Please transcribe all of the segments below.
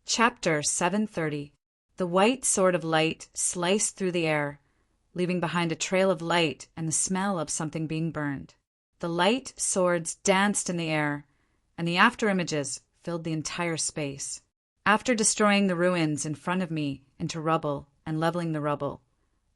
Chapter 730. The white sword of light sliced through the air, leaving behind a trail of light and the smell of something being burned. The light swords danced in the air, and the afterimages filled the entire space. After destroying the ruins in front of me into rubble and leveling the rubble,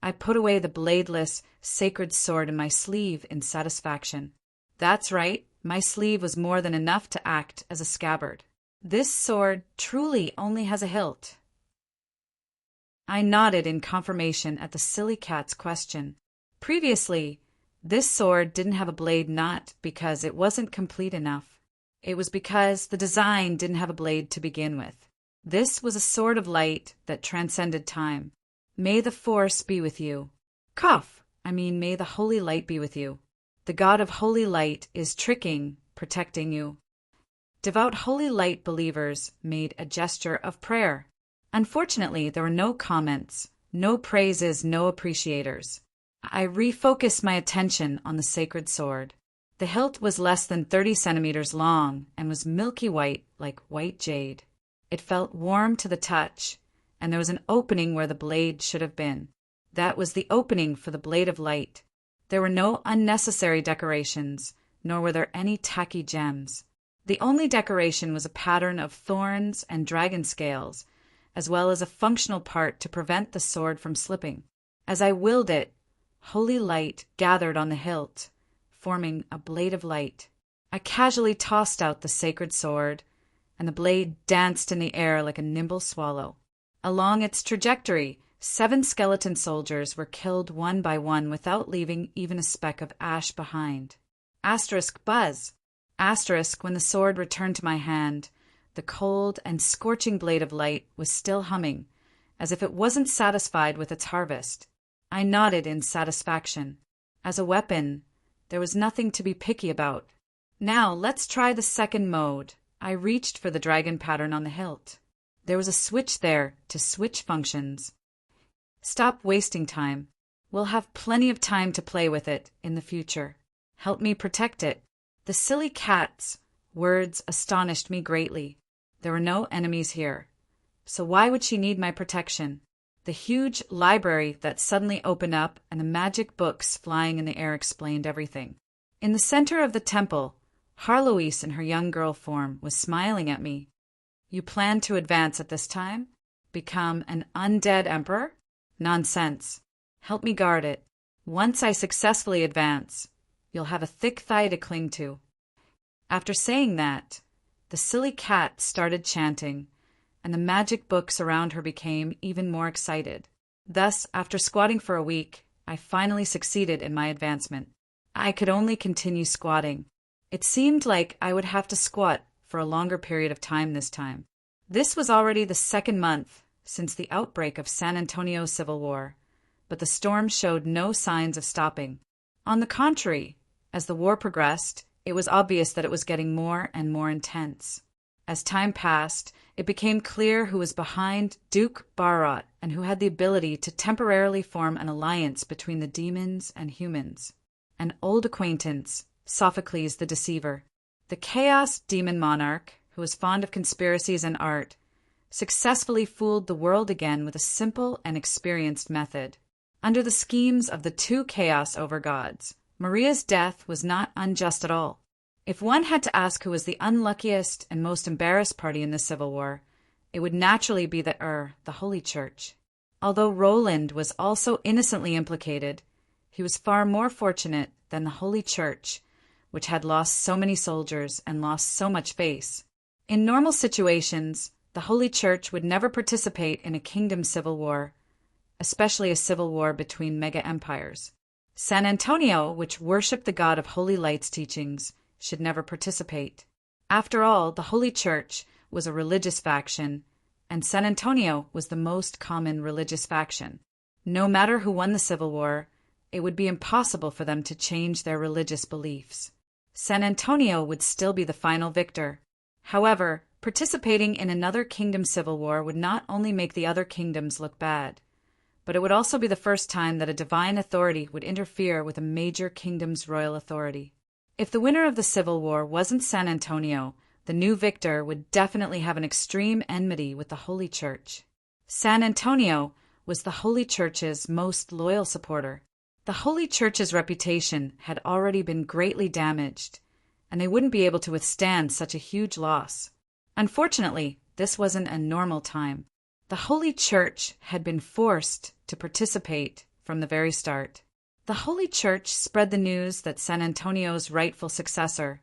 I put away the bladeless, sacred sword in my sleeve in satisfaction. That's right, my sleeve was more than enough to act as a scabbard. This sword truly only has a hilt. I nodded in confirmation at the silly cat's question. Previously, this sword didn't have a blade not because it wasn't complete enough. It was because the design didn't have a blade to begin with. This was a sword of light that transcended time. May the Force be with you. May the holy light be with you. The God of holy light is protecting you. Devout holy light believers made a gesture of prayer. Unfortunately, there were no comments, no praises, no appreciators. I refocused my attention on the sacred sword. The hilt was less than 30 centimeters long and was milky white like white jade. It felt warm to the touch, and there was an opening where the blade should have been. That was the opening for the blade of light. There were no unnecessary decorations, nor were there any tacky gems. The only decoration was a pattern of thorns and dragon scales, as well as a functional part to prevent the sword from slipping. As I willed it, holy light gathered on the hilt, forming a blade of light. I casually tossed out the sacred sword, and the blade danced in the air like a nimble swallow. Along its trajectory, 7 skeleton soldiers were killed one by one without leaving even a speck of ash behind. Buzz. When the sword returned to my hand, the cold and scorching blade of light was still humming, as if it wasn't satisfied with its harvest. I nodded in satisfaction. As a weapon, there was nothing to be picky about. Now let's try the second mode. I reached for the dragon pattern on the hilt. There was a switch there to switch functions. Stop wasting time. We'll have plenty of time to play with it in the future. Help me protect it. The silly cat's words astonished me greatly. There were no enemies here. So why would she need my protection? The huge library that suddenly opened up and the magic books flying in the air explained everything. In the center of the temple, Harloise in her young girl form was smiling at me. You plan to advance at this time? Become an undead emperor? Nonsense. Help me guard it. Once I successfully advance, you'll have a thick thigh to cling to. After saying that, the silly cat started chanting, and the magic books around her became even more excited. Thus, after squatting for a week, I finally succeeded in my advancement. I could only continue squatting. It seemed like I would have to squat for a longer period of time this time. This was already the 2nd month since the outbreak of San Antonio's Civil War, but the storm showed no signs of stopping. On the contrary, as the war progressed, it was obvious that it was getting more and more intense. As time passed, it became clear who was behind Duke Barot and who had the ability to temporarily form an alliance between the demons and humans. An old acquaintance, Sophocles the Deceiver, the Chaos Demon Monarch, who was fond of conspiracies and art, successfully fooled the world again with a simple and experienced method. Under the schemes of the 2 Chaos Overgods, Maria's death was not unjust at all. If one had to ask who was the unluckiest and most embarrassed party in the Civil War, it would naturally be the Holy Church. Although Roland was also innocently implicated, he was far more fortunate than the Holy Church, which had lost so many soldiers and lost so much face. In normal situations, the Holy Church would never participate in a kingdom civil war, especially a civil war between mega-empires. San Antonio, which worshipped the god of Holy Light's teachings, should never participate. After all, the Holy Church was a religious faction, and San Antonio was the most common religious faction. No matter who won the Civil War, it would be impossible for them to change their religious beliefs. San Antonio would still be the final victor. However, participating in another kingdom civil war would not only make the other kingdoms look bad, but it would also be the first time that a divine authority would interfere with a major kingdom's royal authority. If the winner of the Civil War wasn't San Antonio, the new victor would definitely have an extreme enmity with the Holy Church. San Antonio was the Holy Church's most loyal supporter. The Holy Church's reputation had already been greatly damaged, and they wouldn't be able to withstand such a huge loss. Unfortunately, this wasn't a normal time. The Holy Church had been forced to participate from the very start. The Holy Church spread the news that San Antonio's rightful successor,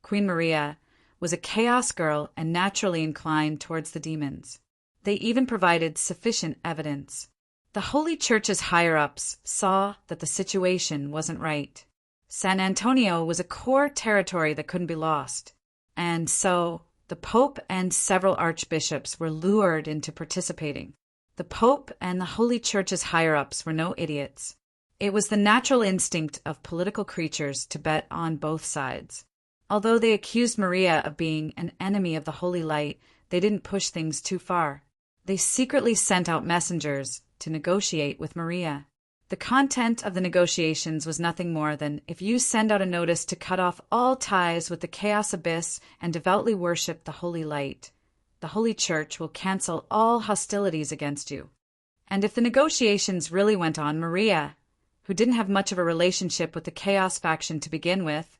Queen Maria, was a chaos girl and naturally inclined towards the demons. They even provided sufficient evidence. The Holy Church's higher-ups saw that the situation wasn't right. San Antonio was a core territory that couldn't be lost, and so the Pope and several archbishops were lured into participating. The Pope and the Holy Church's higher-ups were no idiots. It was the natural instinct of political creatures to bet on both sides. Although they accused Maria of being an enemy of the Holy Light, they didn't push things too far. They secretly sent out messengers to negotiate with Maria. The content of the negotiations was nothing more than, if you send out a notice to cut off all ties with the chaos abyss and devoutly worship the Holy Light, the Holy Church will cancel all hostilities against you. And if the negotiations really went on, Maria, who didn't have much of a relationship with the chaos faction to begin with,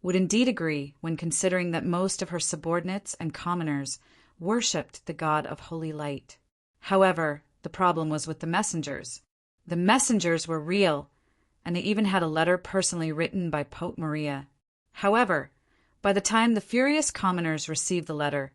would indeed agree when considering that most of her subordinates and commoners worshipped the God of Holy Light. However, the problem was with the messengers. The messengers were real, and they even had a letter personally written by Pope Maria. However, by the time the furious commoners received the letter,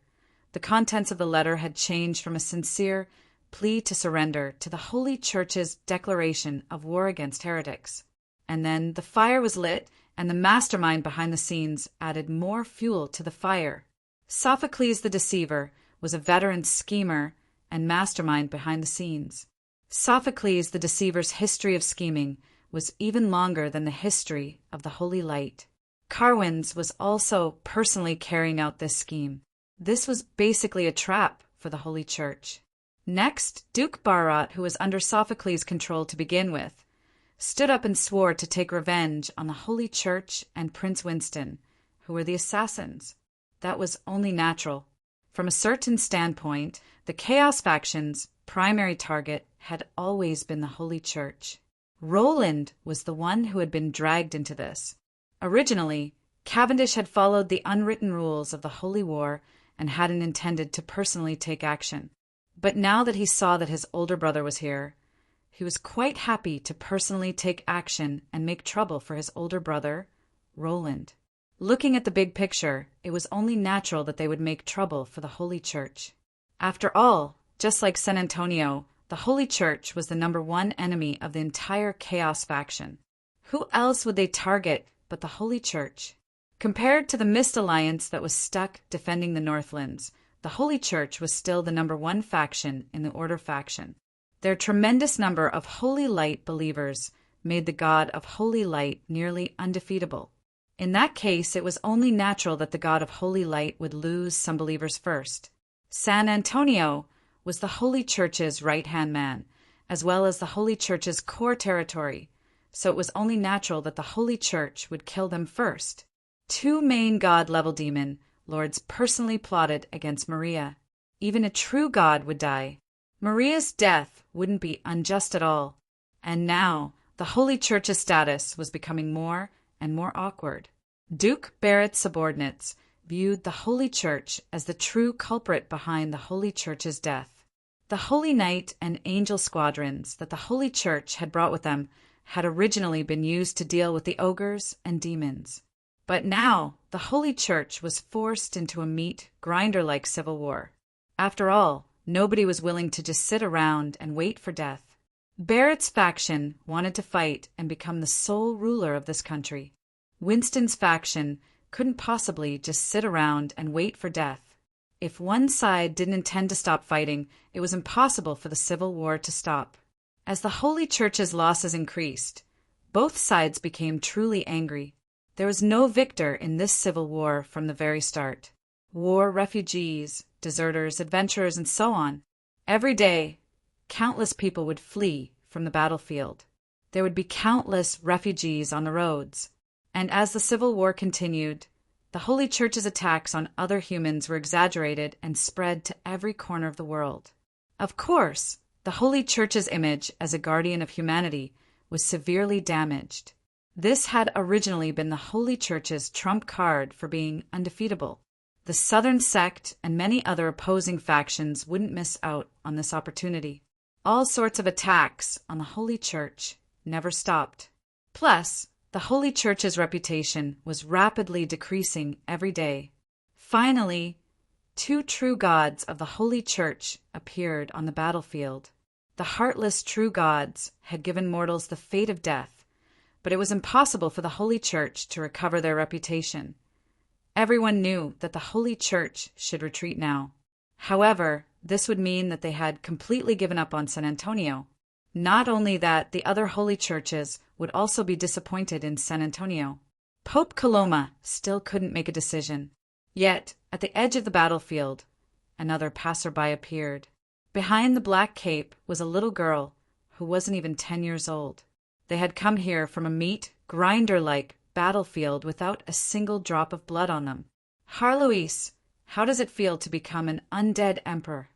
the contents of the letter had changed from a sincere plea to surrender to the Holy Church's declaration of war against heretics. And then the fire was lit, and the mastermind behind the scenes added more fuel to the fire. Sophocles the Deceiver was a veteran schemer and mastermind behind the scenes. Sophocles the Deceiver's history of scheming was even longer than the history of the Holy Light. Carwins was also personally carrying out this scheme. This was basically a trap for the Holy Church. Next, Duke Barat, who was under Sophocles' control to begin with, stood up and swore to take revenge on the Holy Church and Prince Winston, who were the assassins. That was only natural. From a certain standpoint, the Chaos faction's primary target had always been the Holy Church. Roland was the one who had been dragged into this. Originally, Cavendish had followed the unwritten rules of the Holy War and hadn't intended to personally take action. But now that he saw that his older brother was here, he was quite happy to personally take action and make trouble for his older brother, Roland. Looking at the big picture, it was only natural that they would make trouble for the Holy Church. After all, just like San Antonio, the Holy Church was the #1 enemy of the entire Chaos faction. Who else would they target but the Holy Church? Compared to the Mist Alliance that was stuck defending the Northlands, the Holy Church was still the #1 faction in the Order faction. Their tremendous number of Holy Light believers made the God of Holy Light nearly undefeatable. In that case, it was only natural that the God of Holy Light would lose some believers first. San Antonio was the Holy Church's right-hand man, as well as the Holy Church's core territory, so it was only natural that the Holy Church would kill them first. 2 main God-level demon lords personally plotted against Maria. Even a true God would die. Maria's death wouldn't be unjust at all, and now the Holy Church's status was becoming more and more awkward. Duke Barrett's subordinates viewed the Holy Church as the true culprit behind the Holy Church's death. The Holy Knight and Angel squadrons that the Holy Church had brought with them had originally been used to deal with the ogres and demons. But now the Holy Church was forced into a meat grinder-like civil war. After all, nobody was willing to just sit around and wait for death. Barrett's faction wanted to fight and become the sole ruler of this country. Winston's faction couldn't possibly just sit around and wait for death. If one side didn't intend to stop fighting, it was impossible for the civil war to stop. As the Holy Church's losses increased, both sides became truly angry. There was no victor in this civil war from the very start. War refugees, deserters, adventurers, and so on. Every day, countless people would flee from the battlefield. There would be countless refugees on the roads. And as the Civil War continued, the Holy Church's attacks on other humans were exaggerated and spread to every corner of the world. Of course, the Holy Church's image as a guardian of humanity was severely damaged. This had originally been the Holy Church's trump card for being undefeatable. The Southern sect and many other opposing factions wouldn't miss out on this opportunity. All sorts of attacks on the Holy Church never stopped. Plus, the Holy Church's reputation was rapidly decreasing every day. Finally, two true gods of the Holy Church appeared on the battlefield. The heartless true gods had given mortals the fate of death, but it was impossible for the Holy Church to recover their reputation. Everyone knew that the Holy Church should retreat now. However, this would mean that they had completely given up on San Antonio. Not only that, the other holy churches would also be disappointed in San Antonio. Pope Coloma still couldn't make a decision. Yet, at the edge of the battlefield, another passerby appeared. Behind the black cape was a little girl who wasn't even 10 years old. They had come here from a meat grinder-like battlefield without a single drop of blood on them. Harloise, how does it feel to become an undead emperor?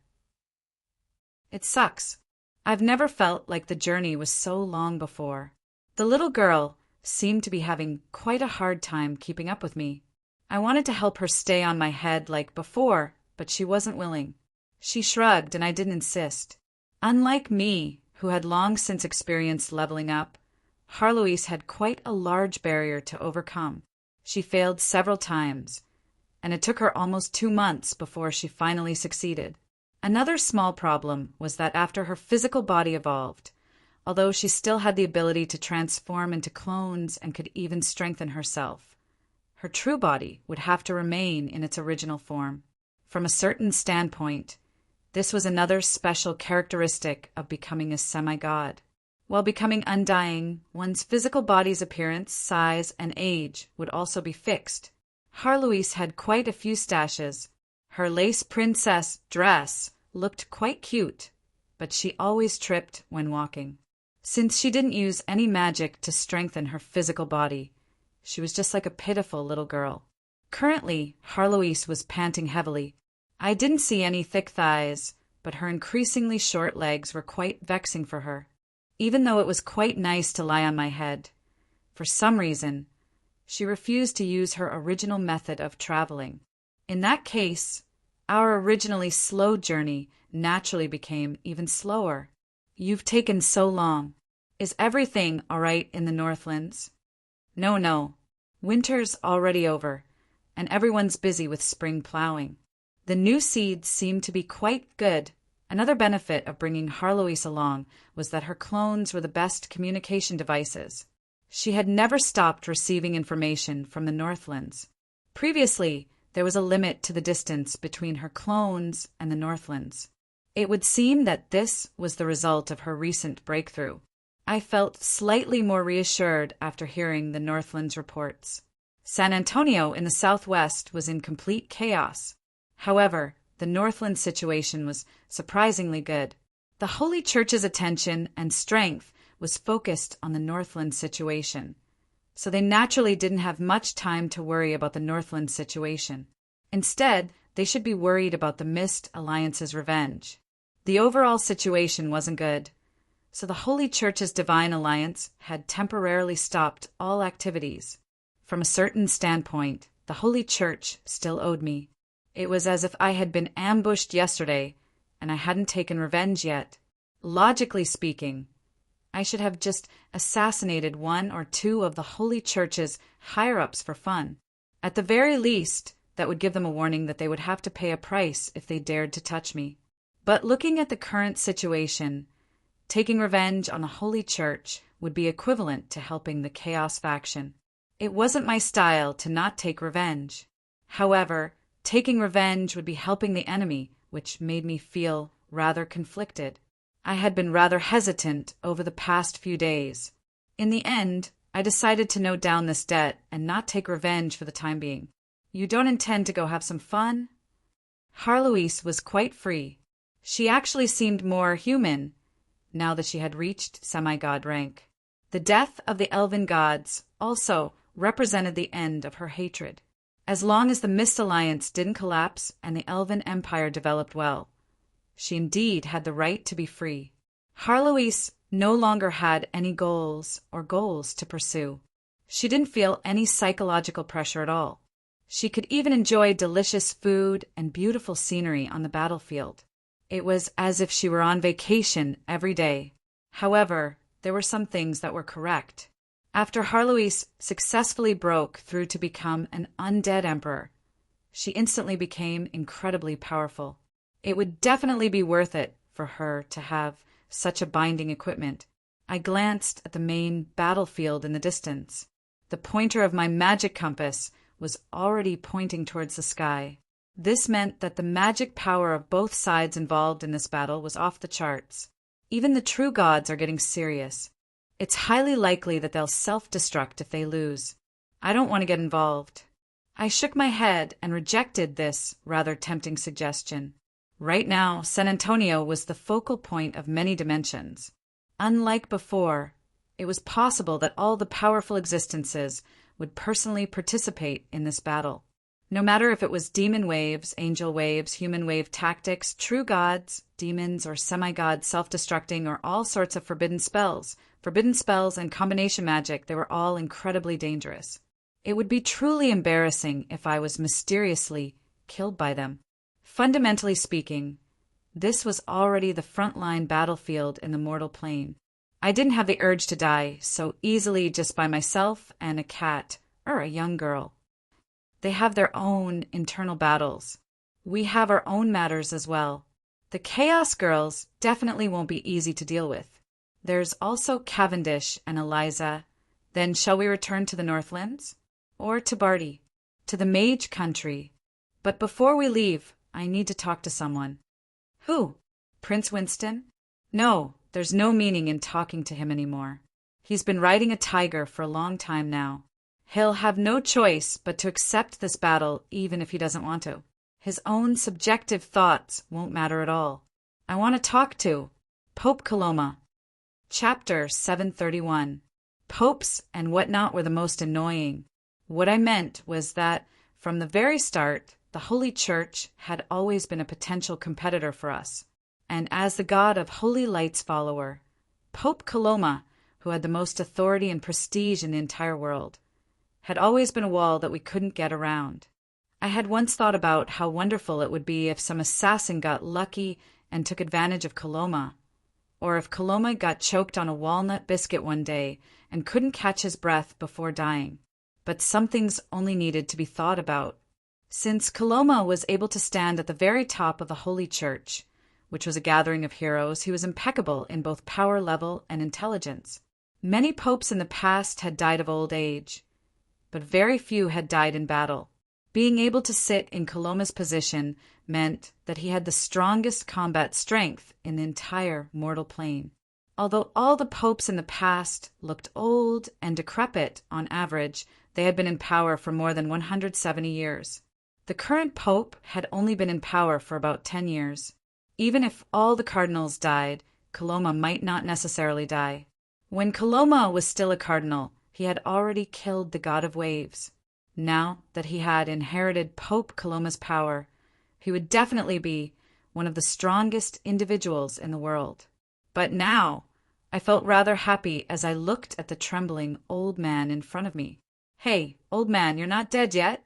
It sucks. I've never felt like the journey was so long before. The little girl seemed to be having quite a hard time keeping up with me. I wanted to help her stay on my head like before, but she wasn't willing. She shrugged, and I didn't insist. Unlike me, who had long since experienced leveling up, Harloise had quite a large barrier to overcome. She failed several times, and it took her almost 2 months before she finally succeeded. Another small problem was that after her physical body evolved, although she still had the ability to transform into clones and could even strengthen herself, her true body would have to remain in its original form. From a certain standpoint, this was another special characteristic of becoming a semi-god. While becoming undying, one's physical body's appearance, size, and age would also be fixed. Harloise had quite a few stashes. Her lace princess dress looked quite cute, but she always tripped when walking. Since she didn't use any magic to strengthen her physical body, she was just like a pitiful little girl. Currently, Harloise was panting heavily. I didn't see any thick thighs, but her increasingly short legs were quite vexing for her. Even though it was quite nice to lie on my head, for some reason, she refused to use her original method of traveling. In that case, our originally slow journey naturally became even slower. You've taken so long. Is everything all right in the Northlands? No. Winter's already over, and everyone's busy with spring plowing. The new seeds seem to be quite good. Another benefit of bringing Harloise along was that her clones were the best communication devices. She had never stopped receiving information from the Northlands. Previously, there was a limit to the distance between her clones and the Northlands. It would seem that this was the result of her recent breakthrough. I felt slightly more reassured after hearing the Northlands' reports. San Antonio in the southwest was in complete chaos. However, the Northland situation was surprisingly good. The Holy Church's attention and strength was focused on the Northland situation, so they naturally didn't have much time to worry about the Northland situation. Instead, they should be worried about the Mist Alliance's revenge. The overall situation wasn't good, so the Holy Church's Divine Alliance had temporarily stopped all activities. From a certain standpoint, the Holy Church still owed me. It was as if I had been ambushed yesterday, and I hadn't taken revenge yet. Logically speaking, I should have just assassinated 1 or 2 of the Holy Church's higher-ups for fun. At the very least, that would give them a warning that they would have to pay a price if they dared to touch me. But looking at the current situation, taking revenge on the Holy Church would be equivalent to helping the Chaos faction. It wasn't my style to not take revenge. However, taking revenge would be helping the enemy, which made me feel rather conflicted. I had been rather hesitant over the past few days. In the end, I decided to note down this debt and not take revenge for the time being. You don't intend to go have some fun? Harloise was quite free. She actually seemed more human now that she had reached semi-god rank. The death of the elven gods also represented the end of her hatred. as long as the Mist Alliance didn't collapse and the Elven Empire developed well. She indeed had the right to be free. Harloise no longer had any goals to pursue. She didn't feel any psychological pressure at all. She could even enjoy delicious food and beautiful scenery on the battlefield. It was as if she were on vacation every day. However, there were some things that were correct. After Harloise successfully broke through to become an undead emperor, she instantly became incredibly powerful. It would definitely be worth it for her to have such a binding equipment. I glanced at the main battlefield in the distance. The pointer of my magic compass was already pointing towards the sky. This meant that the magic power of both sides involved in this battle was off the charts. Even the true gods are getting serious. It's highly likely that they'll self-destruct if they lose. I don't want to get involved. I shook my head and rejected this rather tempting suggestion. Right now, San Antonio was the focal point of many dimensions. Unlike before, it was possible that all the powerful existences would personally participate in this battle. No matter if it was demon waves, angel waves, human wave tactics, true gods, demons, or semi-gods self-destructing, or all sorts of forbidden spells and combination magic, they were all incredibly dangerous. It would be truly embarrassing if I was mysteriously killed by them. Fundamentally speaking, this was already the frontline battlefield in the mortal plane. I didn't have the urge to die so easily just by myself and a cat or a young girl. They have their own internal battles. We have our own matters as well. The Chaos Girls definitely won't be easy to deal with. There's also Cavendish and Eliza. Then shall we return to the Northlands? Or to Barty? To the Mage Country? But before we leave, I need to talk to someone. Who? Prince Winston? No, there's no meaning in talking to him anymore. He's been riding a tiger for a long time now. He'll have no choice but to accept this battle even if he doesn't want to. His own subjective thoughts won't matter at all. I want to talk to Pope Coloma. Chapter 731. Popes and whatnot were the most annoying. What I meant was that, from the very start, the Holy Church had always been a potential competitor for us. And as the God of Holy Light's follower, Pope Coloma, who had the most authority and prestige in the entire world, had always been a wall that we couldn't get around. I had once thought about how wonderful it would be if some assassin got lucky and took advantage of Coloma, or if Coloma got choked on a walnut biscuit one day and couldn't catch his breath before dying. But some things only needed to be thought about. Since Coloma was able to stand at the very top of the Holy Church, which was a gathering of heroes, he was impeccable in both power level and intelligence. Many popes in the past had died of old age, but very few had died in battle. Being able to sit in Coloma's position meant that he had the strongest combat strength in the entire mortal plane. Although all the popes in the past looked old and decrepit on average, they had been in power for more than 170 years. The current pope had only been in power for about 10 years. Even if all the cardinals died, Coloma might not necessarily die. When Coloma was still a cardinal, he had already killed the god of waves. Now that he had inherited Pope Coloma's power, he would definitely be one of the strongest individuals in the world. But now, I felt rather happy as I looked at the trembling old man in front of me. Hey, old man, you're not dead yet?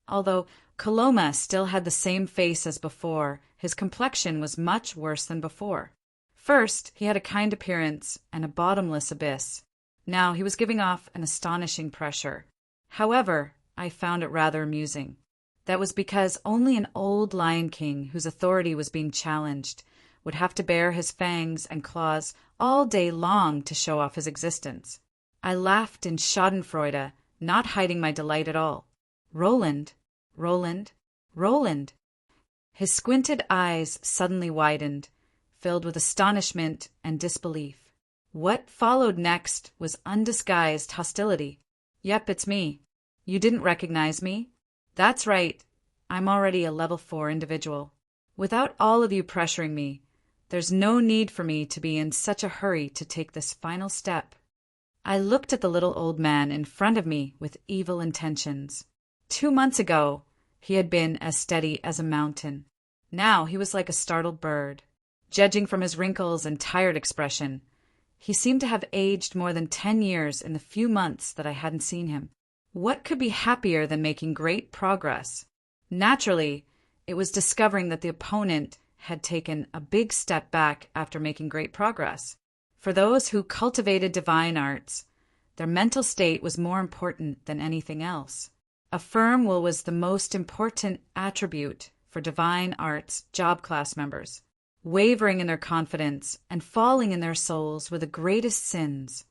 Although Coloma still had the same face as before, his complexion was much worse than before. First, he had a kind appearance and a bottomless abyss. Now he was giving off an astonishing pressure. However, I found it rather amusing. That was because only an old Lion King, whose authority was being challenged, would have to bare his fangs and claws all day long to show off his existence. I laughed in schadenfreude, not hiding my delight at all. Roland, Roland, Roland. His squinted eyes suddenly widened, filled with astonishment and disbelief. What followed next was undisguised hostility. Yep, it's me. You didn't recognize me? That's right. I'm already a level 4 individual. Without all of you pressuring me, there's no need for me to be in such a hurry to take this final step. I looked at the little old man in front of me with evil intentions. 2 months ago, he had been as steady as a mountain. Now he was like a startled bird. Judging from his wrinkles and tired expression, he seemed to have aged more than 10 years in the few months that I hadn't seen him. What could be happier than making great progress? Naturally, it was discovering that the opponent had taken a big step back after making great progress. For those who cultivated divine arts, their mental state was more important than anything else. A firm will was the most important attribute for divine arts job class members. Wavering in their confidence and falling in their souls were the greatest sins.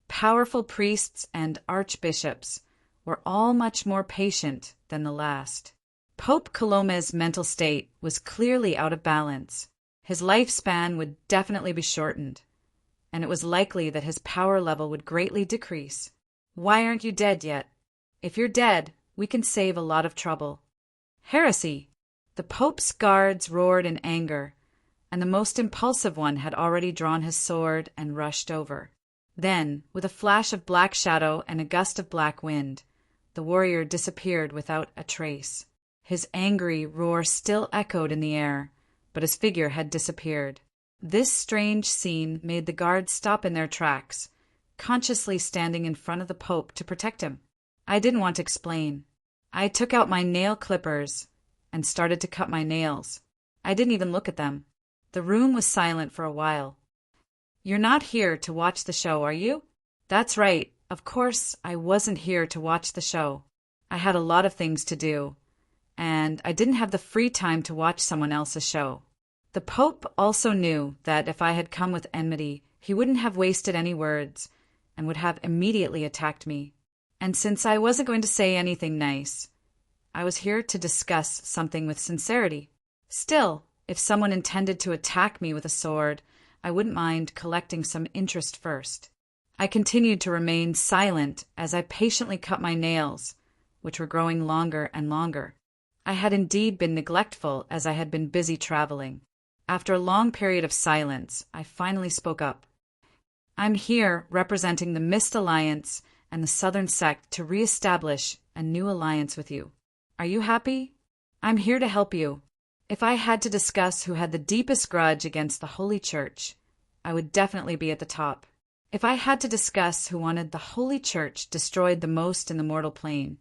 Powerful priests and archbishops were all much more patient than the last. Pope Colome's mental state was clearly out of balance. His lifespan would definitely be shortened, and it was likely that his power level would greatly decrease. Why aren't you dead yet? If you're dead, we can save a lot of trouble. Heresy! The Pope's guards roared in anger, and the most impulsive one had already drawn his sword and rushed over. Then, with a flash of black shadow and a gust of black wind, the warrior disappeared without a trace. His angry roar still echoed in the air, but his figure had disappeared. This strange scene made the guards stop in their tracks, consciously standing in front of the Pope to protect him. I didn't want to explain. I took out my nail clippers and started to cut my nails. I didn't even look at them. The room was silent for a while. "You're not here to watch the show, are you?" "That's right. Of course, I wasn't here to watch the show. I had a lot of things to do, and I didn't have the free time to watch someone else's show." The Pope also knew that if I had come with enmity, he wouldn't have wasted any words and would have immediately attacked me. And since I wasn't going to say anything nice, I was here to discuss something with sincerity. Still, if someone intended to attack me with a sword, I wouldn't mind collecting some interest first. I continued to remain silent as I patiently cut my nails, which were growing longer and longer. I had indeed been neglectful as I had been busy traveling. After a long period of silence, I finally spoke up. "I'm here representing the Mist Alliance and the Southern Sect to re-establish a new alliance with you. Are you happy? I'm here to help you. If I had to discuss who had the deepest grudge against the Holy Church, I would definitely be at the top. If I had to discuss who wanted the Holy Church destroyed the most in the mortal plane,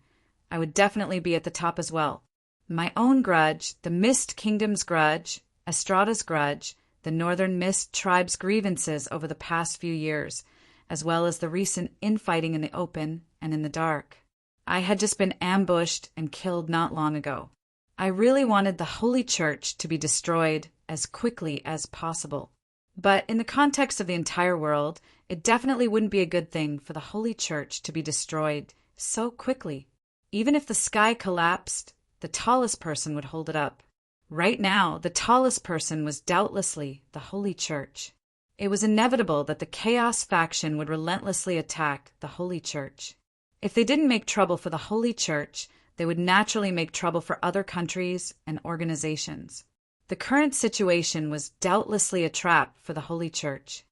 I would definitely be at the top as well. My own grudge, the Mist Kingdom's grudge, Estrada's grudge, the Northern Mist Tribe's grievances over the past few years, as well as the recent infighting in the open and in the dark. I had just been ambushed and killed not long ago. I really wanted the Holy Church to be destroyed as quickly as possible. But in the context of the entire world, it definitely wouldn't be a good thing for the Holy Church to be destroyed so quickly. Even if the sky collapsed, the tallest person would hold it up. Right now, the tallest person was doubtlessly the Holy Church. It was inevitable that the Chaos faction would relentlessly attack the Holy Church. If they didn't make trouble for the Holy Church, they would naturally make trouble for other countries and organizations. The current situation was doubtlessly a trap for the Holy Church.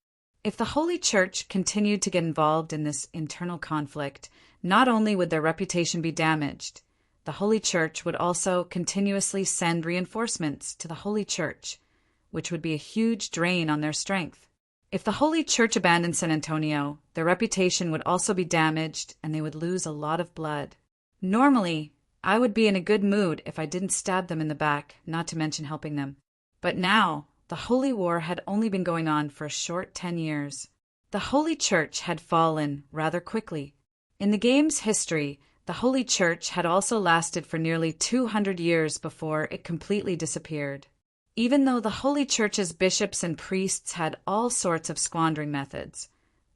If the Holy Church continued to get involved in this internal conflict, not only would their reputation be damaged, the Holy Church would also continuously send reinforcements to the Holy Church, which would be a huge drain on their strength. If the Holy Church abandoned San Antonio, their reputation would also be damaged and they would lose a lot of blood. Normally, I would be in a good mood if I didn't stab them in the back, not to mention helping them. But now, the Holy War had only been going on for a short 10 years. The Holy Church had fallen rather quickly. In the game's history, the Holy Church had also lasted for nearly 200 years before it completely disappeared. Even though the Holy Church's bishops and priests had all sorts of squandering methods,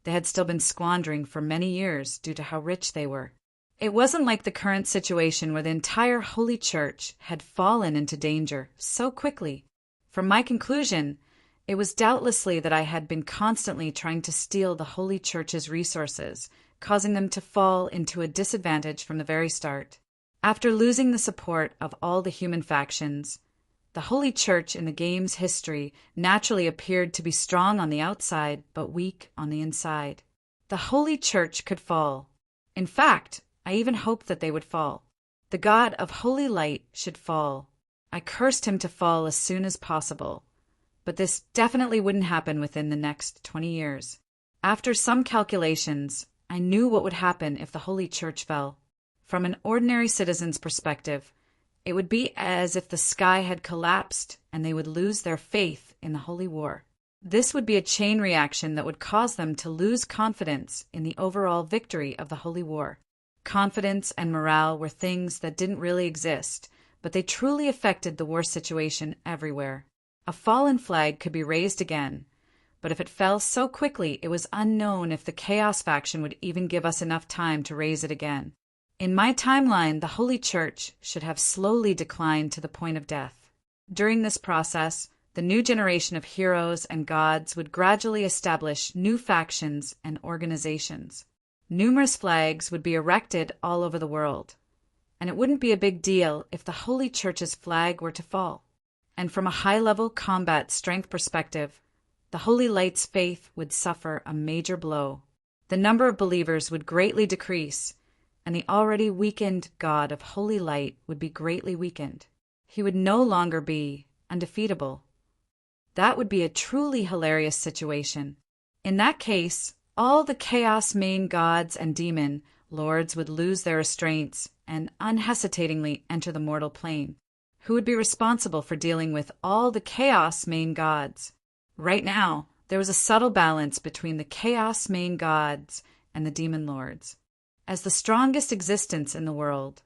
they had still been squandering for many years due to how rich they were. It wasn't like the current situation where the entire Holy Church had fallen into danger so quickly. From my conclusion, it was doubtlessly that I had been constantly trying to steal the Holy Church's resources, causing them to fall into a disadvantage from the very start. After losing the support of all the human factions, the Holy Church in the game's history naturally appeared to be strong on the outside but weak on the inside. The Holy Church could fall. In fact, I even hoped that they would fall. The God of holy light should fall. I cursed him to fall as soon as possible. But this definitely wouldn't happen within the next 20 years. After some calculations, I knew what would happen if the Holy Church fell. From an ordinary citizen's perspective, it would be as if the sky had collapsed and they would lose their faith in the Holy War. This would be a chain reaction that would cause them to lose confidence in the overall victory of the Holy War. Confidence and morale were things that didn't really exist, but they truly affected the war situation everywhere. A fallen flag could be raised again, but if it fell so quickly, it was unknown if the Chaos faction would even give us enough time to raise it again. In my timeline, the Holy Church should have slowly declined to the point of death. During this process, the new generation of heroes and gods would gradually establish new factions and organizations. Numerous flags would be erected all over the world, and it wouldn't be a big deal if the Holy Church's flag were to fall. And from a high-level combat strength perspective, the Holy Light's faith would suffer a major blow. The number of believers would greatly decrease, and the already weakened God of Holy Light would be greatly weakened. He would no longer be undefeatable. That would be a truly hilarious situation. In that case, all the Chaos main gods and demon lords would lose their restraints and unhesitatingly enter the mortal plane. Who would be responsible for dealing with all the Chaos main gods? Right now, there was a subtle balance between the Chaos main gods and the demon lords. As the strongest existence in the world,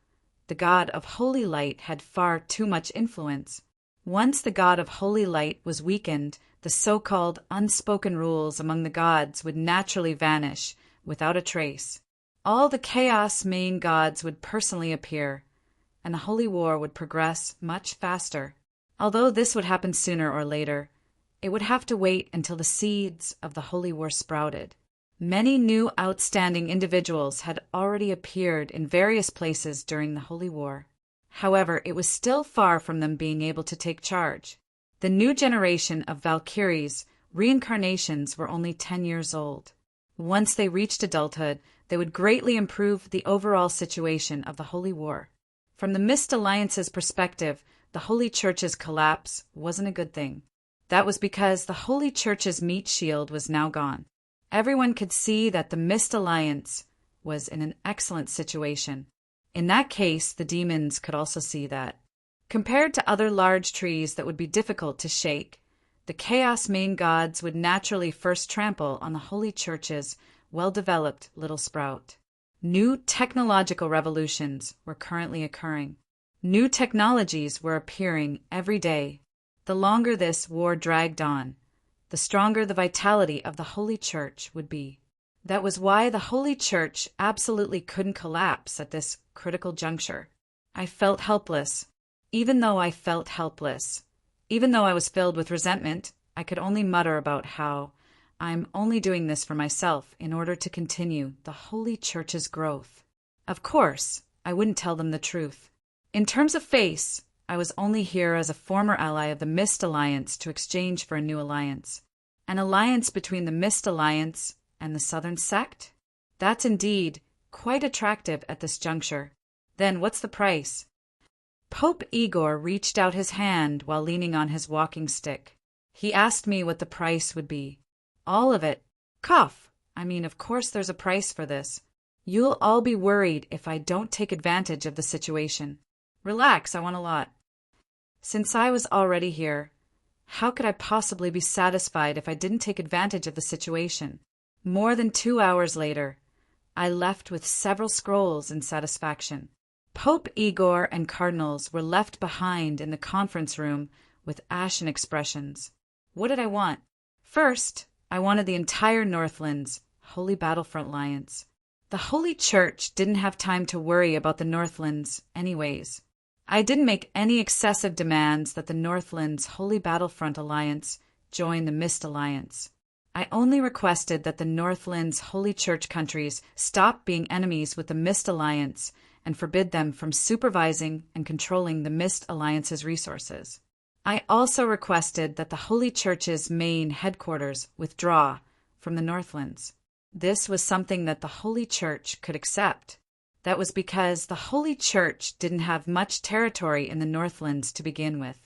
the God of Holy Light had far too much influence. Once the God of Holy Light was weakened, the so-called unspoken rules among the gods would naturally vanish without a trace. All the Chaos main gods would personally appear, and the Holy War would progress much faster. Although this would happen sooner or later, it would have to wait until the seeds of the Holy War sprouted. Many new outstanding individuals had already appeared in various places during the Holy War. However, it was still far from them being able to take charge. The new generation of Valkyries, reincarnations, were only 10 years old. Once they reached adulthood, they would greatly improve the overall situation of the Holy War. From the Mist Alliance's perspective, the Holy Church's collapse wasn't a good thing. That was because the Holy Church's meat shield was now gone. Everyone could see that the Mist Alliance was in an excellent situation. In that case, the demons could also see that. Compared to other large trees that would be difficult to shake, the Chaos main gods would naturally first trample on the Holy Church's well-developed little sprout. New technological revolutions were currently occurring. New technologies were appearing every day. The longer this war dragged on, the stronger the vitality of the Holy Church would be. That was why the Holy Church absolutely couldn't collapse at this critical juncture. I felt helpless. Even though I felt helpless, even though I was filled with resentment, I could only mutter about how I'm only doing this for myself in order to continue the Holy Church's growth. Of course, I wouldn't tell them the truth. In terms of face, I was only here as a former ally of the Mist Alliance to exchange for a new alliance. An alliance between the Mist Alliance and the Southern Sect? That's indeed quite attractive at this juncture. Then what's the price? Pope Igor reached out his hand while leaning on his walking stick. He asked me what the price would be. All of it. Cough. I mean, of course there's a price for this. You'll all be worried if I don't take advantage of the situation. Relax, I want a lot. Since I was already here, how could I possibly be satisfied if I didn't take advantage of the situation? More than 2 hours later, I left with several scrolls in satisfaction. Pope Igor and cardinals were left behind in the conference room with ashen expressions. What did I want? First, I wanted the entire Northlands Holy Battlefront Alliance. The Holy Church didn't have time to worry about the Northlands anyways. I didn't make any excessive demands that the Northlands Holy Battlefront Alliance join the Mist Alliance. I only requested that the Northlands Holy Church countries stop being enemies with the Mist Alliance and forbid them from supervising and controlling the Mist Alliance's resources. I also requested that the Holy Church's main headquarters withdraw from the Northlands. This was something that the Holy Church could accept. That was because the Holy Church didn't have much territory in the Northlands to begin with.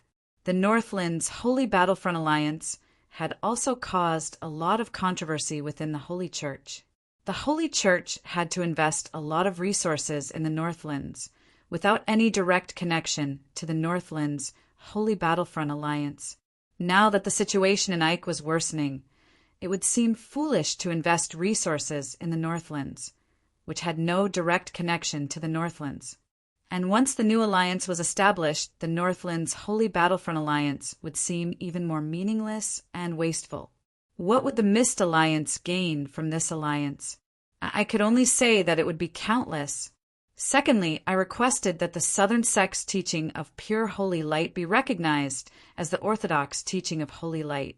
The Northlands Holy Battlefront Alliance had also caused a lot of controversy within the Holy Church. The Holy Church had to invest a lot of resources in the Northlands without any direct connection to the Northlands Holy Battlefront Alliance. Now that the situation in Ike was worsening, it would seem foolish to invest resources in the Northlands, which had no direct connection to the Northlands. And once the new alliance was established, the Northlands Holy Battlefront Alliance would seem even more meaningless and wasteful. What would the Mist Alliance gain from this alliance? I could only say that it would be countless. Secondly, I requested that the Southern sect's teaching of pure holy light be recognized as the Orthodox teaching of holy light,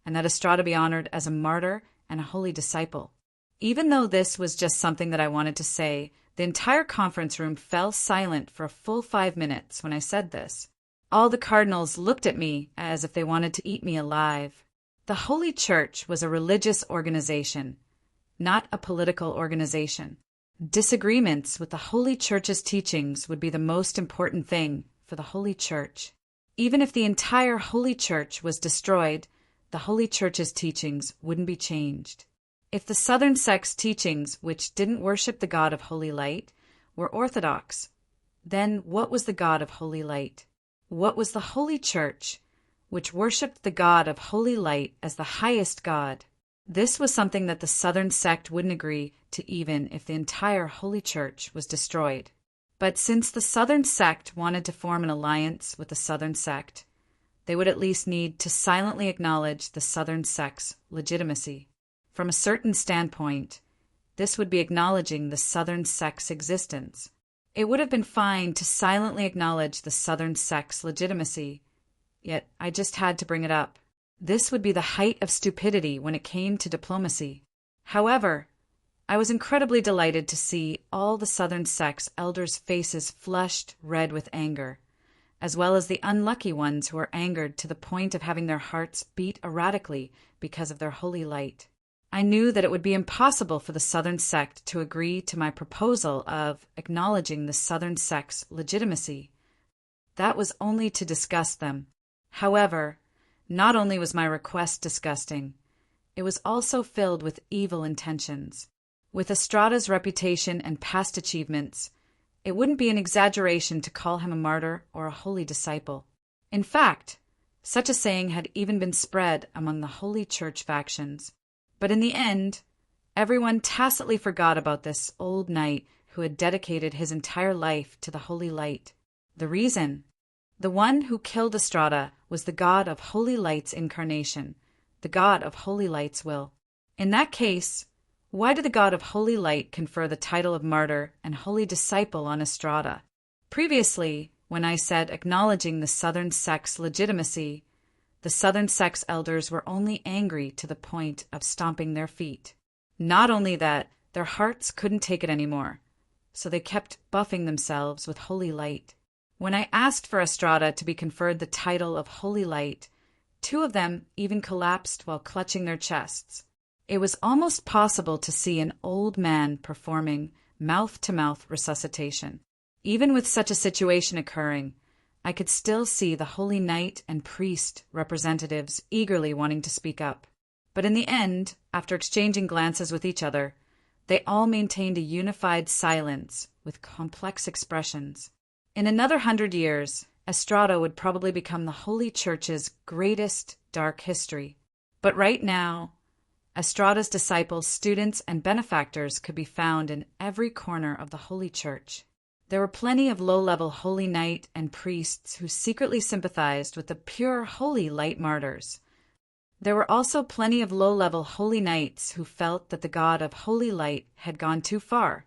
and that Estrada be honored as a martyr and a holy disciple. Even though this was just something that I wanted to say, the entire conference room fell silent for a full 5 minutes when I said this. All the cardinals looked at me as if they wanted to eat me alive. The Holy Church was a religious organization, not a political organization. Disagreements with the Holy Church's teachings would be the most important thing for the Holy Church. Even if the entire Holy Church was destroyed, the Holy Church's teachings wouldn't be changed. If the Southern sect's teachings, which didn't worship the God of Holy Light, were orthodox, then what was the God of Holy Light? What was the Holy Church, which worshipped the God of Holy Light as the highest God? This was something that the Southern sect wouldn't agree to even if the entire Holy Church was destroyed. But since the Southern sect wanted to form an alliance with the Southern sect, they would at least need to silently acknowledge the Southern sect's legitimacy. From a certain standpoint, this would be acknowledging the Southern sect's existence. It would have been fine to silently acknowledge the Southern sect's legitimacy, yet I just had to bring it up. This would be the height of stupidity when it came to diplomacy. However, I was incredibly delighted to see all the Southern sect's elders' faces flushed red with anger, as well as the unlucky ones who were angered to the point of having their hearts beat erratically because of their holy light. I knew that it would be impossible for the Southern sect to agree to my proposal of acknowledging the Southern sect's legitimacy. That was only to disgust them. However, not only was my request disgusting, it was also filled with evil intentions. With Estrada's reputation and past achievements, it wouldn't be an exaggeration to call him a martyr or a holy disciple. In fact, such a saying had even been spread among the Holy Church factions. But in the end, everyone tacitly forgot about this old knight who had dedicated his entire life to the holy light. The reason? The one who killed Estrada was the God of Holy Light's incarnation, the God of Holy Light's will. In that case, why did the God of Holy Light confer the title of martyr and holy disciple on Estrada? Previously, when I said acknowledging the Southern sect's legitimacy, the Southern sect's elders were only angry to the point of stomping their feet. Not only that, their hearts couldn't take it anymore, so they kept buffing themselves with holy light. When I asked for Estrada to be conferred the title of Holy Light, 2 of them even collapsed while clutching their chests. It was almost possible to see an old man performing mouth-to-mouth resuscitation. Even with such a situation occurring, I could still see the holy knight and priest representatives eagerly wanting to speak up. But in the end, after exchanging glances with each other, they all maintained a unified silence with complex expressions. In another 100 years, Estrada would probably become the Holy Church's greatest dark history. But right now, Estrada's disciples, students, and benefactors could be found in every corner of the Holy Church. There were plenty of low-level holy knight and priests who secretly sympathized with the pure holy light martyrs. There were also plenty of low-level holy knights who felt that the God of holy light had gone too far,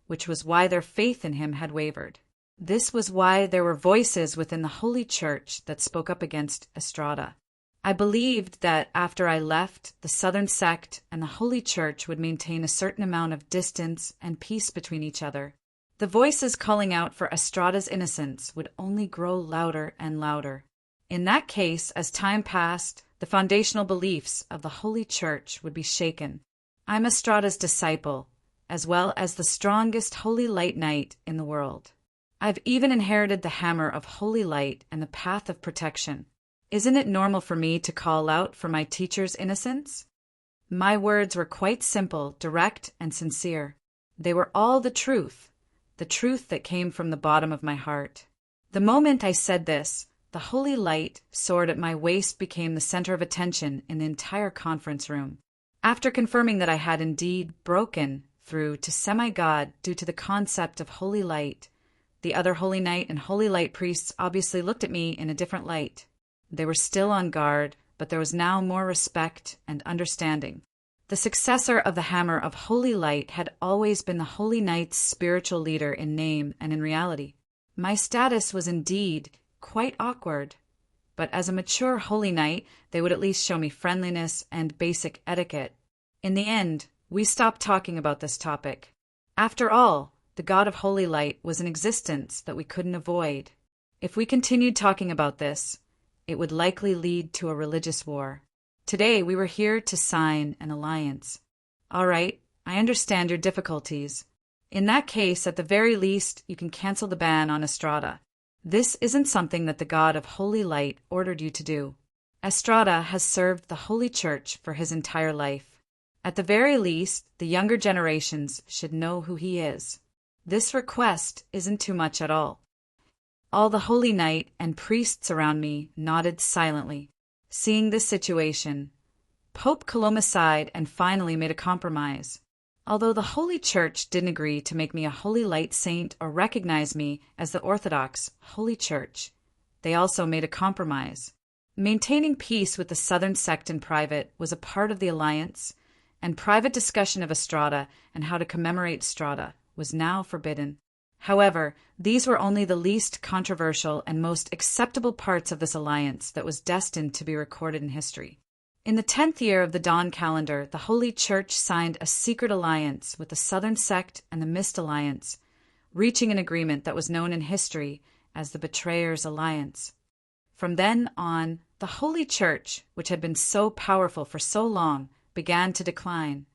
which was why their faith in him had wavered. This was why there were voices within the Holy Church that spoke up against Estrada. I believed that after I left, the Southern sect and the Holy Church would maintain a certain amount of distance and peace between each other. The voices calling out for Estrada's innocence would only grow louder and louder. In that case, as time passed, the foundational beliefs of the Holy Church would be shaken. I'm Estrada's disciple, as well as the strongest holy light knight in the world. I've even inherited the hammer of holy light and the path of protection. Isn't it normal for me to call out for my teacher's innocence? My words were quite simple, direct, and sincere. They were all the truth that came from the bottom of my heart. The moment I said this, the holy light sword at my waist became the center of attention in the entire conference room. After confirming that I had indeed broken through to semi-God due to the concept of holy light, the other holy knight and holy light priests obviously looked at me in a different light. They were still on guard, but there was now more respect and understanding. The successor of the hammer of holy light had always been the holy knight's spiritual leader in name and in reality. My status was indeed quite awkward, but as a mature holy knight, they would at least show me friendliness and basic etiquette. In the end, we stopped talking about this topic. After all, the God of holy light was an existence that we couldn't avoid. If we continued talking about this, it would likely lead to a religious war. Today, we were here to sign an alliance. All right, I understand your difficulties. In that case, at the very least, you can cancel the ban on Estrada. This isn't something that the God of holy light ordered you to do. Estrada has served the Holy Church for his entire life. At the very least, the younger generations should know who he is. This request isn't too much at all. All the holy knight and priests around me nodded silently. Seeing this situation, Pope Coloma sighed and finally made a compromise. Although the Holy Church didn't agree to make me a holy light saint or recognize me as the Orthodox Holy Church, they also made a compromise. Maintaining peace with the Southern sect in private was a part of the alliance, and private discussion of Estrada and how to commemorate Estrada was now forbidden. However, these were only the least controversial and most acceptable parts of this alliance that was destined to be recorded in history. In the 10th year of the Dawn calendar, the Holy Church signed a secret alliance with the Southern sect and the Mist Alliance, reaching an agreement that was known in history as the Betrayers' Alliance. From then on, the Holy Church, which had been so powerful for so long, began to decline.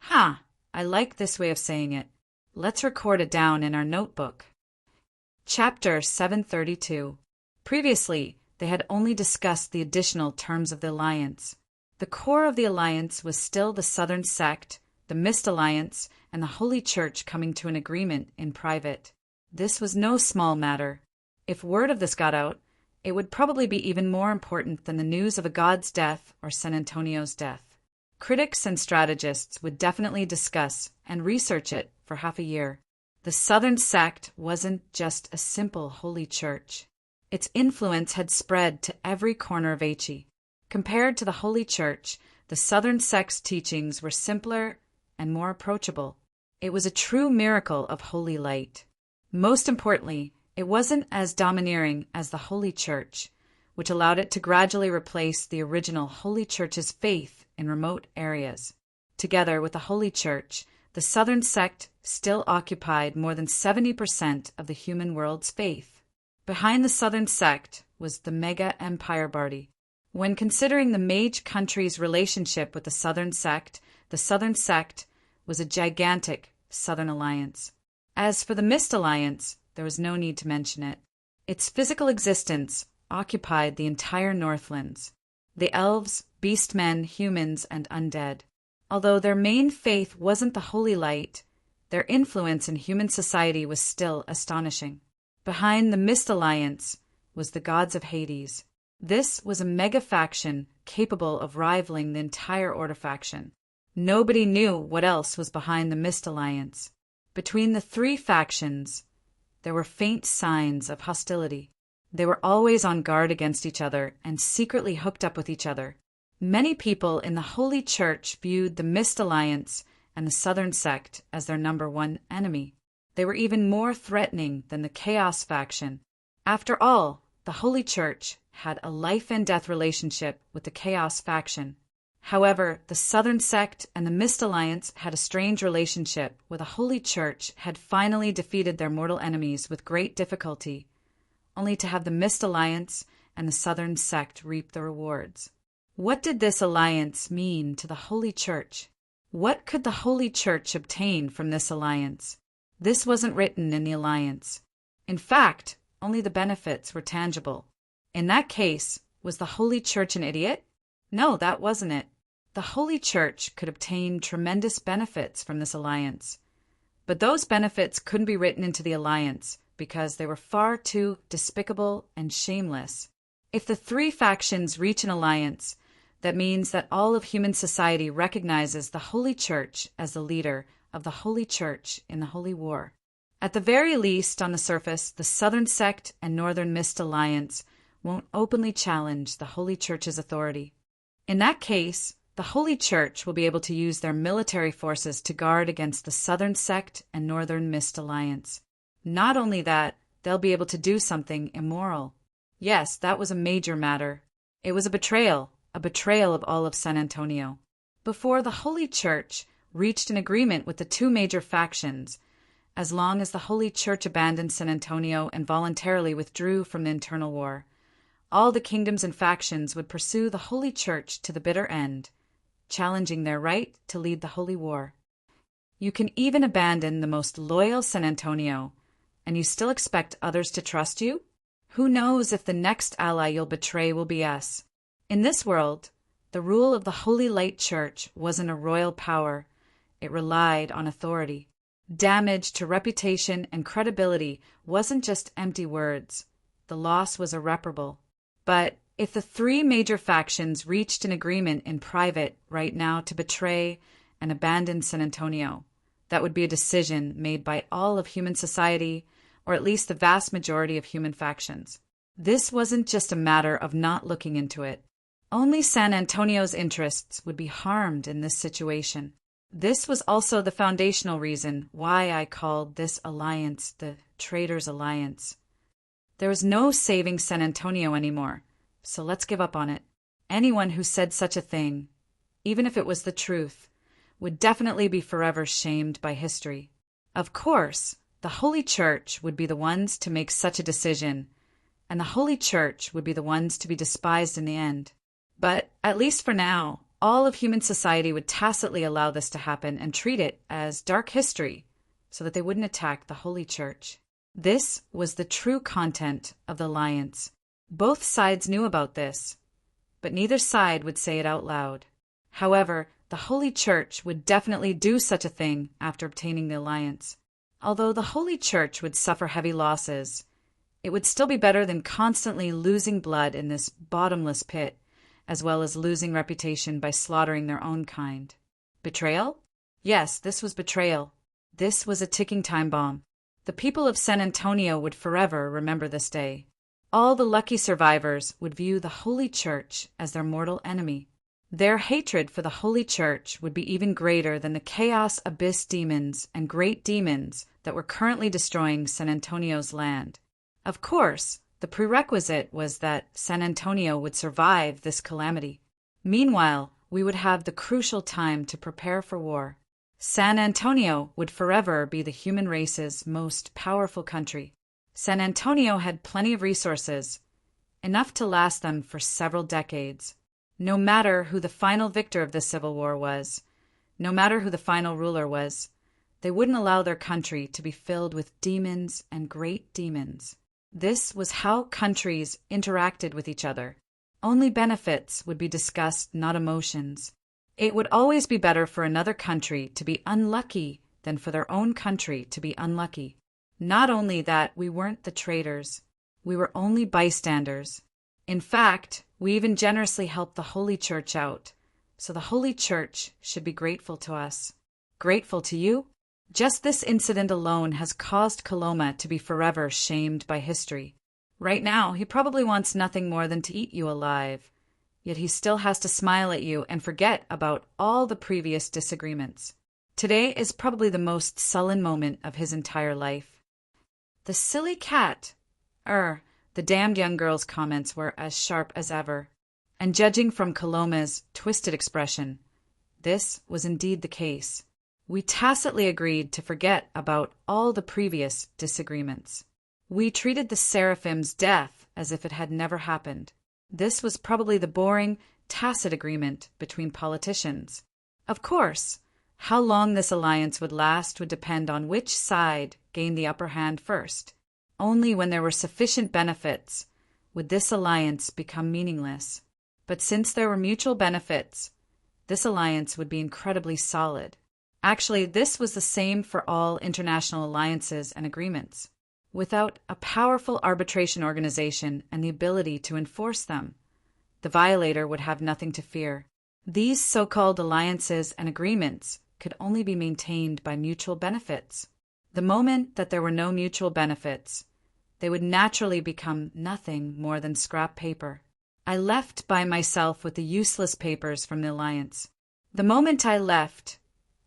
I like this way of saying it. Let's record it down in our notebook. Chapter 732. Previously, they had only discussed the additional terms of the alliance. The core of the alliance was still the Southern sect, the Mist Alliance, and the Holy Church coming to an agreement in private. This was no small matter. If word of this got out, it would probably be even more important than the news of a god's death or San Antonio's death. Critics and strategists would definitely discuss and research it for half a year. The Southern sect wasn't just a simple holy church. Its influence had spread to every corner of Aichi. Compared to the Holy Church, the Southern sect's teachings were simpler and more approachable. It was a true miracle of holy light. Most importantly, it wasn't as domineering as the Holy Church, which allowed it to gradually replace the original Holy Church's faith in remote areas. Together with the Holy Church, the Southern sect still occupied more than 70% of the human world's faith. Behind the Southern sect was the Mega Empire Bardi. When considering the mage country's relationship with the Southern sect was a gigantic Southern alliance. As for the Mist Alliance, there was no need to mention it. Its physical existence occupied the entire Northlands. The elves, beastmen, humans, and undead. Although their main faith wasn't the holy light, their influence in human society was still astonishing. Behind the Mist Alliance was the gods of Hades. This was a mega-faction capable of rivaling the entire Order faction. Nobody knew what else was behind the Mist Alliance. Between the three factions, there were faint signs of hostility. They were always on guard against each other and secretly hooked up with each other. Many people in the Holy Church viewed the Mist Alliance and the Southern sect as their number one enemy. They were even more threatening than the Chaos faction. After all, the Holy Church had a life-and-death relationship with the Chaos faction. However, the Southern sect and the Mist Alliance had a strange relationship where the Holy Church had finally defeated their mortal enemies with great difficulty, only to have the Mist Alliance and the Southern sect reap the rewards. What did this alliance mean to the Holy Church? What could the Holy Church obtain from this alliance? This wasn't written in the alliance. In fact, only the benefits were tangible. In that case, was the Holy Church an idiot? No, that wasn't it. The Holy Church could obtain tremendous benefits from this alliance. But those benefits couldn't be written into the alliance because they were far too despicable and shameless. If the three factions reach an alliance, that means that all of human society recognizes the Holy Church as the leader of the Holy Church in the Holy War. At the very least, on the surface, the Southern Sect and Northern Mist Alliance won't openly challenge the Holy Church's authority. In that case, the Holy Church will be able to use their military forces to guard against the Southern Sect and Northern Mist Alliance. Not only that, they'll be able to do something immoral. Yes, that was a major matter. It was a betrayal of all of San Antonio. Before the Holy Church reached an agreement with the two major factions, as long as the Holy Church abandoned San Antonio and voluntarily withdrew from the internal war, all the kingdoms and factions would pursue the Holy Church to the bitter end, challenging their right to lead the Holy War. You can even abandon the most loyal San Antonio, and you still expect others to trust you? Who knows if the next ally you'll betray will be us? In this world, the rule of the Holy Light Church wasn't a royal power. It relied on authority. Damage to reputation and credibility wasn't just empty words. The loss was irreparable. But if the three major factions reached an agreement in private right now to betray and abandon San Antonio, that would be a decision made by all of human society, or at least the vast majority of human factions. This wasn't just a matter of not looking into it. Only San Antonio's interests would be harmed in this situation. This was also the foundational reason why I called this alliance the Traitors' Alliance. There was no saving San Antonio anymore, so let's give up on it. Anyone who said such a thing, even if it was the truth, would definitely be forever shamed by history. Of course, the Holy Church would be the ones to make such a decision, and the Holy Church would be the ones to be despised in the end. But, at least for now, all of human society would tacitly allow this to happen and treat it as dark history so that they wouldn't attack the Holy Church. This was the true content of the alliance. Both sides knew about this, but neither side would say it out loud. However, the Holy Church would definitely do such a thing after obtaining the alliance. Although the Holy Church would suffer heavy losses, it would still be better than constantly losing blood in this bottomless pit, as well as losing reputation by slaughtering their own kind. Betrayal? Yes, this was betrayal. This was a ticking time bomb. The people of San Antonio would forever remember this day. All the lucky survivors would view the Holy Church as their mortal enemy. Their hatred for the Holy Church would be even greater than the Chaos Abyss demons and great demons that were currently destroying San Antonio's land. Of course, the prerequisite was that San Antonio would survive this calamity. Meanwhile, we would have the crucial time to prepare for war. San Antonio would forever be the human race's most powerful country. San Antonio had plenty of resources, enough to last them for several decades. No matter who the final victor of the Civil War was, no matter who the final ruler was, they wouldn't allow their country to be filled with demons and great demons. This was how countries interacted with each other. Only benefits would be discussed, not emotions. It would always be better for another country to be unlucky than for their own country to be unlucky. Not only that, we weren't the traitors. We were only bystanders. In fact, we even generously helped the Holy Church out. So the Holy Church should be grateful to us. Grateful to you? Just this incident alone has caused Coloma to be forever shamed by history. Right now, he probably wants nothing more than to eat you alive. Yet he still has to smile at you and forget about all the previous disagreements. Today is probably the most sullen moment of his entire life. The silly cat. The damned young girl's comments were as sharp as ever. And judging from Coloma's twisted expression, this was indeed the case. We tacitly agreed to forget about all the previous disagreements. We treated the Seraphim's death as if it had never happened. This was probably the boring, tacit agreement between politicians. Of course, How long this alliance would last would depend on which side gained the upper hand first. Only when there were sufficient benefits would this alliance become meaningless. But since there were mutual benefits, this alliance would be incredibly solid. Actually, this was the same for all international alliances and agreements. Without a powerful arbitration organization and the ability to enforce them, the violator would have nothing to fear. These so-called alliances and agreements could only be maintained by mutual benefits. The moment that there were no mutual benefits, they would naturally become nothing more than scrap paper. I left by myself with the useless papers from the alliance. The moment I left,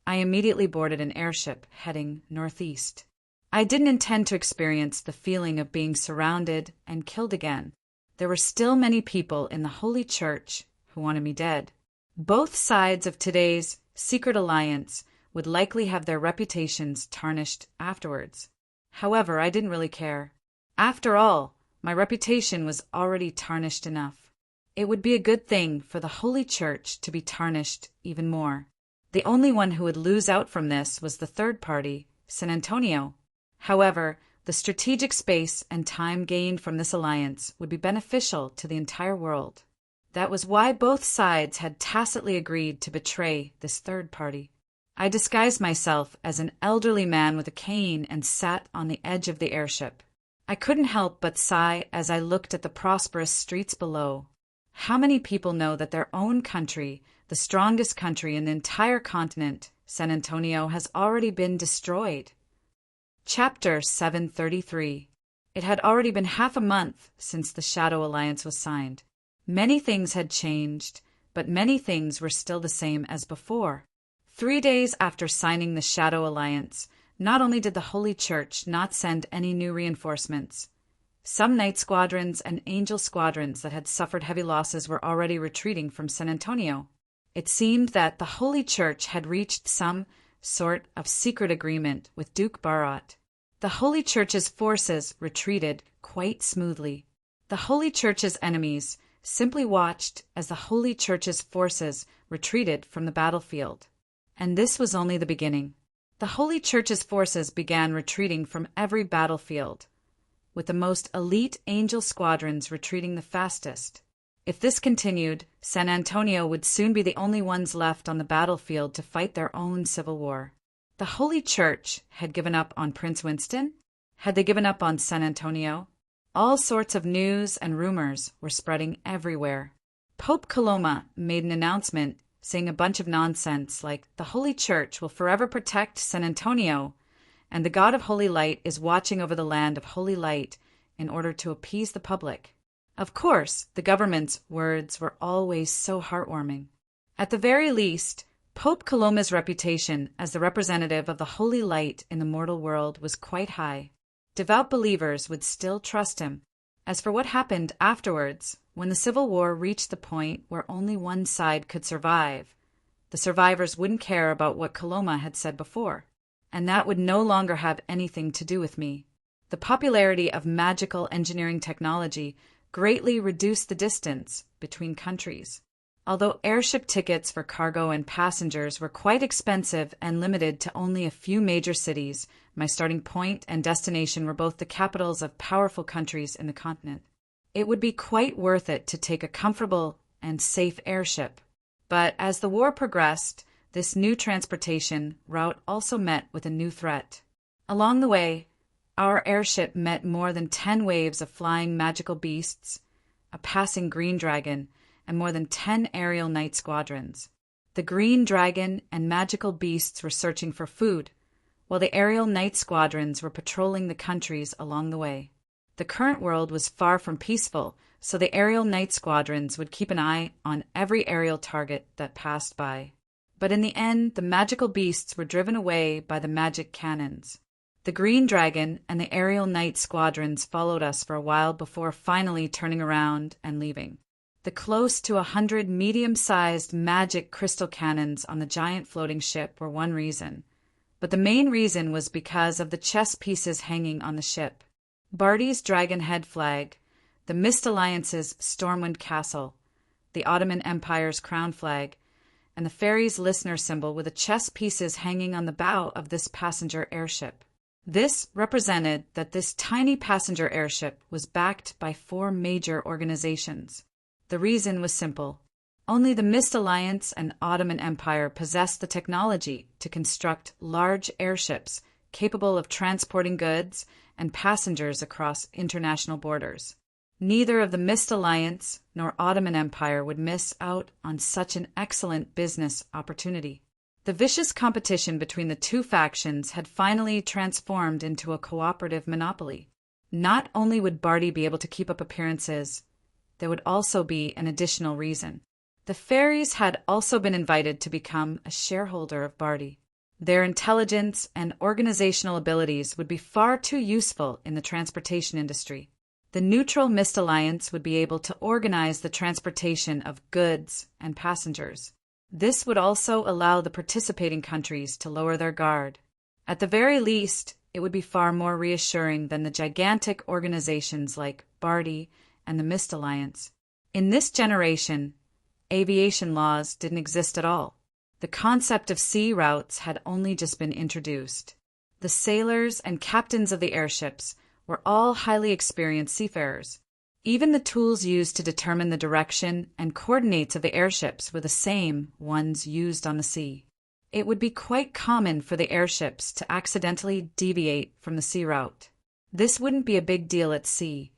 I immediately boarded an airship heading northeast. I didn't intend to experience the feeling of being surrounded and killed again. There were still many people in the Holy Church who wanted me dead. Both sides of today's secret alliance would likely have their reputations tarnished afterwards. However, I didn't really care. After all, my reputation was already tarnished enough. It would be a good thing for the Holy Church to be tarnished even more. The only one who would lose out from this was the third party, San Antonio. However, the strategic space and time gained from this alliance would be beneficial to the entire world. That was why both sides had tacitly agreed to betray this third party. I disguised myself as an elderly man with a cane and sat on the edge of the airship. I couldn't help but sigh as I looked at the prosperous streets below. How many people know that their own country, the strongest country in the entire continent, San Antonio, has already been destroyed? Chapter 733. It had already been half a month since the Shadow Alliance was signed. Many things had changed, but many things were still the same as before. 3 days after signing the Shadow Alliance, not only did the Holy Church not send any new reinforcements, some night squadrons and angel squadrons that had suffered heavy losses were already retreating from San Antonio. It seemed that the Holy Church had reached some sort of secret agreement with Duke Barat. The Holy Church's forces retreated quite smoothly. The Holy Church's enemies simply watched as the Holy Church's forces retreated from the battlefield. And this was only the beginning. The Holy Church's forces began retreating from every battlefield, with the most elite angel squadrons retreating the fastest. If this continued, San Antonio would soon be the only ones left on the battlefield to fight their own civil war. The Holy Church had given up on Prince Winston? Had they given up on San Antonio? All sorts of news and rumors were spreading everywhere. Pope Coloma made an announcement saying a bunch of nonsense like, "The Holy Church will forever protect San Antonio, and the God of Holy Light is watching over the land of Holy Light in order to appease the public." Of course, the government's words were always so heartwarming. At the very least, Pope Coloma's reputation as the representative of the Holy Light in the mortal world was quite high. Devout believers would still trust him. As for what happened afterwards, when the Civil War reached the point where only one side could survive, the survivors wouldn't care about what Coloma had said before, and that would no longer have anything to do with me. The popularity of magical engineering technology greatly reduced the distance between countries. Although airship tickets for cargo and passengers were quite expensive and limited to only a few major cities, my starting point and destination were both the capitals of powerful countries in the continent. It would be quite worth it to take a comfortable and safe airship. But as the war progressed, this new transportation route also met with a new threat. Along the way, our airship met more than 10 waves of flying magical beasts, a passing green dragon, and more than 10 aerial night squadrons. The green dragon and magical beasts were searching for food, while the aerial night squadrons were patrolling the countries along the way. The current world was far from peaceful, so the aerial night squadrons would keep an eye on every aerial target that passed by. But in the end, the magical beasts were driven away by the magic cannons. The green dragon and the aerial night squadrons followed us for a while before finally turning around and leaving. The close to 100 medium-sized magic crystal cannons on the giant floating ship were one reason, but the main reason was because of the chess pieces hanging on the ship. Barty's Dragon Head flag, the Mist Alliance's Stormwind Castle, the Ottoman Empire's crown flag, and the ferry's listener symbol with the chess pieces hanging on the bow of this passenger airship. This represented that this tiny passenger airship was backed by 4 major organizations. The reason was simple. Only the Mist Alliance and Ottoman Empire possessed the technology to construct large airships capable of transporting goods and passengers across international borders. Neither of the Mist Alliance nor Ottoman Empire would miss out on such an excellent business opportunity. The vicious competition between the 2 factions had finally transformed into a cooperative monopoly. Not only would Barty be able to keep up appearances, there would also be an additional reason. The ferries had also been invited to become a shareholder of Barty. Their intelligence and organizational abilities would be far too useful in the transportation industry. The neutral Mist Alliance would be able to organize the transportation of goods and passengers. This would also allow the participating countries to lower their guard. At the very least, it would be far more reassuring than the gigantic organizations like Barty and the Mist Alliance. In this generation, aviation laws didn't exist at all. The concept of sea routes had only just been introduced. The sailors and captains of the airships were all highly experienced seafarers. Even the tools used to determine the direction and coordinates of the airships were the same ones used on the sea. It would be quite common for the airships to accidentally deviate from the sea route. This wouldn't be a big deal at sea,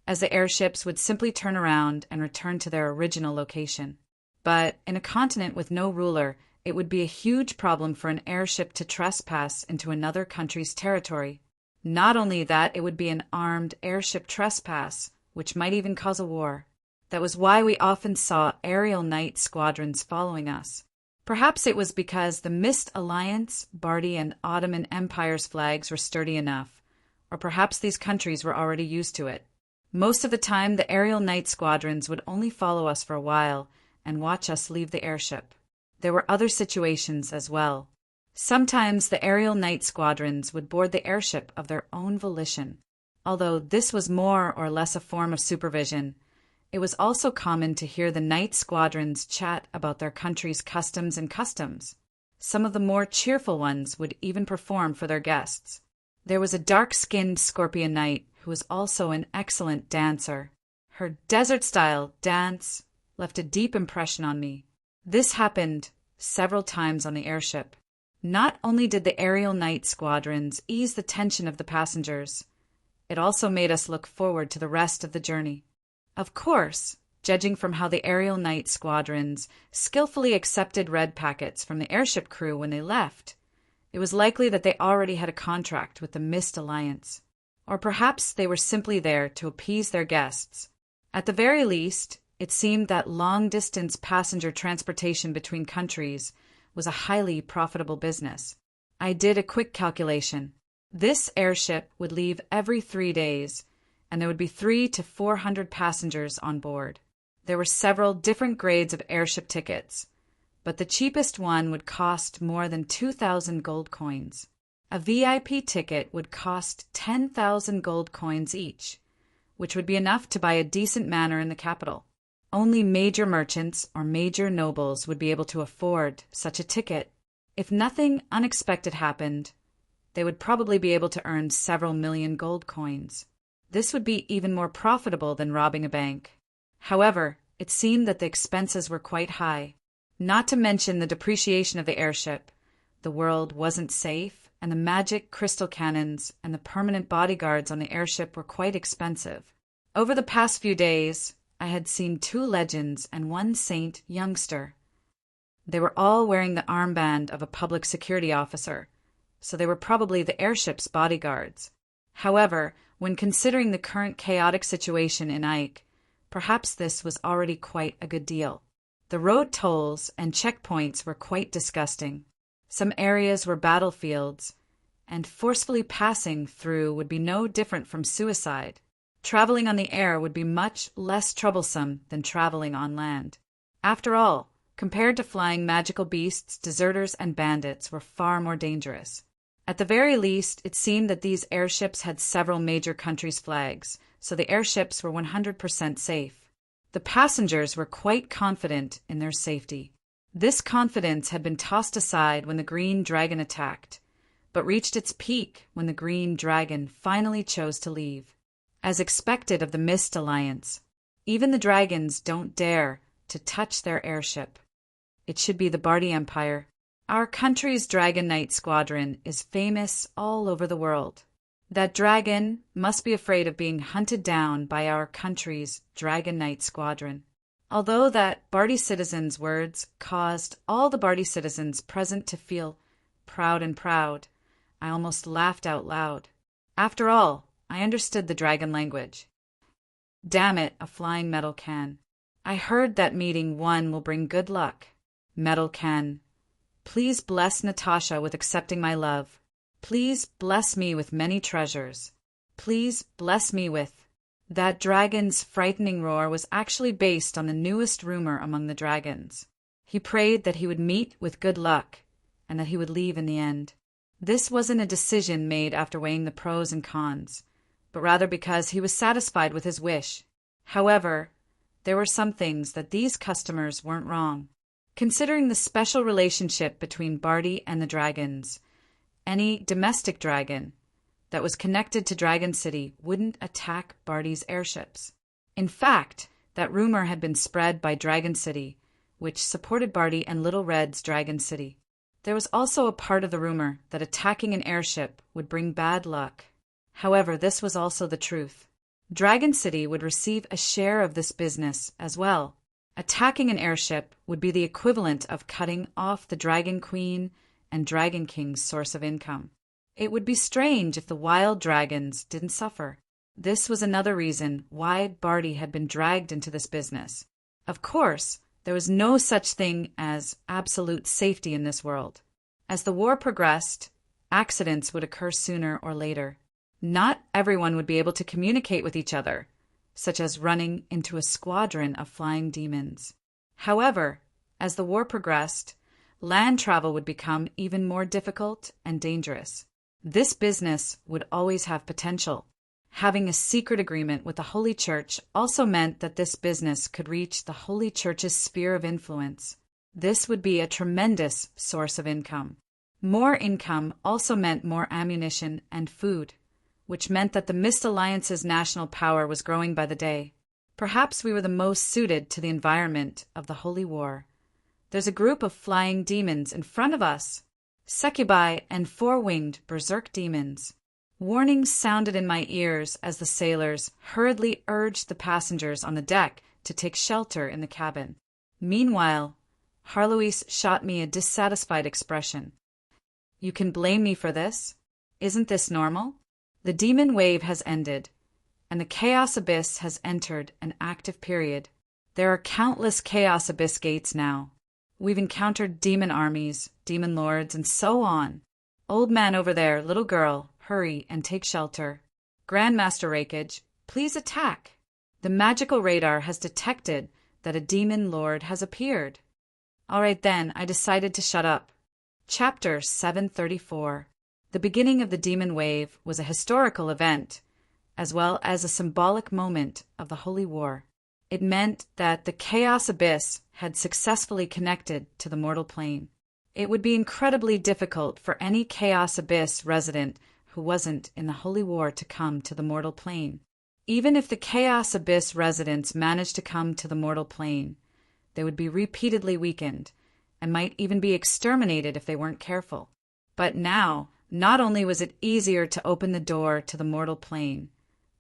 as the airships would simply turn around and return to their original location. But in a continent with no ruler, it would be a huge problem for an airship to trespass into another country's territory. Not only that, it would be an armed airship trespass, which might even cause a war. That was why we often saw aerial night squadrons following us. Perhaps it was because the Mist Alliance, Barty, and Ottoman Empire's flags were sturdy enough, or perhaps these countries were already used to it. Most of the time, the aerial night squadrons would only follow us for a while and watch us leave the airship. There were other situations as well. Sometimes the aerial night squadrons would board the airship of their own volition. Although this was more or less a form of supervision, it was also common to hear the night squadrons chat about their country's customs and customs. Some of the more cheerful ones would even perform for their guests. There was a dark-skinned Scorpion Knight who was also an excellent dancer. Her desert-style dance left a deep impression on me. This happened several times on the airship. Not only did the aerial night squadrons ease the tension of the passengers, it also made us look forward to the rest of the journey. Of course, judging from how the aerial night squadrons skillfully accepted red packets from the airship crew when they left, it was likely that they already had a contract with the Mist Alliance. Or perhaps they were simply there to appease their guests. At the very least, it seemed that long-distance passenger transportation between countries was a highly profitable business. I did a quick calculation. This airship would leave every 3 days, and there would be 300 to 400 passengers on board. There were several different grades of airship tickets, but the cheapest one would cost more than 2,000 gold coins. A VIP ticket would cost 10,000 gold coins each, which would be enough to buy a decent manor in the capital. Only major merchants or major nobles would be able to afford such a ticket. If nothing unexpected happened, they would probably be able to earn several million gold coins. This would be even more profitable than robbing a bank. However, it seemed that the expenses were quite high. Not to mention the depreciation of the airship. The world wasn't safe, and the magic crystal cannons and the permanent bodyguards on the airship were quite expensive. Over the past few days, I had seen 2 legends and 1 saint youngster. They were all wearing the armband of a public security officer, so they were probably the airship's bodyguards. However, when considering the current chaotic situation in Ike, perhaps this was already quite a good deal. The road tolls and checkpoints were quite disgusting. Some areas were battlefields, and forcefully passing through would be no different from suicide. Traveling on the air would be much less troublesome than traveling on land. After all, compared to flying magical beasts, deserters and bandits were far more dangerous. At the very least, it seemed that these airships had several major countries' flags, so the airships were 100% safe. The passengers were quite confident in their safety. This confidence had been tossed aside when the green dragon attacked, but reached its peak when the green dragon finally chose to leave. As expected of the Mist Alliance, even the dragons don't dare to touch their airship. It should be the Bardi Empire. Our country's Dragon Knight Squadron is famous all over the world. That dragon must be afraid of being hunted down by our country's Dragon Knight Squadron. Although that Bardi citizen's words caused all the Bardi citizens present to feel proud, I almost laughed out loud. After all, I understood the dragon language. Damn it, a flying metal can. I heard that meeting 1 will bring good luck. Metal can. Please bless Natasha with accepting my love. Please bless me with many treasures. Please bless me with... That dragon's frightening roar was actually based on the newest rumor among the dragons. He prayed that he would meet with good luck, and that he would leave in the end. This wasn't a decision made after weighing the pros and cons, but rather because he was satisfied with his wish. However, there were some things that these customers weren't wrong. Considering the special relationship between Bardi and the dragons, any domestic dragon that was connected to Dragon City wouldn't attack Bardi's airships. In fact, that rumor had been spread by Dragon City, which supported Bardi and Little Red's Dragon City. There was also a part of the rumor that attacking an airship would bring bad luck. However, this was also the truth. Dragon City would receive a share of this business as well. Attacking an airship would be the equivalent of cutting off the Dragon Queen and Dragon King's source of income. It would be strange if the wild dragons didn't suffer. This was another reason why Bardi had been dragged into this business. Of course, there was no such thing as absolute safety in this world. As the war progressed, accidents would occur sooner or later. Not everyone would be able to communicate with each other, such as running into a squadron of flying demons. However, as the war progressed, land travel would become even more difficult and dangerous. This business would always have potential. Having a secret agreement with the Holy Church also meant that this business could reach the Holy Church's sphere of influence. This would be a tremendous source of income. More income also meant more ammunition and food, which meant that the Mist Alliance's national power was growing by the day. Perhaps we were the most suited to the environment of the Holy War. There's a group of flying demons in front of us, succubi and four-winged berserk demons. Warnings sounded in my ears as the sailors hurriedly urged the passengers on the deck to take shelter in the cabin. Meanwhile, Harloise shot me a dissatisfied expression. You can blame me for this? Isn't this normal? The demon wave has ended, and the Chaos Abyss has entered an active period. There are countless Chaos Abyss gates now. We've encountered demon armies, demon lords, and so on. Old man over there, little girl, hurry and take shelter. Grandmaster Rakage, please attack. The magical radar has detected that a demon lord has appeared. All right then, I decided to shut up. Chapter 734. The beginning of the demon wave was a historical event, as well as a symbolic moment of the Holy War. It meant that the Chaos Abyss had successfully connected to the mortal plane. It would be incredibly difficult for any Chaos Abyss resident who wasn't in the Holy War to come to the mortal plane. Even if the Chaos Abyss residents managed to come to the mortal plane, they would be repeatedly weakened, and might even be exterminated if they weren't careful. But now, not only was it easier to open the door to the mortal plane,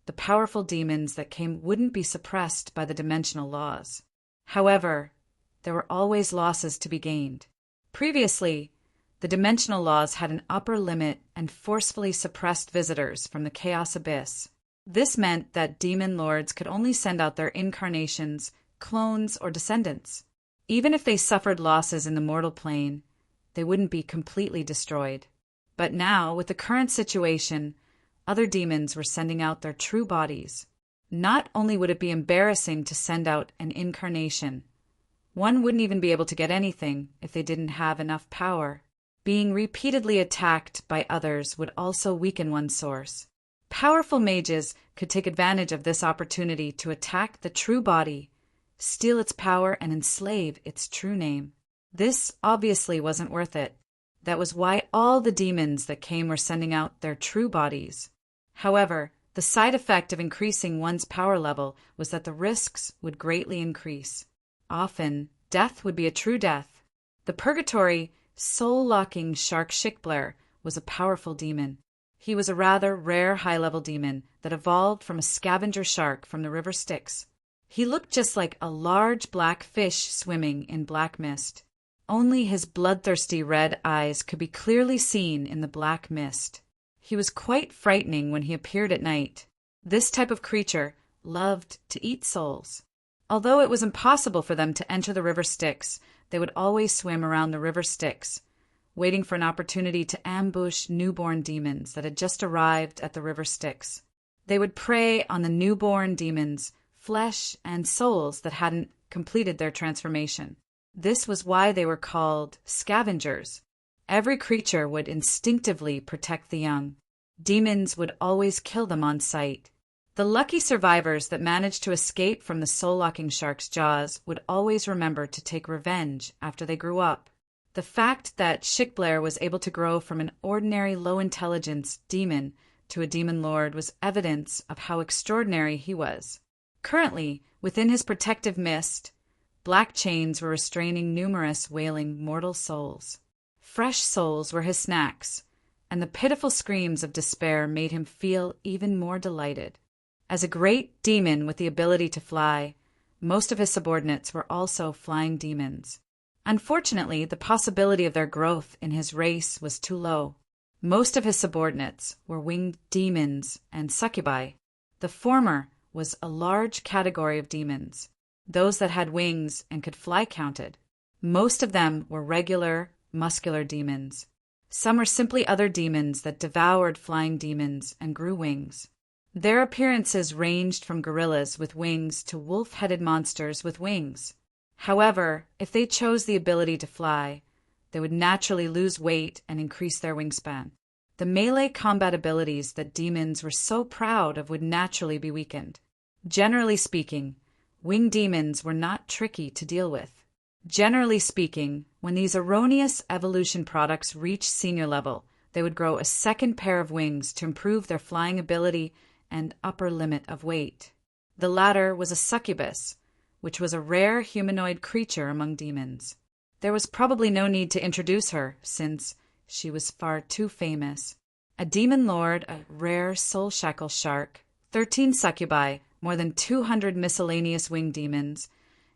the powerful demons that came wouldn't be suppressed by the dimensional laws. However, there were always losses to be gained. Previously, the dimensional laws had an upper limit and forcefully suppressed visitors from the Chaos Abyss. This meant that demon lords could only send out their incarnations, clones, or descendants. Even if they suffered losses in the mortal plane, they wouldn't be completely destroyed. But now, with the current situation, other demons were sending out their true bodies. Not only would it be embarrassing to send out an incarnation, one wouldn't even be able to get anything if they didn't have enough power. Being repeatedly attacked by others would also weaken one's source. Powerful mages could take advantage of this opportunity to attack the true body, steal its power, and enslave its true name. This obviously wasn't worth it. That was why all the demons that came were sending out their true bodies. However, the side effect of increasing one's power level was that the risks would greatly increase. Often, death would be a true death. The purgatory, soul-locking shark Shikbler was a powerful demon. He was a rather rare high-level demon that evolved from a scavenger shark from the river Styx. He looked just like a large black fish swimming in black mist. Only his bloodthirsty red eyes could be clearly seen in the black mist. He was quite frightening when he appeared at night. This type of creature loved to eat souls. Although it was impossible for them to enter the river Styx, they would always swim around the river Styx, waiting for an opportunity to ambush newborn demons that had just arrived at the river Styx. They would prey on the newborn demons' flesh and souls that hadn't completed their transformation. This was why they were called scavengers. Every creature would instinctively protect the young. Demons would always kill them on sight. The lucky survivors that managed to escape from the soul-locking shark's jaws would always remember to take revenge after they grew up. The fact that Shikbler was able to grow from an ordinary low-intelligence demon to a demon lord was evidence of how extraordinary he was. Currently, within his protective mist, black chains were restraining numerous wailing mortal souls. Fresh souls were his snacks, and the pitiful screams of despair made him feel even more delighted. As a great demon with the ability to fly, most of his subordinates were also flying demons. Unfortunately, the possibility of their growth in his race was too low. Most of his subordinates were winged demons and succubi. The former was a large category of demons. Those that had wings and could fly counted. Most of them were regular, muscular demons. Some were simply other demons that devoured flying demons and grew wings. Their appearances ranged from gorillas with wings to wolf-headed monsters with wings. However, if they chose the ability to fly, they would naturally lose weight and increase their wingspan. The melee combat abilities that demons were so proud of would naturally be weakened. Generally speaking, winged demons were not tricky to deal with. Generally speaking, when these erroneous evolution products reached senior level, they would grow a second pair of wings to improve their flying ability and upper limit of weight. The latter was a succubus, which was a rare humanoid creature among demons. There was probably no need to introduce her, since she was far too famous. A demon lord, a rare soul-shackle shark, 13 succubi, more than 200 miscellaneous winged demons,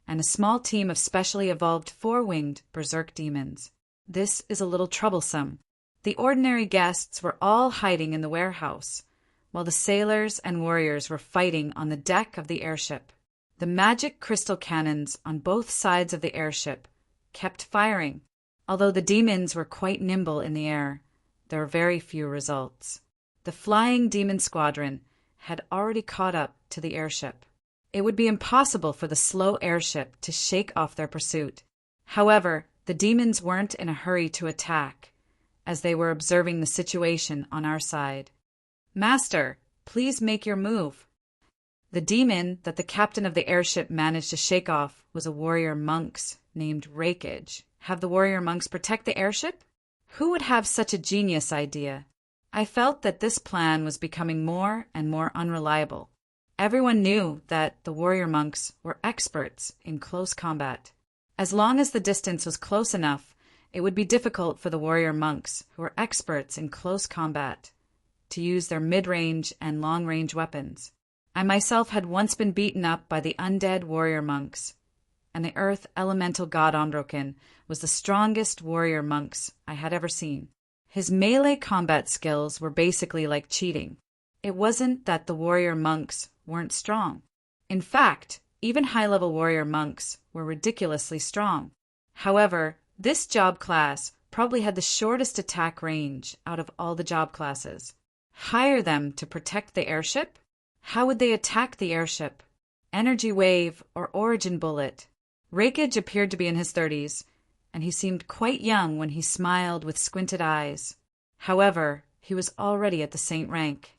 and a small team of specially evolved 4-winged berserk demons. This is a little troublesome. The ordinary guests were all hiding in the warehouse, while the sailors and warriors were fighting on the deck of the airship. The magic crystal cannons on both sides of the airship kept firing. Although the demons were quite nimble in the air, there were very few results. The flying demon squadron had already caught up to the airship. It would be impossible for the slow airship to shake off their pursuit. However, the demons weren't in a hurry to attack, as they were observing the situation on our side. "Master, please make your move." The demon that the captain of the airship managed to shake off was a warrior monks named Rakeage. Have the warrior monks protect the airship? Who would have such a genius idea? I felt that this plan was becoming more and more unreliable. Everyone knew that the warrior monks were experts in close combat. As long as the distance was close enough, it would be difficult for the warrior monks, who were experts in close combat, to use their mid-range and long-range weapons. I myself had once been beaten up by the undead warrior monks, and the earth elemental god Androkin was the strongest warrior monks I had ever seen. His melee combat skills were basically like cheating. It wasn't that the warrior monks weren't strong. In fact, even high-level warrior monks were ridiculously strong. However, this job class probably had the shortest attack range out of all the job classes. Hire them to protect the airship? How would they attack the airship? Energy wave or origin bullet? Rakeage appeared to be in his 30s, and he seemed quite young when he smiled with squinted eyes. However, he was already at the saint rank.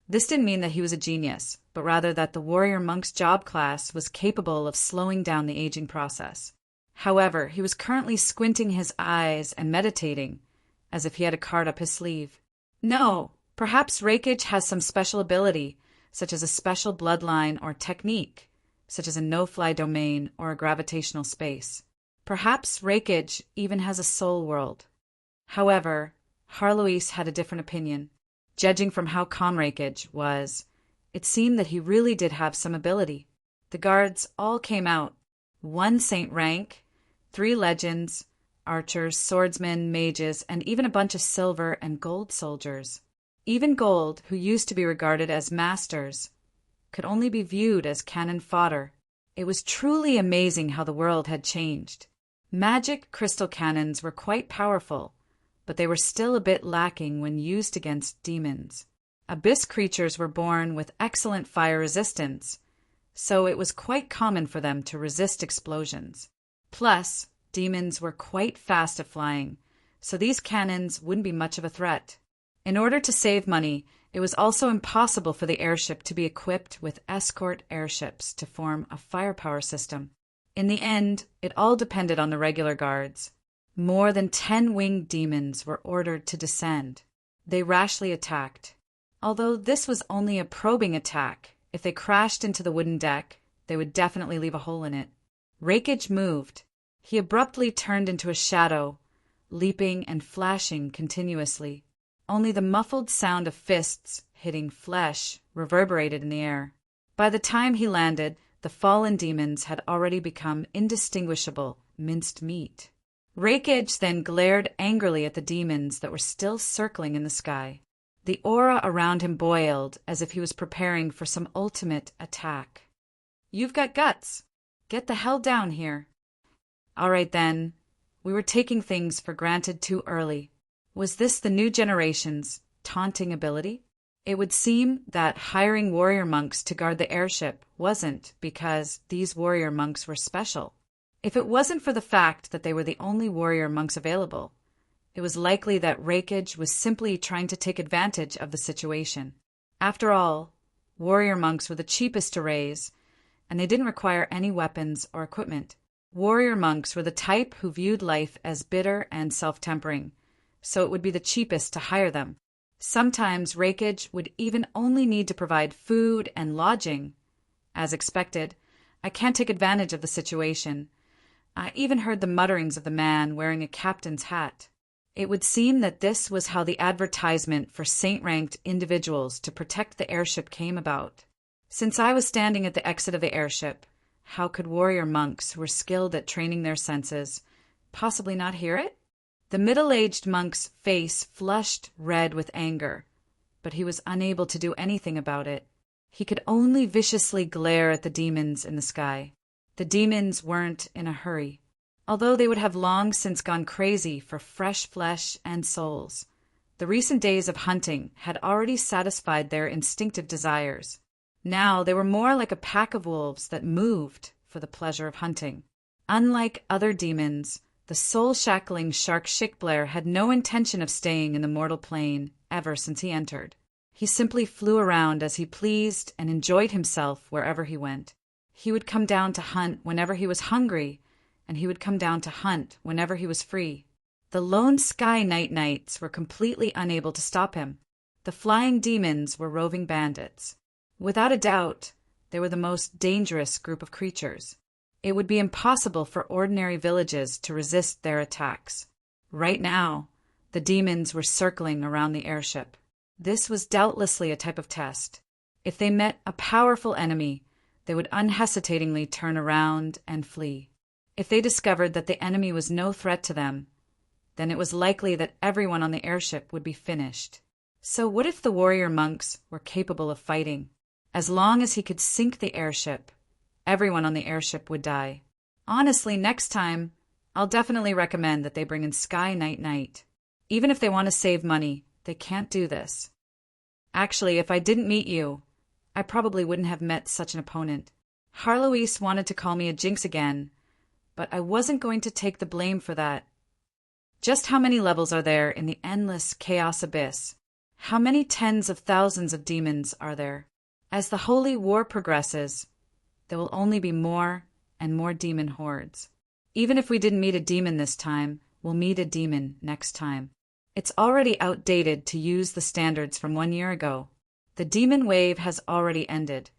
This didn't mean that he was a genius, but rather that the warrior monk's job class was capable of slowing down the aging process. However, he was currently squinting his eyes and meditating, as if he had a card up his sleeve. No, perhaps Rakeage has some special ability, such as a special bloodline or technique, such as a no-fly domain or a gravitational space. Perhaps Rakeage even has a soul world. However, Harloise had a different opinion. Judging from how calm Rakeage was, it seemed that he really did have some ability. The guards all came out. 1 saint rank, 3 legends, archers, swordsmen, mages, and even a bunch of silver and gold soldiers. Even gold, who used to be regarded as masters, could only be viewed as cannon fodder. It was truly amazing how the world had changed. Magic crystal cannons were quite powerful, but they were still a bit lacking when used against demons. Abyss creatures were born with excellent fire resistance, so it was quite common for them to resist explosions. Plus, demons were quite fast at flying, so these cannons wouldn't be much of a threat. In order to save money, it was also impossible for the airship to be equipped with escort airships to form a firepower system. In the end, it all depended on the regular guards. More than 10 winged demons were ordered to descend. They rashly attacked. Although this was only a probing attack, if they crashed into the wooden deck, they would definitely leave a hole in it. Rakeage moved. He abruptly turned into a shadow, leaping and flashing continuously. Only the muffled sound of fists hitting flesh reverberated in the air. By the time he landed, the fallen demons had already become indistinguishable minced meat. Rakeage then glared angrily at the demons that were still circling in the sky. The aura around him boiled as if he was preparing for some ultimate attack. "You've got guts. Get the hell down here." All right then, we were taking things for granted too early. Was this the new generation's taunting ability? It would seem that hiring warrior monks to guard the airship wasn't because these warrior monks were special. If it wasn't for the fact that they were the only warrior monks available, it was likely that Rakeage was simply trying to take advantage of the situation. After all, warrior monks were the cheapest to raise, and they didn't require any weapons or equipment. Warrior monks were the type who viewed life as bitter and self-tempering, so it would be the cheapest to hire them. Sometimes Rakeage would even only need to provide food and lodging. As expected, I can't take advantage of the situation. I even heard the mutterings of the man wearing a captain's hat. It would seem that this was how the advertisement for saint-ranked individuals to protect the airship came about. Since I was standing at the exit of the airship, how could warrior monks who were skilled at training their senses possibly not hear it? The middle-aged monk's face flushed red with anger, but he was unable to do anything about it. He could only viciously glare at the demons in the sky. The demons weren't in a hurry. Although they would have long since gone crazy for fresh flesh and souls, the recent days of hunting had already satisfied their instinctive desires. Now they were more like a pack of wolves that moved for the pleasure of hunting. Unlike other demons, the soul-shackling shark Shikblair had no intention of staying in the mortal plane ever since he entered. He simply flew around as he pleased and enjoyed himself wherever he went. He would come down to hunt whenever he was hungry, and he would come down to hunt whenever he was free. The lone sky night-knights were completely unable to stop him. The flying demons were roving bandits. Without a doubt, they were the most dangerous group of creatures. It would be impossible for ordinary villages to resist their attacks. Right now, the demons were circling around the airship. This was doubtlessly a type of test. If they met a powerful enemy, they would unhesitatingly turn around and flee. If they discovered that the enemy was no threat to them, then it was likely that everyone on the airship would be finished. So what if the warrior monks were capable of fighting? As long as he could sink the airship, everyone on the airship would die. Honestly, next time, I'll definitely recommend that they bring in Sky Night. Even if they want to save money, they can't do this. Actually, if I didn't meet you, I probably wouldn't have met such an opponent. Harloise wanted to call me a jinx again, but I wasn't going to take the blame for that. Just how many levels are there in the endless chaos abyss? How many tens of thousands of demons are there? As the holy war progresses, there will only be more and more demon hordes. Even if we didn't meet a demon this time, we'll meet a demon next time. It's already outdated to use the standards from 1 year ago. The demon wave has already ended,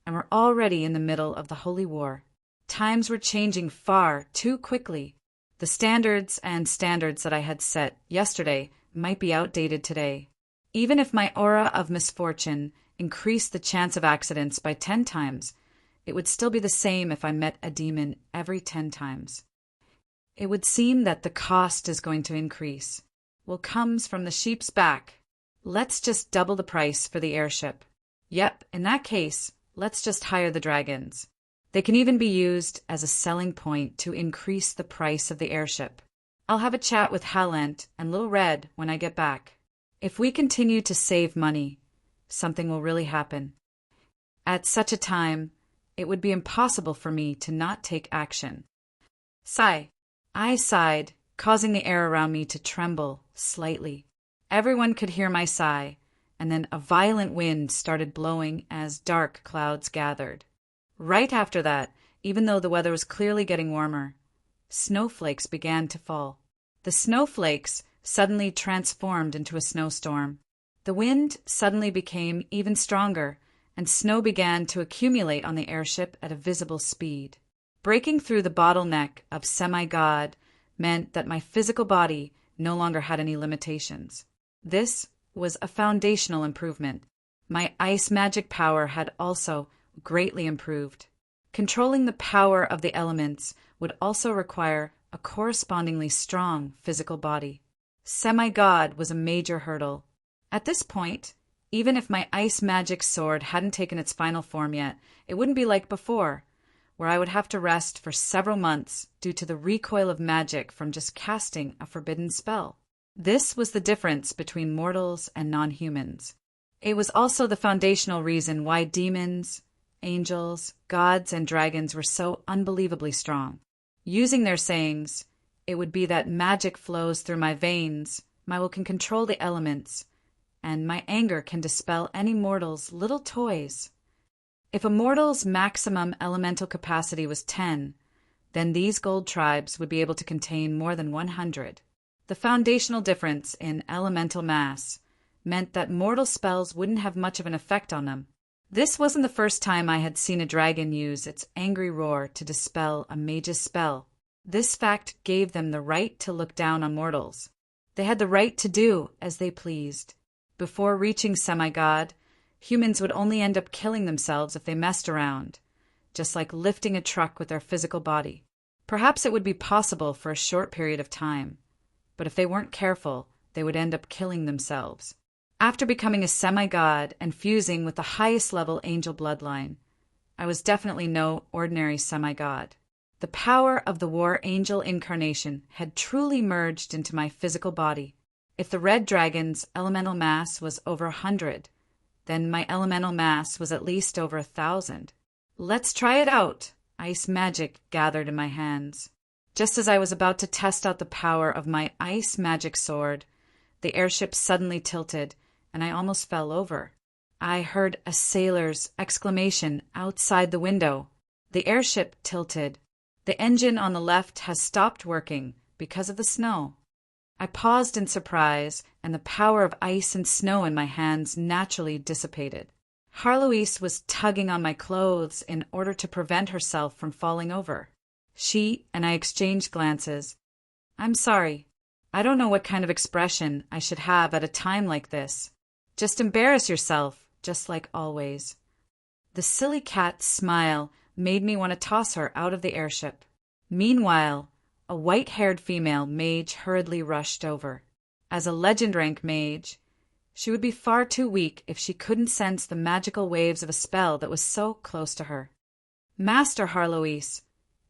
and we're already in the middle of the Holy War. Times were changing far too quickly. The standards that I had set yesterday might be outdated today. Even if my aura of misfortune increased the chance of accidents by 10 times, it would still be the same if I met a demon every 10 times. It would seem that the cost is going to increase. What comes from the sheep's back? Let's just double the price for the airship. Yep, in that case, let's just hire the dragons. They can even be used as a selling point to increase the price of the airship. I'll have a chat with Hallant and Little Red when I get back. If we continue to save money, something will really happen. At such a time, it would be impossible for me to not take action. Sigh. I sighed, causing the air around me to tremble slightly. Everyone could hear my sigh, and then a violent wind started blowing as dark clouds gathered. Right after that, even though the weather was clearly getting warmer, snowflakes began to fall. The snowflakes suddenly transformed into a snowstorm. The wind suddenly became even stronger, and snow began to accumulate on the airship at a visible speed. Breaking through the bottleneck of semi-god meant that my physical body no longer had any limitations. This was a foundational improvement. My ice magic power had also greatly improved. Controlling the power of the elements would also require a correspondingly strong physical body. Semi-god was a major hurdle. At this point, even if my ice magic sword hadn't taken its final form yet, it wouldn't be like before, where I would have to rest for several months due to the recoil of magic from just casting a forbidden spell. This was the difference between mortals and non-humans. It was also the foundational reason why demons, angels, gods, and dragons were so unbelievably strong. Using their sayings, it would be that magic flows through my veins, my will can control the elements, and my anger can dispel any mortal's little toys. If a mortal's maximum elemental capacity was 10, then these gold tribes would be able to contain more than 100. The foundational difference in elemental mass meant that mortal spells wouldn't have much of an effect on them. This wasn't the first time I had seen a dragon use its angry roar to dispel a mage's spell. This fact gave them the right to look down on mortals. They had the right to do as they pleased. Before reaching semi-god, humans would only end up killing themselves if they messed around, just like lifting a truck with their physical body. Perhaps it would be possible for a short period of time, but if they weren't careful, they would end up killing themselves. After becoming a semi-god and fusing with the highest level angel bloodline, I was definitely no ordinary semi-god. The power of the war angel incarnation had truly merged into my physical body. If the red dragon's elemental mass was over 100, then my elemental mass was at least over 1,000. Let's try it out. Ice magic gathered in my hands. Just as I was about to test out the power of my ice magic sword, the airship suddenly tilted, and I almost fell over. I heard a sailor's exclamation outside the window. The airship tilted. The engine on the left has stopped working because of the snow. I paused in surprise, and the power of ice and snow in my hands naturally dissipated. Harloise was tugging on my clothes in order to prevent herself from falling over. She and I exchanged glances. I'm sorry. I don't know what kind of expression I should have at a time like this. Just embarrass yourself, just like always. The silly cat's smile made me want to toss her out of the airship. Meanwhile, a white-haired female mage hurriedly rushed over. As a legend rank mage, she would be far too weak if she couldn't sense the magical waves of a spell that was so close to her. Master Harloise,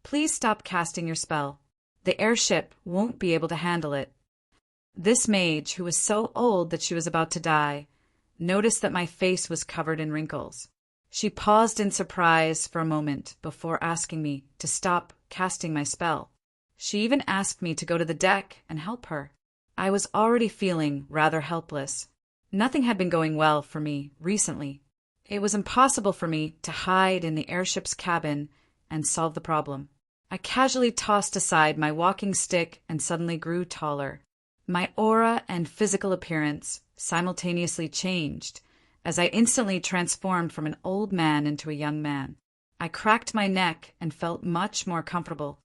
please stop casting your spell. The airship won't be able to handle it. This mage, who was so old that she was about to die, noticed that my face was covered in wrinkles. She paused in surprise for a moment before asking me to stop casting my spell. She even asked me to go to the deck and help her. I was already feeling rather helpless. Nothing had been going well for me recently. It was impossible for me to hide in the airship's cabin and solve the problem. I casually tossed aside my walking stick and suddenly grew taller. My aura and physical appearance simultaneously changed as I instantly transformed from an old man into a young man. I cracked my neck and felt much more comfortable.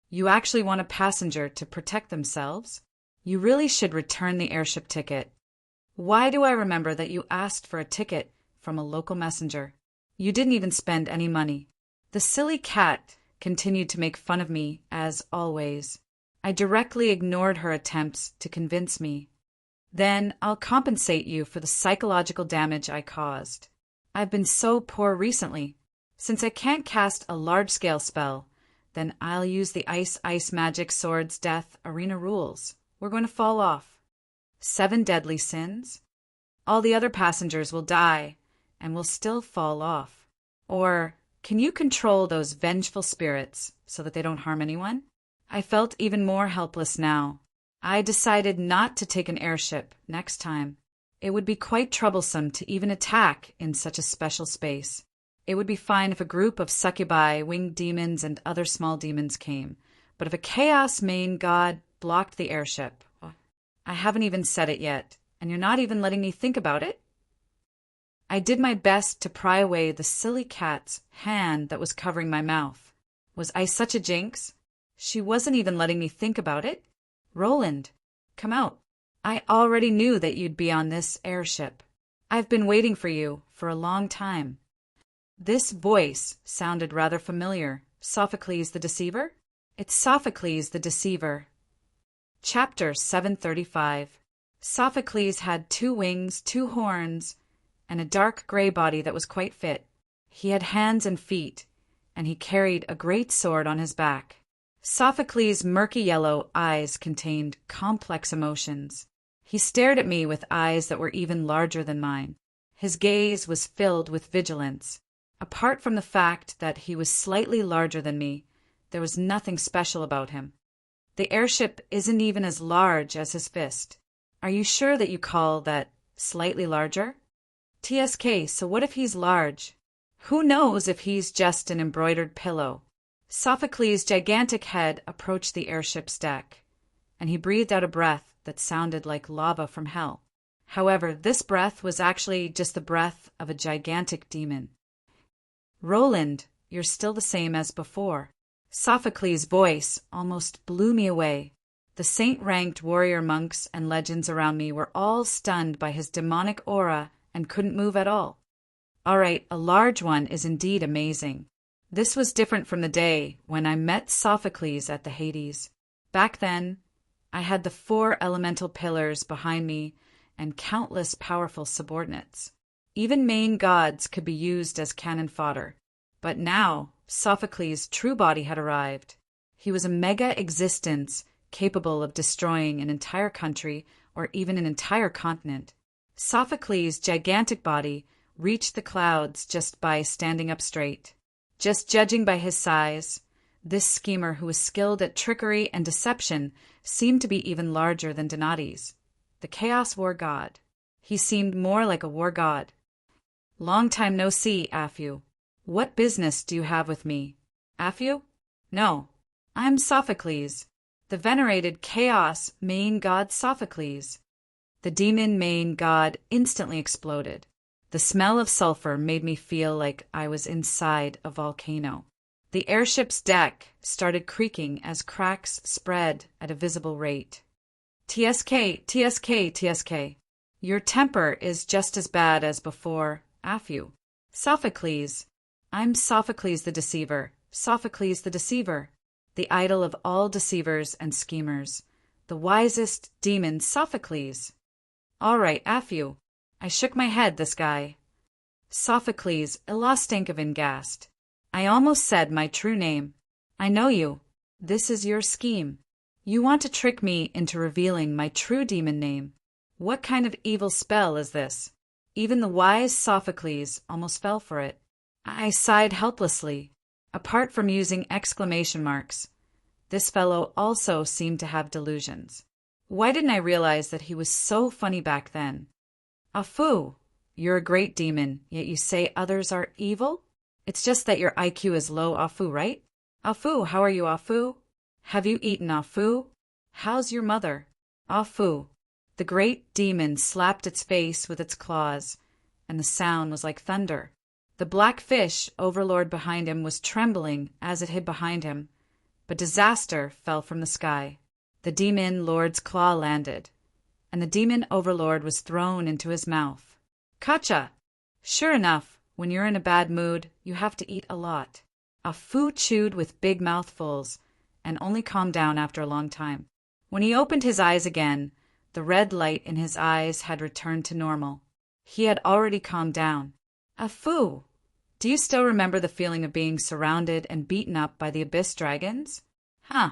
You actually want a passenger to protect themselves? You really should return the airship ticket. Why do I remember that you asked for a ticket from a local messenger? You didn't even spend any money. The silly cat continued to make fun of me, as always. I directly ignored her attempts to convince me. Then I'll compensate you for the psychological damage I caused. I've been so poor recently. Since I can't cast a large-scale spell, then I'll use the ice magic sword's death arena rules. We're going to fall off. 7 deadly sins? All the other passengers will die, and will still fall off. Or can you control those vengeful spirits so that they don't harm anyone? I felt even more helpless now. I decided not to take an airship next time. It would be quite troublesome to even attack in such a special space. It would be fine if a group of succubi, winged demons, and other small demons came, but if a chaos main god blocked the airship... I haven't even said it yet, and you're not even letting me think about it? I did my best to pry away the silly cat's hand that was covering my mouth. Was I such a jinx? She wasn't even letting me think about it. Roland, come out. I already knew that you'd be on this airship. I've been waiting for you for a long time. This voice sounded rather familiar. Sophocles the Deceiver? It's Sophocles the Deceiver. Chapter 735. Sophocles had 2 wings, 2 horns, and a dark gray body that was quite fit. He had hands and feet, and he carried a great sword on his back. Sophocles' murky yellow eyes contained complex emotions. He stared at me with eyes that were even larger than mine. His gaze was filled with vigilance. Apart from the fact that he was slightly larger than me, there was nothing special about him. The airship isn't even as large as his fist. Are you sure that you call that slightly larger? TSK, so what if he's large? Who knows if he's just an embroidered pillow? Sophocles' gigantic head approached the airship's deck, and he breathed out a breath that sounded like lava from hell. However, this breath was actually just the breath of a gigantic demon. Roland, you're still the same as before. Sophocles' voice almost blew me away. The saint-ranked warrior monks and legends around me were all stunned by his demonic aura and couldn't move at all. All right, a large one is indeed amazing. This was different from the day when I met Sophocles at the Hades. Back then, I had the 4 elemental pillars behind me and countless powerful subordinates. Even main gods could be used as cannon fodder. But now, Sophocles' true body had arrived. He was a mega existence capable of destroying an entire country or even an entire continent. Sophocles' gigantic body reached the clouds just by standing up straight. Just judging by his size, this schemer who was skilled at trickery and deception seemed to be even larger than Donati's, the Chaos War God. He seemed more like a war god. Long time no see, Aphu. What business do you have with me? Aphu? No, I'm Sophocles, the venerated Chaos main god Sophocles. The demon main god instantly exploded. The smell of sulfur made me feel like I was inside a volcano. The airship's deck started creaking as cracks spread at a visible rate. TSK, TSK, TSK. Your temper is just as bad as before, Aphu. Sophocles. I'm Sophocles the Deceiver, Sophocles the Deceiver, the idol of all deceivers and schemers, the wisest demon Sophocles. All right, Aphu. I shook my head, this guy. Sophocles, Ilastinkavingast. I almost said my true name. I know you. This is your scheme. You want to trick me into revealing my true demon name. What kind of evil spell is this? Even the wise Sophocles almost fell for it. I sighed helplessly. Apart from using exclamation marks, this fellow also seemed to have delusions. Why didn't I realize that he was so funny back then? Afu, you're a great demon, yet you say others are evil? It's just that your IQ is low, Afu, right? Afu, how are you, Afu? Have you eaten, Afu? How's your mother? Afu. The great demon slapped its face with its claws, and the sound was like thunder. The black fish, overlord behind him, was trembling as it hid behind him, but disaster fell from the sky. The demon lord's claw landed, and the demon overlord was thrown into his mouth. Kacha! Sure enough, when you're in a bad mood, you have to eat a lot. Afu chewed with big mouthfuls, and only calmed down after a long time. When he opened his eyes again, the red light in his eyes had returned to normal. He had already calmed down. Afu! Do you still remember the feeling of being surrounded and beaten up by the abyss dragons? Huh.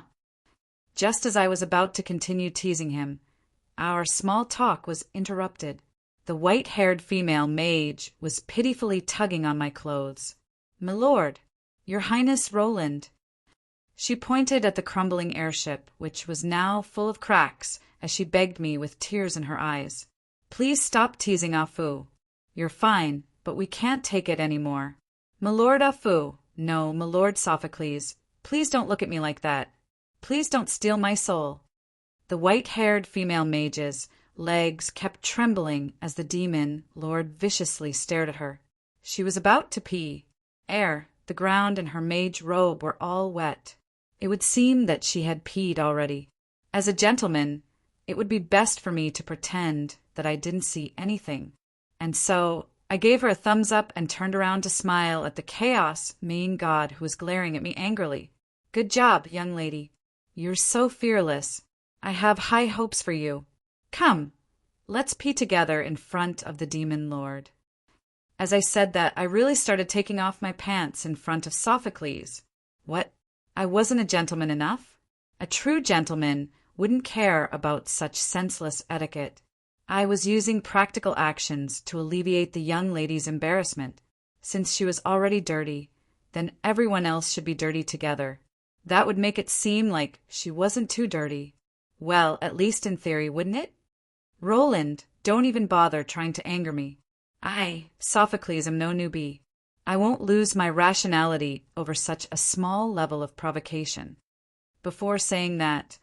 Just as I was about to continue teasing him, our small talk was interrupted. The white-haired female mage was pitifully tugging on my clothes. "My lord, your highness Roland." She pointed at the crumbling airship, which was now full of cracks, as she begged me with tears in her eyes. "Please stop teasing Afu. You're fine, but we can't take it any more." "My lord Afu, no, my lord Sophocles, please don't look at me like that. Please don't steal my soul." The white-haired female mage's legs kept trembling as the demon lord viciously stared at her. She was about to pee. Air, the ground, and her mage robe were all wet. It would seem that she had peed already. As a gentleman, it would be best for me to pretend that I didn't see anything. And so I gave her a thumbs up and turned around to smile at the chaos mean god who was glaring at me angrily. "Good job, young lady. You're so fearless. I have high hopes for you. Come, let's pee together in front of the demon lord." As I said that, I really started taking off my pants in front of Sophocles. What? I wasn't a gentleman enough? A true gentleman wouldn't care about such senseless etiquette. I was using practical actions to alleviate the young lady's embarrassment. Since she was already dirty, then everyone else should be dirty together. That would make it seem like she wasn't too dirty. Well, at least in theory, wouldn't it? "Roland, don't even bother trying to anger me. I, Sophocles, am no newbie. I won't lose my rationality over such a small level of provocation." Before saying that,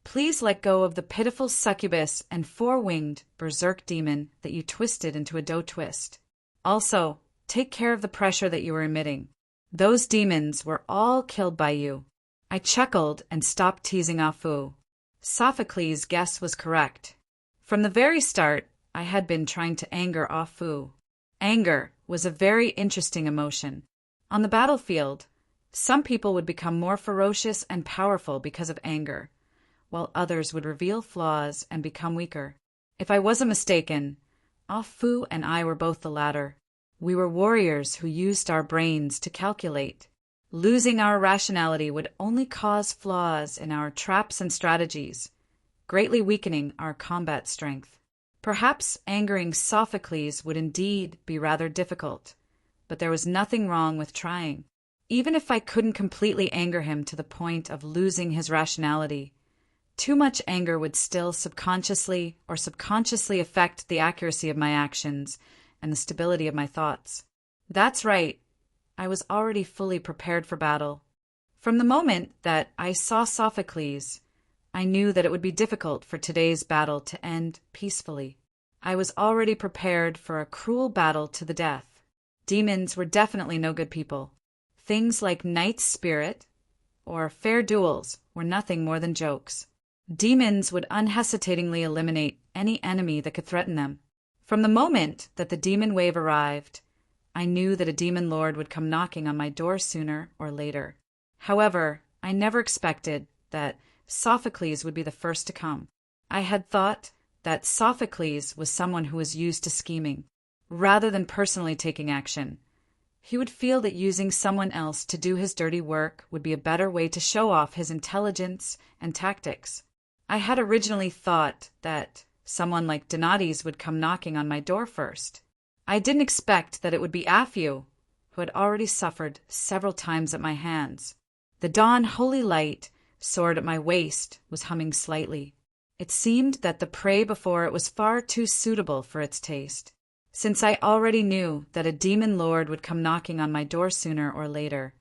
"Please let go of the pitiful succubus and four-winged berserk demon that you twisted into a dough twist. Also, take care of the pressure that you were emitting. Those demons were all killed by you." I chuckled and stopped teasing Afu. Sophocles' guess was correct. From the very start, I had been trying to anger Afu. Anger was a very interesting emotion. On the battlefield, some people would become more ferocious and powerful because of anger, while others would reveal flaws and become weaker. If I wasn't mistaken, Afu and I were both the latter. We were warriors who used our brains to calculate. Losing our rationality would only cause flaws in our traps and strategies, greatly weakening our combat strength. Perhaps angering Sophocles would indeed be rather difficult, but there was nothing wrong with trying. Even if I couldn't completely anger him to the point of losing his rationality, too much anger would still subconsciously affect the accuracy of my actions and the stability of my thoughts. That's right. I was already fully prepared for battle. From the moment that I saw Sophocles, I knew that it would be difficult for today's battle to end peacefully. I was already prepared for a cruel battle to the death. Demons were definitely no good people. Things like knight's spirit or fair duels were nothing more than jokes. Demons would unhesitatingly eliminate any enemy that could threaten them. From the moment that the demon wave arrived, I knew that a demon lord would come knocking on my door sooner or later. However, I never expected that Sophocles would be the first to come. I had thought that Sophocles was someone who was used to scheming, rather than personally taking action. He would feel that using someone else to do his dirty work would be a better way to show off his intelligence and tactics. I had originally thought that someone like Donati's would come knocking on my door first. I didn't expect that it would be Afu, who had already suffered several times at my hands. The dawn holy light sword at my waist was humming slightly. It seemed that the prey before it was far too suitable for its taste. Since I already knew that a demon lord would come knocking on my door sooner or later,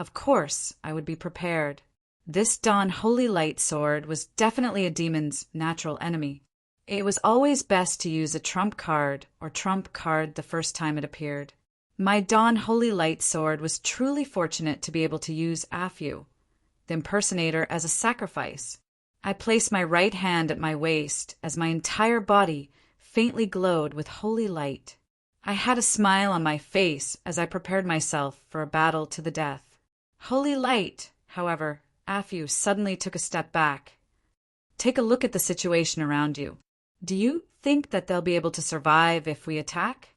Of course, I would be prepared. This Dawn Holy Light sword was definitely a demon's natural enemy. It was always best to use a trump card the first time it appeared. My Dawn Holy Light sword was truly fortunate to be able to use Afu, the impersonator, as a sacrifice. I placed my right hand at my waist as my entire body faintly glowed with holy light. I had a smile on my face as I prepared myself for a battle to the death. Holy Light, however, Afu suddenly took a step back. Take a look at the situation around you. Do you think that they'll be able to survive if we attack?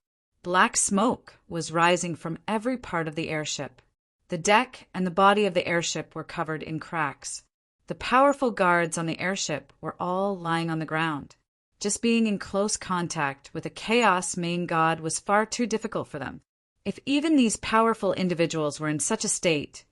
Black smoke was rising from every part of the airship. The deck and the body of the airship were covered in cracks. The powerful guards on the airship were all lying on the ground. Just being in close contact with a chaos main god was far too difficult for them. If even these powerful individuals were in such a state,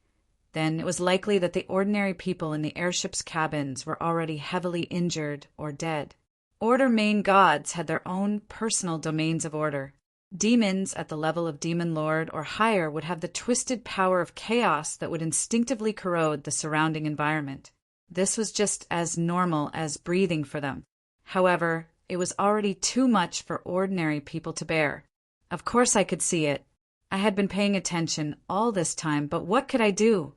then it was likely that the ordinary people in the airship's cabins were already heavily injured or dead. Order main gods had their own personal domains of order. Demons at the level of Demon Lord or higher would have the twisted power of chaos that would instinctively corrode the surrounding environment. This was just as normal as breathing for them. However, it was already too much for ordinary people to bear. Of course I could see it. I had been paying attention all this time, but what could I do?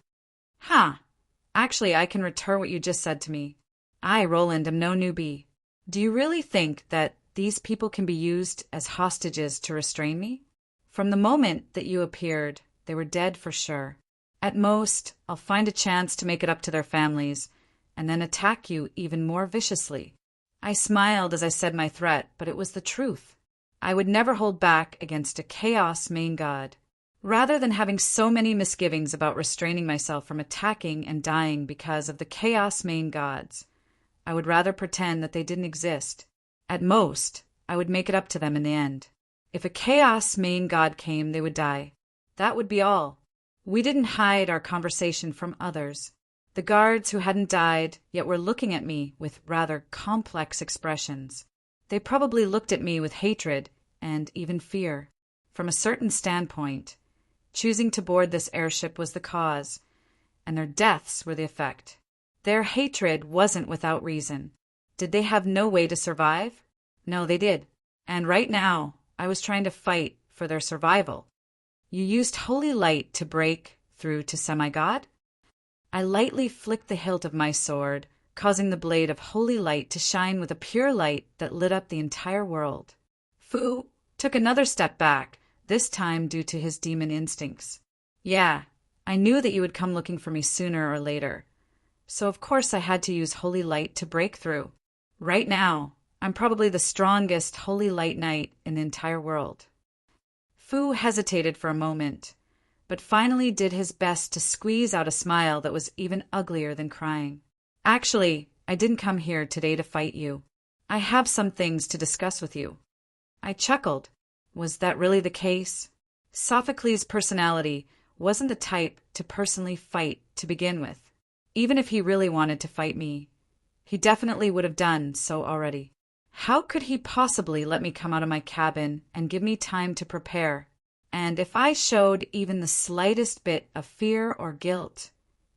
Actually, I can return what you just said to me. I, Roland, am no newbie. Do you really think that these people can be used as hostages to restrain me? From the moment that you appeared, they were dead for sure. At most, I'll find a chance to make it up to their families, and then attack you even more viciously. I smiled as I said my threat, but it was the truth. I would never hold back against a chaos main god. Rather than having so many misgivings about restraining myself from attacking and dying because of the chaos main gods, I would rather pretend that they didn't exist. At most, I would make it up to them in the end. If a chaos main god came, they would die. That would be all. We didn't hide our conversation from others. The guards who hadn't died yet were looking at me with rather complex expressions. They probably looked at me with hatred and even fear. From a certain standpoint, choosing to board this airship was the cause, and their deaths were the effect. Their hatred wasn't without reason. Did they have no way to survive? No, they did. And right now, I was trying to fight for their survival. You used holy light to break through to semi-god? I lightly flicked the hilt of my sword, causing the blade of holy light to shine with a pure light that lit up the entire world. Fu took another step back, this time due to his demon instincts. Yeah, I knew that you would come looking for me sooner or later. So of course I had to use holy light to break through. Right now, I'm probably the strongest holy light knight in the entire world. Fu hesitated for a moment, but finally did his best to squeeze out a smile that was even uglier than crying. Actually, I didn't come here today to fight you. I have some things to discuss with you. I chuckled. Was that really the case? Sophocles' personality wasn't the type to personally fight to begin with. Even if he really wanted to fight me, he definitely would have done so already. How could he possibly let me come out of my cabin and give me time to prepare? And if I showed even the slightest bit of fear or guilt,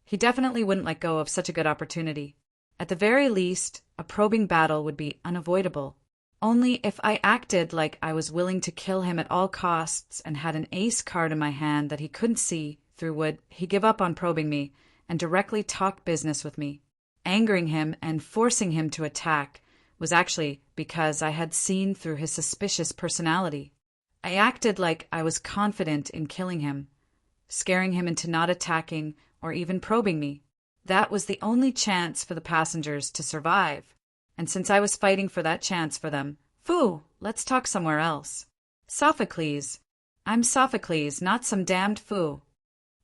he definitely wouldn't let go of such a good opportunity. At the very least, a probing battle would be unavoidable. Only if I acted like I was willing to kill him at all costs and had an ace card in my hand that he couldn't see through would he give up on probing me and directly talk business with me. Angering him and forcing him to attack was actually because I had seen through his suspicious personality. I acted like I was confident in killing him, scaring him into not attacking or even probing me. That was the only chance for the passengers to survive. And since I was fighting for that chance for them, Fu, let's talk somewhere else. Sophocles. I'm Sophocles, not some damned Fu.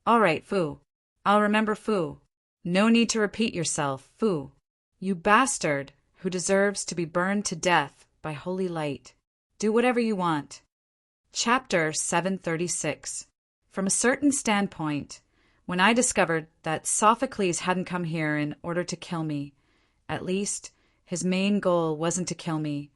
All right, Fu. I'll remember Fu. No need to repeat yourself, Fu. You bastard who deserves to be burned to death by holy light. Do whatever you want. Chapter 736. From a certain standpoint, when I discovered that Sophocles hadn't come here in order to kill me, at least his main goal wasn't to kill me,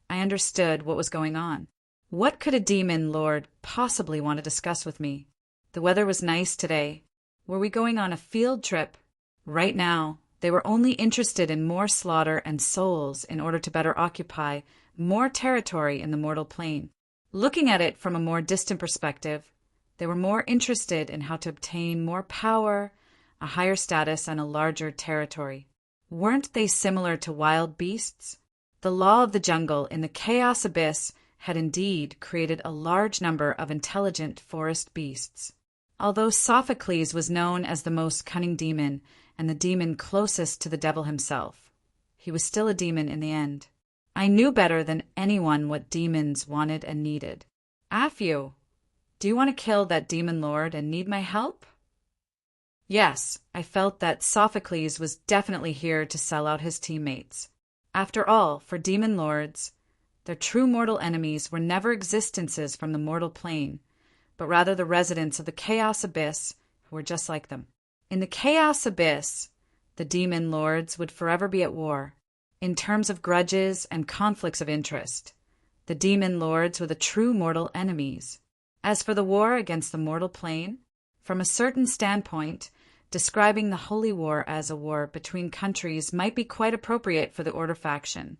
I understood what was going on. What could a demon lord possibly want to discuss with me? The weather was nice today. Were we going on a field trip? Right now, they were only interested in more slaughter and souls in order to better occupy more territory in the mortal plane. Looking at it from a more distant perspective, they were more interested in how to obtain more power, a higher status, and a larger territory. Weren't they similar to wild beasts? The law of the jungle in the chaos abyss had indeed created a large number of intelligent forest beasts. Although Sophocles was known as the most cunning demon and the demon closest to the devil himself, he was still a demon in the end. I knew better than anyone what demons wanted and needed. Afyu, do you want to kill that demon lord and need my help? Yes, I felt that Sophocles was definitely here to sell out his teammates. After all, for demon lords, their true mortal enemies were never existences from the mortal plane, but rather the residents of the Chaos Abyss who were just like them. In the Chaos Abyss, the demon lords would forever be at war. In terms of grudges and conflicts of interest, the demon lords were the true mortal enemies. As for the war against the mortal plane, from a certain standpoint, describing the Holy War as a war between countries might be quite appropriate for the Order faction,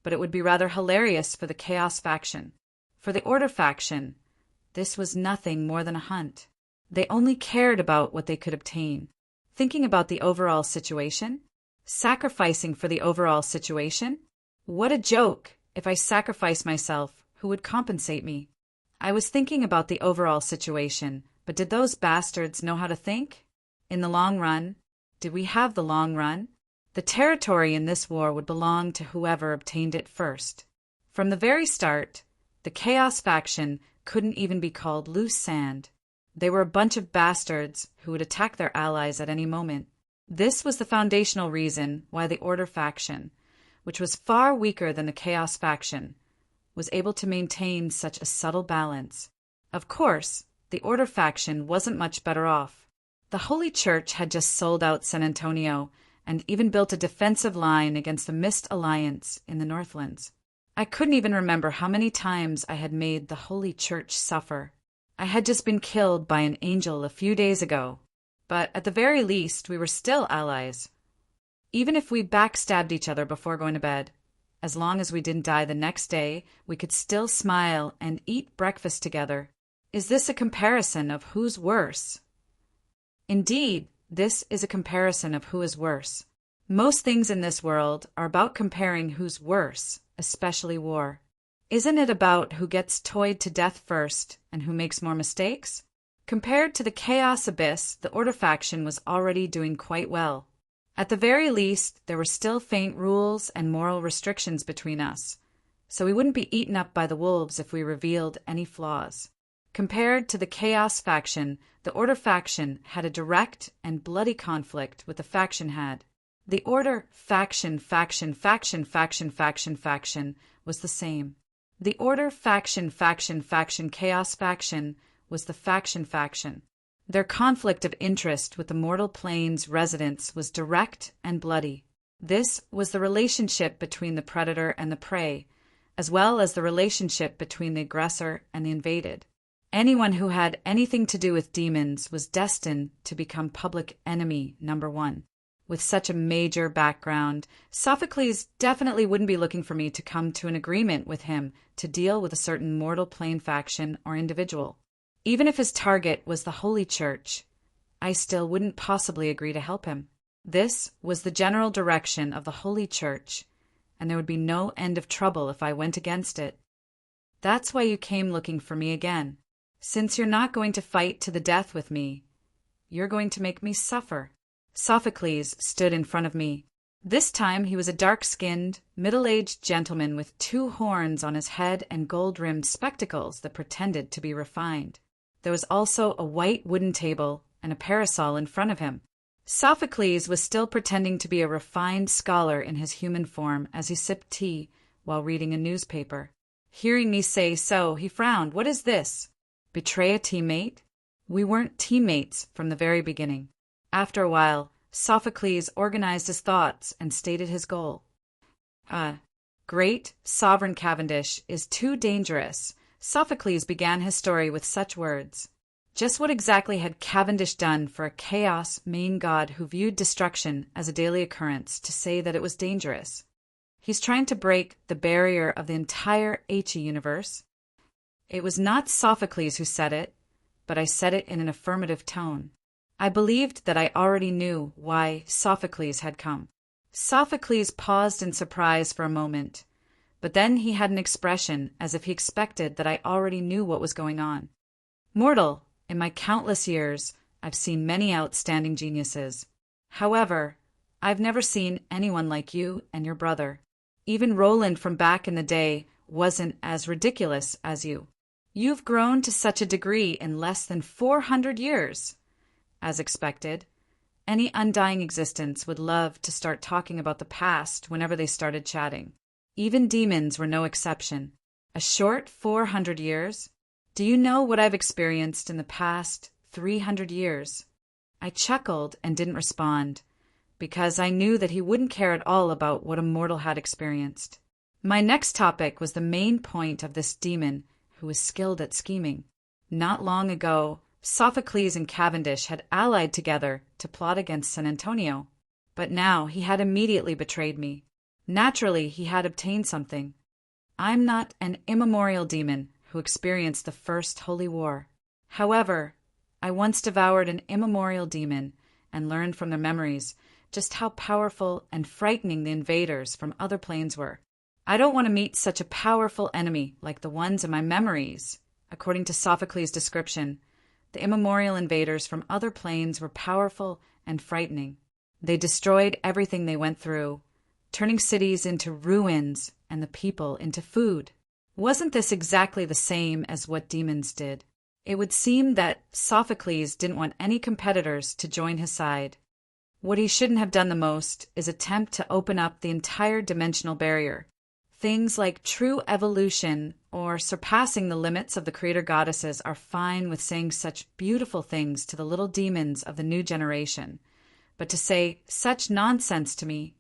but it would be rather hilarious for the Chaos faction. For the Order faction, this was nothing more than a hunt. They only cared about what they could obtain. Thinking about the overall situation? Sacrificing for the overall situation? What a joke! If I sacrifice myself, who would compensate me? I was thinking about the overall situation, but did those bastards know how to think? In the long run, did we have the long run? The territory in this war would belong to whoever obtained it first. From the very start, the Chaos faction couldn't even be called loose sand. They were a bunch of bastards who would attack their allies at any moment. This was the foundational reason why the Order faction, which was far weaker than the Chaos faction, was able to maintain such a subtle balance. Of course, the Order faction wasn't much better off. The Holy Church had just sold out San Antonio and even built a defensive line against the Mist Alliance in the Northlands. I couldn't even remember how many times I had made the Holy Church suffer. I had just been killed by an angel a few days ago, but at the very least we were still allies. Even if we backstabbed each other before going to bed, as long as we didn't die the next day, we could still smile and eat breakfast together. Is this a comparison of who's worse? Indeed, this is a comparison of who is worse. Most things in this world are about comparing who's worse, especially war. Isn't it about who gets toyed to death first and who makes more mistakes? Compared to the Chaos Abyss, the Order faction was already doing quite well. At the very least, there were still faint rules and moral restrictions between us, so we wouldn't be eaten up by the wolves if we revealed any flaws. Compared to the Chaos faction, the Order faction had a direct and bloody conflict with the faction had. The Order faction was the same. The Order faction Chaos faction was the faction. Their conflict of interest with the mortal plane's residents was direct and bloody. This was the relationship between the predator and the prey, as well as the relationship between the aggressor and the invaded. Anyone who had anything to do with demons was destined to become public enemy number one. With such a major background, Sophocles definitely wouldn't be looking for me to come to an agreement with him to deal with a certain mortal plane faction or individual. Even if his target was the Holy Church, I still wouldn't possibly agree to help him. This was the general direction of the Holy Church, and there would be no end of trouble if I went against it. That's why you came looking for me again. Since you're not going to fight to the death with me, you're going to make me suffer. Sophocles stood in front of me. This time he was a dark-skinned, middle-aged gentleman with 2 horns on his head and gold-rimmed spectacles that pretended to be refined. There was also a white wooden table and a parasol in front of him. Sophocles was still pretending to be a refined scholar in his human form as he sipped tea while reading a newspaper. Hearing me say so, he frowned. What is this? Betray a teammate? We weren't teammates from the very beginning. After a while, Sophocles organized his thoughts and stated his goal. Great Sovereign Cavendish is too dangerous. Sophocles began his story with such words. Just what exactly had Cavendish done for a chaos main god who viewed destruction as a daily occurrence to say that it was dangerous? He's trying to break the barrier of the entire HE universe. It was not Sophocles who said it, but I said it in an affirmative tone. I believed that I already knew why Sophocles had come. Sophocles paused in surprise for a moment, but then he had an expression as if he expected that I already knew what was going on. Mortal, in my countless years, I've seen many outstanding geniuses. However, I've never seen anyone like you and your brother. Even Roland from back in the day wasn't as ridiculous as you. You've grown to such a degree in less than 400 years. As expected, any undying existence would love to start talking about the past whenever they started chatting. Even demons were no exception. A short 400 years? Do you know what I've experienced in the past 300 years? I chuckled and didn't respond, because I knew that he wouldn't care at all about what a mortal had experienced. My next topic was the main point of this demon who was skilled at scheming. Not long ago, Sophocles and Cavendish had allied together to plot against San Antonio, but now he had immediately betrayed me. Naturally, he had obtained something. I'm not an immemorial demon who experienced the First Holy War. However, I once devoured an immemorial demon and learned from their memories just how powerful and frightening the invaders from other planes were. I don't want to meet such a powerful enemy like the ones in my memories. According to Sophocles' description, the immemorial invaders from other planes were powerful and frightening. They destroyed everything they went through, turning cities into ruins and the people into food. Wasn't this exactly the same as what demons did? It would seem that Sophocles didn't want any competitors to join his side. What he shouldn't have done the most is attempt to open up the entire dimensional barrier. Things like true evolution or surpassing the limits of the creator goddesses are fine with saying such beautiful things to the little demons of the new generation. But to say such nonsense to me,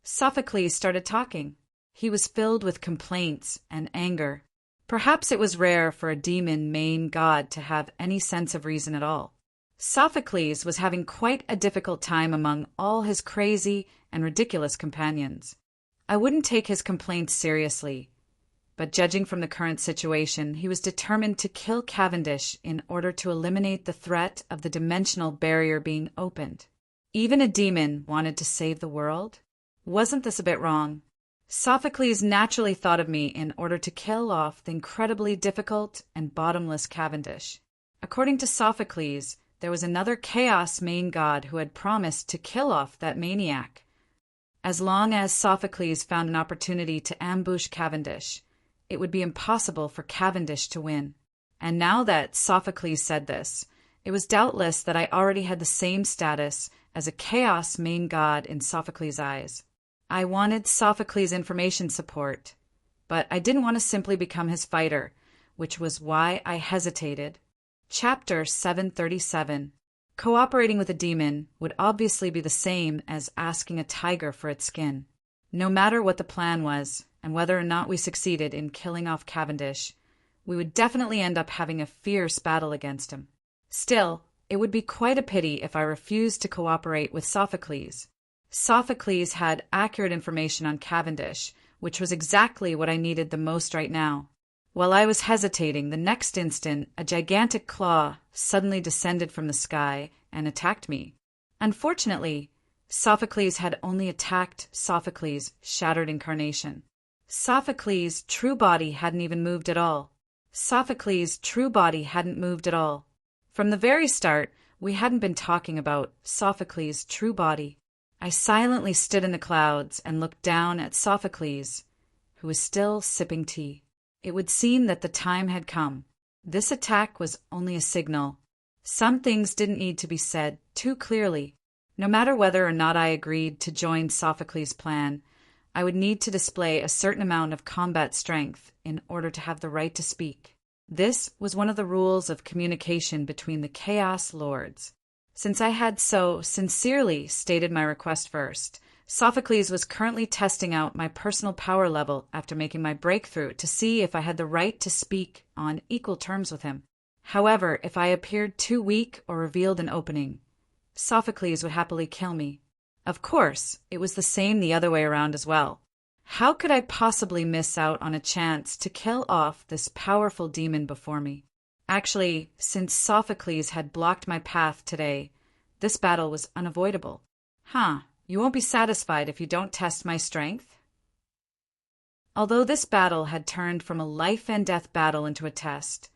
Sophocles started talking. He was filled with complaints and anger. Perhaps it was rare for a demon main god to have any sense of reason at all. Sophocles was having quite a difficult time among all his crazy and ridiculous companions. I wouldn't take his complaints seriously, but judging from the current situation, he was determined to kill Cavendish in order to eliminate the threat of the dimensional barrier being opened. Even a demon wanted to save the world? Wasn't this a bit wrong? Sophocles naturally thought of me in order to kill off the incredibly difficult and bottomless Cavendish. According to Sophocles, there was another chaos main god who had promised to kill off that maniac. As long as Sophocles found an opportunity to ambush Cavendish, it would be impossible for Cavendish to win. And now that Sophocles said this, it was doubtless that I already had the same status as a chaos main god in Sophocles' eyes. I wanted Sophocles' information support, but I didn't want to simply become his fighter, which was why I hesitated. Chapter 737. Cooperating with a demon would obviously be the same as asking a tiger for its skin. No matter what the plan was, and whether or not we succeeded in killing off Cavendish, we would definitely end up having a fierce battle against him. Still, it would be quite a pity if I refused to cooperate with Sophocles. Sophocles had accurate information on Cavendish, which was exactly what I needed the most right now. While I was hesitating, the next instant, a gigantic claw suddenly descended from the sky and attacked me. Unfortunately, Sophocles had only attacked Sophocles' shattered incarnation. Sophocles' true body hadn't even moved at all. Sophocles' true body hadn't moved at all. From the very start, we hadn't been talking about Sophocles' true body. I silently stood in the clouds and looked down at Sophocles, who was still sipping tea. It would seem that the time had come. This attack was only a signal. Some things didn't need to be said too clearly. No matter whether or not I agreed to join Sophocles' plan, I would need to display a certain amount of combat strength in order to have the right to speak. This was one of the rules of communication between the Chaos Lords. Since I had so sincerely stated my request first, Sophocles was currently testing out my personal power level after making my breakthrough to see if I had the right to speak on equal terms with him. However, if I appeared too weak or revealed an opening, Sophocles would happily kill me. Of course, it was the same the other way around as well. How could I possibly miss out on a chance to kill off this powerful demon before me? Actually, since Sophocles had blocked my path today, this battle was unavoidable. You won't be satisfied if you don't test my strength? Although this battle had turned from a life and death battle into a test,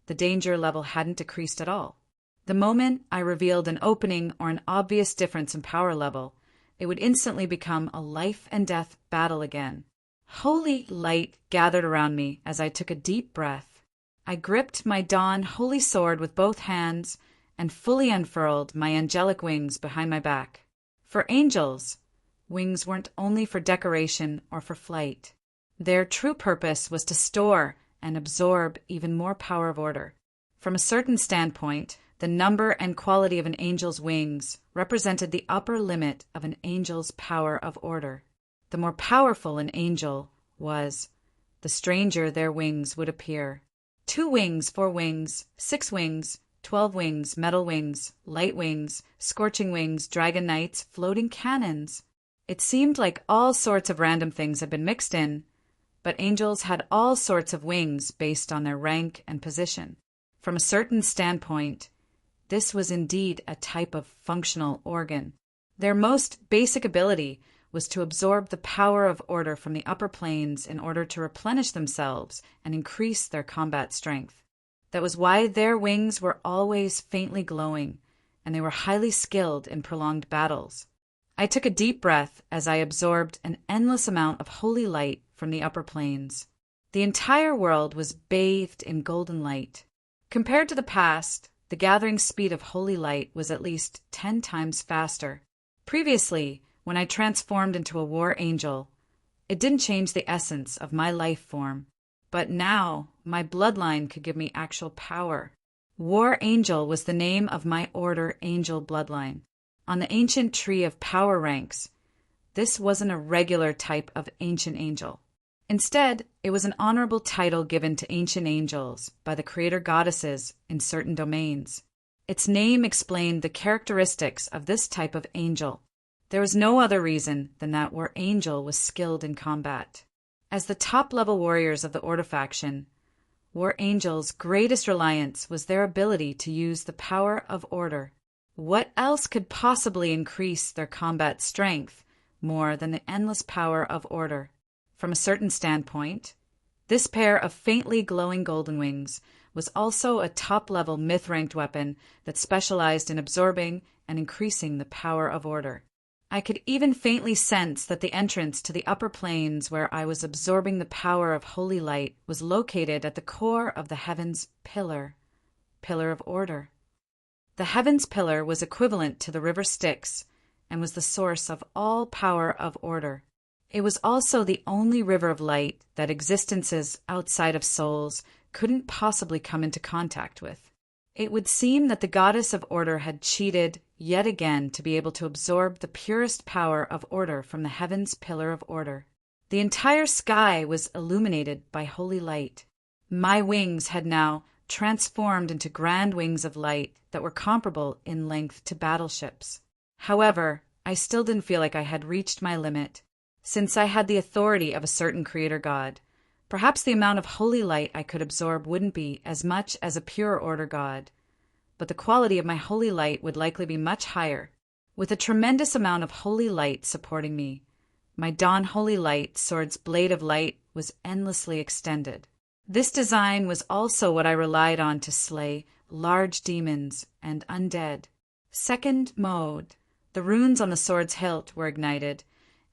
the danger level hadn't decreased at all. The moment I revealed an opening or an obvious difference in power level, it would instantly become a life and death battle again. Holy light gathered around me as I took a deep breath. I gripped my dawn holy sword with both hands and fully unfurled my angelic wings behind my back. For angels, wings weren't only for decoration or for flight. Their true purpose was to store and absorb even more power of order. From a certain standpoint, the number and quality of an angel's wings represented the upper limit of an angel's power of order. The more powerful an angel was, the stranger their wings would appear. 2 wings, 4 wings, 6 wings, 12 wings, metal wings, light wings, scorching wings, dragon knights, floating cannons. It seemed like all sorts of random things had been mixed in, but angels had all sorts of wings based on their rank and position. From a certain standpoint, this was indeed a type of functional organ. Their most basic ability was to absorb the power of order from the upper planes in order to replenish themselves and increase their combat strength. That was why their wings were always faintly glowing, and they were highly skilled in prolonged battles. I took a deep breath as I absorbed an endless amount of holy light from the upper planes. The entire world was bathed in golden light. Compared to the past, the gathering speed of holy light was at least 10 times faster. Previously, when I transformed into a war angel, it didn't change the essence of my life form. But now, my bloodline could give me actual power. War Angel was the name of my order angel bloodline. On the ancient tree of power ranks, this wasn't a regular type of ancient angel. Instead, it was an honorable title given to ancient angels by the creator goddesses in certain domains. Its name explained the characteristics of this type of angel. There was no other reason than that War Angel was skilled in combat. As the top-level warriors of the Order faction, War Angel's greatest reliance was their ability to use the power of order. What else could possibly increase their combat strength more than the endless power of order? From a certain standpoint, this pair of faintly glowing golden wings was also a top-level myth-ranked weapon that specialized in absorbing and increasing the power of order. I could even faintly sense that the entrance to the upper planes where I was absorbing the power of holy light was located at the core of the Heaven's Pillar of Order. The Heaven's Pillar was equivalent to the river Styx and was the source of all power of order. It was also the only river of light that existences outside of souls couldn't possibly come into contact with. It would seem that the goddess of order had cheated yet again to be able to absorb the purest power of order from the Heaven's Pillar of Order. The entire sky was illuminated by holy light. My wings had now transformed into grand wings of light that were comparable in length to battleships. However, I still didn't feel like I had reached my limit. Since I had the authority of a certain creator god, perhaps the amount of holy light I could absorb wouldn't be as much as a pure order god, but the quality of my holy light would likely be much higher. With a tremendous amount of holy light supporting me, my Dawn Holy Light sword's blade of light was endlessly extended. This design was also what I relied on to slay large demons and undead. Second mode, the runes on the sword's hilt were ignited,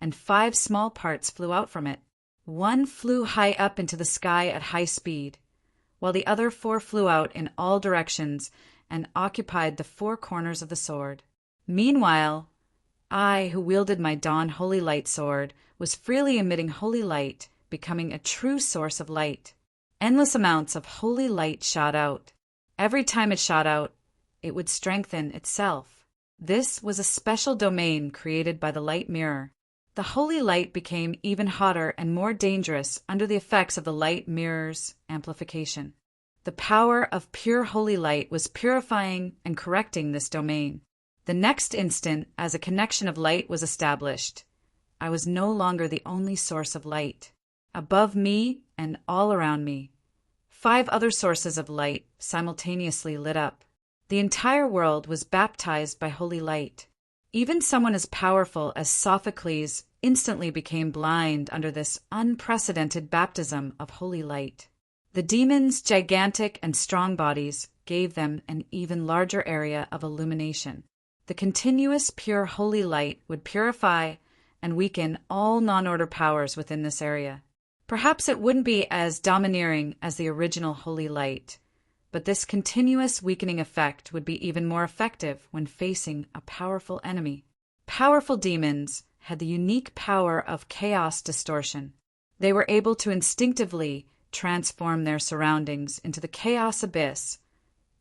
and 5 small parts flew out from it. 1 flew high up into the sky at high speed, while the other 4 flew out in all directions and occupied the 4 corners of the sword. Meanwhile, I, who wielded my Dawn Holy Light sword, was freely emitting holy light, becoming a true source of light. Endless amounts of holy light shot out. Every time it shot out, it would strengthen itself. This was a special domain created by the light mirror. The holy light became even hotter and more dangerous under the effects of the light mirror's amplification. The power of pure holy light was purifying and correcting this domain. The next instant, as a connection of light was established, I was no longer the only source of light. Above me and all around me, 5 other sources of light simultaneously lit up. The entire world was baptized by holy light. Even someone as powerful as Sophocles instantly became blind under this unprecedented baptism of holy light. The demons' gigantic and strong bodies gave them an even larger area of illumination. The continuous pure holy light would purify and weaken all non-order powers within this area. Perhaps it wouldn't be as domineering as the original holy light, but this continuous weakening effect would be even more effective when facing a powerful enemy. Powerful demons had the unique power of chaos distortion. They were able to instinctively transform their surroundings into the chaos abyss,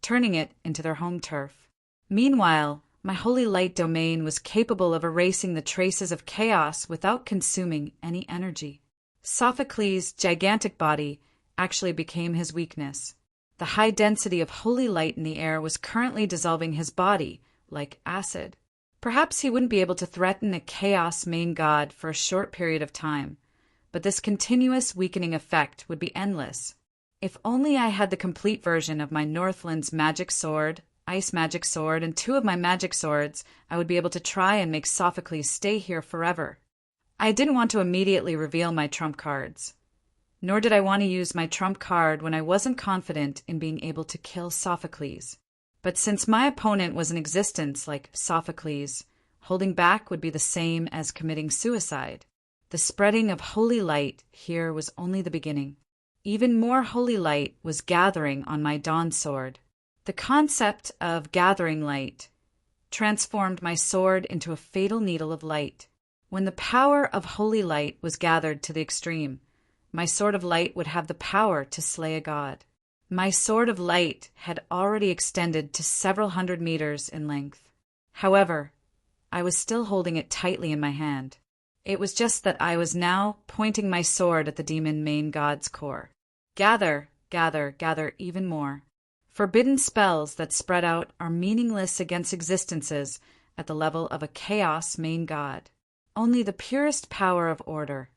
turning it into their home turf. Meanwhile, my holy light domain was capable of erasing the traces of chaos without consuming any energy. Sophocles' gigantic body actually became his weakness. The high density of holy light in the air was currently dissolving his body like acid. Perhaps he wouldn't be able to threaten a chaos main god for a short period of time, but this continuous weakening effect would be endless. If only I had the complete version of my Northland's magic sword, ice magic sword, and 2 of my magic swords, I would be able to try and make Sophocles stay here forever. I didn't want to immediately reveal my trump cards, nor did I want to use my trump card when I wasn't confident in being able to kill Sophocles. But since my opponent was in existence like Sophocles, holding back would be the same as committing suicide. The spreading of holy light here was only the beginning. Even more holy light was gathering on my dawn sword. The concept of gathering light transformed my sword into a fatal needle of light. When the power of holy light was gathered to the extreme, my sword of light would have the power to slay a god. My sword of light had already extended to several hundred meters in length. However, I was still holding it tightly in my hand. It was just that I was now pointing my sword at the demon main god's core. Gather, gather, gather even more. Forbidden spells that spread out are meaningless against existences at the level of a chaos main god. Only the purest power of order,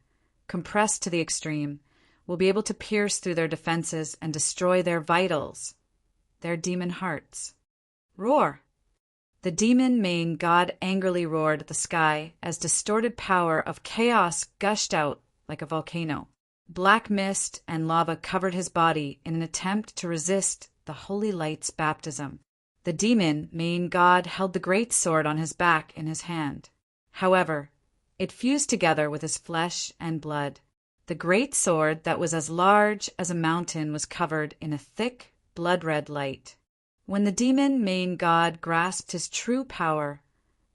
compressed to the extreme, will be able to pierce through their defenses and destroy their vitals, their demon hearts. Roar! The demon main god angrily roared at the sky as distorted power of chaos gushed out like a volcano. Black mist and lava covered his body in an attempt to resist the holy light's baptism. The demon main god held the great sword on his back in his hand. However, it fused together with his flesh and blood. The great sword that was as large as a mountain was covered in a thick, blood-red light. When the demon main god grasped his true power,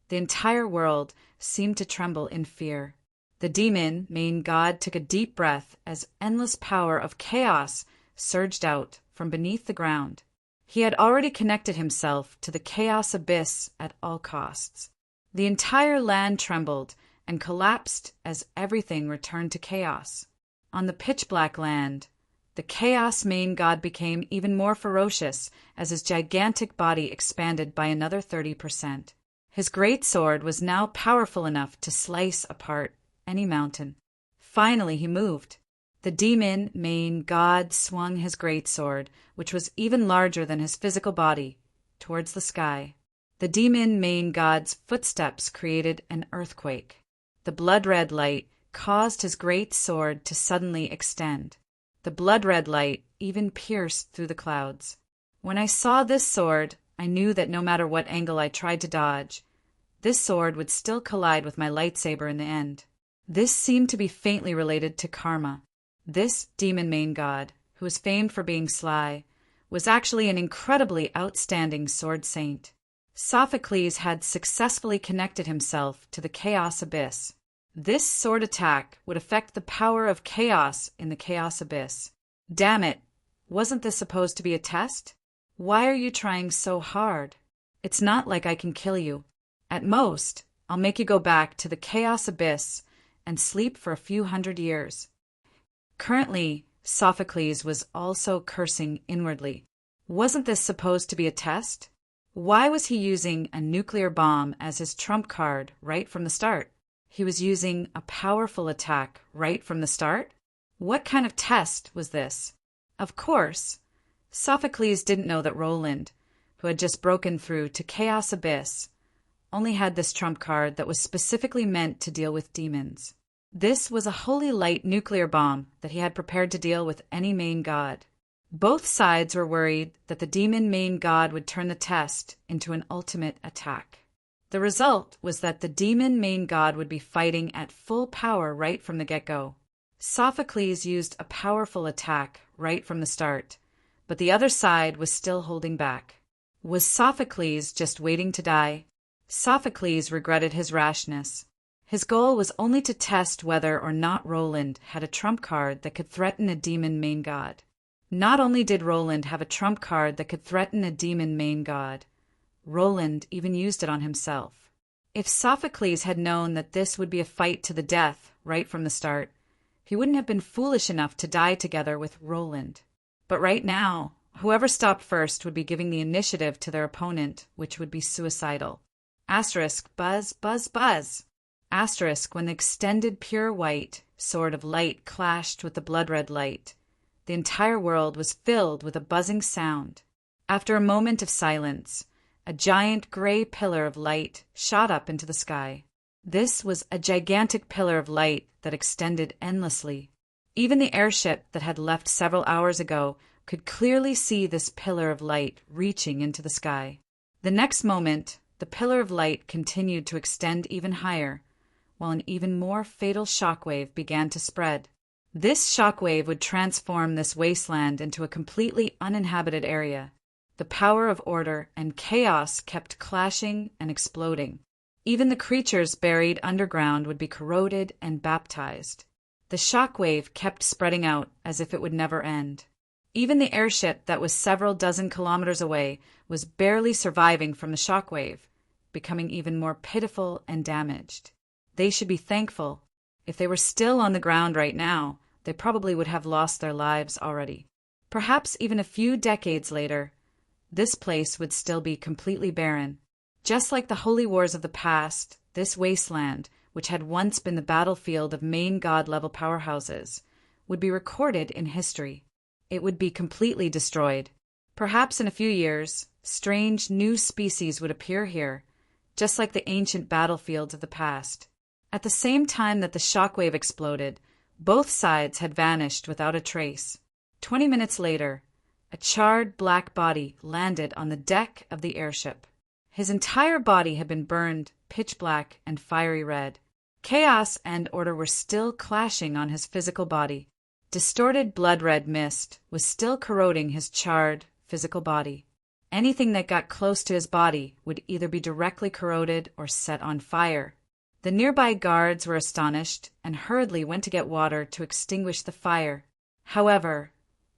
the entire world seemed to tremble in fear. The demon main god took a deep breath as endless power of chaos surged out from beneath the ground. He had already connected himself to the chaos abyss at all costs. The entire land trembled and collapsed as everything returned to chaos. On the pitch-black land, the chaos main god became even more ferocious as his gigantic body expanded by another 30%. His great sword was now powerful enough to slice apart any mountain. Finally he moved. The demon main god swung his great sword, which was even larger than his physical body, towards the sky. The demon main god's footsteps created an earthquake. The blood-red light caused his great sword to suddenly extend. The blood-red light even pierced through the clouds. When I saw this sword, I knew that no matter what angle I tried to dodge, this sword would still collide with my lightsaber in the end. This seemed to be faintly related to karma. This demon main god, who was famed for being sly, was actually an incredibly outstanding sword saint. Sophocles had successfully connected himself to the chaos abyss. This sword attack would affect the power of chaos in the chaos abyss. Damn it, wasn't this supposed to be a test? Why are you trying so hard? It's not like I can kill you. At most, I'll make you go back to the chaos abyss and sleep for a few hundred years. Currently, Sophocles was also cursing inwardly. Wasn't this supposed to be a test? Why was he using a nuclear bomb as his trump card right from the start? He was using a powerful attack right from the start? What kind of test was this? Of course, Sophocles didn't know that Roland, who had just broken through to Chaos Abyss, only had this trump card that was specifically meant to deal with demons. This was a holy light nuclear bomb that he had prepared to deal with any main god. Both sides were worried that the demon main god would turn the test into an ultimate attack. The result was that the demon main god would be fighting at full power right from the get-go. Sophocles used a powerful attack right from the start, but the other side was still holding back. Was Sophocles just waiting to die? Sophocles regretted his rashness. His goal was only to test whether or not Roland had a trump card that could threaten a demon main god. Not only did Roland have a trump card that could threaten a demon main god, Roland even used it on himself. If Sophocles had known that this would be a fight to the death right from the start, he wouldn't have been foolish enough to die together with Roland. But right now, whoever stopped first would be giving the initiative to their opponent, which would be suicidal. Asterisk, buzz, buzz, buzz. Asterisk, when the extended pure white sword of light clashed with the blood-red light, the entire world was filled with a buzzing sound. After a moment of silence, a giant gray pillar of light shot up into the sky. This was a gigantic pillar of light that extended endlessly. Even the airship that had left several hours ago could clearly see this pillar of light reaching into the sky. The next moment, the pillar of light continued to extend even higher, while an even more fatal shockwave began to spread. This shockwave would transform this wasteland into a completely uninhabited area. The power of order and chaos kept clashing and exploding. Even the creatures buried underground would be corroded and baptized. The shockwave kept spreading out as if it would never end. Even the airship that was several dozen kilometers away was barely surviving from the shockwave, becoming even more pitiful and damaged. They should be thankful. If they were still on the ground right now, they probably would have lost their lives already. Perhaps even a few decades later, this place would still be completely barren. Just like the holy wars of the past, this wasteland, which had once been the battlefield of main god-level powerhouses, would be recorded in history. It would be completely destroyed. Perhaps in a few years, strange new species would appear here, just like the ancient battlefields of the past. At the same time that the shockwave exploded, both sides had vanished without a trace. 20 minutes later, a charred black body landed on the deck of the airship. His entire body had been burned pitch black and fiery red. Chaos and order were still clashing on his physical body. Distorted blood-red mist was still corroding his charred physical body. Anything that got close to his body would either be directly corroded or set on fire. The nearby guards were astonished and hurriedly went to get water to extinguish the fire. However,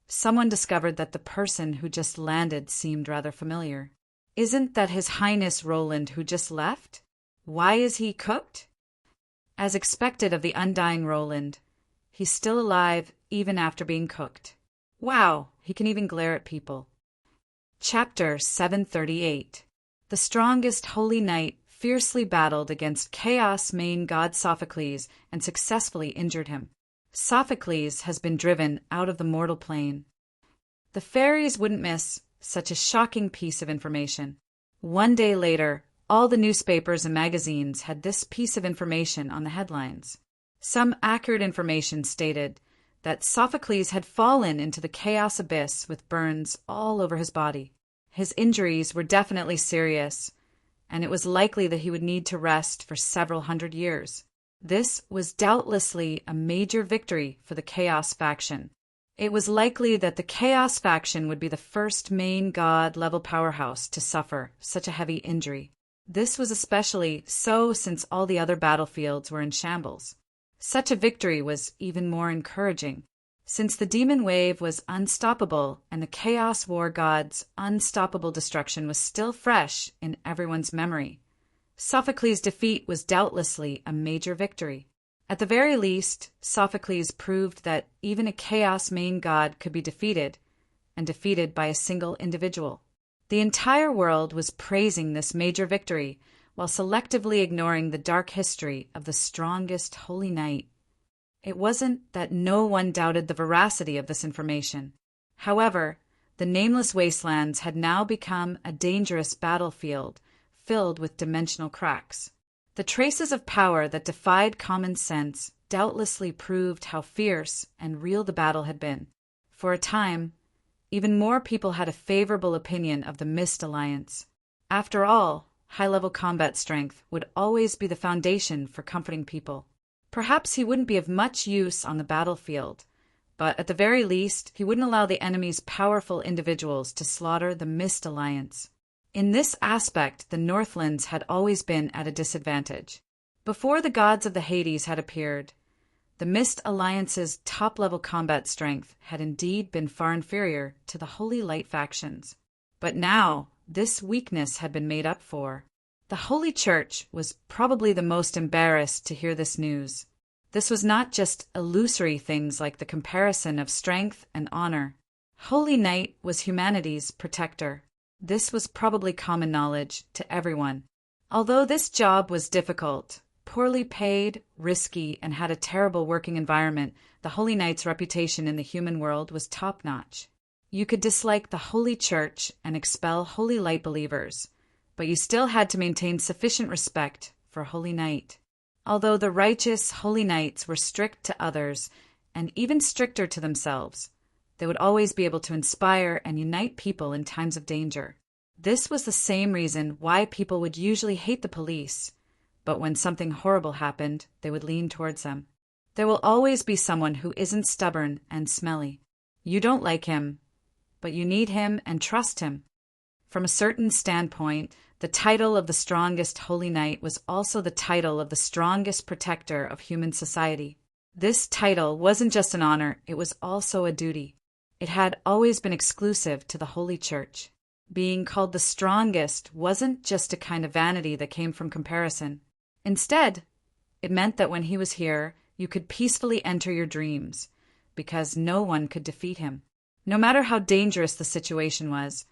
someone discovered that the person who just landed seemed rather familiar. Isn't that His Highness Roland who just left? Why is he cooked? As expected of the undying Roland, he's still alive even after being cooked. Wow, he can even glare at people. Chapter 738. The strongest holy knight fiercely battled against Chaos main god Sophocles and successfully injured him. Sophocles has been driven out of the mortal plane. The fairies wouldn't miss such a shocking piece of information. One day later, all the newspapers and magazines had this piece of information on the headlines. Some accurate information stated that Sophocles had fallen into the chaos abyss with burns all over his body. His injuries were definitely serious, and it was likely that he would need to rest for several hundred years. This was doubtlessly a major victory for the Chaos faction. It was likely that the Chaos faction would be the first main god-level powerhouse to suffer such a heavy injury. This was especially so since all the other battlefields were in shambles. Such a victory was even more encouraging, since the demon wave was unstoppable and the Chaos War God's unstoppable destruction was still fresh in everyone's memory. Sophocles' defeat was doubtlessly a major victory. At the very least, Sophocles proved that even a chaos main god could be defeated, and defeated by a single individual. The entire world was praising this major victory, while selectively ignoring the dark history of the strongest holy knight. It wasn't that no one doubted the veracity of this information. However, the nameless wastelands had now become a dangerous battlefield filled with dimensional cracks. The traces of power that defied common sense doubtlessly proved how fierce and real the battle had been. For a time, even more people had a favorable opinion of the Mist Alliance. After all, high-level combat strength would always be the foundation for comforting people. Perhaps he wouldn't be of much use on the battlefield, but at the very least, he wouldn't allow the enemy's powerful individuals to slaughter the Mist Alliance. In this aspect, the Northlands had always been at a disadvantage. Before the gods of the Hades had appeared, the Mist Alliance's top-level combat strength had indeed been far inferior to the Holy Light factions. But now, this weakness had been made up for. The Holy Church was probably the most embarrassed to hear this news. This was not just illusory things like the comparison of strength and honor. Holy Knight was humanity's protector. This was probably common knowledge to everyone. Although this job was difficult, poorly paid, risky, and had a terrible working environment, the Holy Knight's reputation in the human world was top-notch. You could dislike the Holy Church and expel Holy Light believers, but you still had to maintain sufficient respect for Holy Knight. Although the righteous Holy Knights were strict to others, and even stricter to themselves, they would always be able to inspire and unite people in times of danger. This was the same reason why people would usually hate the police, but when something horrible happened, they would lean towards them. There will always be someone who isn't stubborn and smelly. You don't like him, but you need him and trust him. From a certain standpoint, the title of the strongest Holy Knight was also the title of the strongest protector of human society. This title wasn't just an honor, it was also a duty. It had always been exclusive to the Holy Church. Being called the strongest wasn't just a kind of vanity that came from comparison. Instead, it meant that when he was here, you could peacefully enter your dreams, because no one could defeat him. No matter how dangerous the situation was,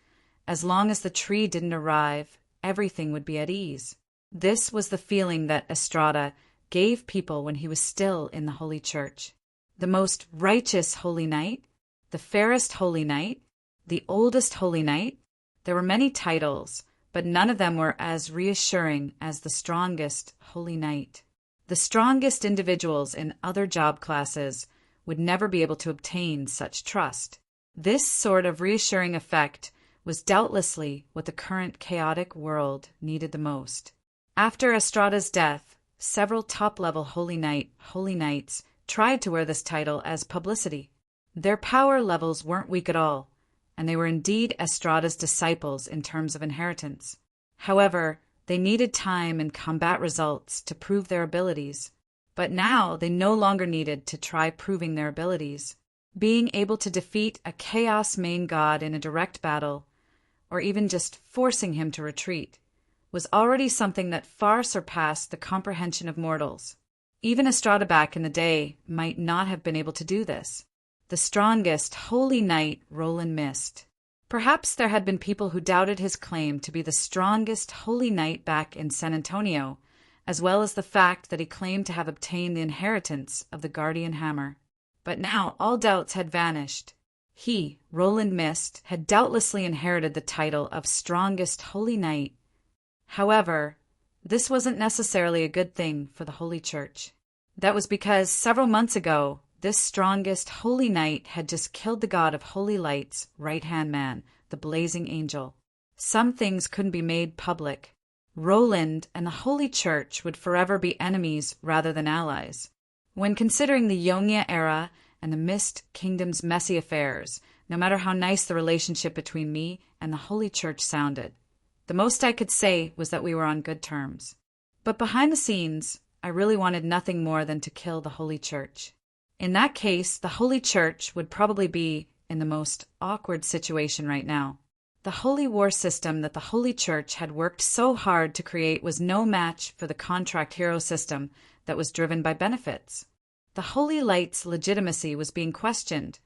as long as the tree didn't arrive, everything would be at ease. This was the feeling that Estrada gave people when he was still in the Holy Church. The most righteous Holy Knight, the fairest Holy Knight, the oldest Holy Knight. There were many titles, but none of them were as reassuring as the strongest Holy Knight. The strongest individuals in other job classes would never be able to obtain such trust. This sort of reassuring effect was doubtlessly what the current chaotic world needed the most. After Estrada's death, several top-level Holy Knights tried to wear this title as publicity. Their power levels weren't weak at all, and they were indeed Estrada's disciples in terms of inheritance. However, they needed time and combat results to prove their abilities. But now they no longer needed to try proving their abilities. Being able to defeat a chaos main god in a direct battle, or even just forcing him to retreat, was already something that far surpassed the comprehension of mortals. Even Estrada back in the day might not have been able to do this. The strongest Holy Knight Roland missed. Perhaps there had been people who doubted his claim to be the strongest Holy Knight back in San Antonio, as well as the fact that he claimed to have obtained the inheritance of the Guardian Hammer. But now all doubts had vanished. He, Roland Mist, had doubtlessly inherited the title of strongest Holy Knight. However, this wasn't necessarily a good thing for the Holy Church. That was because several months ago, this strongest Holy Knight had just killed the god of Holy Light's right-hand man, the Blazing Angel. Some things couldn't be made public. Roland and the Holy Church would forever be enemies rather than allies. When considering the Yongia era and the Mist Kingdom's messy affairs, no matter how nice the relationship between me and the Holy Church sounded, the most I could say was that we were on good terms. But behind the scenes, I really wanted nothing more than to kill the Holy Church. In that case, the Holy Church would probably be in the most awkward situation right now. The holy war system that the Holy Church had worked so hard to create was no match for the contract hero system that was driven by benefits. The Holy Light's legitimacy was being questioned,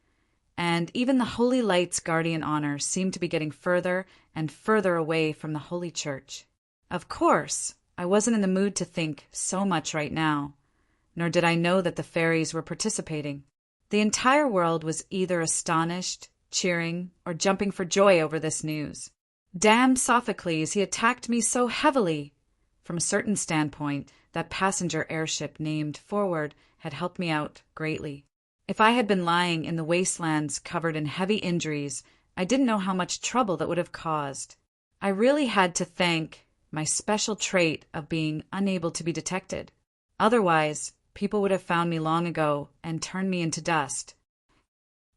and even the Holy Light's guardian honor seemed to be getting further and further away from the Holy Church. Of course, I wasn't in the mood to think so much right now, nor did I know that the fairies were participating. The entire world was either astonished, cheering, or jumping for joy over this news. Damn Sophocles, he attacked me so heavily! From a certain standpoint, that passenger airship named Forward had helped me out greatly. If I had been lying in the wastelands covered in heavy injuries, I didn't know how much trouble that would have caused. I really had to thank my special trait of being unable to be detected. Otherwise, people would have found me long ago and turned me into dust.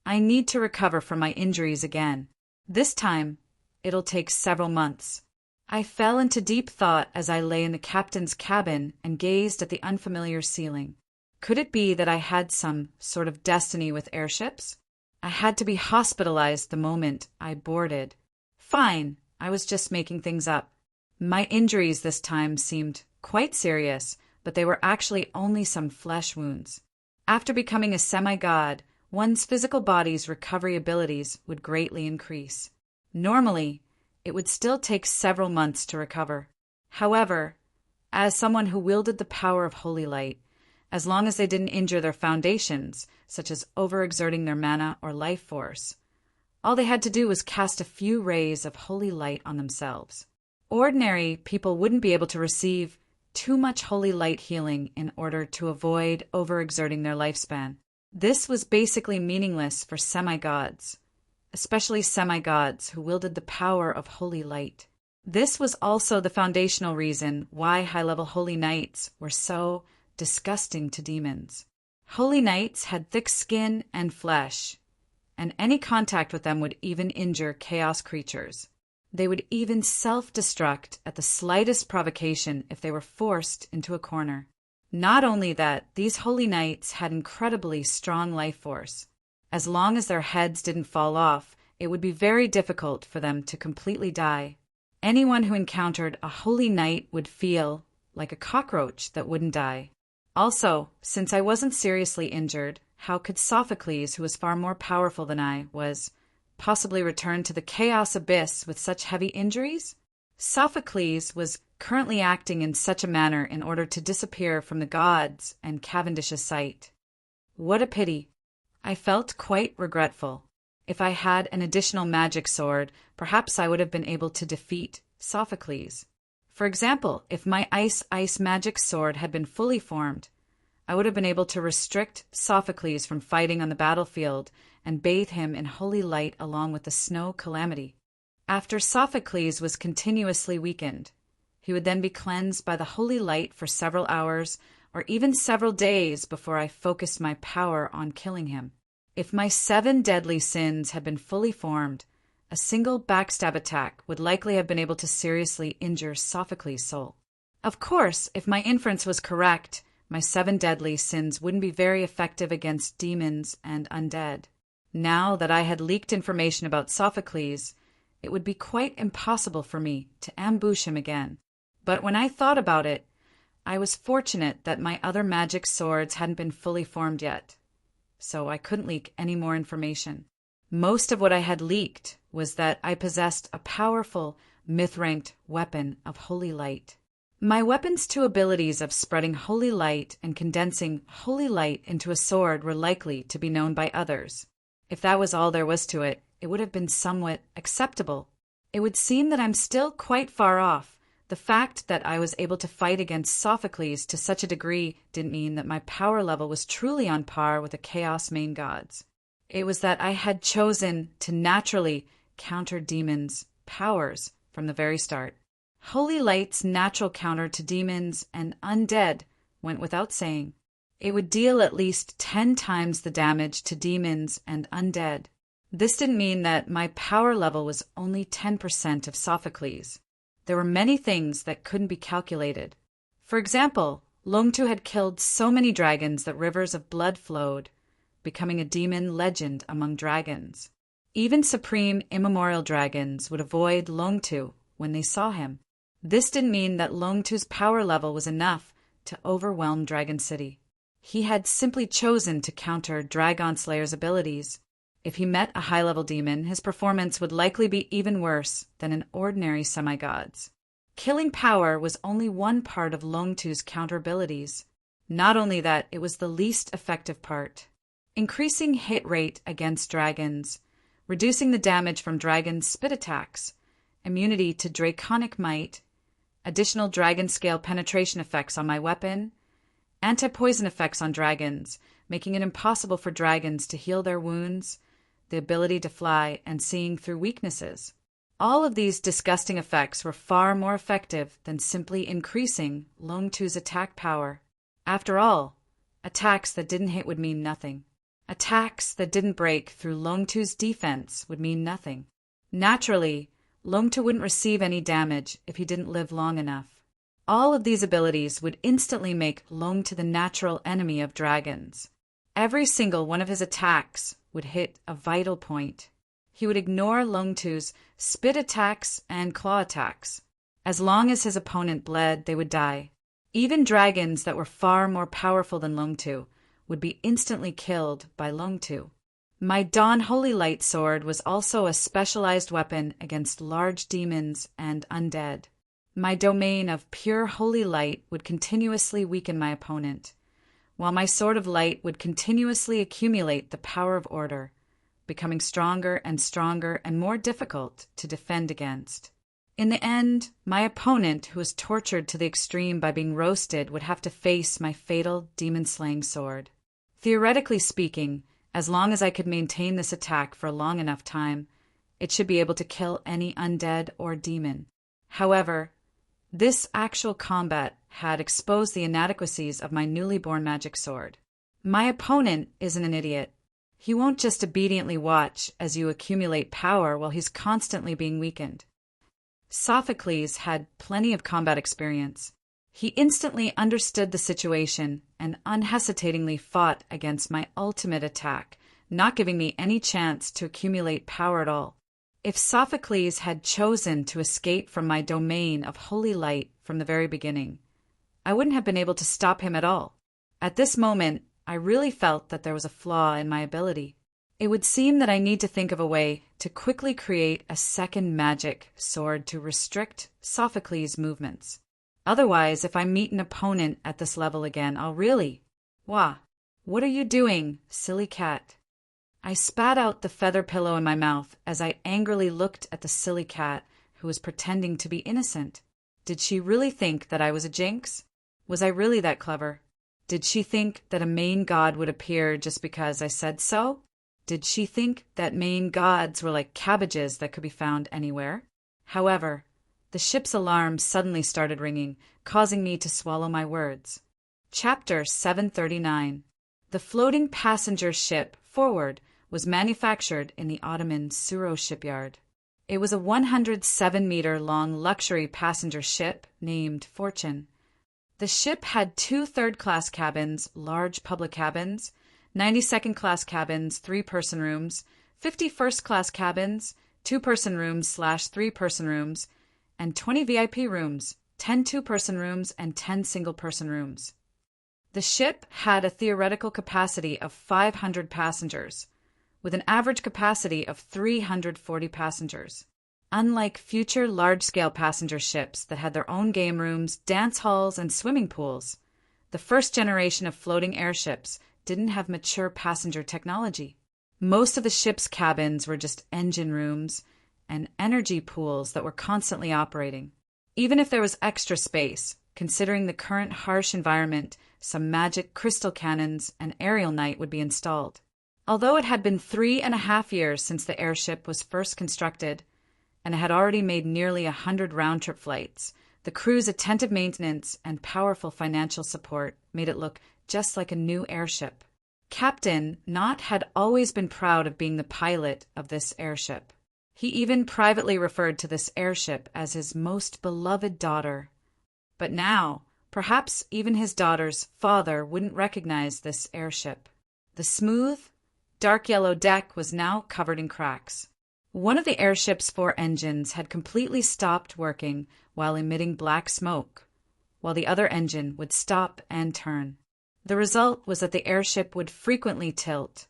I need to recover from my injuries again. This time, it'll take several months. I fell into deep thought as I lay in the captain's cabin and gazed at the unfamiliar ceiling. Could it be that I had some sort of destiny with airships? I had to be hospitalized the moment I boarded. Fine, I was just making things up. My injuries this time seemed quite serious, but they were actually only some flesh wounds. After becoming a semi-god, one's physical body's recovery abilities would greatly increase. Normally, it would still take several months to recover. However, as someone who wielded the power of holy light, as long as they didn't injure their foundations, such as overexerting their mana or life force, all they had to do was cast a few rays of holy light on themselves. Ordinary people wouldn't be able to receive too much holy light healing in order to avoid overexerting their lifespan. This was basically meaningless for semi-gods, especially semi-gods who wielded the power of holy light. This was also the foundational reason why high-level holy knights were so disgusting to demons. Holy knights had thick skin and flesh, and any contact with them would even injure chaos creatures. They would even self-destruct at the slightest provocation if they were forced into a corner. Not only that, these holy knights had incredibly strong life force. As long as their heads didn't fall off, it would be very difficult for them to completely die. Anyone who encountered a holy knight would feel like a cockroach that wouldn't die. Also, since I wasn't seriously injured, how could Sophocles, who was far more powerful than I was, possibly return to the chaos abyss with such heavy injuries? Sophocles was currently acting in such a manner in order to disappear from the gods and Cavendish's sight. What a pity. I felt quite regretful. If I had an additional magic sword, perhaps I would have been able to defeat Sophocles. For example, if my ice magic sword had been fully formed, I would have been able to restrict Sophocles from fighting on the battlefield and bathe him in holy light along with the snow calamity. After Sophocles was continuously weakened, he would then be cleansed by the holy light for several hours or even several days before I focused my power on killing him. If my 7 deadly sins had been fully formed, a single backstab attack would likely have been able to seriously injure Sophocles' soul. Of course, if my inference was correct, my 7 deadly sins wouldn't be very effective against demons and undead. Now that I had leaked information about Sophocles, it would be quite impossible for me to ambush him again. But when I thought about it, I was fortunate that my other magic swords hadn't been fully formed yet, so I couldn't leak any more information. Most of what I had leaked was that I possessed a powerful, myth-ranked weapon of holy light. My weapon's 2 abilities of spreading holy light and condensing holy light into a sword were likely to be known by others. If that was all there was to it, it would have been somewhat acceptable. It would seem that I'm still quite far off. The fact that I was able to fight against Sophocles to such a degree didn't mean that my power level was truly on par with the Chaos main gods. It was that I had chosen to naturally counter demons' powers from the very start. Holy Light's natural counter to demons and undead went without saying. It would deal at least 10 times the damage to demons and undead. This didn't mean that my power level was only 10% of Sophocles. There were many things that couldn't be calculated. For example, Longtu had killed so many dragons that rivers of blood flowed, becoming a demon legend among dragons. Even supreme immemorial dragons would avoid Longtu when they saw him. This didn't mean that Longtu's power level was enough to overwhelm Dragon City. He had simply chosen to counter Dragon Slayer's abilities. If he met a high-level demon, his performance would likely be even worse than an ordinary semi-god's. Killing power was only one part of Longtu's counter abilities. Not only that, it was the least effective part. Increasing hit rate against dragons, reducing the damage from dragon's spit attacks, immunity to draconic might, additional dragon scale penetration effects on my weapon, anti-poison effects on dragons, making it impossible for dragons to heal their wounds, the ability to fly, and seeing through weaknesses. All of these disgusting effects were far more effective than simply increasing Longtu's attack power. After all, attacks that didn't hit would mean nothing. Attacks that didn't break through Longtu's defense would mean nothing. Naturally, Longtu wouldn't receive any damage if he didn't live long enough. All of these abilities would instantly make Longtu the natural enemy of dragons. Every single one of his attacks would hit a vital point. He would ignore Longtu's spit attacks and claw attacks. As long as his opponent bled, they would die. Even dragons that were far more powerful than Longtu would be instantly killed by Longtu. My Dawn Holy Light sword was also a specialized weapon against large demons and undead. My domain of pure holy light would continuously weaken my opponent, while my sword of light would continuously accumulate the power of order, becoming stronger and more difficult to defend against. In the end, my opponent, who was tortured to the extreme by being roasted, would have to face my fatal demon-slaying sword. Theoretically speaking, as long as I could maintain this attack for a long enough time, it should be able to kill any undead or demon. However, this actual combat had exposed the inadequacies of my newly born magic sword. My opponent isn't an idiot. He won't just obediently watch as you accumulate power while he's constantly being weakened. Sophocles had plenty of combat experience. He instantly understood the situation and unhesitatingly fought against my ultimate attack, not giving me any chance to accumulate power at all. If Sophocles had chosen to escape from my domain of holy light from the very beginning, I wouldn't have been able to stop him at all. At this moment, I really felt that there was a flaw in my ability. It would seem that I need to think of a way to quickly create a second magic sword to restrict Sophocles' movements. Otherwise, if I meet an opponent at this level again, I'll really... Wah! What are you doing, silly cat? I spat out the feather pillow in my mouth as I angrily looked at the silly cat who was pretending to be innocent. Did she really think that I was a jinx? Was I really that clever? Did she think that a main god would appear just because I said so? Did she think that main gods were like cabbages that could be found anywhere? However, the ship's alarm suddenly started ringing, causing me to swallow my words. Chapter 739. The floating passenger ship, Forward, was manufactured in the Ottoman Suro shipyard. It was a 107-meter-long luxury passenger ship named Fortune. The ship had 2 third-class cabins, large public cabins, 90 second-class cabins, 3-person rooms, 50 first-class cabins, 2-person rooms / 3-person rooms, and 20 VIP rooms, 10 2-person rooms, and 10 single-person rooms. The ship had a theoretical capacity of 500 passengers, with an average capacity of 340 passengers. Unlike future large-scale passenger ships that had their own game rooms, dance halls, and swimming pools, the first generation of floating airships didn't have mature passenger technology. Most of the ship's cabins were just engine rooms and energy pools that were constantly operating. Even if there was extra space, considering the current harsh environment, some magic crystal cannons and aerial night would be installed. Although it had been 3.5 years since the airship was first constructed, and it had already made nearly 100 round-trip flights, the crew's attentive maintenance and powerful financial support made it look just like a new airship. Captain Knott had always been proud of being the pilot of this airship. He even privately referred to this airship as his most beloved daughter. But now, perhaps even his daughter's father wouldn't recognize this airship. The smooth, dark yellow deck was now covered in cracks. One of the airship's 4 engines had completely stopped working while emitting black smoke, while the other engine would stop and turn. The result was that the airship would frequently tilt,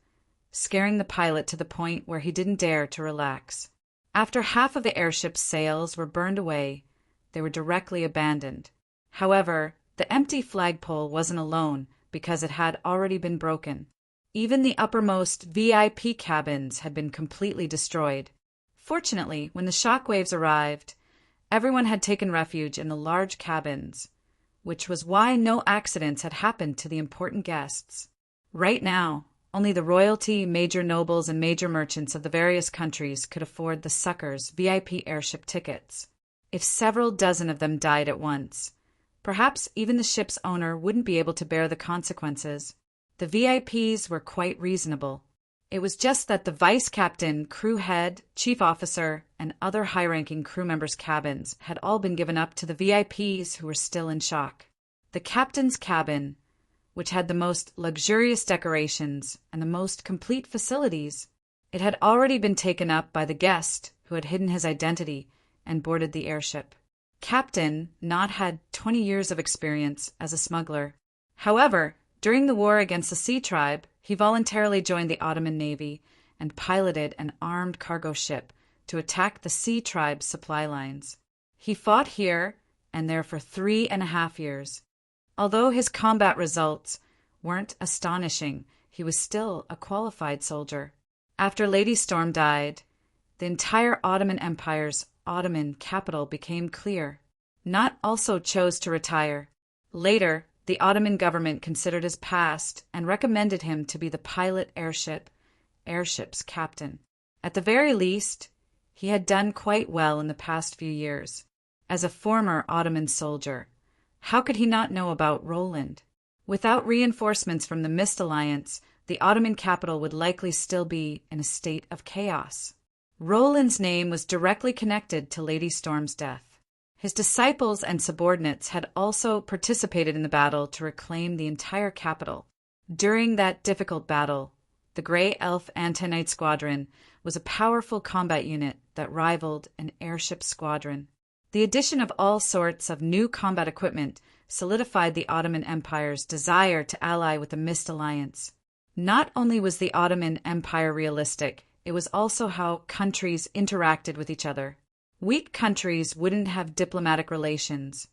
scaring the pilot to the point where he didn't dare to relax. After half of the airship's sails were burned away, they were directly abandoned. However, the empty flagpole wasn't alone because it had already been broken. Even the uppermost VIP cabins had been completely destroyed. Fortunately, when the shockwaves arrived, everyone had taken refuge in the large cabins, which was why no accidents had happened to the important guests. Right now, only the royalty, major nobles, and major merchants of the various countries could afford the suckers' VIP airship tickets. If several dozen of them died at once, perhaps even the ship's owner wouldn't be able to bear the consequences. The VIPs were quite reasonable. It was just that the vice captain, crew head, chief officer, and other high-ranking crew members' cabins had all been given up to the VIPs who were still in shock. The captain's cabin, which had the most luxurious decorations and the most complete facilities, it had already been taken up by the guest who had hidden his identity and boarded the airship. Captain Knott had 20 years of experience as a smuggler. However, during the war against the Sea Tribe, he voluntarily joined the Ottoman Navy and piloted an armed cargo ship to attack the Sea Tribe's supply lines. He fought here and there for 3.5 years. Although his combat results weren't astonishing, he was still a qualified soldier. After Lady Storm died, the entire Ottoman Empire's Ottoman capital became clear. Knott also chose to retire. Later, the Ottoman government considered his past and recommended him to be the pilot airship's captain. At the very least, he had done quite well in the past few years. As a former Ottoman soldier, how could he not know about Roland? Without reinforcements from the Mist Alliance, the Ottoman capital would likely still be in a state of chaos. Roland's name was directly connected to Lady Storm's death. His disciples and subordinates had also participated in the battle to reclaim the entire capital. During that difficult battle, the Grey Elf Anti-Night Squadron was a powerful combat unit that rivaled an airship squadron. The addition of all sorts of new combat equipment solidified the Ottoman Empire's desire to ally with the Mist Alliance. Not only was the Ottoman Empire realistic, it was also how countries interacted with each other. Weak countries wouldn't have diplomatic relations,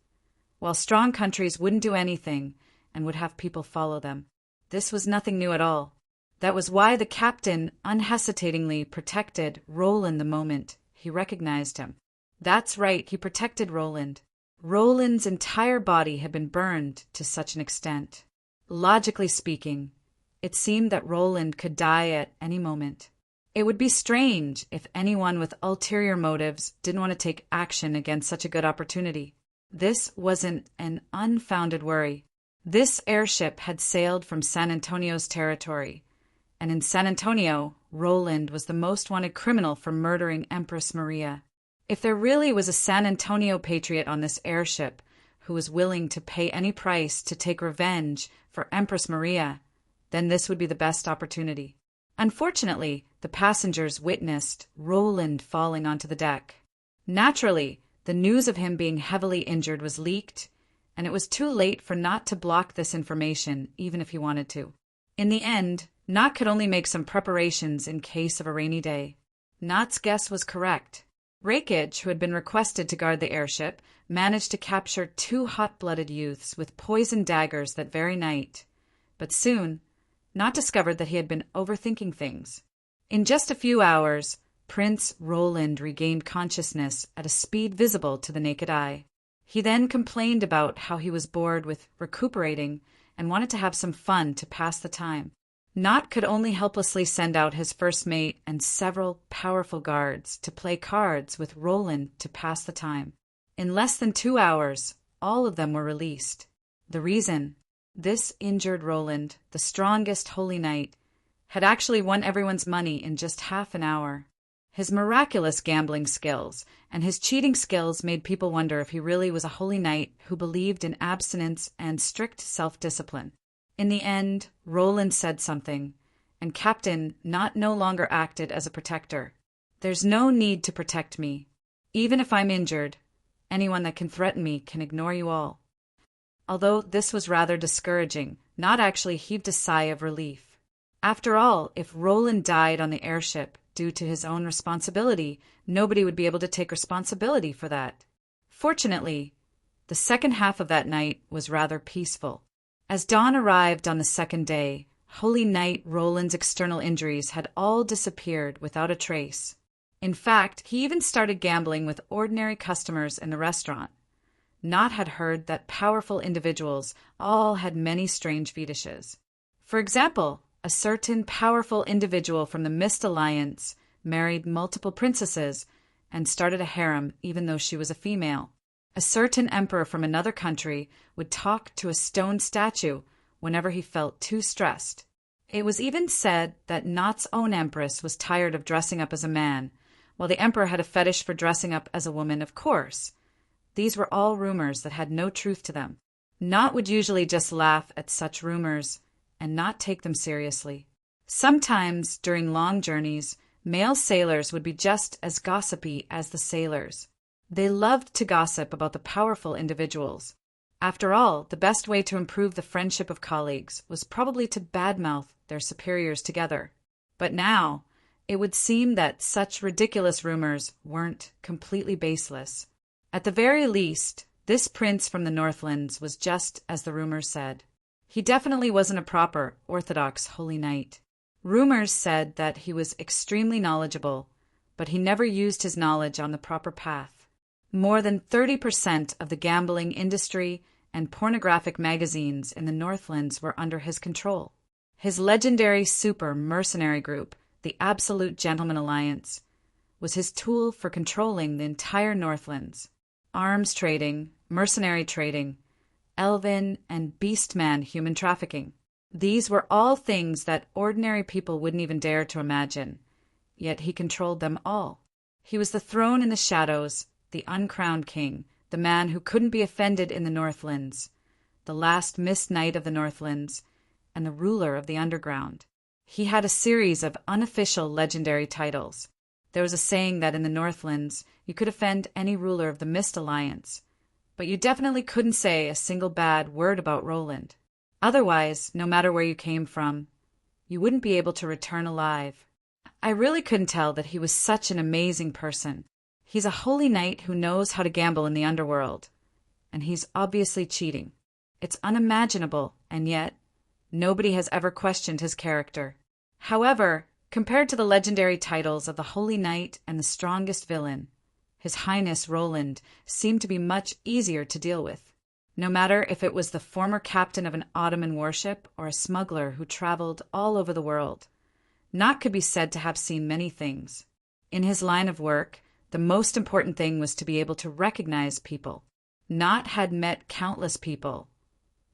while strong countries wouldn't do anything and would have people follow them. This was nothing new at all. That was why the captain unhesitatingly protected Roland the moment he recognized him. That's right, he protected Roland. Roland's entire body had been burned to such an extent. Logically speaking, it seemed that Roland could die at any moment. It would be strange if anyone with ulterior motives didn't want to take action against such a good opportunity. This wasn't an unfounded worry. This airship had sailed from San Antonio's territory, and in San Antonio, Roland was the most wanted criminal for murdering Empress Maria. If there really was a San Antonio patriot on this airship who was willing to pay any price to take revenge for Empress Maria, then this would be the best opportunity. Unfortunately, the passengers witnessed Roland falling onto the deck. Naturally, the news of him being heavily injured was leaked, and it was too late for Knott to block this information, even if he wanted to. In the end, Knott could only make some preparations in case of a rainy day. Knott's guess was correct. Rakic, who had been requested to guard the airship, managed to capture 2 hot-blooded youths with poisoned daggers that very night. But soon, Knott discovered that he had been overthinking things. In just a few hours, Prince Roland regained consciousness at a speed visible to the naked eye. He then complained about how he was bored with recuperating and wanted to have some fun to pass the time. Knott could only helplessly send out his first mate and several powerful guards to play cards with Roland to pass the time. In less than 2 hours, all of them were released. The reason? This injured Roland, the strongest holy knight, had actually won everyone's money in just half an hour. His miraculous gambling skills and his cheating skills made people wonder if he really was a holy knight who believed in abstinence and strict self-discipline. In the end, Roland said something, and Captain Not no longer acted as a protector. There's no need to protect me. Even if I'm injured, anyone that can threaten me can ignore you all. Although this was rather discouraging, Not actually heaved a sigh of relief. After all, if Roland died on the airship due to his own responsibility, nobody would be able to take responsibility for that. Fortunately, the second half of that night was rather peaceful. As dawn arrived on the second day, Holy Knight Roland's external injuries had all disappeared without a trace. In fact, he even started gambling with ordinary customers in the restaurant. Not had heard that powerful individuals all had many strange fetishes. For example, a certain powerful individual from the Mist Alliance married multiple princesses and started a harem even though she was a female. A certain emperor from another country would talk to a stone statue whenever he felt too stressed. It was even said that Not's own empress was tired of dressing up as a man, while the emperor had a fetish for dressing up as a woman, of course. These were all rumors that had no truth to them. Not would usually just laugh at such rumors and not take them seriously. Sometimes, during long journeys, male sailors would be just as gossipy as the sailors. They loved to gossip about the powerful individuals. After all, the best way to improve the friendship of colleagues was probably to badmouth their superiors together. But now, it would seem that such ridiculous rumors weren't completely baseless. At the very least, this prince from the Northlands was just as the rumors said. He definitely wasn't a proper, orthodox holy knight. Rumors said that he was extremely knowledgeable, but he never used his knowledge on the proper path. More than 30% of the gambling industry and pornographic magazines in the Northlands were under his control. His legendary super mercenary group, the Absolute Gentleman Alliance, was his tool for controlling the entire Northlands. Arms trading, mercenary trading, elven and beastman human trafficking. These were all things that ordinary people wouldn't even dare to imagine, yet he controlled them all. He was the throne in the shadows, the uncrowned king, the man who couldn't be offended in the Northlands, the last Mist Knight of the Northlands, and the ruler of the underground. He had a series of unofficial legendary titles. There was a saying that in the Northlands you could offend any ruler of the Mist Alliance, but you definitely couldn't say a single bad word about Roland. Otherwise, no matter where you came from, you wouldn't be able to return alive. I really couldn't tell that he was such an amazing person. He's a holy knight who knows how to gamble in the underworld, and he's obviously cheating. It's unimaginable, and yet nobody has ever questioned his character. However, compared to the legendary titles of the Holy Knight and the strongest villain, His Highness Roland seemed to be much easier to deal with. No matter if it was the former captain of an Ottoman warship or a smuggler who traveled all over the world, Not could be said to have seen many things. In his line of work, the most important thing was to be able to recognize people. Not had met countless people,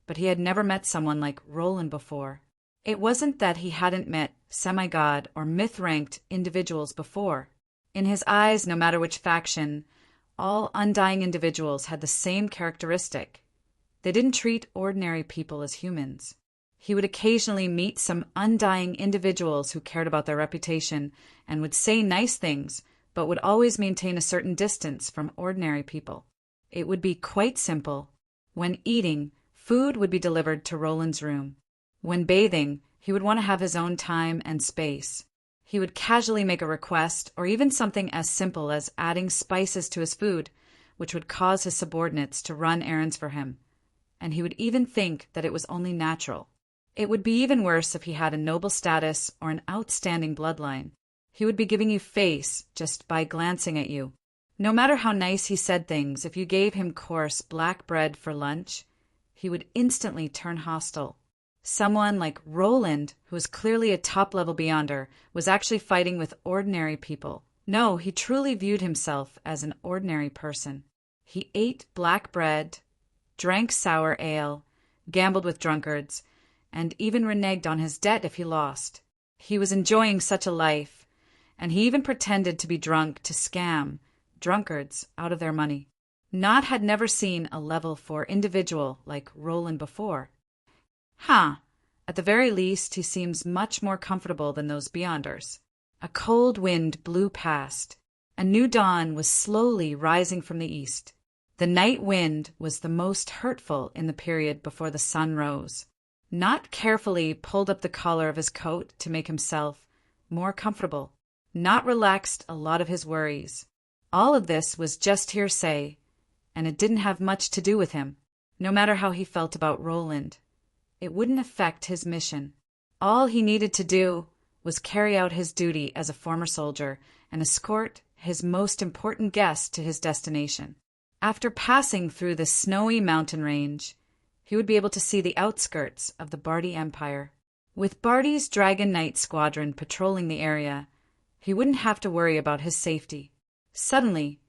but he had never met someone like Roland before. It wasn't that he hadn't met semi-god or myth-ranked individuals before. In his eyes, no matter which faction, all undying individuals had the same characteristic. They didn't treat ordinary people as humans. He would occasionally meet some undying individuals who cared about their reputation and would say nice things, but would always maintain a certain distance from ordinary people. It would be quite simple. When eating, food would be delivered to Roland's room. When bathing, he would want to have his own time and space. He would casually make a request, or even something as simple as adding spices to his food, which would cause his subordinates to run errands for him. And he would even think that it was only natural. It would be even worse if he had a noble status or an outstanding bloodline. He would be giving you face just by glancing at you. No matter how nice he said things, if you gave him coarse black bread for lunch, he would instantly turn hostile. Someone like Roland, who was clearly a top-level beyonder, was actually fighting with ordinary people. No, he truly viewed himself as an ordinary person. He ate black bread, drank sour ale, gambled with drunkards, and even reneged on his debt if he lost. He was enjoying such a life, and he even pretended to be drunk to scam drunkards out of their money. Not had never seen a level 4 individual like Roland before. At the very least, he seems much more comfortable than those Beyonders. A cold wind blew past. A new dawn was slowly rising from the east. The night wind was the most hurtful in the period before the sun rose. Not carefully pulled up the collar of his coat to make himself more comfortable. Not relaxed a lot of his worries. All of this was just hearsay, and it didn't have much to do with him. No matter how he felt about Roland, it wouldn't affect his mission. All he needed to do was carry out his duty as a former soldier and escort his most important guest to his destination. After passing through the snowy mountain range, he would be able to see the outskirts of the Bardi Empire. With Bardi's Dragon Knight squadron patrolling the area, he wouldn't have to worry about his safety. Suddenly,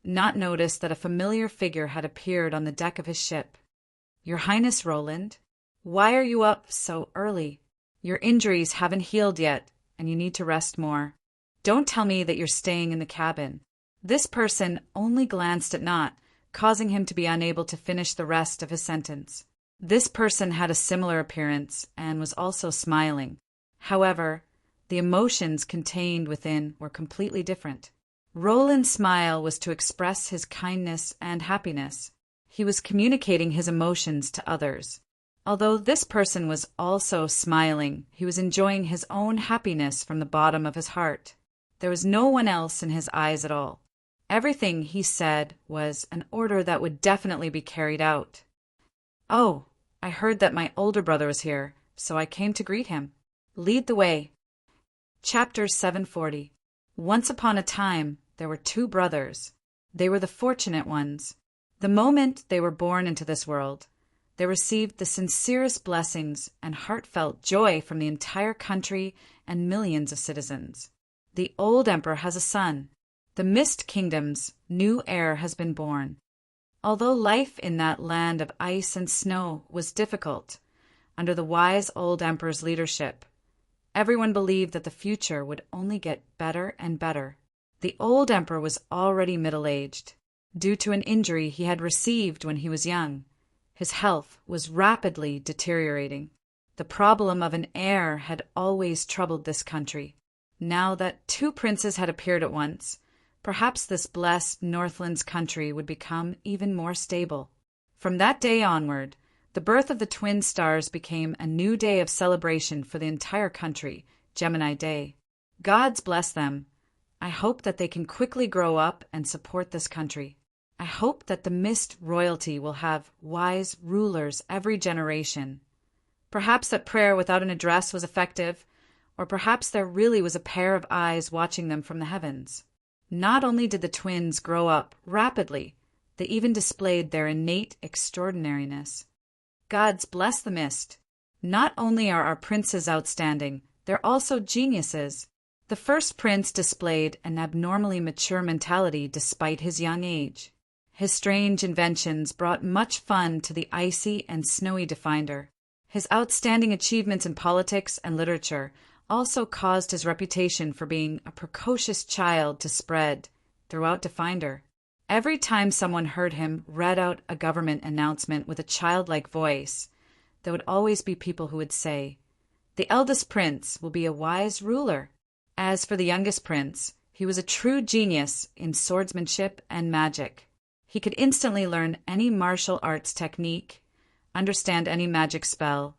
Not noticed that a familiar figure had appeared on the deck of his ship. "Your Highness Roland, why are you up so early? Your injuries haven't healed yet, and you need to rest more. Don't tell me that you're staying in the cabin." This person only glanced at Not, causing him to be unable to finish the rest of his sentence. This person had a similar appearance and was also smiling. However, the emotions contained within were completely different. Roland's smile was to express his kindness and happiness. He was communicating his emotions to others. Although this person was also smiling, he was enjoying his own happiness from the bottom of his heart. There was no one else in his eyes at all. Everything he said was an order that would definitely be carried out. "Oh, I heard that my older brother was here, so I came to greet him. Lead the way." Chapter 740. Once upon a time, there were two brothers. They were the fortunate ones. The moment they were born into this world, they received the sincerest blessings and heartfelt joy from the entire country and millions of citizens. The old emperor has a son. The Mist Kingdom's new heir has been born. Although life in that land of ice and snow was difficult, under the wise old emperor's leadership, everyone believed that the future would only get better and better. The old emperor was already middle-aged. Due to an injury he had received when he was young, his health was rapidly deteriorating. The problem of an heir had always troubled this country. Now that two princes had appeared at once, perhaps this blessed Northland's country would become even more stable. From that day onward, the birth of the twin stars became a new day of celebration for the entire country, Gemini Day. Gods bless them. I hope that they can quickly grow up and support this country. I hope that the Mist royalty will have wise rulers every generation. Perhaps that prayer without an address was effective, or perhaps there really was a pair of eyes watching them from the heavens. Not only did the twins grow up rapidly, they even displayed their innate extraordinariness. Gods bless the Mist. Not only are our princes outstanding, they're also geniuses. The first prince displayed an abnormally mature mentality despite his young age. His strange inventions brought much fun to the icy and snowy Definder. His outstanding achievements in politics and literature also caused his reputation for being a precocious child to spread throughout Definder. Every time someone heard him read out a government announcement with a childlike voice, there would always be people who would say, "The eldest prince will be a wise ruler." As for the youngest prince, he was a true genius in swordsmanship and magic. He could instantly learn any martial arts technique, understand any magic spell,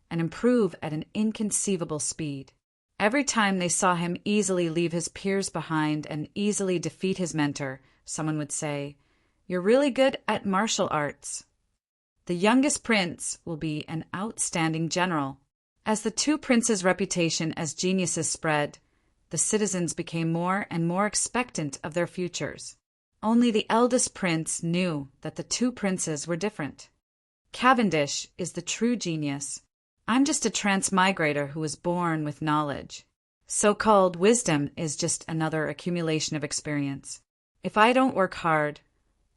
and improve at an inconceivable speed. Every time they saw him easily leave his peers behind and easily defeat his mentor, someone would say, "You're really good at martial arts." The youngest prince will be an outstanding general. As the two princes' reputation as geniuses spread, the citizens became more and more expectant of their futures. Only the eldest prince knew that the two princes were different. "Cavendish is the true genius. I'm just a transmigrator who was born with knowledge. So-called wisdom is just another accumulation of experience. If I don't work hard,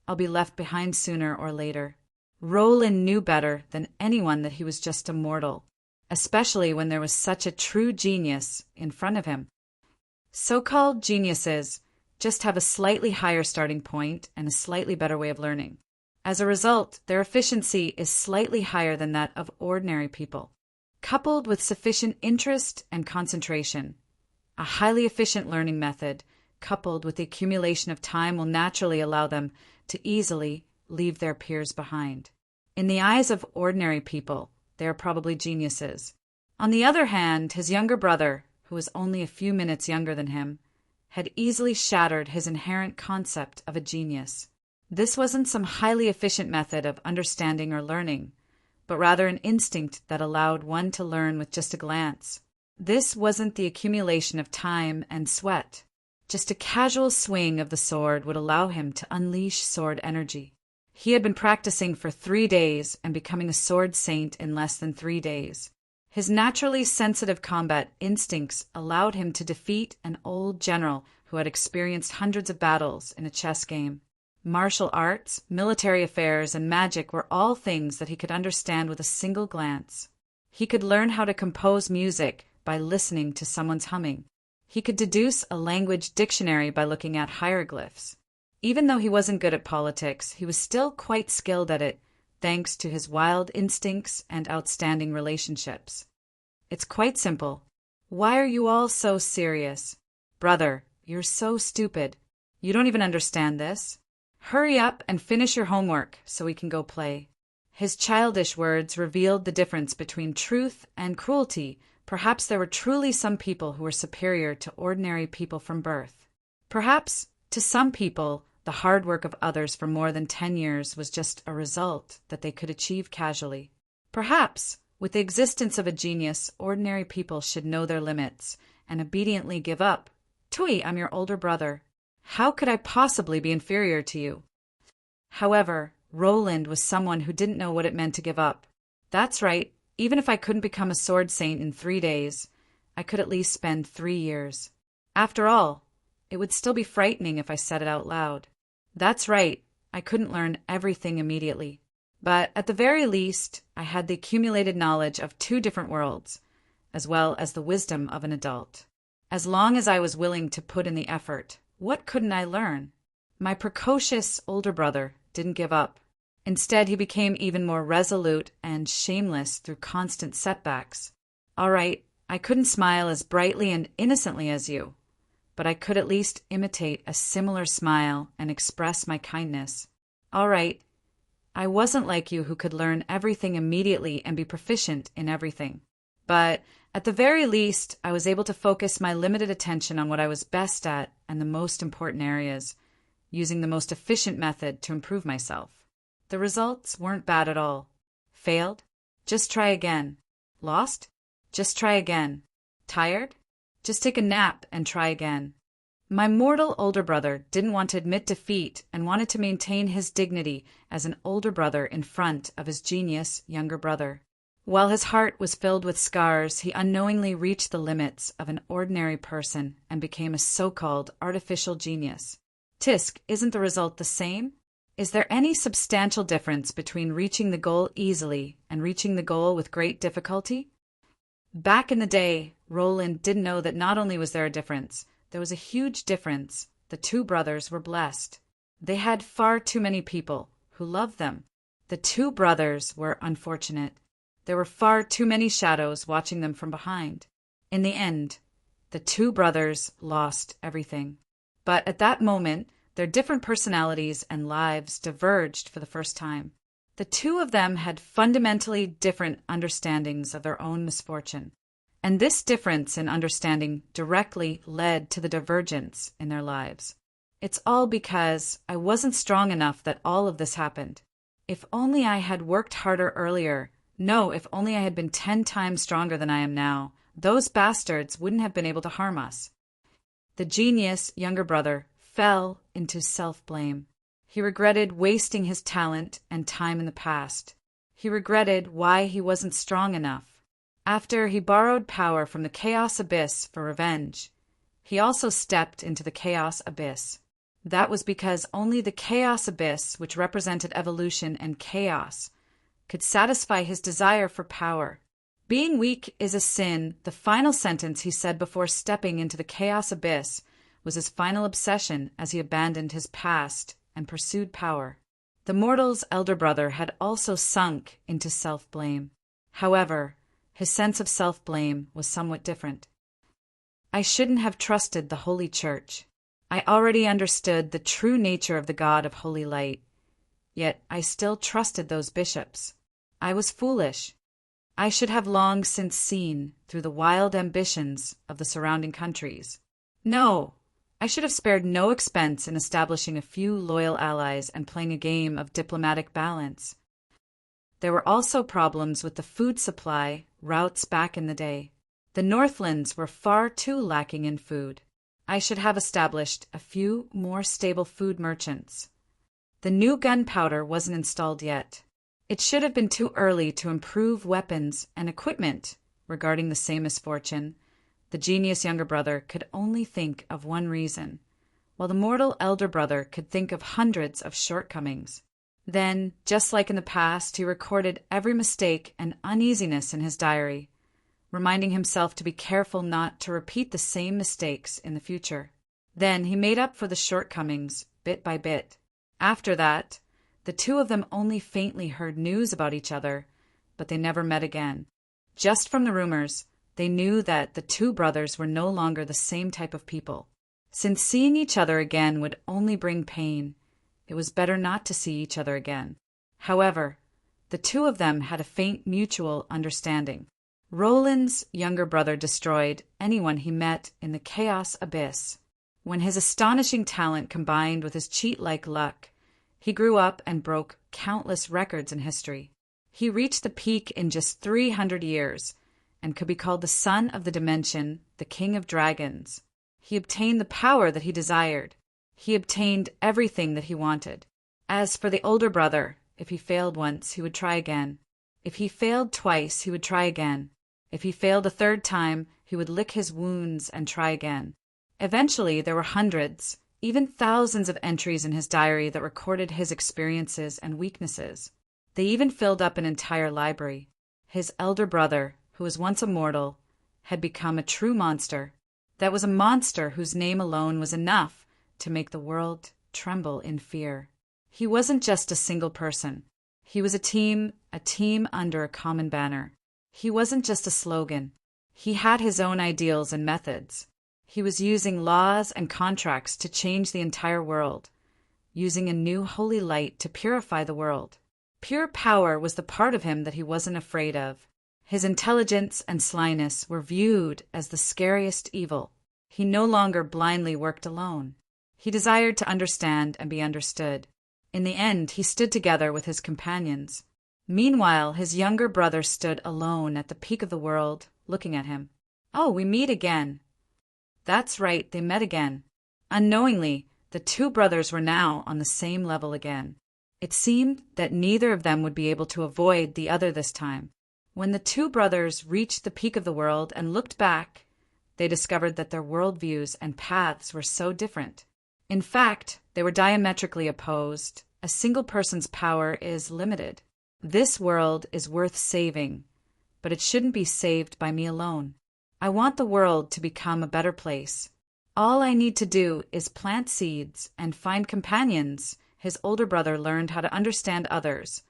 I'll be left behind sooner or later." Roland knew better than anyone that he was just a mortal, especially when there was such a true genius in front of him. So-called geniuses just have a slightly higher starting point and a slightly better way of learning. As a result, their efficiency is slightly higher than that of ordinary people. coupled with sufficient interest and concentration. A highly efficient learning method, coupled with the accumulation of time, will naturally allow them to easily leave their peers behind. In the eyes of ordinary people, they are probably geniuses. On the other hand, his younger brother, who was only a few minutes younger than him, had easily shattered his inherent concept of a genius. This wasn't some highly efficient method of understanding or learning, but rather an instinct that allowed one to learn with just a glance. This wasn't the accumulation of time and sweat. Just a casual swing of the sword would allow him to unleash sword energy. He had been practicing for 3 days and becoming a sword saint in less than 3 days. His naturally sensitive combat instincts allowed him to defeat an old general who had experienced hundreds of battles in a chess game. Martial arts, military affairs, and magic were all things that he could understand with a single glance. He could learn how to compose music by listening to someone's humming. He could deduce a language dictionary by looking at hieroglyphs. Even though he wasn't good at politics, he was still quite skilled at it, thanks to his wild instincts and outstanding relationships. It's quite simple. Why are you all so serious? Brother, you're so stupid. You don't even understand this. Hurry up and finish your homework so we can go play. His childish words revealed the difference between truth and cruelty. Perhaps there were truly some people who were superior to ordinary people from birth. Perhaps, to some people, the hard work of others for more than 10 years was just a result that they could achieve casually. Perhaps, with the existence of a genius, ordinary people should know their limits and obediently give up. Tui, I'm your older brother. How could I possibly be inferior to you? However, Roland was someone who didn't know what it meant to give up. That's right, even if I couldn't become a sword saint in 3 days, I could at least spend 3 years. After all, it would still be frightening if I said it out loud. That's right, I couldn't learn everything immediately. But at the very least, I had the accumulated knowledge of 2 different worlds, as well as the wisdom of an adult. As long as I was willing to put in the effort, what couldn't I learn? My precocious older brother didn't give up. Instead, he became even more resolute and shameless through constant setbacks. All right, I couldn't smile as brightly and innocently as you, but I could at least imitate a similar smile and express my kindness. All right, I wasn't like you who could learn everything immediately and be proficient in everything. But at the very least, I was able to focus my limited attention on what I was best at and the most important areas, using the most efficient method to improve myself. The results weren't bad at all. Failed? Just try again. Lost? Just try again. Tired? Just take a nap and try again. My mortal older brother didn't want to admit defeat and wanted to maintain his dignity as an older brother in front of his genius younger brother. While his heart was filled with scars, he unknowingly reached the limits of an ordinary person and became a so-called artificial genius. Tisk, isn't the result the same? Is there any substantial difference between reaching the goal easily and reaching the goal with great difficulty? Back in the day, Roland didn't know that not only was there a difference, there was a huge difference. The 2 brothers were blessed. They had far too many people who loved them. The 2 brothers were unfortunate. There were far too many shadows watching them from behind. In the end, the 2 brothers lost everything. But at that moment, their different personalities and lives diverged for the first time. The 2 of them had fundamentally different understandings of their own misfortune, and this difference in understanding directly led to the divergence in their lives. It's all because I wasn't strong enough that all of this happened. If only I had worked harder earlier, if only I had been 10 times stronger than I am now, those bastards wouldn't have been able to harm us. The genius younger brother fell into self-blame. He regretted wasting his talent and time in the past. He regretted why he wasn't strong enough. After he borrowed power from the Chaos Abyss for revenge, he also stepped into the Chaos Abyss. That was because only the Chaos Abyss, which represented evolution and chaos, could satisfy his desire for power. Being weak is a sin. The final sentence he said before stepping into the Chaos Abyss was his final obsession as he abandoned his past and pursued power. The mortal's elder brother had also sunk into self-blame. However, His sense of self-blame was somewhat different. I shouldn't have trusted the Holy Church. I already understood the true nature of the God of Holy Light, yet I still trusted those bishops. I was foolish. I should have long since seen through the wild ambitions of the surrounding countries. No, I should have spared no expense in establishing a few loyal allies and playing a game of diplomatic balance. There were also problems with the food supply routes back in the day. The Northlands were far too lacking in food. I should have established a few more stable food merchants. The new gunpowder wasn't installed yet. It should have been too early to improve weapons and equipment. Regarding the same misfortune, the genius younger brother could only think of one reason, while the mortal elder brother could think of hundreds of shortcomings. Then, just like in the past, he recorded every mistake and uneasiness in his diary, reminding himself to be careful not to repeat the same mistakes in the future. Then he made up for the shortcomings bit by bit. After that, the two of them only faintly heard news about each other, but they never met again. Just from the rumors, they knew that the two brothers were no longer the same type of people. Since seeing each other again would only bring pain, it was better not to see each other again. However, the two of them had a faint mutual understanding. Roland's younger brother destroyed anyone he met in the chaos abyss. When his astonishing talent combined with his cheat-like luck, he grew up and broke countless records in history. He reached the peak in just 300 years and could be called the son of the dimension, the king of dragons. He obtained the power that he desired. He obtained everything that he wanted. As for the older brother, if he failed once, he would try again. If he failed twice, he would try again. If he failed a third time, he would lick his wounds and try again. Eventually, there were hundreds, even thousands of entries in his diary that recorded his experiences and weaknesses. They even filled up an entire library. His elder brother, who was once a mortal, had become a true monster. That was a monster whose name alone was enough to make the world tremble in fear. He wasn't just a single person. He was a team under a common banner. He wasn't just a slogan. He had his own ideals and methods. He was using laws and contracts to change the entire world, using a new holy light to purify the world. Pure power was the part of him that he wasn't afraid of. His intelligence and slyness were viewed as the scariest evil. He no longer blindly worked alone. He desired to understand and be understood. In the end, he stood together with his companions. Meanwhile, his younger brother stood alone at the peak of the world, looking at him. "Oh, we meet again." That's right, they met again. Unknowingly, the two brothers were now on the same level again. It seemed that neither of them would be able to avoid the other this time. When the two brothers reached the peak of the world and looked back, they discovered that their worldviews and paths were so different. In fact, they were diametrically opposed. A single person's power is limited. This world is worth saving, but it shouldn't be saved by me alone. I want the world to become a better place. All I need to do is plant seeds and find companions. His older brother learned how to understand others,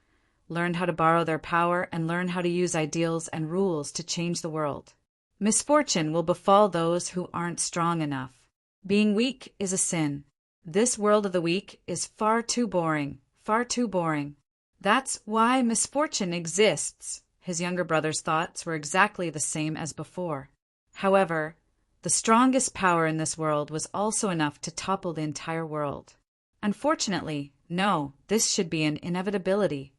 learned how to borrow their power, and learn how to use ideals and rules to change the world. Misfortune will befall those who aren't strong enough. Being weak is a sin. This world of the weak is far too boring, far too boring. That's why misfortune exists. His younger brother's thoughts were exactly the same as before. However, the strongest power in this world was also enough to topple the entire world. Unfortunately, no, this should be an inevitability.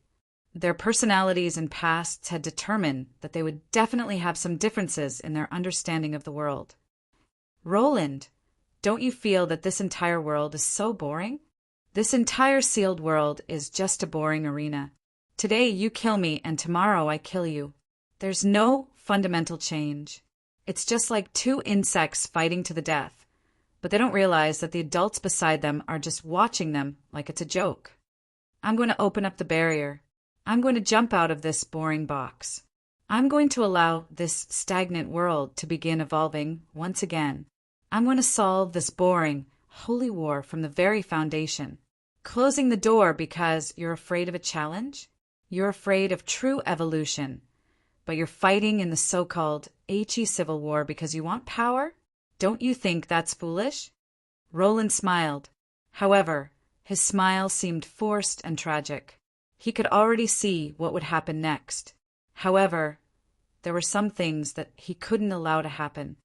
Their personalities and pasts had determined that they would definitely have some differences in their understanding of the world. Roland, don't you feel that this entire world is so boring? This entire sealed world is just a boring arena. Today you kill me and tomorrow I kill you. There's no fundamental change. It's just like two insects fighting to the death, but they don't realize that the adults beside them are just watching them like it's a joke. I'm going to open up the barrier. I'm going to jump out of this boring box. I'm going to allow this stagnant world to begin evolving once again. I'm going to solve this boring, holy war from the very foundation. Closing the door because you're afraid of a challenge? You're afraid of true evolution. but you're fighting in the so-called HE Civil War because you want power? Don't you think that's foolish? Roland smiled. However, his smile seemed forced and tragic. He could already see what would happen next. However, there were some things that he couldn't allow to happen.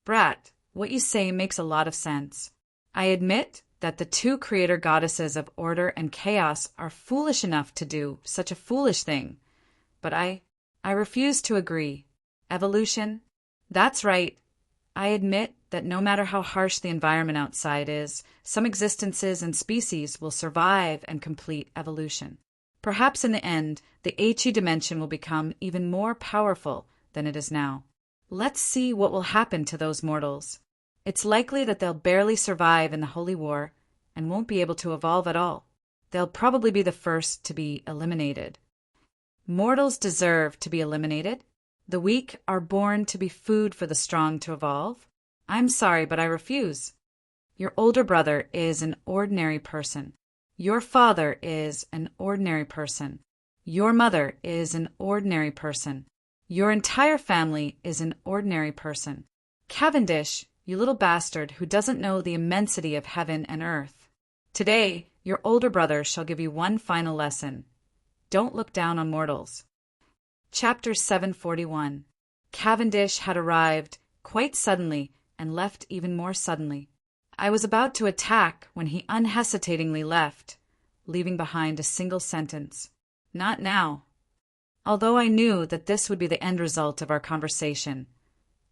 Brat, what you say makes a lot of sense. I admit that the two creator goddesses of order and chaos are foolish enough to do such a foolish thing. But I refuse to agree. Evolution? That's right. I admit that no matter how harsh the environment outside is, some existences and species will survive and complete evolution. Perhaps in the end, the HE dimension will become even more powerful than it is now. Let's see what will happen to those mortals. It's likely that they'll barely survive in the Holy War and won't be able to evolve at all. They'll probably be the first to be eliminated. Mortals deserve to be eliminated. The weak are born to be food for the strong to evolve. I'm sorry, but I refuse. Your older brother is an ordinary person. Your father is an ordinary person. Your mother is an ordinary person. Your entire family is an ordinary person. Cavendish, you little bastard who doesn't know the immensity of heaven and earth. Today, your older brother shall give you one final lesson. Don't look down on mortals. Chapter 741. Cavendish had arrived quite suddenly and left even more suddenly. I was about to attack when he unhesitatingly left, leaving behind a single sentence. Not now. Although I knew that this would be the end result of our conversation,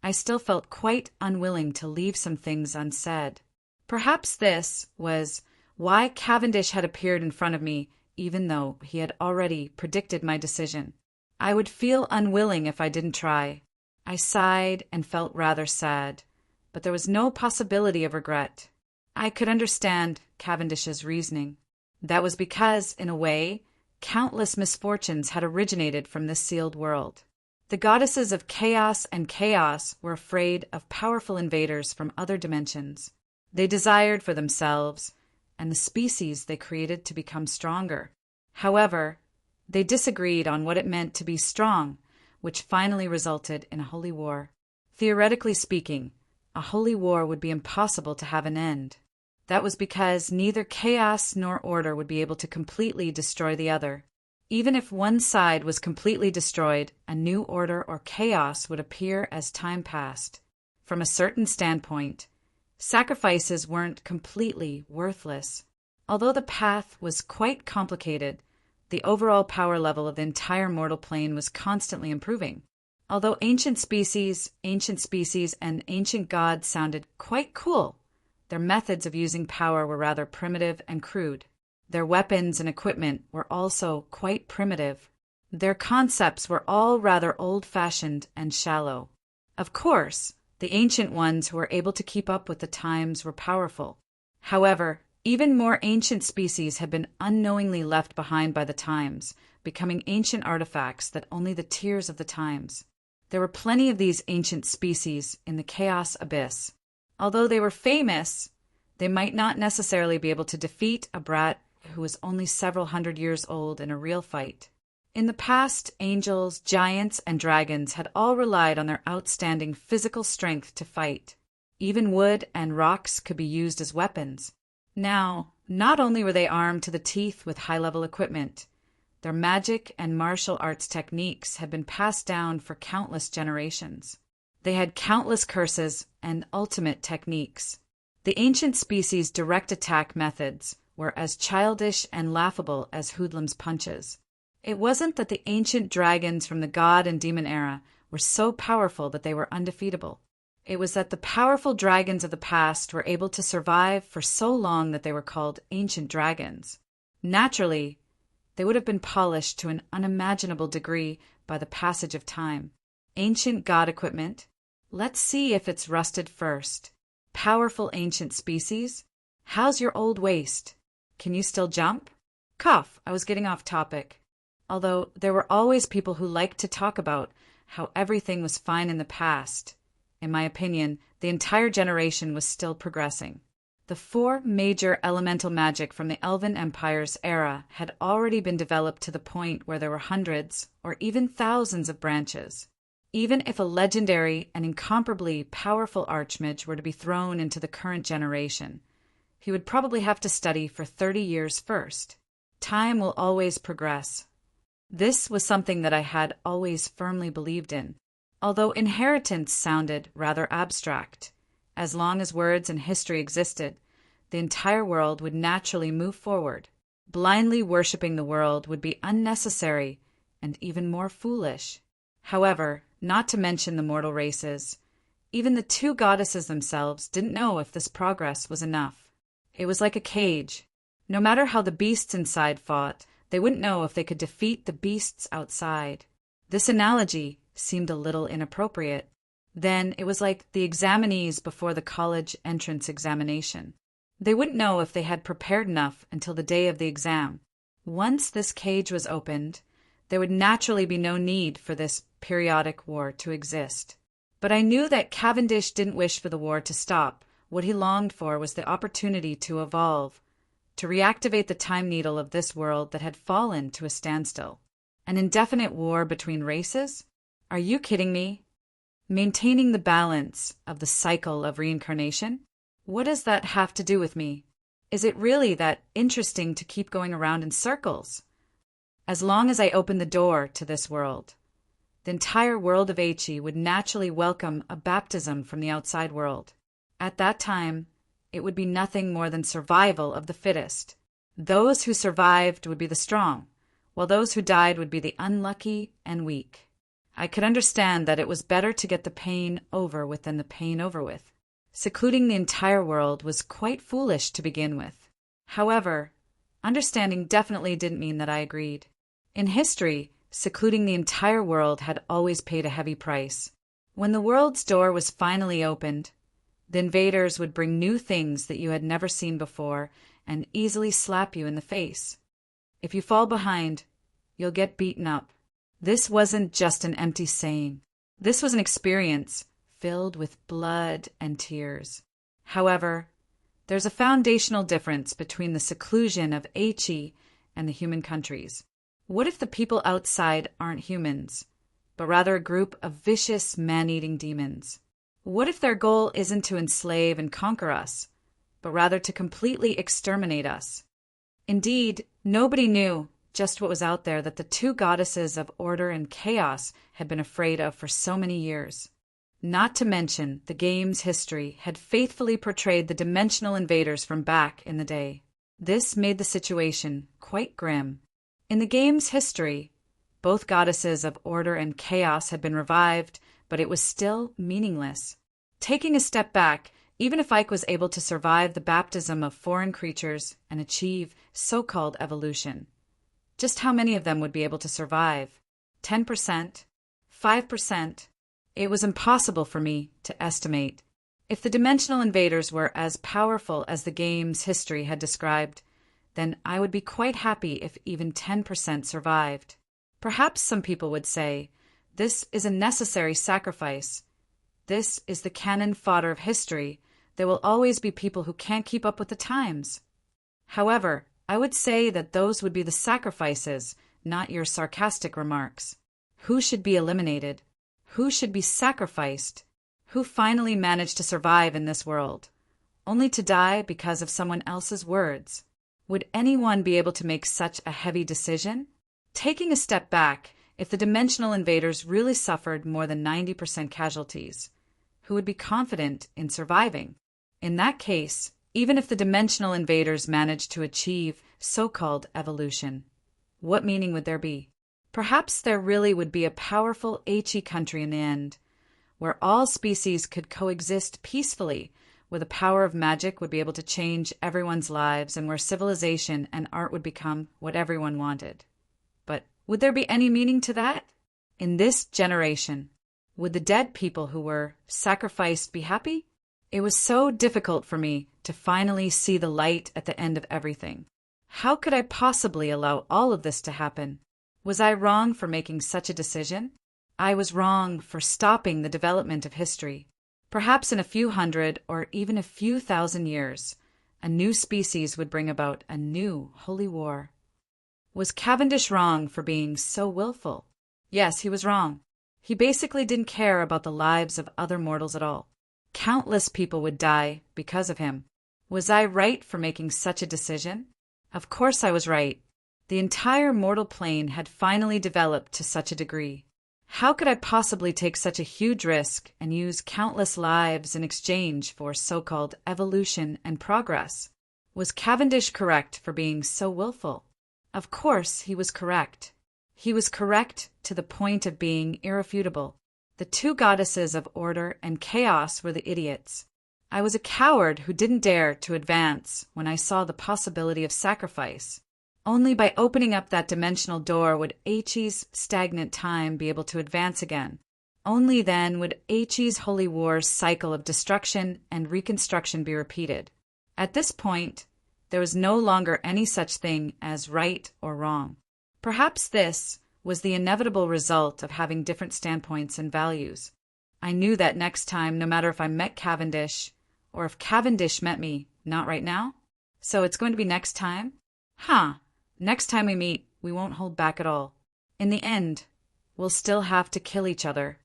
I still felt quite unwilling to leave some things unsaid. Perhaps this was why Cavendish had appeared in front of me, even though he had already predicted my decision. I would feel unwilling if I didn't try. I sighed and felt rather sad, but there was no possibility of regret. I could understand Cavendish's reasoning. That was because, in a way, countless misfortunes had originated from this sealed world. The goddesses of chaos and chaos were afraid of powerful invaders from other dimensions. They desired for themselves and the species they created to become stronger. However, they disagreed on what it meant to be strong, which finally resulted in a holy war. Theoretically speaking, a holy war would be impossible to have an end. That was because neither chaos nor order would be able to completely destroy the other. Even if one side was completely destroyed, a new order or chaos would appear as time passed. From a certain standpoint, sacrifices weren't completely worthless. Although the path was quite complicated, the overall power level of the entire mortal plane was constantly improving. Although ancient species, and ancient gods sounded quite cool, their methods of using power were rather primitive and crude. Their weapons and equipment were also quite primitive. Their concepts were all rather old-fashioned and shallow. Of course, the ancient ones who were able to keep up with the times were powerful. However, even more ancient species had been unknowingly left behind by the times, becoming ancient artifacts that only the tears of the times. There were plenty of these ancient species in the chaos abyss. Although they were famous, they might not necessarily be able to defeat a brat who was only several hundred years old in a real fight. In the past, angels, giants, and dragons had all relied on their outstanding physical strength to fight. Even wood and rocks could be used as weapons. Now, not only were they armed to the teeth with high-level equipment, their magic and martial arts techniques had been passed down for countless generations. They had countless curses and ultimate techniques. The ancient species' direct attack methods were as childish and laughable as hoodlums' punches. It wasn't that the ancient dragons from the god and demon era were so powerful that they were undefeatable. It was that the powerful dragons of the past were able to survive for so long that they were called ancient dragons. Naturally, they would have been polished to an unimaginable degree by the passage of time. Ancient god equipment? Let's see if it's rusted first. Powerful ancient species? How's your old waist? Can you still jump? Cough, I was getting off topic. Although there were always people who liked to talk about how everything was fine in the past. In my opinion, the entire generation was still progressing. The four major elemental magic from the Elven Empire's era had already been developed to the point where there were hundreds or even thousands of branches. Even if a legendary and incomparably powerful archmage were to be thrown into the current generation, he would probably have to study for 30 years first. Time will always progress. This was something that I had always firmly believed in, although inheritance sounded rather abstract. As long as words and history existed, the entire world would naturally move forward. Blindly worshipping the world would be unnecessary and even more foolish. However, not to mention the mortal races, even the two goddesses themselves didn't know if this progress was enough. It was like a cage. No matter how the beasts inside fought, they wouldn't know if they could defeat the beasts outside. This analogy seemed a little inappropriate. Then it was like the examinees before the college entrance examination. They wouldn't know if they had prepared enough until the day of the exam. Once this cage was opened, there would naturally be no need for this periodic war to exist. But I knew that Cavendish didn't wish for the war to stop. What he longed for was the opportunity to evolve, to reactivate the time needle of this world that had fallen to a standstill. An indefinite war between races? Are you kidding me? Maintaining the balance of the cycle of reincarnation? What does that have to do with me? Is it really that interesting to keep going around in circles? As long as I open the door to this world, the entire world of Aichi would naturally welcome a baptism from the outside world. At that time, it would be nothing more than survival of the fittest. Those who survived would be the strong, while those who died would be the unlucky and weak. I could understand that it was better to get the pain over with than the pain over with. Secluding the entire world was quite foolish to begin with. However, understanding definitely didn't mean that I agreed. In history, secluding the entire world had always paid a heavy price. When the world's door was finally opened, the invaders would bring new things that you had never seen before and easily slap you in the face. If you fall behind, you'll get beaten up. This wasn't just an empty saying. This was an experience filled with blood and tears. However, there's a foundational difference between the seclusion of Aichi and the human countries. What if the people outside aren't humans, but rather a group of vicious man-eating demons? What if their goal isn't to enslave and conquer us, but rather to completely exterminate us? Indeed, nobody knew just what was out there that the two goddesses of order and chaos had been afraid of for so many years. Not to mention, the game's history had faithfully portrayed the dimensional invaders from back in the day. This made the situation quite grim. In the game's history, both goddesses of order and chaos had been revived, but it was still meaningless. Taking a step back, even if Ike was able to survive the baptism of foreign creatures and achieve so-called evolution, just how many of them would be able to survive? 10%? 5%? It was impossible for me to estimate. If the dimensional invaders were as powerful as the game's history had described, then I would be quite happy if even 10% survived. Perhaps some people would say, this is a necessary sacrifice. This is the cannon fodder of history. There will always be people who can't keep up with the times. However, I would say that those would be the sacrifices, not your sarcastic remarks. Who should be eliminated? Who should be sacrificed? Who finally managed to survive in this world, only to die because of someone else's words? Would anyone be able to make such a heavy decision? Taking a step back, if the dimensional invaders really suffered more than 90% casualties, who would be confident in surviving? In that case, even if the dimensional invaders managed to achieve so-called evolution, what meaning would there be? Perhaps there really would be a powerful Aichi country in the end, where all species could coexist peacefully, where the power of magic would be able to change everyone's lives, and where civilization and art would become what everyone wanted. But would there be any meaning to that? In this generation, would the dead people who were sacrificed be happy? It was so difficult for me to finally see the light at the end of everything. How could I possibly allow all of this to happen? Was I wrong for making such a decision? I was wrong for stopping the development of history. Perhaps in a few hundred or even a few thousand years, A new species would bring about a new holy war. Was Cavendish wrong for being so willful? Yes, he was wrong. He basically didn't care about the lives of other mortals at all. Countless people would die because of him. Was I right for making such a decision? Of course I was right. The entire mortal plane had finally developed to such a degree. How could I possibly take such a huge risk and use countless lives in exchange for so-called evolution and progress? Was Cavendish correct for being so willful? Of course he was correct. He was correct to the point of being irrefutable. The two goddesses of order and chaos were the idiots. I was a coward who didn't dare to advance when I saw the possibility of sacrifice. Only by opening up that dimensional door would Hei's stagnant time be able to advance again. Only then would Hei's holy war's cycle of destruction and reconstruction be repeated. At this point, there was no longer any such thing as right or wrong. Perhaps this was the inevitable result of having different standpoints and values. I knew that next time, no matter if I met Cavendish or if Cavendish met me, not right now. So it's going to be next time? Next time we meet, we won't hold back at all. In the end, we'll still have to kill each other.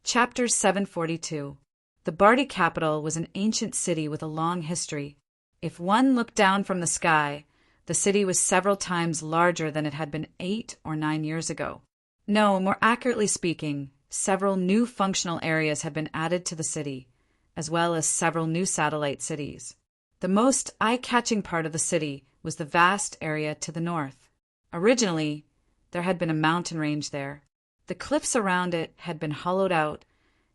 Chapter 742. The Bardi capital was an ancient city with a long history. If one looked down from the sky, the city was several times larger than it had been 8 or 9 years ago. No, more accurately speaking, several new functional areas had been added to the city, as well as several new satellite cities. The most eye-catching part of the city was the vast area to the north. Originally, there had been a mountain range there. The cliffs around it had been hollowed out,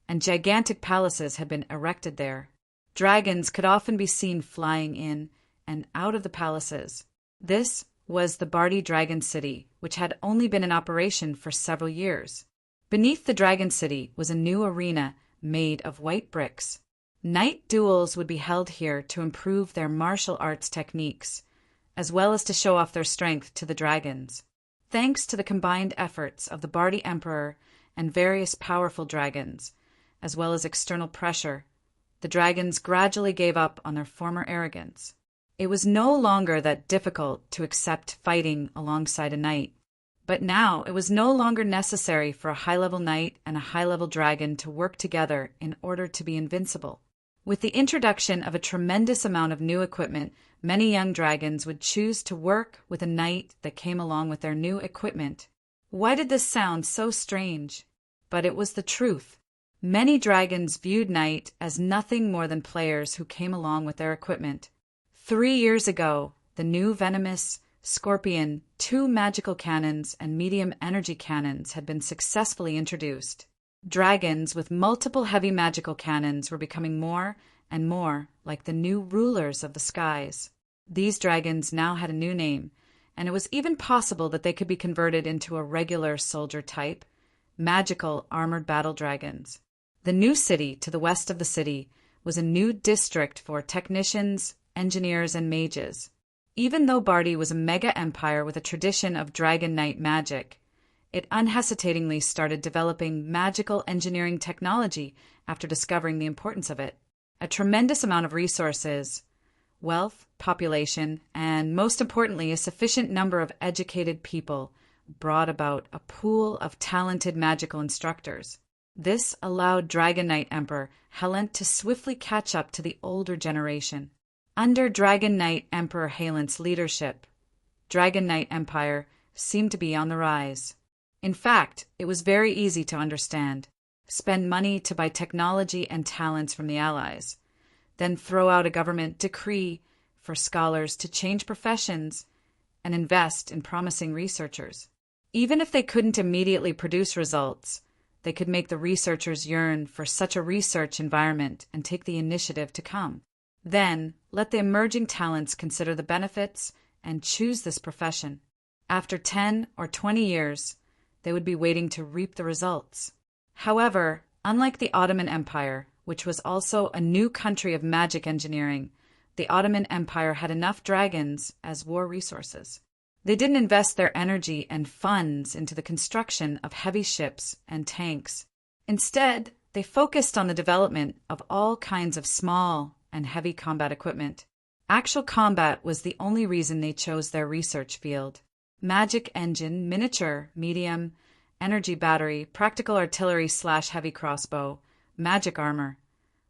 and gigantic palaces had been erected there. Dragons could often be seen flying in and out of the palaces. This was the Bardi Dragon City, which had only been in operation for several years. Beneath the Dragon City was a new arena made of white bricks. Night duels would be held here to improve their martial arts techniques, as well as to show off their strength to the dragons. Thanks to the combined efforts of the Bardi Emperor and various powerful dragons, as well as external pressure, the dragons gradually gave up on their former arrogance. It was no longer that difficult to accept fighting alongside a knight, but now it was no longer necessary for a high-level knight and a high-level dragon to work together in order to be invincible. With the introduction of a tremendous amount of new equipment, many young dragons would choose to work with a knight that came along with their new equipment. Why did this sound so strange? But it was the truth. Many dragons viewed knight as nothing more than players who came along with their equipment. 3 years ago, the new venomous Scorpion, 2 magical cannons and medium energy cannons had been successfully introduced. Dragons with multiple heavy magical cannons were becoming more and more like the new rulers of the skies. These dragons now had a new name, and it was even possible that they could be converted into a regular soldier type, magical armored battle dragons. The new city to the west of the city was a new district for technicians, engineers, and mages. Even though Bardi was a mega empire with a tradition of dragon knight magic, it unhesitatingly started developing magical engineering technology after discovering the importance of it. A tremendous amount of resources, wealth, population, and most importantly, a sufficient number of educated people brought about a pool of talented magical instructors. This allowed Dragon Knight Emperor Helent to swiftly catch up to the older generation. Under Dragon Knight Emperor Helent's leadership, Dragon Knight Empire seemed to be on the rise. In fact, it was very easy to understand. Spend money to buy technology and talents from the Allies, then throw out a government decree for scholars to change professions and invest in promising researchers. Even if they couldn't immediately produce results, they could make the researchers yearn for such a research environment and take the initiative to come. Then, let the emerging talents consider the benefits and choose this profession. After 10 or 20 years, they would be waiting to reap the results. However, unlike the Ottoman Empire, which was also a new country of magic engineering, the Ottoman Empire had enough dragons as war resources. They didn't invest their energy and funds into the construction of heavy ships and tanks. Instead, they focused on the development of all kinds of small and heavy combat equipment. Actual combat was the only reason they chose their research field. Magic engine, miniature, medium, energy battery, practical artillery/heavy crossbow, magic armor.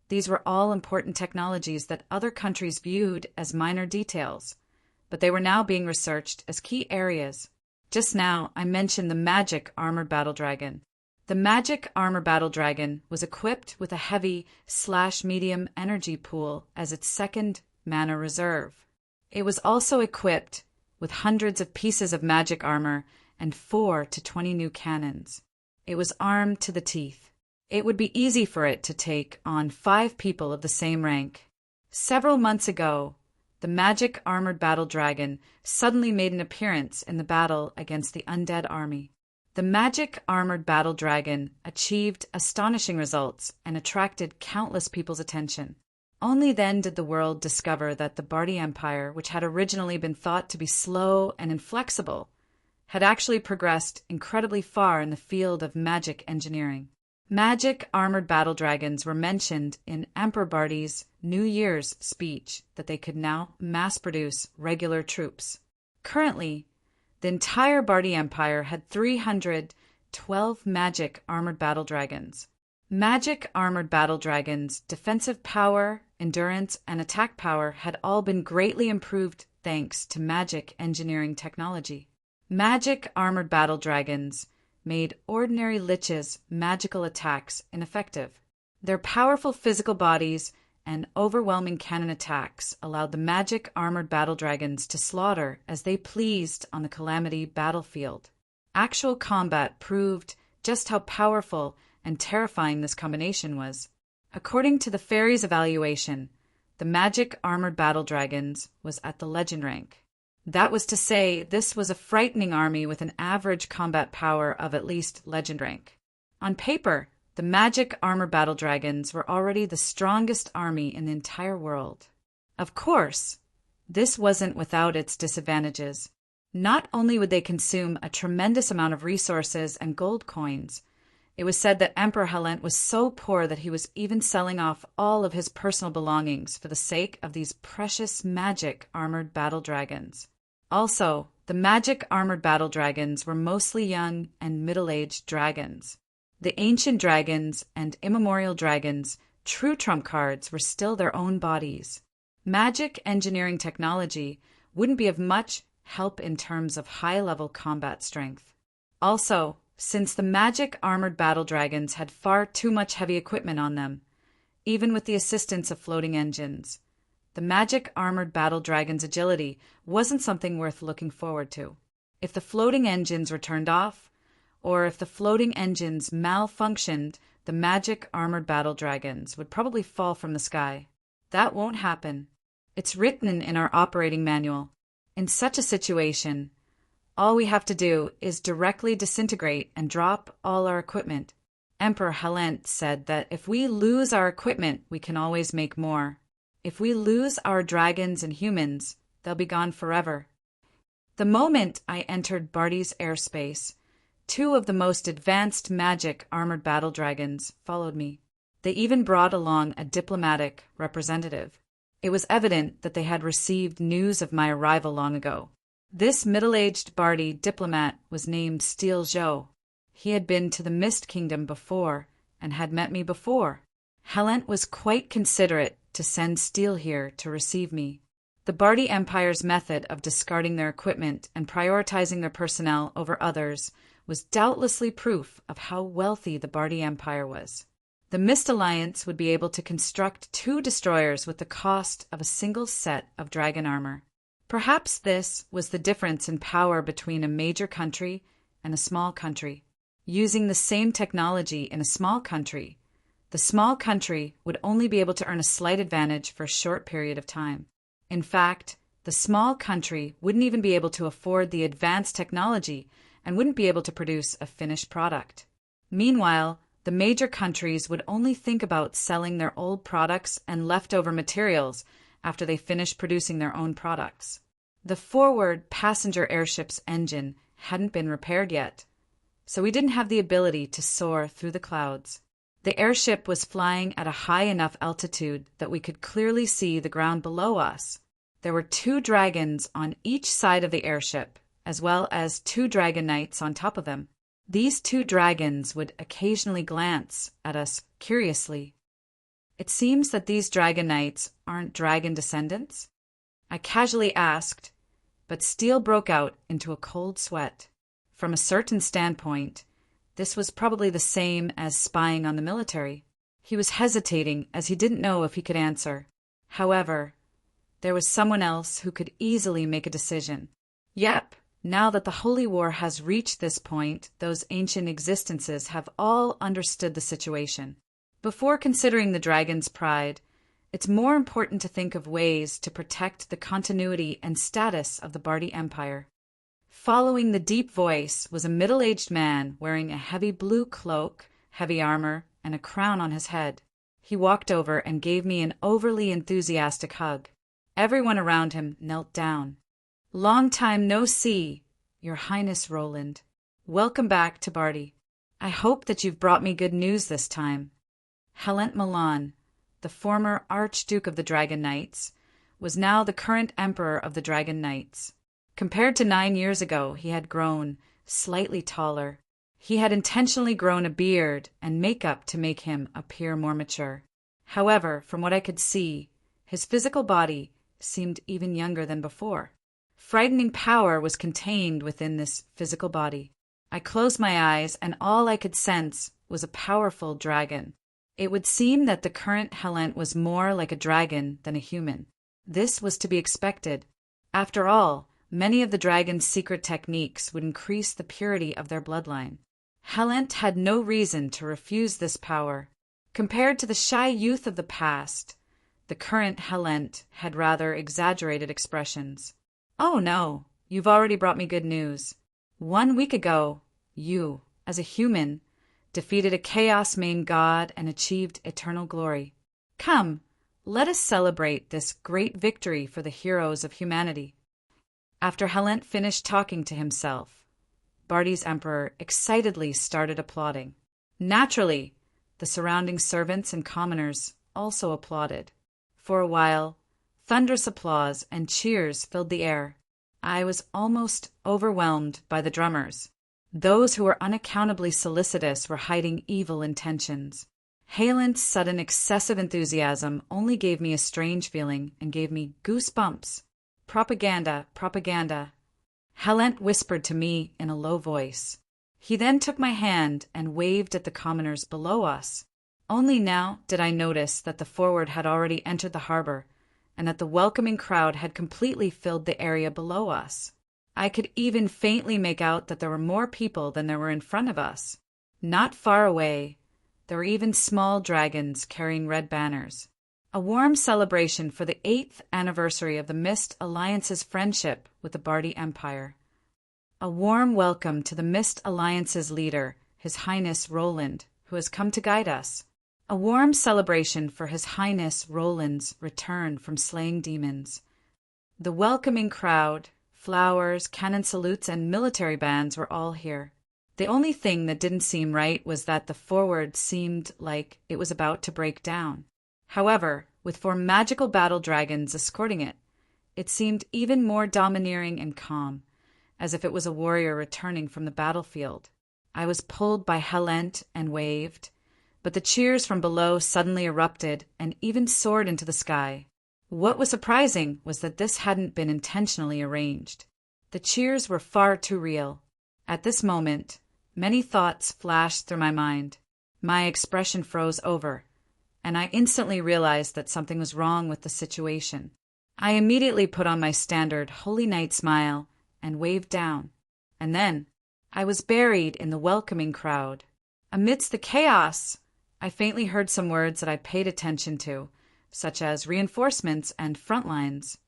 These were all important technologies that other countries viewed as minor details, but they were now being researched as key areas. Just now, I mentioned the magic armored battle dragon. The magic armor battle dragon was equipped with a heavy/medium energy pool as its second mana reserve. It was also equipped with hundreds of pieces of magic armor and 4 to 20 new cannons. It was armed to the teeth. It would be easy for it to take on 5 people of the same rank. Several months ago, the magic armored battle dragon suddenly made an appearance in the battle against the undead army. The magic armored battle dragon achieved astonishing results and attracted countless people's attention. Only then did the world discover that the Bardi Empire, which had originally been thought to be slow and inflexible, had actually progressed incredibly far in the field of magic engineering. Magic armored battle dragons were mentioned in Emperor Bardi's New Year's speech that they could now mass-produce regular troops. Currently, the entire Bardi Empire had 312 magic armored battle dragons. Magic armored battle dragons' defensive power, endurance, and attack power had all been greatly improved thanks to magic engineering technology. Magic armored battle dragons made ordinary Lich's magical attacks ineffective. Their powerful physical bodies and overwhelming cannon attacks allowed the magic armored battle dragons to slaughter as they pleased on the Calamity battlefield. Actual combat proved just how powerful and terrifying this combination was. According to the fairies' evaluation, the magic armored battle dragons was at the legend rank. That was to say, this was a frightening army with an average combat power of at least legend rank. On paper, the magic armor battle dragons were already the strongest army in the entire world. Of course, this wasn't without its disadvantages. Not only would they consume a tremendous amount of resources and gold coins, it was said that Emperor Helent was so poor that he was even selling off all of his personal belongings for the sake of these precious magic armored battle dragons. Also, the magic armored battle dragons were mostly young and middle-aged dragons. The ancient dragons and immemorial dragons' true trump cards were still their own bodies. Magic engineering technology wouldn't be of much help in terms of high-level combat strength. Also, since the magic armored battle dragons had far too much heavy equipment on them, even with the assistance of floating engines, the magic armored battle dragon's agility wasn't something worth looking forward to. If the floating engines were turned off, or if the floating engines malfunctioned, the magic armored battle dragons would probably fall from the sky. That won't happen. It's written in our operating manual. In such a situation, all we have to do is directly disintegrate and drop all our equipment. Emperor Helent said that if we lose our equipment, we can always make more. If we lose our dragons and humans, they'll be gone forever. The moment I entered Bardi's airspace, 2 of the most advanced magic armored battle dragons followed me. They even brought along a diplomatic representative. It was evident that they had received news of my arrival long ago. This middle-aged Bardi diplomat was named Steel Zhou. He had been to the Mist Kingdom before and had met me before. Helent was quite considerate to send Steel here to receive me. The Bardi Empire's method of discarding their equipment and prioritizing their personnel over others was doubtlessly proof of how wealthy the Bardi Empire was. The Mist Alliance would be able to construct 2 destroyers with the cost of a single set of dragon armor. Perhaps this was the difference in power between a major country and a small country. Using the same technology in a small country, the small country would only be able to earn a slight advantage for a short period of time. In fact, the small country wouldn't even be able to afford the advanced technology and wouldn't be able to produce a finished product. Meanwhile, the major countries would only think about selling their old products and leftover materials after they finished producing their own products. The forward passenger airship's engine hadn't been repaired yet, so we didn't have the ability to soar through the clouds. The airship was flying at a high enough altitude that we could clearly see the ground below us, There were 2 dragons on each side of the airship, as well as 2 dragon knights on top of them. These 2 dragons would occasionally glance at us curiously. It seems that these dragon knights aren't dragon descendants? I casually asked, but Steele broke out into a cold sweat. From a certain standpoint, this was probably the same as spying on the military. He was hesitating as he didn't know if he could answer. However, there was someone else who could easily make a decision. Yep, now that the Holy War has reached this point, those ancient existences have all understood the situation. Before considering the dragon's pride, it's more important to think of ways to protect the continuity and status of the Bardi Empire. Following the deep voice was a middle-aged man wearing a heavy blue cloak, heavy armor, and a crown on his head. He walked over and gave me an overly enthusiastic hug. Everyone around him knelt down. "Long time no see, Your Highness Roland. Welcome back to Bardi. I hope that you've brought me good news this time." Helent Milan, the former Archduke of the Dragon Knights, was now the current Emperor of the Dragon Knights. Compared to 9 years ago, he had grown slightly taller. He had intentionally grown a beard and makeup to make him appear more mature. However, from what I could see, his physical body seemed even younger than before. Frightening power was contained within this physical body. I closed my eyes, and all I could sense was a powerful dragon. It would seem that the current Helent was more like a dragon than a human. This was to be expected. After all, many of the dragon's secret techniques would increase the purity of their bloodline. Helent had no reason to refuse this power. Compared to the shy youth of the past, the current Helent had rather exaggerated expressions. "Oh no, you've already brought me good news. 1 week ago, you, as a human, defeated a chaos-mane god and achieved eternal glory. Come, let us celebrate this great victory for the heroes of humanity." After Helent finished talking to himself, Bardi's emperor excitedly started applauding. Naturally, the surrounding servants and commoners also applauded. For a while, thunderous applause and cheers filled the air. I was almost overwhelmed by the drummers. Those who were unaccountably solicitous were hiding evil intentions. Helent's sudden excessive enthusiasm only gave me a strange feeling and gave me goosebumps. "Propaganda, propaganda," Helent whispered to me in a low voice. He then took my hand and waved at the commoners below us. Only now did I notice that the Forward had already entered the harbor, and that the welcoming crowd had completely filled the area below us. I could even faintly make out that there were more people than there were in front of us. Not far away, there were even small dragons carrying red banners. A warm celebration for the 8th anniversary of the Mist Alliance's friendship with the Bardi Empire. A warm welcome to the Mist Alliance's leader, His Highness Roland, who has come to guide us. A warm celebration for His Highness Roland's return from slaying demons. The welcoming crowd, flowers, cannon salutes, and military bands were all here. The only thing that didn't seem right was that the Forward seemed like it was about to break down. However, with 4 magical battle dragons escorting it, it seemed even more domineering and calm, as if it was a warrior returning from the battlefield. I was pulled by Helent and waved, but the cheers from below suddenly erupted and even soared into the sky. What was surprising was that this hadn't been intentionally arranged. The cheers were far too real. At this moment, many thoughts flashed through my mind. My expression froze over, and I instantly realized that something was wrong with the situation. I immediately put on my standard Holy Knight smile and waved down, and then I was buried in the welcoming crowd. Amidst the chaos, I faintly heard some words that I paid attention to, such as reinforcements and front lines.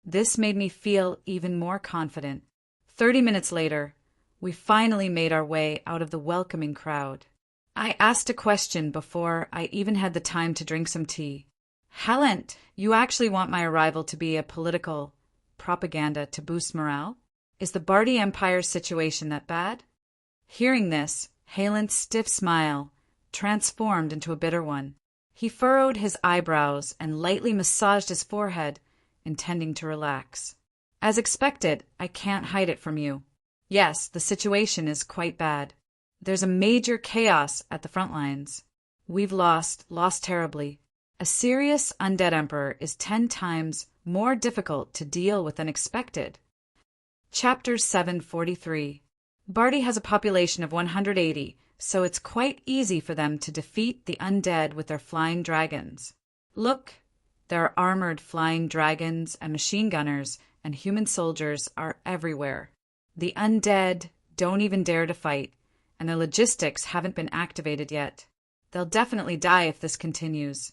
This made me feel even more confident. 30 minutes later, we finally made our way out of the welcoming crowd. I asked a question before I even had the time to drink some tea. "Helent, you actually want my arrival to be a political propaganda to boost morale? Is the Bardi Empire's situation that bad?" Hearing this, Helent's stiff smile transformed into a bitter one. He furrowed his eyebrows and lightly massaged his forehead, intending to relax. As expected, I can't hide it from you. Yes, the situation is quite bad. There's a major chaos at the front lines. We've lost terribly. A serious undead emperor is 10 times more difficult to deal with than expected. Chapter 743. Barty has a population of 180, so it's quite easy for them to defeat the undead with their flying dragons. Look, there are armored flying dragons and machine gunners, and human soldiers are everywhere. The undead don't even dare to fight, and their logistics haven't been activated yet. They'll definitely die if this continues.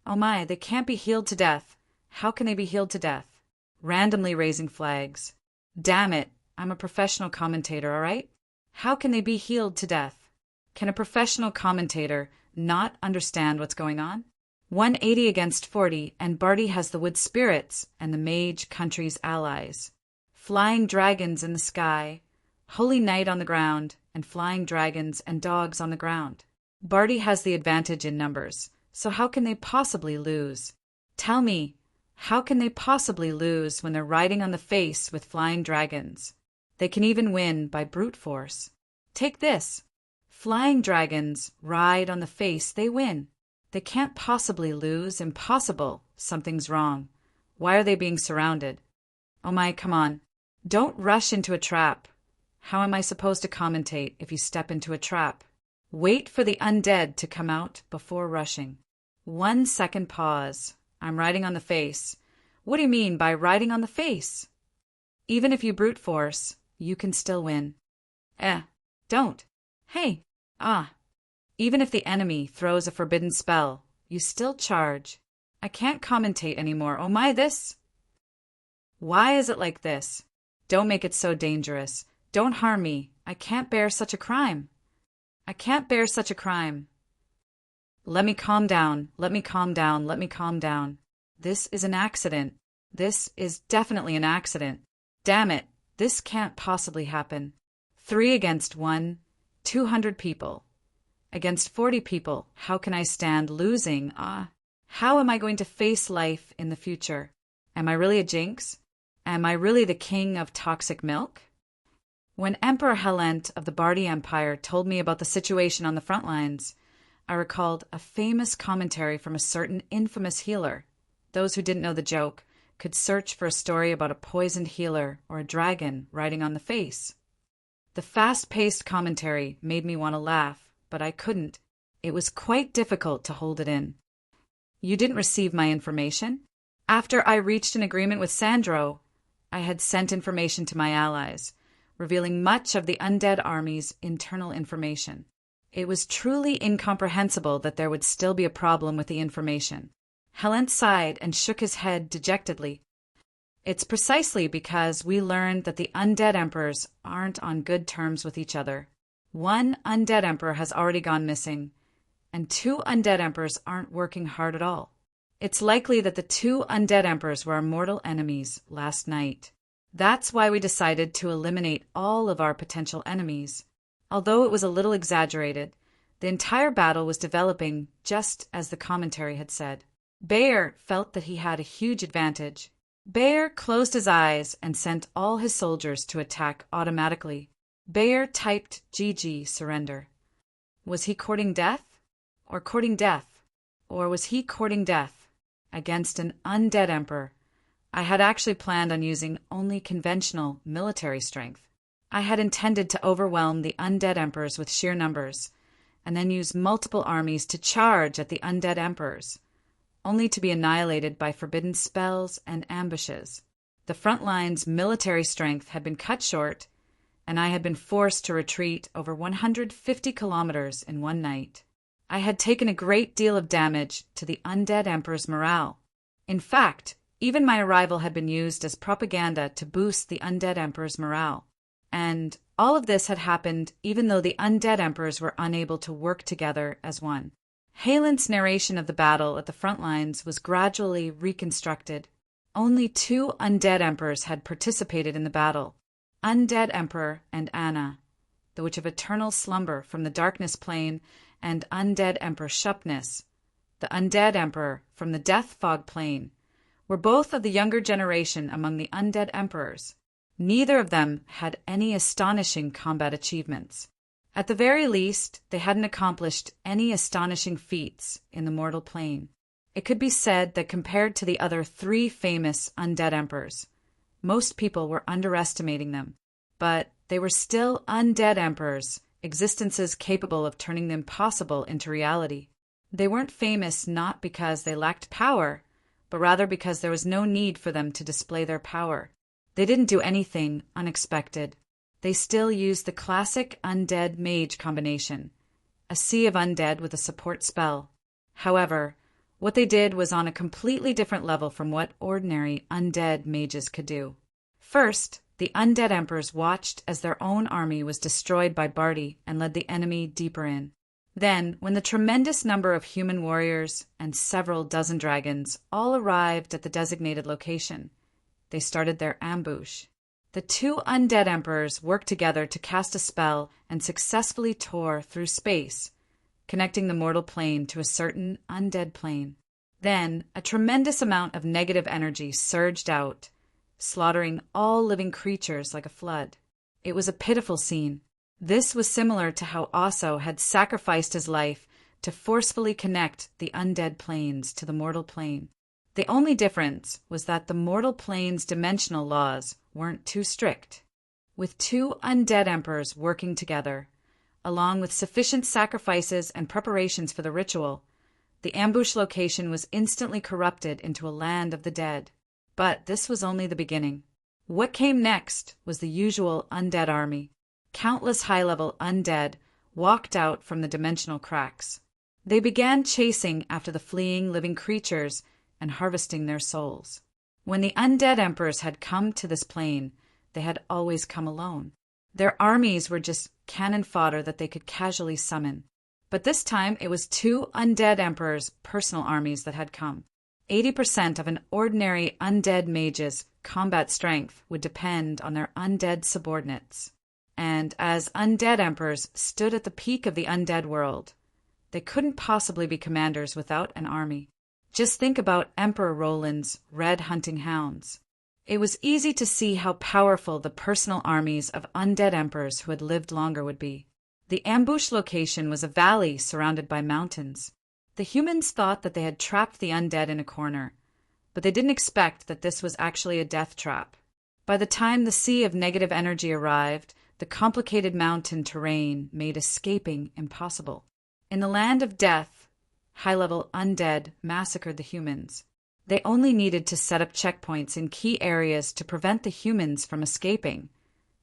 Oh my, they can't be healed to death. How can they be healed to death? Randomly raising flags. Damn it, I'm a professional commentator, all right? How can they be healed to death? Can a professional commentator not understand what's going on? 180 against 40, and Barty has the wood spirits and the mage country's allies. Flying dragons in the sky, holy knight on the ground, and flying dragons and dogs on the ground. Barty has the advantage in numbers, so how can they possibly lose? Tell me, how can they possibly lose when they're riding on the face with flying dragons? They can even win by brute force. Take this. Flying dragons ride on the face, they win. They can't possibly lose, impossible. Something's wrong. Why are they being surrounded? Oh my, come on. Don't rush into a trap. How am I supposed to commentate if you step into a trap? Wait for the undead to come out before rushing. 1 second pause. I'm riding on the face. What do you mean by riding on the face? Even if you brute force, you can still win. Don't. Hey, Even if the enemy throws a forbidden spell, you still charge. I can't commentate anymore. Oh my, this. Why is it like this? Don't make it so dangerous. Don't harm me. I can't bear such a crime. I can't bear such a crime. Let me calm down. Let me calm down. Let me calm down. This is an accident. This is definitely an accident. Damn it. This can't possibly happen. 3 against 1. 200 people. Against 40 people. How can I stand losing? How am I going to face life in the future? Am I really a jinx? Am I really the king of toxic milk? When Emperor Helent of the Barty Empire told me about the situation on the front lines, I recalled a famous commentary from a certain infamous healer. Those who didn't know the joke could search for a story about a poisoned healer or a dragon riding on the face. The fast-paced commentary made me want to laugh, but I couldn't. It was quite difficult to hold it in. You didn't receive my information? After I reached an agreement with Sandro, I had sent information to my allies, revealing much of the undead army's internal information. It was truly incomprehensible that there would still be a problem with the information. Helent sighed and shook his head dejectedly. It's precisely because we learned that the undead emperors aren't on good terms with each other. 1 undead emperor has already gone missing, and 2 undead emperors aren't working hard at all. It's likely that the 2 undead emperors were our mortal enemies last night. That's why we decided to eliminate all of our potential enemies. Although it was a little exaggerated, the entire battle was developing just as the commentary had said. Bayer felt that he had a huge advantage. Bayer closed his eyes and sent all his soldiers to attack automatically. Bayer typed GG surrender. Was he courting death? Or courting death? Or was he courting death? Against an undead emperor. I had actually planned on using only conventional military strength. I had intended to overwhelm the undead emperors with sheer numbers, and then use multiple armies to charge at the undead emperors, only to be annihilated by forbidden spells and ambushes. The front line's military strength had been cut short, and I had been forced to retreat over 150 kilometers in one night. I had taken a great deal of damage to the undead emperor's morale. In fact, even my arrival had been used as propaganda to boost the undead emperor's morale. And all of this had happened even though the undead emperors were unable to work together as one. Helent's narration of the battle at the front lines was gradually reconstructed. Only 2 undead emperors had participated in the battle. Undead Emperor and Anna, the Witch of Eternal Slumber from the Darkness Plane, and Undead Emperor Shupness, the Undead Emperor from the Death Fog Plane, were both of the younger generation among the undead emperors. Neither of them had any astonishing combat achievements. At the very least, they hadn't accomplished any astonishing feats in the mortal plane. It could be said that compared to the other three famous undead emperors, most people were underestimating them. But they were still undead emperors, existences capable of turning the impossible into reality. They weren't famous not because they lacked power, but rather because there was no need for them to display their power. They didn't do anything unexpected. They still used the classic undead mage combination, a sea of undead with a support spell. However, what they did was on a completely different level from what ordinary undead mages could do. First, the undead emperors watched as their own army was destroyed by Bardi and led the enemy deeper in. Then, when the tremendous number of human warriors and several dozen dragons all arrived at the designated location, they started their ambush. The two undead emperors worked together to cast a spell and successfully tore through space, connecting the mortal plane to a certain undead plane. Then, a tremendous amount of negative energy surged out, slaughtering all living creatures like a flood. It was a pitiful scene. This was similar to how Osso had sacrificed his life to forcefully connect the undead planes to the mortal plane. The only difference was that the mortal plane's dimensional laws weren't too strict. With two undead emperors working together, along with sufficient sacrifices and preparations for the ritual, the ambush location was instantly corrupted into a land of the dead. But this was only the beginning. What came next was the usual undead army. Countless high-level undead walked out from the dimensional cracks. They began chasing after the fleeing living creatures and harvesting their souls. When the undead emperors had come to this plane, they had always come alone. Their armies were just cannon fodder that they could casually summon. But this time it was two undead emperors' personal armies that had come. 80% of an ordinary undead mage's combat strength would depend on their undead subordinates. And as undead emperors stood at the peak of the undead world, they couldn't possibly be commanders without an army. Just think about Emperor Roland's red hunting hounds. It was easy to see how powerful the personal armies of undead emperors who had lived longer would be. The ambush location was a valley surrounded by mountains. The humans thought that they had trapped the undead in a corner, but they didn't expect that this was actually a death trap. By the time the sea of negative energy arrived, the complicated mountain terrain made escaping impossible. In the land of death, high-level undead massacred the humans. They only needed to set up checkpoints in key areas to prevent the humans from escaping,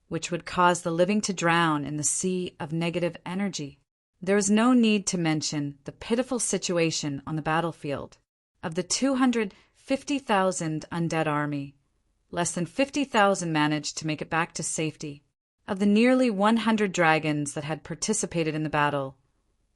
which would cause the living to drown in the sea of negative energy. There is no need to mention the pitiful situation on the battlefield. Of the 250,000 undead army, less than 50,000 managed to make it back to safety. Of the nearly 100 dragons that had participated in the battle,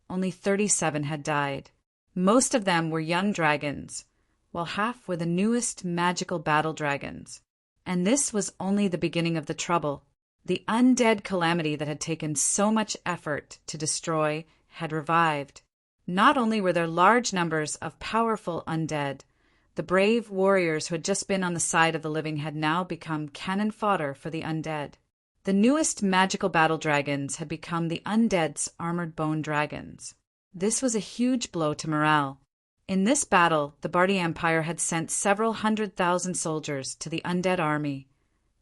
only 37 had died. Most of them were young dragons, while half were the newest magical battle dragons. And this was only the beginning of the trouble. The undead calamity that had taken so much effort to destroy had revived. Not only were there large numbers of powerful undead, the brave warriors who had just been on the side of the living had now become cannon fodder for the undead. The newest magical battle dragons had become the undead's armored bone dragons. This was a huge blow to morale. In this battle, the Bardi Empire had sent several 100,000 soldiers to the undead army,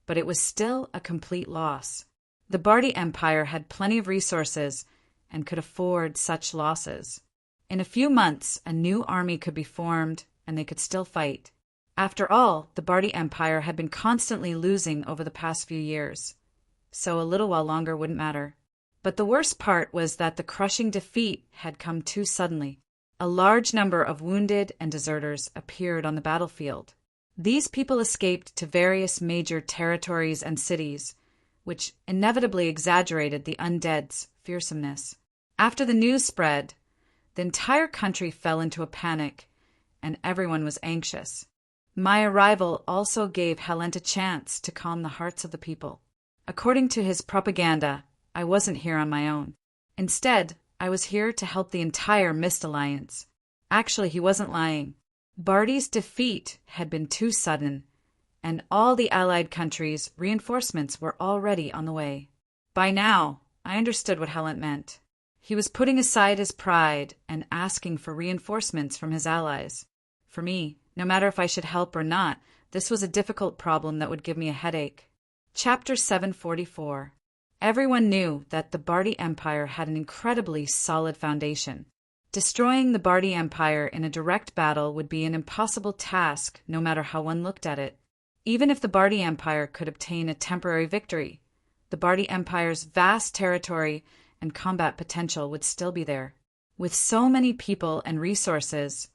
but it was still a complete loss. The Bardi Empire had plenty of resources and could afford such losses. In a few months, a new army could be formed, and they could still fight. After all, the Bardi Empire had been constantly losing over the past few years, so a little while longer wouldn't matter. But the worst part was that the crushing defeat had come too suddenly. A large number of wounded and deserters appeared on the battlefield. These people escaped to various major territories and cities, which inevitably exaggerated the undead's fearsomeness. After the news spread, the entire country fell into a panic, and everyone was anxious. My arrival also gave Halent a chance to calm the hearts of the people. According to his propaganda, I wasn't here on my own. Instead, I was here to help the entire Mist Alliance. Actually, he wasn't lying. Bardi's defeat had been too sudden, and all the allied countries' reinforcements were already on the way. By now, I understood what Helent meant. He was putting aside his pride and asking for reinforcements from his allies. For me, no matter if I should help or not, this was a difficult problem that would give me a headache. Chapter 744. Everyone knew that the Bardi Empire had an incredibly solid foundation. Destroying the Bardi Empire in a direct battle would be an impossible task, no matter how one looked at it. Even if the Bardi Empire could obtain a temporary victory, the Bardi Empire's vast territory and combat potential would still be there. With so many people and resources,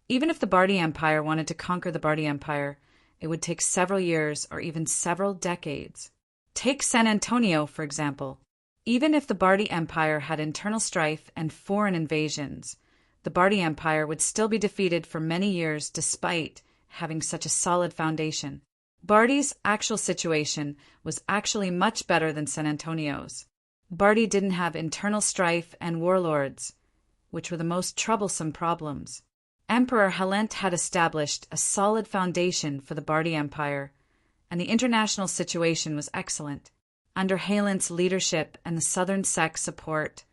even if the Bardi Empire wanted to conquer the Bardi Empire, it would take several years or even several decades. Take San Antonio, for example. Even if the Bardi Empire had internal strife and foreign invasions, the Bardi Empire would still be defeated for many years despite having such a solid foundation. Bardi's actual situation was actually much better than San Antonio's. Bardi didn't have internal strife and warlords, which were the most troublesome problems. Emperor Helent had established a solid foundation for the Bardi Empire, and the international situation was excellent. Under Helent's leadership and the southern sect's support,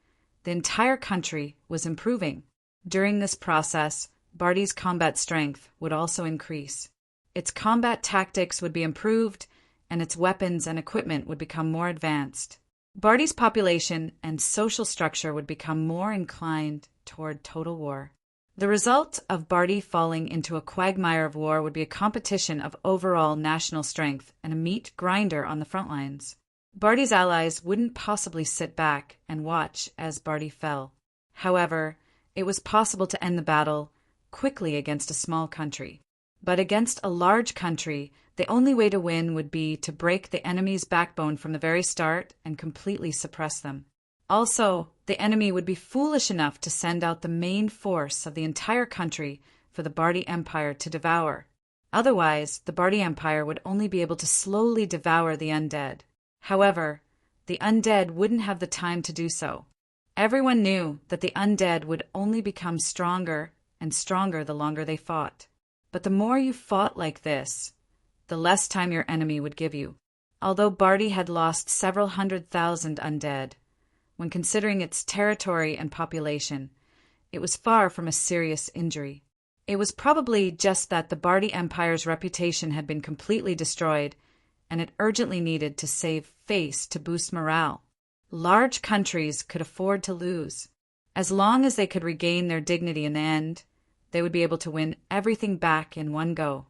the entire country was improving. During this process, Bardi's combat strength would also increase. Its combat tactics would be improved, and its weapons and equipment would become more advanced. Bardi's population and social structure would become more inclined toward total war. The result of Bardi falling into a quagmire of war would be a competition of overall national strength and a meat grinder on the front lines. Bardi's allies wouldn't possibly sit back and watch as Bardi fell. However, it was possible to end the battle quickly against a small country. But against a large country, the only way to win would be to break the enemy's backbone from the very start and completely suppress them. Also, the enemy would be foolish enough to send out the main force of the entire country for the Bardi Empire to devour. Otherwise, the Bardi Empire would only be able to slowly devour the undead. However, the undead wouldn't have the time to do so. Everyone knew that the undead would only become stronger and stronger the longer they fought. But the more you fought like this, the less time your enemy would give you. Although Bardi had lost several 100,000 undead, when considering its territory and population, it was far from a serious injury. It was probably just that the Bardi Empire's reputation had been completely destroyed, and it urgently needed to save face to boost morale. Large countries could afford to lose. As long as they could regain their dignity in the end, they would be able to win everything back in one go.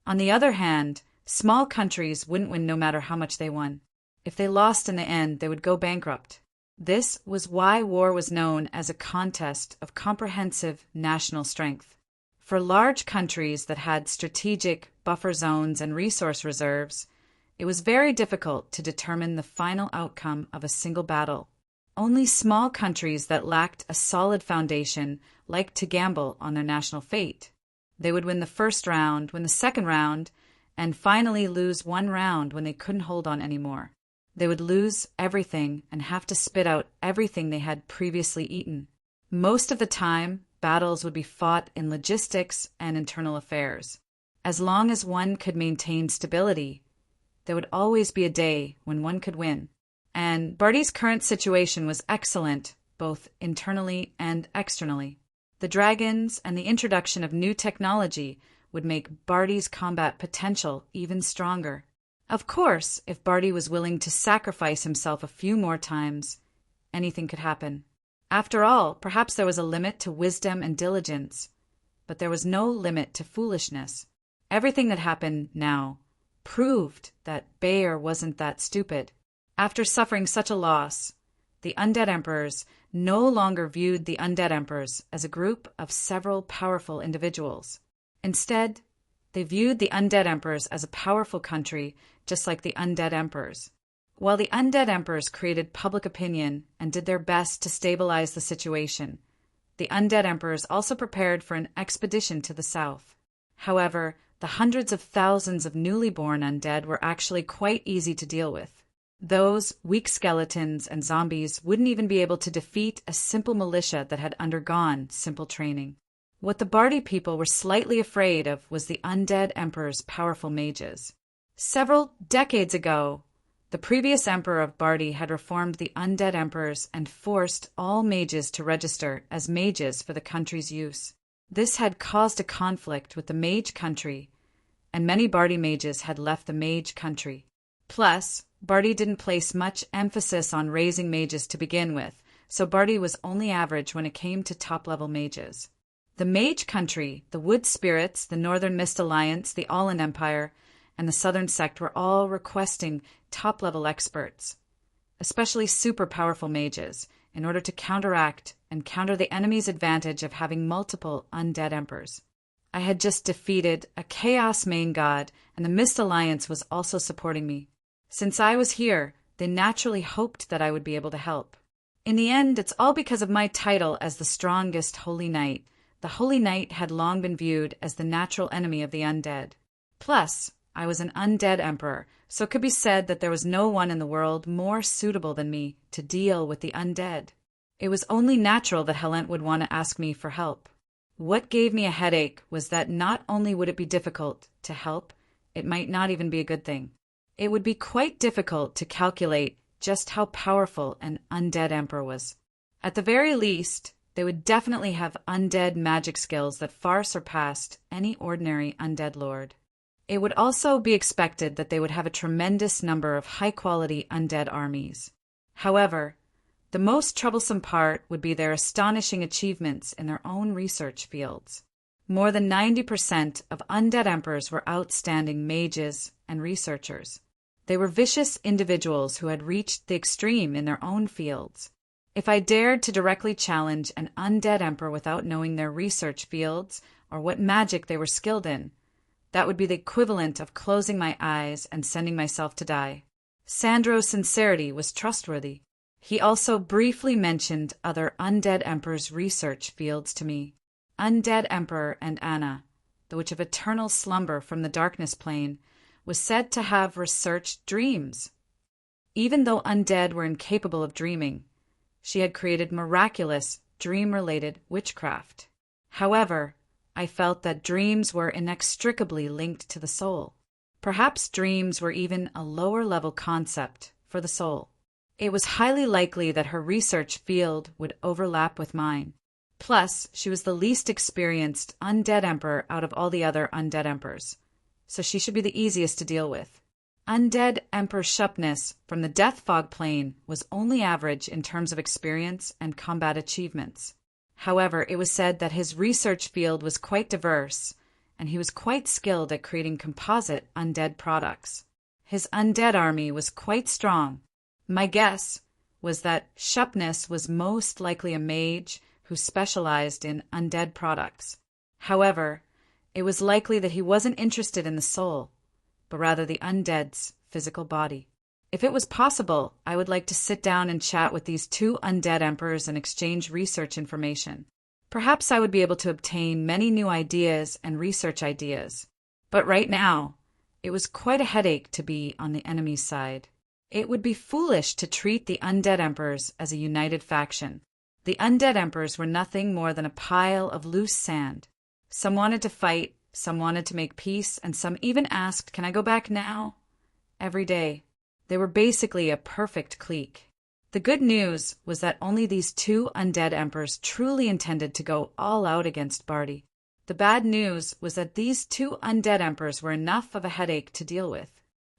On the other hand, small countries wouldn't win no matter how much they won. If they lost in the end, they would go bankrupt. This was why war was known as a contest of comprehensive national strength. For large countries that had strategic buffer zones and resource reserves, it was very difficult to determine the final outcome of a single battle. Only small countries that lacked a solid foundation liked to gamble on their national fate. They would win the first round, win the second round, and finally lose one round when they couldn't hold on anymore. They would lose everything and have to spit out everything they had previously eaten. Most of the time, battles would be fought in logistics and internal affairs. As long as one could maintain stability, there would always be a day when one could win. And Bardi's current situation was excellent, both internally and externally. The dragons and the introduction of new technology would make Bardi's combat potential even stronger. Of course, if Bardi was willing to sacrifice himself a few more times, anything could happen. After all, perhaps there was a limit to wisdom and diligence, but there was no limit to foolishness. Everything that happened now proved that Bayer wasn't that stupid. After suffering such a loss, the undead emperors no longer viewed the undead emperors as a group of several powerful individuals. Instead, they viewed the undead emperors as a powerful country, just like the undead emperors. While the undead emperors created public opinion and did their best to stabilize the situation, the undead emperors also prepared for an expedition to the south. However, the hundreds of thousands of newly born undead were actually quite easy to deal with. Those weak skeletons and zombies wouldn't even be able to defeat a simple militia that had undergone simple training. What the Bardi people were slightly afraid of was the undead emperor's powerful mages. Several decades ago, the previous emperor of Bardi had reformed the undead emperors and forced all mages to register as mages for the country's use. This had caused a conflict with the mage country, and many Bardi mages had left the mage country. Plus, Bardi didn't place much emphasis on raising mages to begin with, so Bardi was only average when it came to top-level mages. The mage country, the Wood Spirits, the Northern Mist Alliance, the Allan Empire, and the Southern Sect were all requesting top-level experts, especially super powerful mages, in order to counteract and counter the enemy's advantage of having multiple undead emperors. I had just defeated a Chaos main god, and the Mist Alliance was also supporting me. Since I was here, they naturally hoped that I would be able to help. In the end, it's all because of my title as the strongest Holy Knight. The Holy Knight had long been viewed as the natural enemy of the undead. Plus, I was an undead emperor, so it could be said that there was no one in the world more suitable than me to deal with the undead. It was only natural that Helent would want to ask me for help. What gave me a headache was that not only would it be difficult to help, it might not even be a good thing. It would be quite difficult to calculate just how powerful an undead emperor was. At the very least, they would definitely have undead magic skills that far surpassed any ordinary undead lord. It would also be expected that they would have a tremendous number of high-quality undead armies. However, the most troublesome part would be their astonishing achievements in their own research fields. More than 90% of undead emperors were outstanding mages and researchers. They were vicious individuals who had reached the extreme in their own fields. If I dared to directly challenge an undead emperor without knowing their research fields or what magic they were skilled in, that would be the equivalent of closing my eyes and sending myself to die. Sandro's sincerity was trustworthy. He also briefly mentioned other undead emperors' research fields to me. Undead Emperor and Anna, the Witch of Eternal Slumber from the Darkness Plane, was said to have researched dreams. Even though undead were incapable of dreaming, she had created miraculous, dream-related witchcraft. However, I felt that dreams were inextricably linked to the soul. Perhaps dreams were even a lower-level concept for the soul. It was highly likely that her research field would overlap with mine. Plus, she was the least experienced undead emperor out of all the other undead emperors, so she should be the easiest to deal with. Undead Emperor Shupness from the Death Fog Plane was only average in terms of experience and combat achievements. However, it was said that his research field was quite diverse, and he was quite skilled at creating composite undead products. His undead army was quite strong. My guess was that Shupness was most likely a mage who specialized in undead products. However, it was likely that he wasn't interested in the soul, but rather the undead's physical body. If it was possible, I would like to sit down and chat with these two undead emperors and exchange research information. Perhaps I would be able to obtain many new ideas and research ideas. But right now, it was quite a headache to be on the enemy's side. It would be foolish to treat the undead emperors as a united faction. The undead emperors were nothing more than a pile of loose sand. Some wanted to fight, some wanted to make peace, and some even asked, "Can I go back now?" Every day. They were basically a perfect clique. The good news was that only these two undead emperors truly intended to go all out against Bardi. The bad news was that these two undead emperors were enough of a headache to deal with.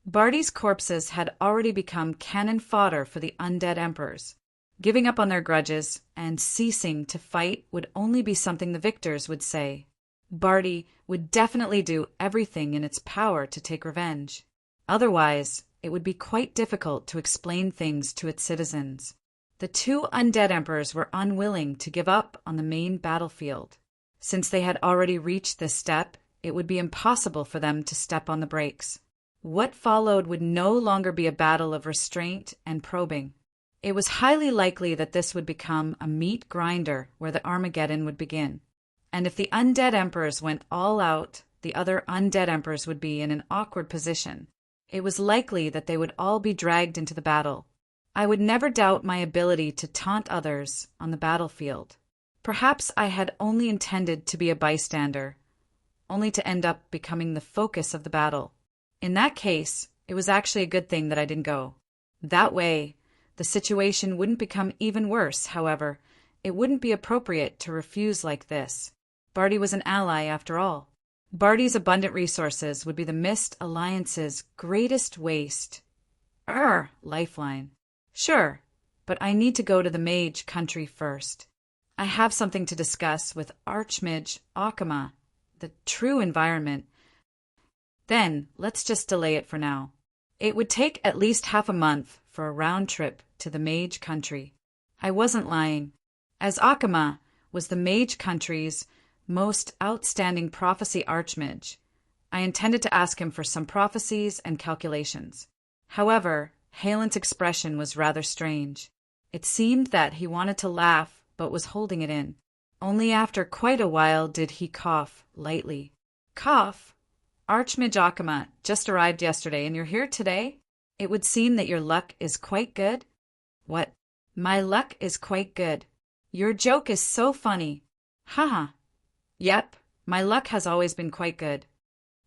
Bardi's corpses had already become cannon fodder for the undead emperors. Giving up on their grudges and ceasing to fight would only be something the victors would say. Bardi would definitely do everything in its power to take revenge. Otherwise, it would be quite difficult to explain things to its citizens. The two undead emperors were unwilling to give up on the main battlefield. Since they had already reached this step, it would be impossible for them to step on the brakes. What followed would no longer be a battle of restraint and probing. It was highly likely that this would become a meat grinder where the Armageddon would begin. And if the undead emperors went all out, the other undead emperors would be in an awkward position. It was likely that they would all be dragged into the battle. I would never doubt my ability to taunt others on the battlefield. Perhaps I had only intended to be a bystander, only to end up becoming the focus of the battle. In that case, it was actually a good thing that I didn't go. That way, the situation wouldn't become even worse. However, it wouldn't be appropriate to refuse like this. Barty was an ally after all. Barty's abundant resources would be the Mist Alliance's greatest waste. Lifeline. Sure, but I need to go to the mage country first. I have something to discuss with Archmage Akama, the true environment. Then, let's just delay it for now. It would take at least half a month for a round trip to the mage country. I wasn't lying. As Akama was the mage country's most outstanding prophecy archmage, I intended to ask him for some prophecies and calculations. However, Halen's expression was rather strange. It seemed that he wanted to laugh but was holding it in. Only after quite a while did he cough lightly. Cough? Archmage Akama just arrived yesterday and you're here today? It would seem that your luck is quite good? What? My luck is quite good. Your joke is so funny. Haha. Yep, my luck has always been quite good.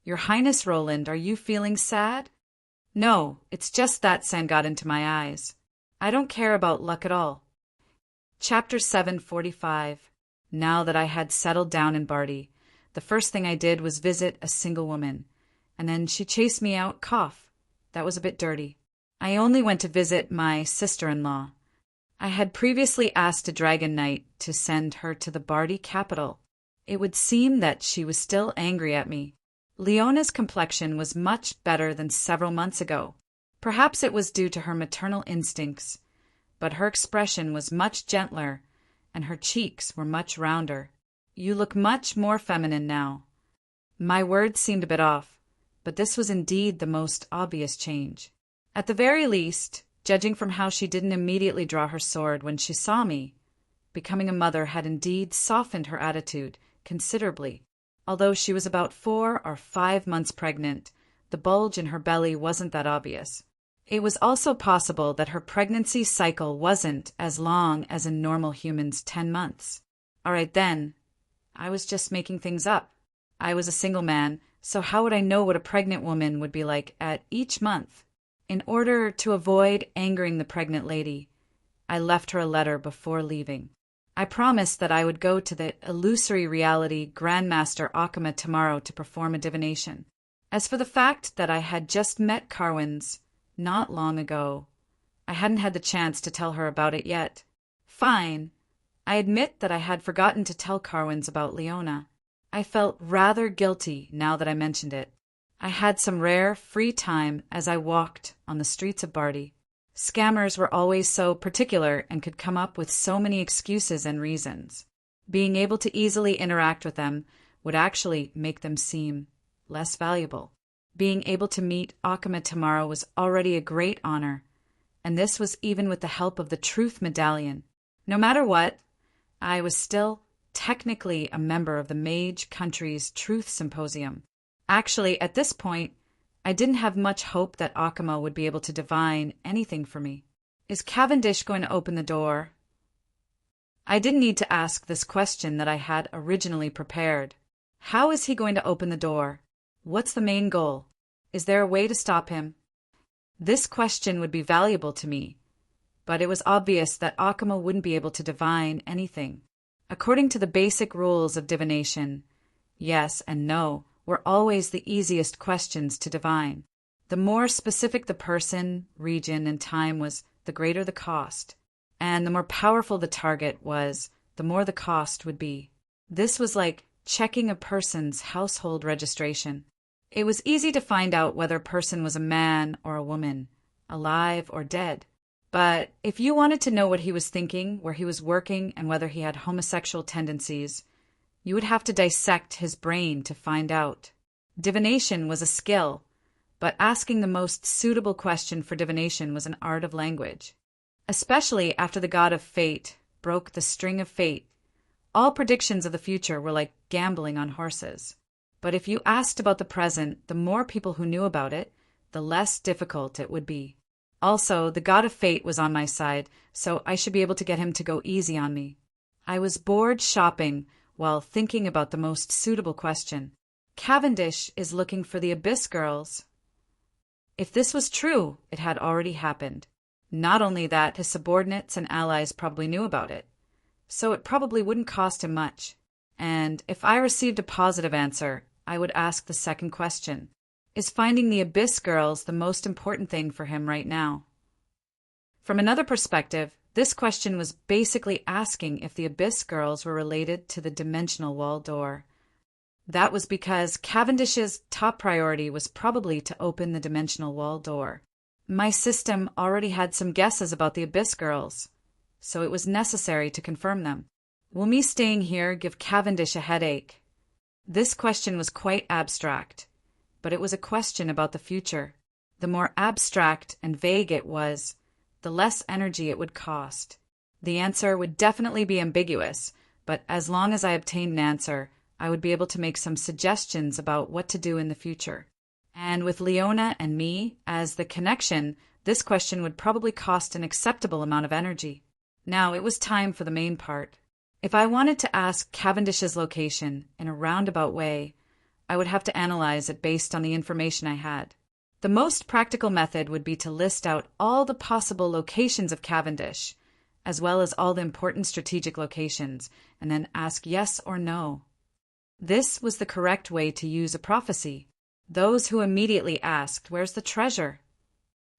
Your Highness Roland, are you feeling sad? No, it's just that sand got into my eyes. I don't care about luck at all. Chapter 745. Now that I had settled down in Barty, the first thing I did was visit a single woman, and then she chased me out. Cough. That was a bit dirty. I only went to visit my sister-in-law. I had previously asked a dragon knight to send her to the Barty capital. It would seem that she was still angry at me. Leona's complexion was much better than several months ago. Perhaps it was due to her maternal instincts, but her expression was much gentler, and her cheeks were much rounder. You look much more feminine now. My words seemed a bit off, but this was indeed the most obvious change. At the very least, judging from how she didn't immediately draw her sword when she saw me, becoming a mother had indeed softened her attitude considerably. Although she was about 4 or 5 months pregnant, the bulge in her belly wasn't that obvious. It was also possible that her pregnancy cycle wasn't as long as in normal humans' 10 months. All right then, I was just making things up. I was a single man, so how would I know what a pregnant woman would be like at each month? In order to avoid angering the pregnant lady, I left her a letter before leaving. I promised that I would go to the illusory reality Grandmaster Akama tomorrow to perform a divination. As for the fact that I had just met Carwins not long ago, I hadn't had the chance to tell her about it yet. Fine. I admit that I had forgotten to tell Carwins about Leona. I felt rather guilty now that I mentioned it. I had some rare free time as I walked on the streets of Barty. Scammers were always so particular and could come up with so many excuses and reasons. Being able to easily interact with them would actually make them seem less valuable. Being able to meet Akama tomorrow was already a great honor, and this was even with the help of the Truth Medallion. No matter what, I was still technically a member of the Mage Country's Truth Symposium. Actually, at this point, I didn't have much hope that Akama would be able to divine anything for me. Is Cavendish going to open the door? I didn't need to ask this question that I had originally prepared. How is he going to open the door? What's the main goal? Is there a way to stop him? This question would be valuable to me, but it was obvious that Akama wouldn't be able to divine anything. According to the basic rules of divination, yes and no were always the easiest questions to divine. The more specific the person, region, and time was, the greater the cost. And the more powerful the target was, the more the cost would be. This was like checking a person's household registration. It was easy to find out whether a person was a man or a woman, alive or dead. But if you wanted to know what he was thinking, where he was working, and whether he had homosexual tendencies, you would have to dissect his brain to find out. Divination was a skill, but asking the most suitable question for divination was an art of language. Especially after the god of fate broke the string of fate, all predictions of the future were like gambling on horses. But if you asked about the present, the more people who knew about it, the less difficult it would be. Also, the god of fate was on my side, so I should be able to get him to go easy on me. I was bored shopping while thinking about the most suitable question. Cavendish is looking for the Abyss girls. If this was true, it had already happened. Not only that, his subordinates and allies probably knew about it, so it probably wouldn't cost him much. And if I received a positive answer, I would ask the second question. Is finding the Abyss girls the most important thing for him right now? From another perspective, this question was basically asking if the Abyss girls were related to the dimensional wall door. That was because Cavendish's top priority was probably to open the dimensional wall door. My system already had some guesses about the Abyss girls, so it was necessary to confirm them. Will me staying here give Cavendish a headache? This question was quite abstract, but it was a question about the future. The more abstract and vague it was, the less energy it would cost. The answer would definitely be ambiguous, but as long as I obtained an answer, I would be able to make some suggestions about what to do in the future. And with Leona and me as the connection, this question would probably cost an acceptable amount of energy. Now it was time for the main part. If I wanted to ask Cavendish's location in a roundabout way, I would have to analyze it based on the information I had. The most practical method would be to list out all the possible locations of Cavendish, as well as all the important strategic locations, and then ask yes or no. This was the correct way to use a prophecy. Those who immediately asked, "Where's the treasure?"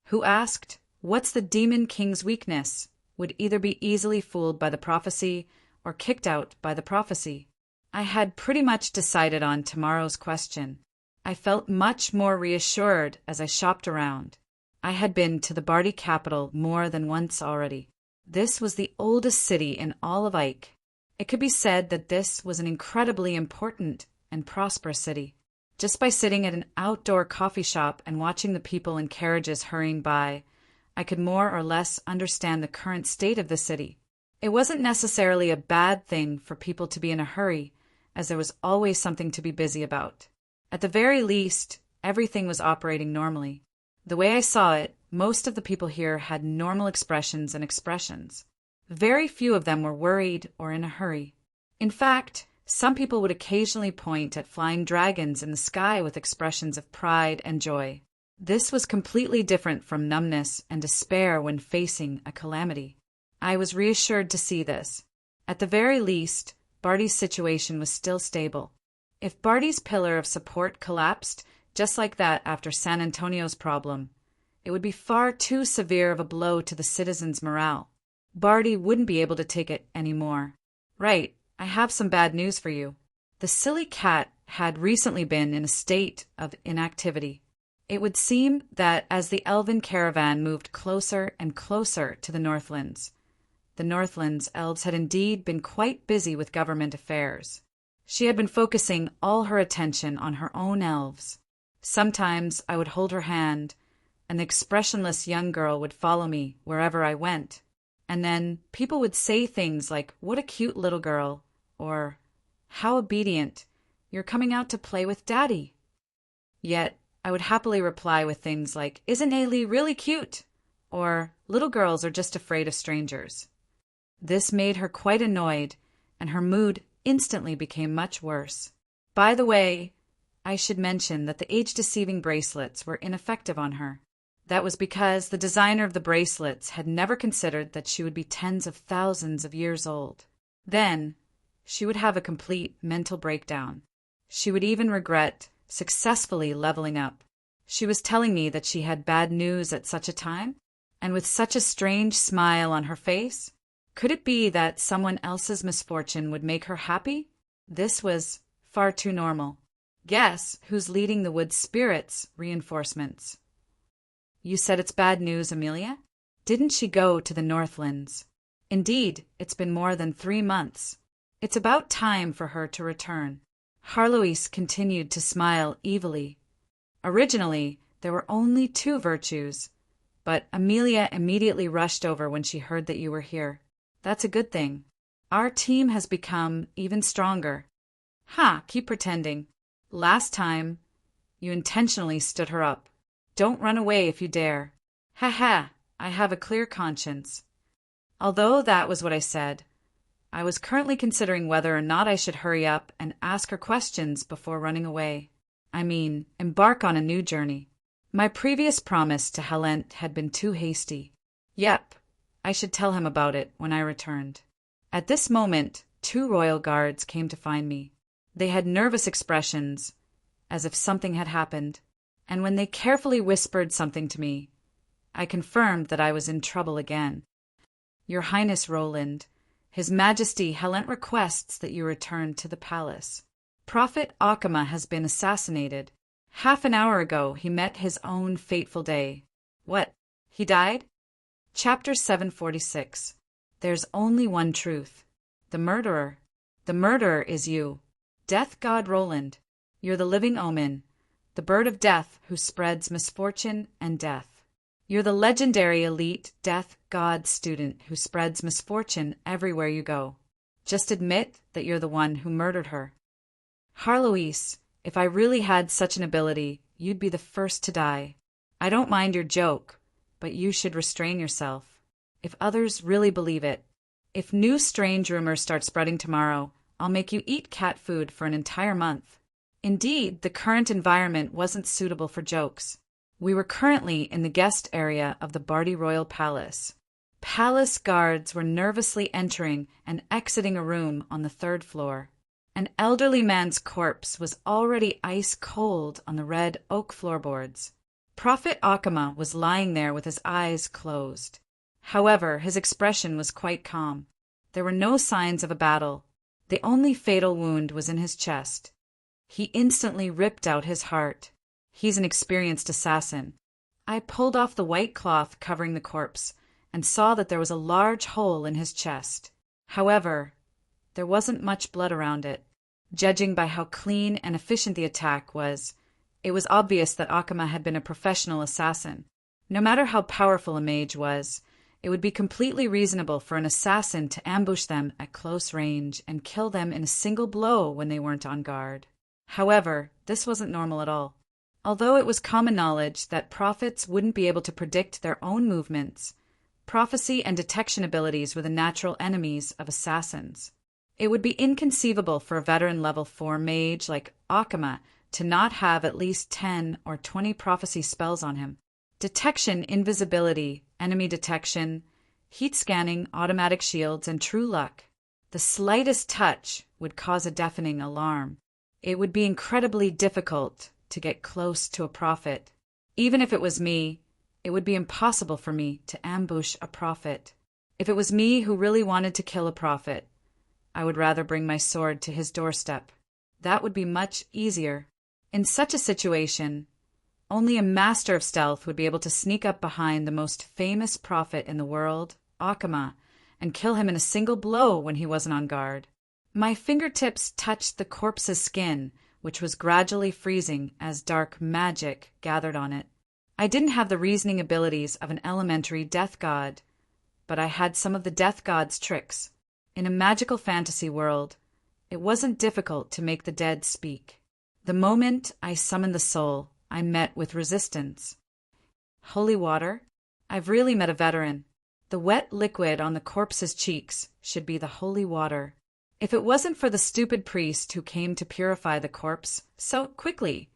Who asked, "What's the demon king's weakness?" would either be easily fooled by the prophecy or kicked out by the prophecy. I had pretty much decided on tomorrow's question. I felt much more reassured as I shopped around. I had been to the Bardi capital more than once already. This was the oldest city in all of Ike. It could be said that this was an incredibly important and prosperous city. Just by sitting at an outdoor coffee shop and watching the people in carriages hurrying by, I could more or less understand the current state of the city. It wasn't necessarily a bad thing for people to be in a hurry, as there was always something to be busy about. At the very least, everything was operating normally. The way I saw it, most of the people here had normal expressions and expressions. Very few of them were worried or in a hurry. In fact, some people would occasionally point at flying dragons in the sky with expressions of pride and joy. This was completely different from numbness and despair when facing a calamity. I was reassured to see this. At the very least, Barty's situation was still stable. If Barty's pillar of support collapsed, just like that after San Antonio's problem, it would be far too severe of a blow to the citizens' morale. Barty wouldn't be able to take it anymore. Right, I have some bad news for you. The silly cat had recently been in a state of inactivity. It would seem that as the elven caravan moved closer and closer to the Northlands, elves had indeed been quite busy with government affairs. She had been focusing all her attention on her own elves. Sometimes I would hold her hand, and the expressionless young girl would follow me wherever I went. And then people would say things like, "What a cute little girl," or "How obedient, you're coming out to play with Daddy." Yet I would happily reply with things like, "Isn't Ailey really cute?" or "Little girls are just afraid of strangers." This made her quite annoyed, and her mood instantly became much worse. By the way, I should mention that the age-deceiving bracelets were ineffective on her. That was because the designer of the bracelets had never considered that she would be tens of thousands of years old. Then, she would have a complete mental breakdown. She would even regret successfully leveling up. She was telling me that she had bad news at such a time, and with such a strange smile on her face. Could it be that someone else's misfortune would make her happy? This was far too normal. Guess who's leading the wood spirits reinforcements? You said it's bad news, Amelia? Didn't she go to the Northlands? Indeed, it's been more than 3 months. It's about time for her to return. Harloise continued to smile evilly. Originally, there were only 2 virtues, but Amelia immediately rushed over when she heard that you were here. That's a good thing. Our team has become even stronger. Keep pretending. Last time, you intentionally stood her up. Don't run away if you dare. I have a clear conscience. Although that was what I said, I was currently considering whether or not I should hurry up and ask her questions before running away. I mean, embark on a new journey. My previous promise to Helent had been too hasty. Yep, I should tell him about it when I returned. At this moment, 2 royal guards came to find me. They had nervous expressions, as if something had happened, and when they carefully whispered something to me, I confirmed that I was in trouble again. Your Highness Roland, His Majesty Helent requests that you return to the palace. Prophet Akama has been assassinated. Half an hour ago he met his own fateful day. What? He died? Chapter 746. There's only one truth. The murderer. The murderer is you. Death God Roland. You're the living omen, the bird of death who spreads misfortune and death. You're the legendary elite death god student who spreads misfortune everywhere you go. Just admit that you're the one who murdered her. Harloise, if I really had such an ability, you'd be the first to die. I don't mind your joke, but you should restrain yourself. If others really believe it, if new strange rumors start spreading tomorrow, I'll make you eat cat food for an entire month. Indeed, the current environment wasn't suitable for jokes. We were currently in the guest area of the Bardi Royal Palace. Palace guards were nervously entering and exiting a room on the 3rd floor. An elderly man's corpse was already ice cold on the red oak floorboards. Prophet Akama was lying there with his eyes closed. However, his expression was quite calm. There were no signs of a battle. The only fatal wound was in his chest. He instantly ripped out his heart. He's an experienced assassin. I pulled off the white cloth covering the corpse and saw that there was a large hole in his chest. However, there wasn't much blood around it. Judging by how clean and efficient the attack was, it was obvious that Akama had been a professional assassin. No matter how powerful a mage was, it would be completely reasonable for an assassin to ambush them at close range and kill them in a single blow when they weren't on guard. However, this wasn't normal at all. Although it was common knowledge that prophets wouldn't be able to predict their own movements, prophecy and detection abilities were the natural enemies of assassins. It would be inconceivable for a veteran level 4 mage like Akama to not have at least 10 or 20 prophecy spells on him. Detection, invisibility, enemy detection, heat scanning, automatic shields, and true luck. The slightest touch would cause a deafening alarm. It would be incredibly difficult to get close to a prophet. Even if it was me, it would be impossible for me to ambush a prophet. If it was me who really wanted to kill a prophet, I would rather bring my sword to his doorstep. That would be much easier. In such a situation, only a master of stealth would be able to sneak up behind the most famous prophet in the world, Akama, and kill him in a single blow when he wasn't on guard. My fingertips touched the corpse's skin, which was gradually freezing as dark magic gathered on it. I didn't have the reasoning abilities of an elementary death god, but I had some of the death god's tricks. In a magical fantasy world, it wasn't difficult to make the dead speak. The moment I summoned the soul, I met with resistance. Holy water? I've really met a veteran. The wet liquid on the corpse's cheeks should be the holy water. If it wasn't for the stupid priest who came to purify the corpse so quickly,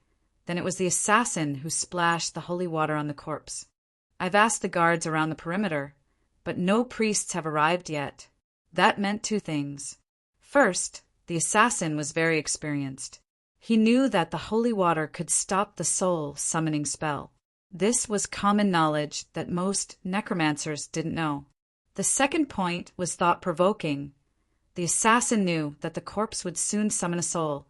then it was the assassin who splashed the holy water on the corpse. I've asked the guards around the perimeter, but no priests have arrived yet. That meant 2 things. First, the assassin was very experienced. He knew that the holy water could stop the soul summoning spell. This was common knowledge that most necromancers didn't know. The second point was thought-provoking. The assassin knew that the corpse would soon summon a soul,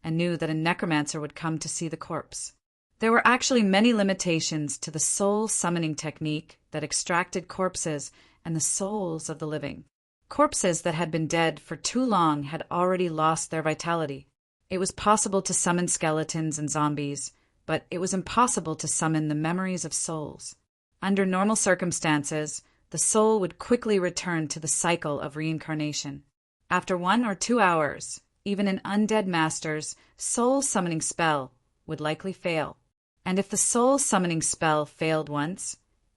and knew that a necromancer would come to see the corpse. There were actually many limitations to the soul summoning technique that extracted corpses and the souls of the living. Corpses that had been dead for too long had already lost their vitality. It was possible to summon skeletons and zombies, but it was impossible to summon the memories of souls. Under normal circumstances, the soul would quickly return to the cycle of reincarnation. After 1 or 2 hours, even an undead master's soul summoning spell would likely fail. And if the soul summoning spell failed once,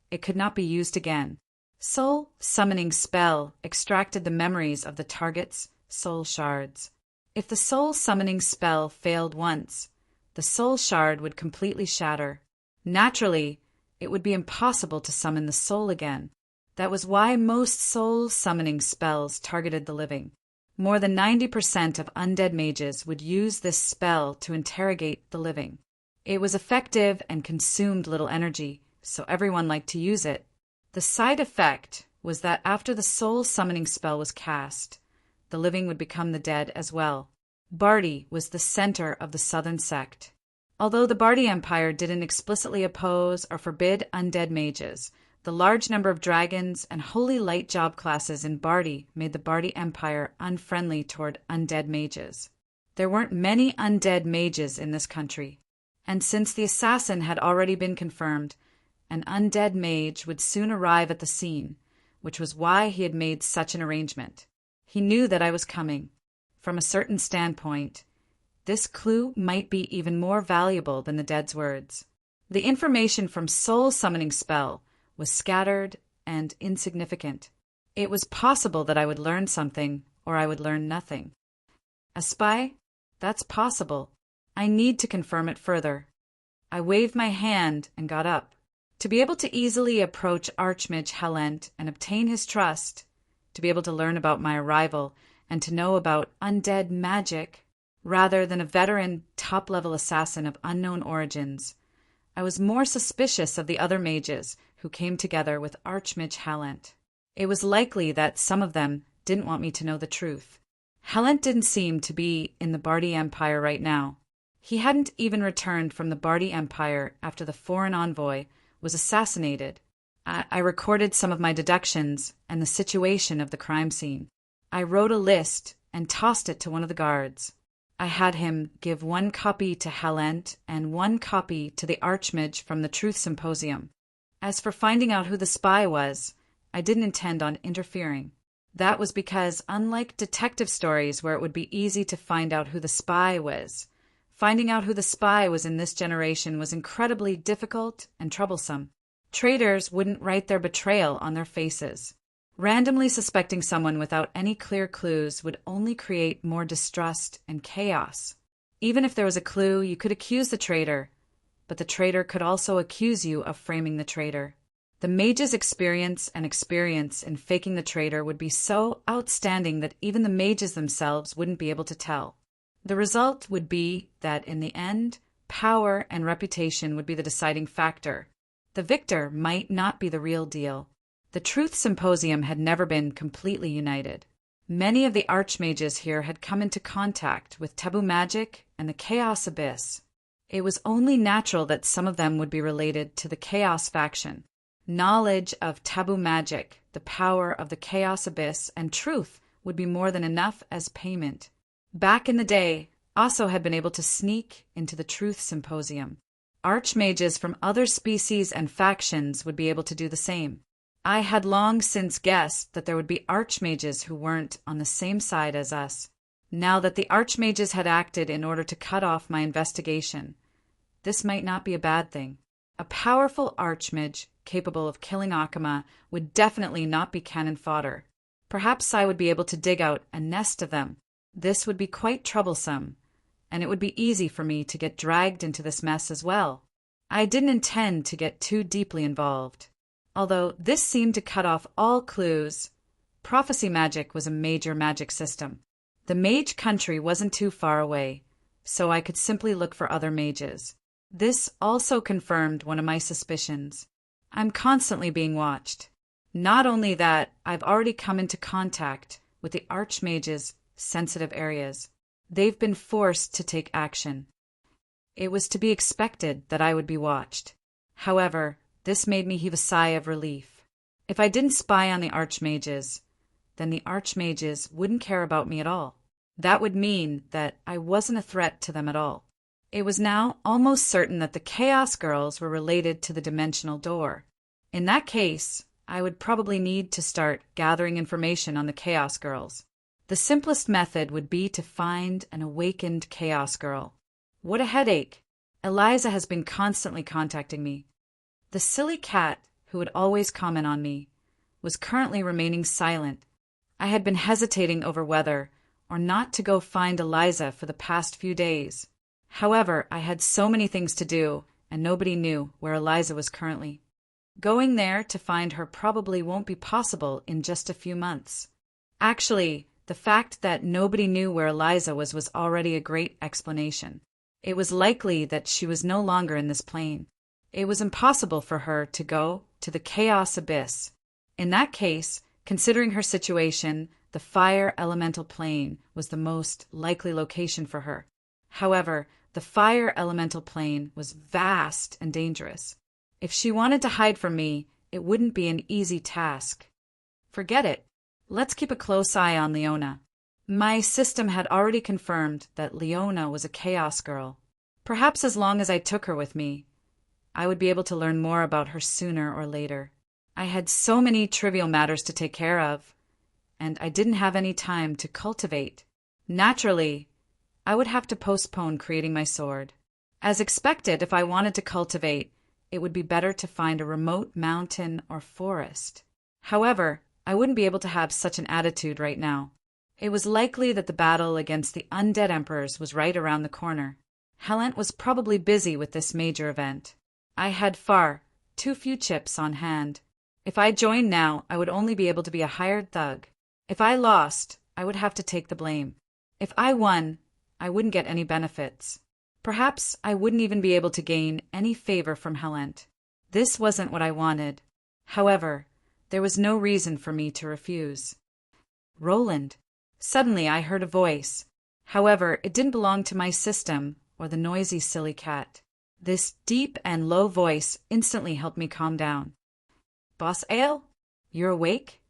it could not be used again. Soul summoning spell extracted the memories of the target's soul shards. If the soul summoning spell failed once, the soul shard would completely shatter. Naturally, it would be impossible to summon the soul again. That was why most soul summoning spells targeted the living. More than 90% of undead mages would use this spell to interrogate the living. It was effective and consumed little energy, so everyone liked to use it. The side effect was that after the soul summoning spell was cast, the living would become the dead as well. Bardi was the center of the southern sect. Although the Bardi Empire didn't explicitly oppose or forbid undead mages, the large number of dragons and holy light job classes in Bardi made the Bardi Empire unfriendly toward undead mages. There weren't many undead mages in this country, and since the assassin had already been confirmed, an undead mage would soon arrive at the scene, which was why he had made such an arrangement. He knew that I was coming. From a certain standpoint, this clue might be even more valuable than the dead's words. The information from Soul Summoning Spell was scattered and insignificant. It was possible that I would learn something, or I would learn nothing. A spy? That's possible. I need to confirm it further. I waved my hand and got up. To be able to easily approach Archmage Halent and obtain his trust, to be able to learn about my arrival, and to know about undead magic, rather than a veteran, top-level assassin of unknown origins, I was more suspicious of the other mages who came together with Archmage Halent. It was likely that some of them didn't want me to know the truth. Halent didn't seem to be in the Bardi Empire right now. He hadn't even returned from the Bardi Empire after the foreign envoy was assassinated. I recorded some of my deductions and the situation of the crime scene. I wrote a list and tossed it to one of the guards. I had him give 1 copy to Halent and 1 copy to the Archmage from the Truth Symposium. As for finding out who the spy was, I didn't intend on interfering. That was because, unlike detective stories where it would be easy to find out who the spy was, finding out who the spy was in this generation was incredibly difficult and troublesome. Traitors wouldn't write their betrayal on their faces. Randomly suspecting someone without any clear clues would only create more distrust and chaos. Even if there was a clue, you could accuse the traitor, but the traitor could also accuse you of framing the traitor. The mage's experience in faking the traitor would be so outstanding that even the mages themselves wouldn't be able to tell. The result would be that, in the end, power and reputation would be the deciding factor. The victor might not be the real deal. The Truth Symposium had never been completely united. Many of the archmages here had come into contact with taboo magic and the Chaos Abyss. It was only natural that some of them would be related to the Chaos faction. Knowledge of taboo magic, the power of the Chaos Abyss, and truth would be more than enough as payment. Back in the day, Aso had been able to sneak into the Truth Symposium. Archmages from other species and factions would be able to do the same. I had long since guessed that there would be archmages who weren't on the same side as us. Now that the archmages had acted in order to cut off my investigation, this might not be a bad thing. A powerful archmage capable of killing Akama would definitely not be cannon fodder. Perhaps I would be able to dig out a nest of them. This would be quite troublesome, and it would be easy for me to get dragged into this mess as well. I didn't intend to get too deeply involved. Although this seemed to cut off all clues, prophecy magic was a major magic system. The mage country wasn't too far away, so I could simply look for other mages. This also confirmed one of my suspicions. I'm constantly being watched. Not only that, I've already come into contact with the archmage's sensitive areas. They've been forced to take action. It was to be expected that I would be watched. However, this made me heave a sigh of relief. If I didn't spy on the archmages, then the archmages wouldn't care about me at all. That would mean that I wasn't a threat to them at all. It was now almost certain that the Chaos Girls were related to the Dimensional Door. In that case, I would probably need to start gathering information on the Chaos Girls. The simplest method would be to find an awakened Chaos Girl. What a headache! Eliza has been constantly contacting me. The silly cat who would always comment on me. was currently remaining silent. I had been hesitating over whether or not to go find Eliza for the past few days. However, I had so many things to do, and nobody knew where Eliza was currently. Going there to find her probably won't be possible in just a few months. Actually, the fact that nobody knew where Eliza was already a great explanation. It was likely that she was no longer in this plane. It was impossible for her to go to the chaos abyss. In that case, considering her situation, the fire elemental plane was the most likely location for her. However, the fire elemental plane was vast and dangerous. If she wanted to hide from me, it wouldn't be an easy task. Forget it. Let's keep a close eye on Leona. My system had already confirmed that Leona was a chaos girl. Perhaps as long as I took her with me, I would be able to learn more about her sooner or later. I had so many trivial matters to take care of, and I didn't have any time to cultivate. Naturally, I would have to postpone creating my sword. As expected, if I wanted to cultivate, it would be better to find a remote mountain or forest. However, I wouldn't be able to have such an attitude right now. It was likely that the battle against the undead emperors was right around the corner. Helent was probably busy with this major event. I had far too few chips on hand. If I joined now, I would only be able to be a hired thug. If I lost, I would have to take the blame. If I won, I wouldn't get any benefits. Perhaps I wouldn't even be able to gain any favor from Helent. This wasn't what I wanted. However, there was no reason for me to refuse. Roland. Suddenly I heard a voice. However, it didn't belong to my system or the noisy silly cat. This deep and low voice instantly helped me calm down. Boss Ale? You're awake?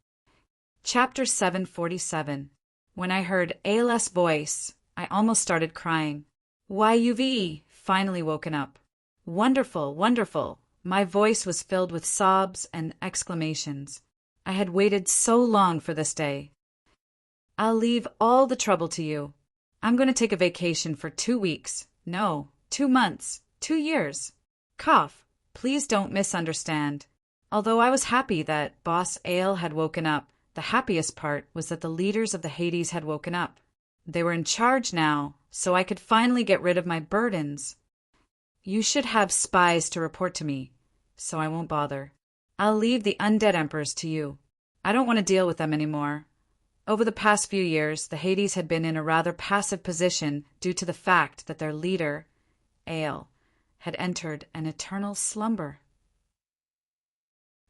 Chapter 747. When I heard Ale's voice, I almost started crying. Why, you've finally woken up. Wonderful, wonderful. My voice was filled with sobs and exclamations. I had waited so long for this day. I'll leave all the trouble to you. I'm going to take a vacation for 2 weeks. No, 2 months, 2 years. Cough. Please don't misunderstand. Although I was happy that Boss Ale had woken up, the happiest part was that the leaders of the Hades had woken up. They were in charge now, so I could finally get rid of my burdens. You should have spies to report to me, so I won't bother. I'll leave the undead emperors to you. I don't want to deal with them anymore. Over the past few years, the Hades had been in a rather passive position due to the fact that their leader, Ale, had entered an eternal slumber.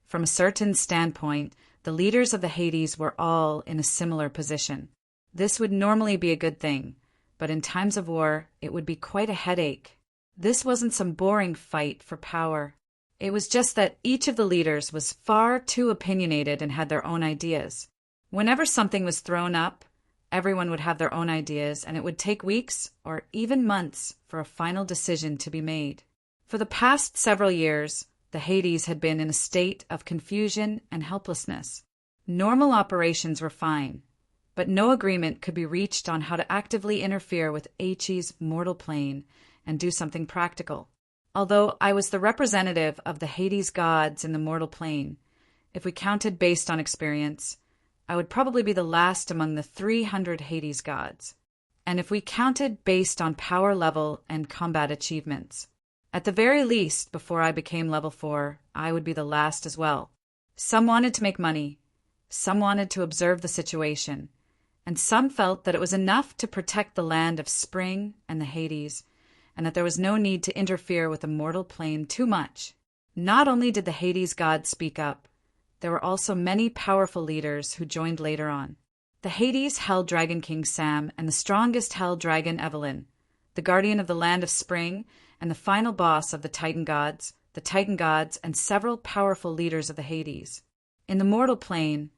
From a certain standpoint, the leaders of the Hades were all in a similar position. This would normally be a good thing, but in times of war, it would be quite a headache. This wasn't some boring fight for power. It was just that each of the leaders was far too opinionated and had their own ideas. Whenever something was thrown up, everyone would have their own ideas, and it would take weeks or even months for a final decision to be made. For the past several years, the Hades had been in a state of confusion and helplessness. Normal operations were fine, but no agreement could be reached on how to actively interfere with H's mortal plane and do something practical. Although I was the representative of the Hades gods in the mortal plane, if we counted based on experience, I would probably be the last among the 300 Hades gods. And if we counted based on power level and combat achievements, at the very least, before I became level 4, I would be the last as well. Some wanted to make money, some wanted to observe the situation, and some felt that it was enough to protect the land of Spring and the Hades, and that there was no need to interfere with the mortal plane too much. Not only did the Hades gods speak up, there were also many powerful leaders who joined later on. The Hades Hell Dragon King Sam and the strongest Hell Dragon Evelyn, the guardian of the land of Spring, and the final boss of the Titan gods, and several powerful leaders of the Hades. In the mortal plane,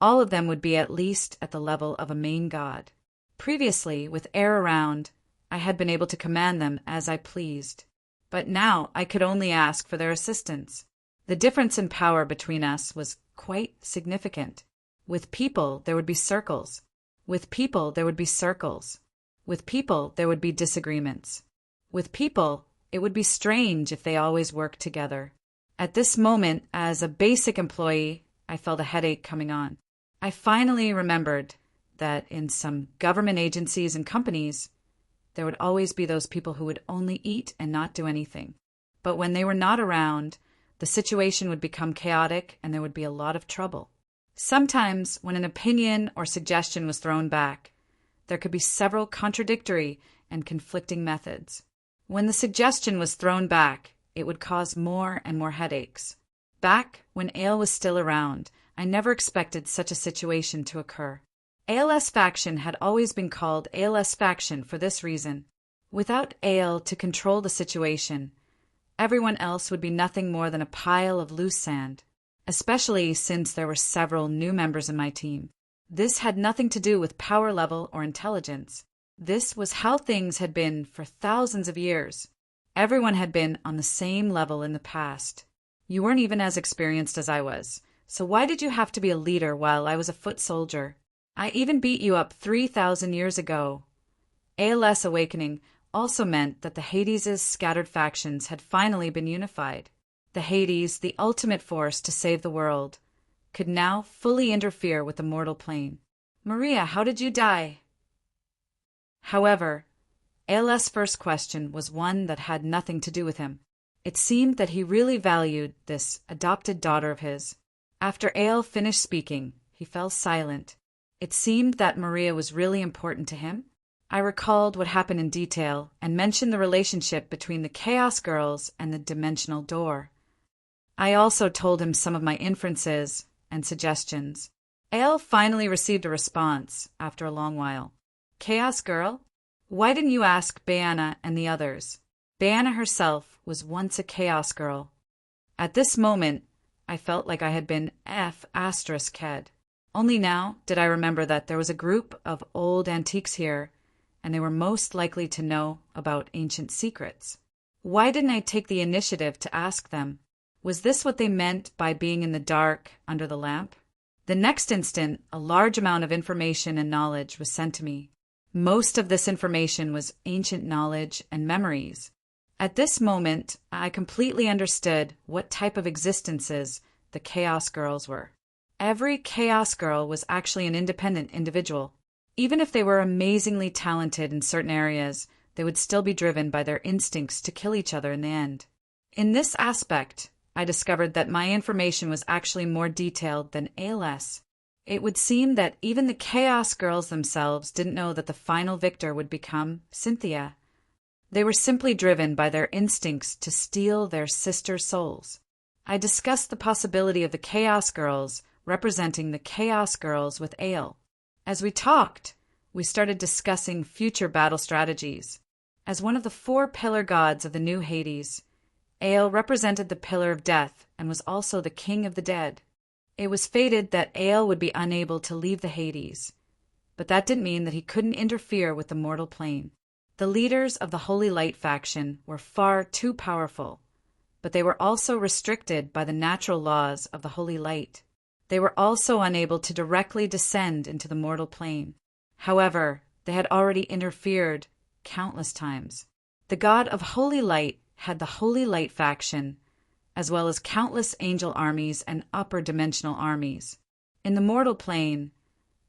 all of them would be at least at the level of a main god. Previously, with air around, I had been able to command them as I pleased. But now I could only ask for their assistance. The difference in power between us was quite significant. With people, there would be circles. With people, there would be circles. With people, there would be disagreements. With people, it would be strange if they always worked together. At this moment, as a basic employee, I felt a headache coming on. I finally remembered that in some government agencies and companies, there would always be those people who would only eat and not do anything. But when they were not around, the situation would become chaotic and there would be a lot of trouble. Sometimes, when an opinion or suggestion was thrown back, there could be several contradictory and conflicting methods. When the suggestion was thrown back, it would cause more and more headaches. Back when Ale was still around, I never expected such a situation to occur. ALS faction had always been called ALS faction for this reason. Without Ale to control the situation, everyone else would be nothing more than a pile of loose sand, especially since there were several new members in my team. This had nothing to do with power level or intelligence. This was how things had been for thousands of years. Everyone had been on the same level in the past. You weren't even as experienced as I was, so why did you have to be a leader while I was a foot soldier? I even beat you up 3,000 years ago. ALS awakening also meant that the Hades' scattered factions had finally been unified. The Hades, the ultimate force to save the world, could now fully interfere with the mortal plane. Maria, how did you die? However, ALS' first question was one that had nothing to do with him. It seemed that he really valued this adopted daughter of his. After Ale finished speaking, he fell silent. It seemed that Maria was really important to him. I recalled what happened in detail and mentioned the relationship between the Chaos Girls and the dimensional door. I also told him some of my inferences and suggestions. Ale finally received a response after a long while. Chaos Girl? Why didn't you ask Baana and the others? Baana herself was once a Chaos Girl. At this moment, I felt like I had been F***ed. Only now did I remember that there was a group of old antiques here, and they were most likely to know about ancient secrets. Why didn't I take the initiative to ask them? Was this what they meant by being in the dark under the lamp? The next instant, a large amount of information and knowledge was sent to me. Most of this information was ancient knowledge and memories. At this moment, I completely understood what type of existences the Chaos Girls were. Every Chaos Girl was actually an independent individual. Even if they were amazingly talented in certain areas, they would still be driven by their instincts to kill each other in the end. In this aspect, I discovered that my information was actually more detailed than ALS. It would seem that even the Chaos Girls themselves didn't know that the final victor would become Cynthia. They were simply driven by their instincts to steal their sister souls. I discussed the possibility of the Chaos Girls representing the Chaos Girls with Ale. As we talked, we started discussing future battle strategies. As one of the 4 pillar gods of the new Hades, Ale represented the pillar of death and was also the king of the dead. It was fated that Ale would be unable to leave the Hades, but that didn't mean that he couldn't interfere with the mortal plane. The leaders of the Holy Light faction were far too powerful, but they were also restricted by the natural laws of the Holy Light. They were also unable to directly descend into the mortal plane. However, they had already interfered countless times. The god of Holy Light had the Holy Light faction, as well as countless angel armies and upper dimensional armies. In the mortal plane,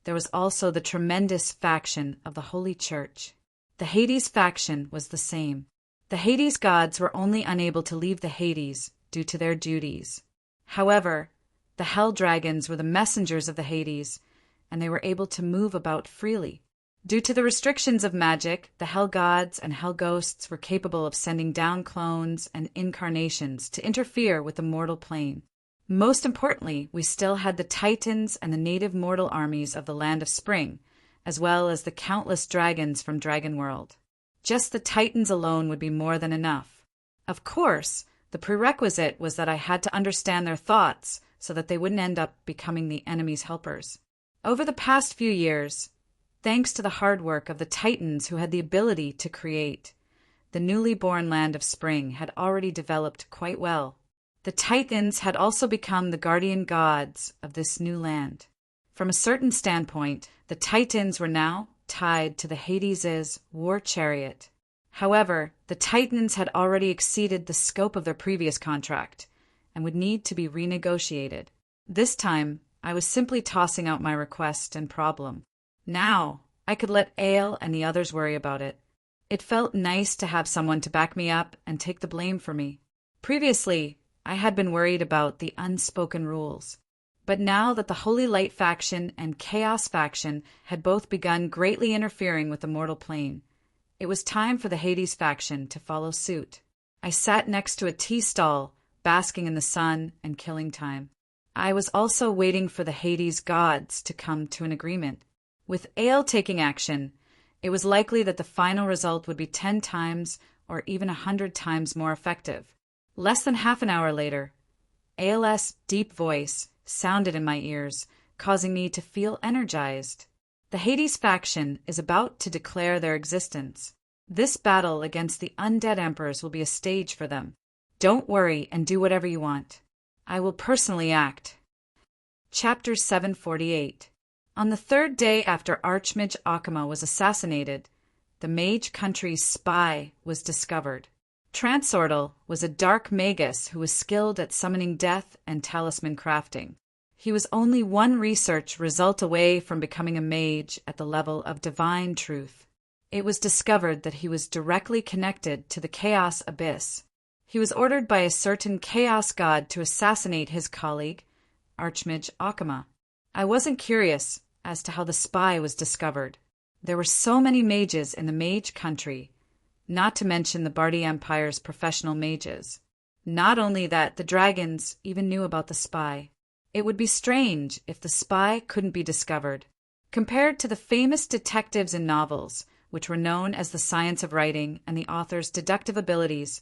there was also the tremendous faction of the Holy Church. The Hades faction was the same. The Hades gods were only unable to leave the Hades due to their duties. However, the Hell Dragons were the messengers of the Hades, and they were able to move about freely. Due to the restrictions of magic, the Hell Gods and Hell Ghosts were capable of sending down clones and incarnations to interfere with the mortal plane. Most importantly, we still had the Titans and the native mortal armies of the Land of Spring, as well as the countless dragons from Dragon World. Just the Titans alone would be more than enough. Of course, the prerequisite was that I had to understand their thoughts so that they wouldn't end up becoming the enemy's helpers. Over the past few years, thanks to the hard work of the Titans who had the ability to create, the newly born Land of Spring had already developed quite well. The Titans had also become the guardian gods of this new land. From a certain standpoint, the Titans were now tied to the Hades' war chariot. However, the Titans had already exceeded the scope of their previous contract and would need to be renegotiated. This time, I was simply tossing out my request and problem. Now, I could let Ale and the others worry about it. It felt nice to have someone to back me up and take the blame for me. Previously, I had been worried about the unspoken rules. But now that the Holy Light faction and Chaos faction had both begun greatly interfering with the mortal plane, it was time for the Hades faction to follow suit. I sat next to a tea stall, basking in the sun and killing time. I was also waiting for the Hades gods to come to an agreement. With Ale taking action, it was likely that the final result would be 10 times or even 100 times more effective. Less than half an hour later, Ale's deep voice sounded in my ears, causing me to feel energized. The Hades faction is about to declare their existence. This battle against the undead emperors will be a stage for them. Don't worry and do whatever you want. I will personally act. Chapter 748. On the third day after Archmage Akama was assassinated, the Mage Country's spy was discovered. Transortal was a dark magus who was skilled at summoning death and talisman crafting. He was only one research result away from becoming a mage at the level of divine truth. It was discovered that he was directly connected to the Chaos Abyss. He was ordered by a certain Chaos God to assassinate his colleague, Archmage Akama. I wasn't curious as to how the spy was discovered. There were so many mages in the Mage Country, not to mention the Bardi Empire's professional mages. Not only that, the dragons even knew about the spy. It would be strange if the spy couldn't be discovered. Compared to the famous detectives in novels, which were known as the science of writing and the author's deductive abilities,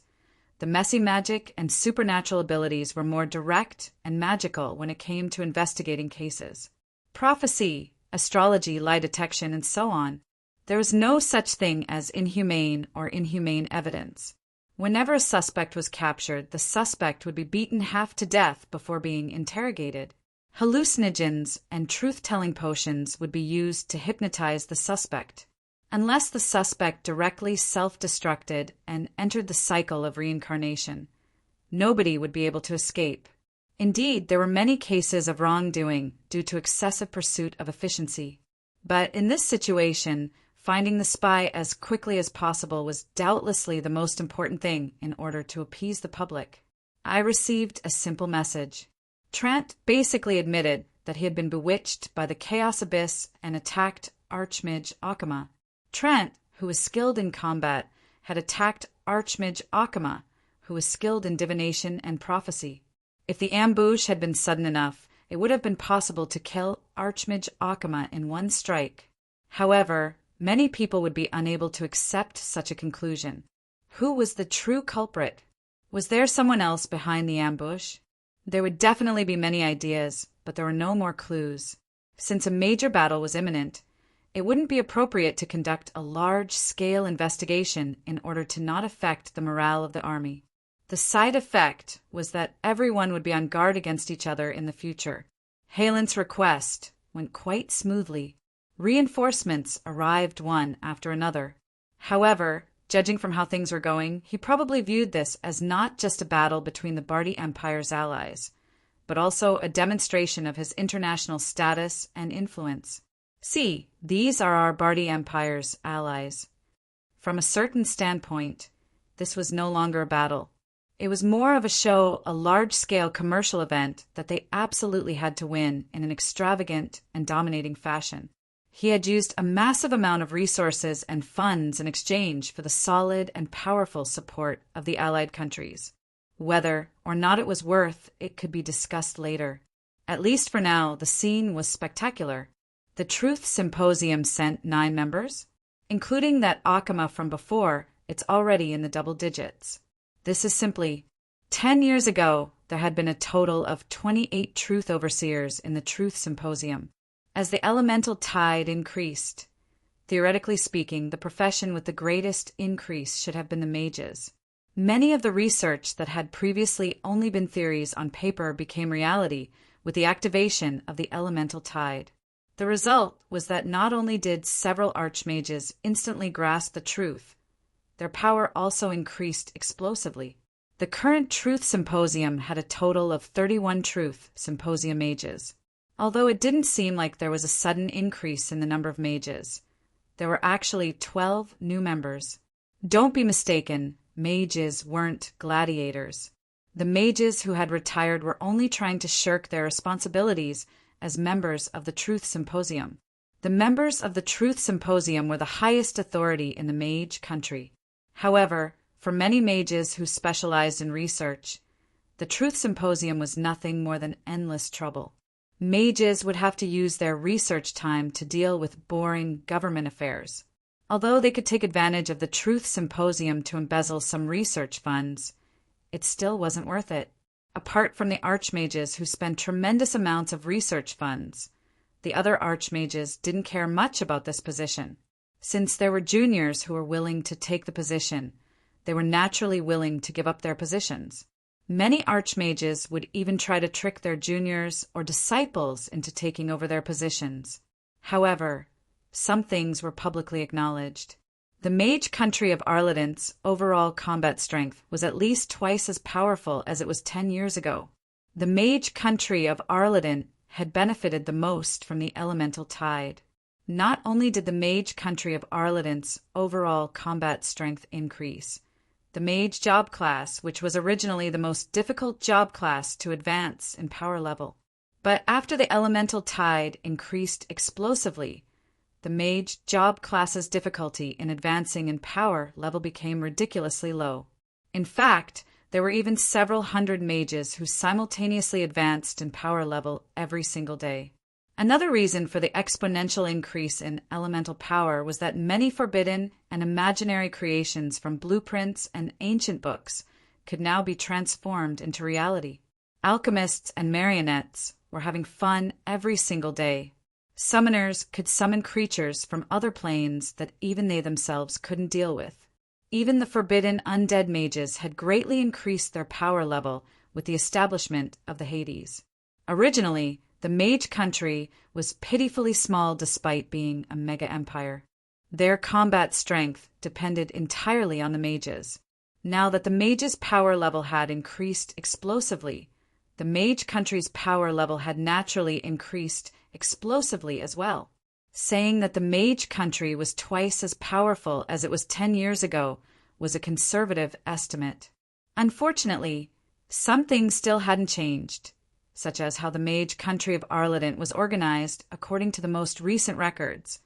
the messy magic and supernatural abilities were more direct and magical when it came to investigating cases. Prophecy, astrology, lie detection, and so on. There was no such thing as inhumane or inhumane evidence. Whenever a suspect was captured, the suspect would be beaten half to death before being interrogated. Hallucinogens and truth-telling potions would be used to hypnotize the suspect. Unless the suspect directly self-destructed and entered the cycle of reincarnation, nobody would be able to escape. Indeed, there were many cases of wrongdoing due to excessive pursuit of efficiency. But in this situation, finding the spy as quickly as possible was doubtlessly the most important thing in order to appease the public. I received a simple message. Trant basically admitted that he had been bewitched by the Chaos Abyss and attacked Archmage Akama. Trant, who was skilled in combat, had attacked Archmage Akama, who was skilled in divination and prophecy. If the ambush had been sudden enough, it would have been possible to kill Archmage Akama in one strike. However, many people would be unable to accept such a conclusion. Who was the true culprit? Was there someone else behind the ambush? There would definitely be many ideas, but there were no more clues. Since a major battle was imminent, it wouldn't be appropriate to conduct a large-scale investigation in order to not affect the morale of the army. The side effect was that everyone would be on guard against each other in the future. Halen's request went quite smoothly. Reinforcements arrived one after another. However, judging from how things were going, he probably viewed this as not just a battle between the Bardi Empire's allies, but also a demonstration of his international status and influence. See, these are our Bardi Empire's allies. From a certain standpoint, this was no longer a battle. It was more of a show, a large-scale commercial event that they absolutely had to win in an extravagant and dominating fashion. He had used a massive amount of resources and funds in exchange for the solid and powerful support of the allied countries. Whether or not it was worth it could be discussed later. At least for now, the scene was spectacular. The Truth Symposium sent 9 members. Including that Akama from before, it's already in the double digits. This is simply, 10 years ago, there had been a total of 28 Truth Overseers in the Truth Symposium. As the elemental tide increased, theoretically speaking, the profession with the greatest increase should have been the mages. Many of the research that had previously only been theories on paper became reality with the activation of the elemental tide. The result was that not only did several archmages instantly grasp the truth, their power also increased explosively. The current Truth Symposium had a total of 31 Truth Symposium mages. Although it didn't seem like there was a sudden increase in the number of mages, there were actually 12 new members. Don't be mistaken, mages weren't gladiators. The mages who had retired were only trying to shirk their responsibilities as members of the Truth Symposium. The members of the Truth Symposium were the highest authority in the mage country. However, for many mages who specialized in research, the Truth Symposium was nothing more than endless trouble. Mages would have to use their research time to deal with boring government affairs. Although they could take advantage of the Truth Symposium to embezzle some research funds, it still wasn't worth it. Apart from the archmages who spent tremendous amounts of research funds, the other archmages didn't care much about this position. Since there were juniors who were willing to take the position, they were naturally willing to give up their positions. Many archmages would even try to trick their juniors or disciples into taking over their positions. However, some things were publicly acknowledged. The mage country of Arladin's overall combat strength was at least twice as powerful as it was 10 years ago. The mage country of Arladin had benefited the most from the elemental tide. Not only did the mage country of Arladin's overall combat strength increase, the mage job class, which was originally the most difficult job class to advance in power level, but after the elemental tide increased explosively, the mage job class's difficulty in advancing in power level became ridiculously low. In fact, there were even several hundred mages who simultaneously advanced in power level every single day. Another reason for the exponential increase in elemental power was that many forbidden and imaginary creations from blueprints and ancient books could now be transformed into reality. Alchemists and marionettes were having fun every single day. Summoners could summon creatures from other planes that even they themselves couldn't deal with. Even the forbidden undead mages had greatly increased their power level with the establishment of the Hades. Originally, the mage country was pitifully small despite being a mega empire. Their combat strength depended entirely on the mages. Now that the mages' power level had increased explosively, the mage country's power level had naturally increased explosively as well. Saying that the mage country was twice as powerful as it was 10 years ago was a conservative estimate. Unfortunately, some things still hadn't changed, such as how the mage country of Arladin was organized according to the most recent records.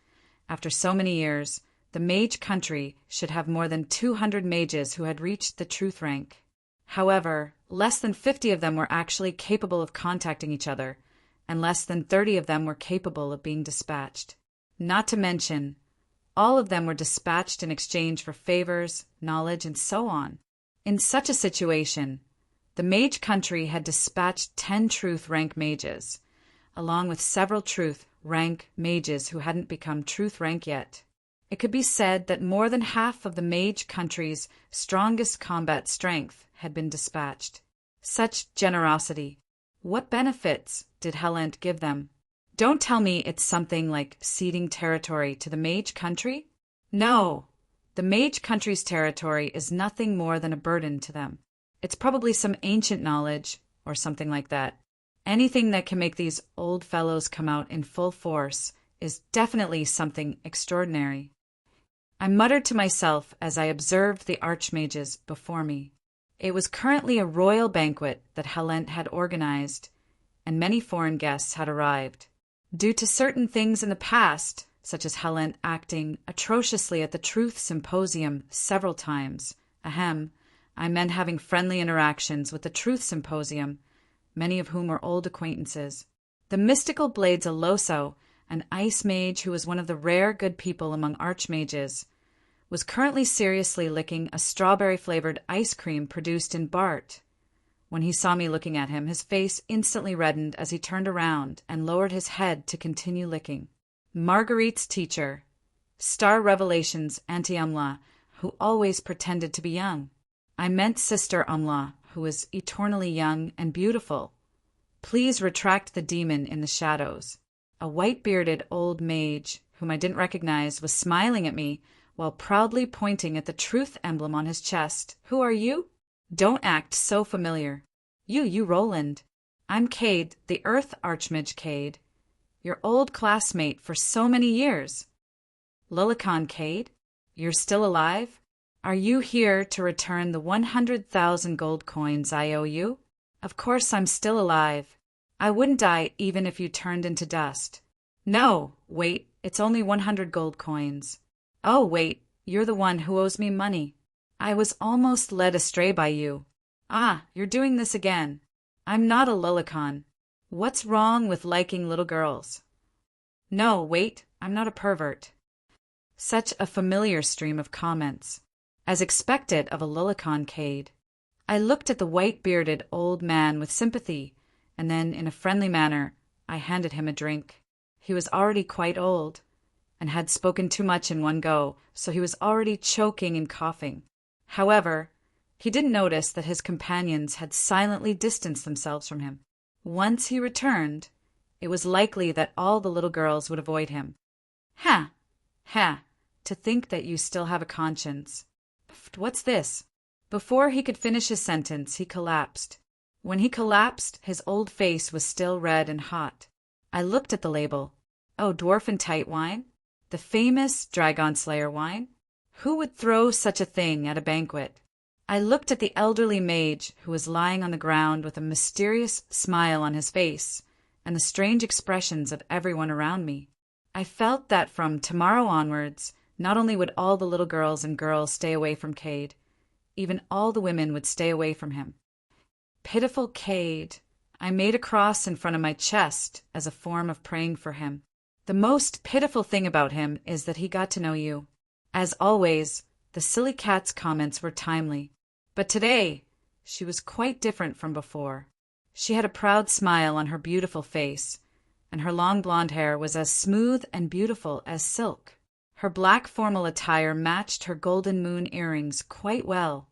After so many years, the mage country should have more than 200 mages who had reached the truth rank. However, less than 50 of them were actually capable of contacting each other, and less than 30 of them were capable of being dispatched. Not to mention, all of them were dispatched in exchange for favors, knowledge, and so on. In such a situation, the mage country had dispatched 10 truth rank mages, along with several truth rank mages who hadn't become truth rank yet. It could be said that more than half of the mage country's strongest combat strength had been dispatched. Such generosity. What benefits did Hellent give them? Don't tell me it's something like ceding territory to the mage country. No, the mage country's territory is nothing more than a burden to them. It's probably some ancient knowledge or something like that. Anything that can make these old fellows come out in full force is definitely something extraordinary. I muttered to myself as I observed the archmages before me. It was currently a royal banquet that Hellent had organized, and many foreign guests had arrived. Due to certain things in the past, such as Hellent acting atrociously at the Truth Symposium several times, I meant having friendly interactions with the Truth Symposium, many of whom were old acquaintances. The mystical Blades Aloso, an ice mage who was one of the rare good people among archmages, was currently seriously licking a strawberry-flavored ice cream produced in Bart. When he saw me looking at him, his face instantly reddened as he turned around and lowered his head to continue licking. Marguerite's teacher, Star Revelation's Auntie Umla, who always pretended to be young. I meant Sister Umla, who was eternally young and beautiful. Please retract the demon in the shadows. A white-bearded old mage, whom I didn't recognize, was smiling at me while proudly pointing at the truth emblem on his chest. Who are you? Don't act so familiar. You, Roland. I'm Cade, the Earth Archmage Cade, your old classmate for so many years. Lulicon Cade, you're still alive? Are you here to return the 100,000 gold coins I owe you? Of course I'm still alive. I wouldn't die even if you turned into dust. No, wait, it's only 100 gold coins. Oh, wait, you're the one who owes me money. I was almost led astray by you. Ah, you're doing this again. I'm not a Lulicon. What's wrong with liking little girls? No, wait, I'm not a pervert. Such a familiar stream of comments, as expected of a Lulicon Cade. I looked at the white-bearded old man with sympathy, and then, in a friendly manner, I handed him a drink. He was already quite old, and had spoken too much in one go, so he was already choking and coughing. However, he didn't notice that his companions had silently distanced themselves from him. Once he returned, it was likely that all the little girls would avoid him. Ha! Ha! To think that you still have a conscience. What's this? Before he could finish his sentence, he collapsed. When he collapsed, his old face was still red and hot. I looked at the label. Oh, Dwarf and Tight wine? The famous Dragon Slayer wine? Who would throw such a thing at a banquet? I looked at the elderly mage who was lying on the ground with a mysterious smile on his face and the strange expressions of everyone around me. I felt that from tomorrow onwards, not only would all the little girls and girls stay away from Cade, even all the women would stay away from him. Pitiful Cade. I made a cross in front of my chest as a form of praying for him. The most pitiful thing about him is that he got to know you. As always, the silly cat's comments were timely. But today, she was quite different from before. She had a proud smile on her beautiful face, and her long blonde hair was as smooth and beautiful as silk. Her black formal attire matched her golden moon earrings quite well,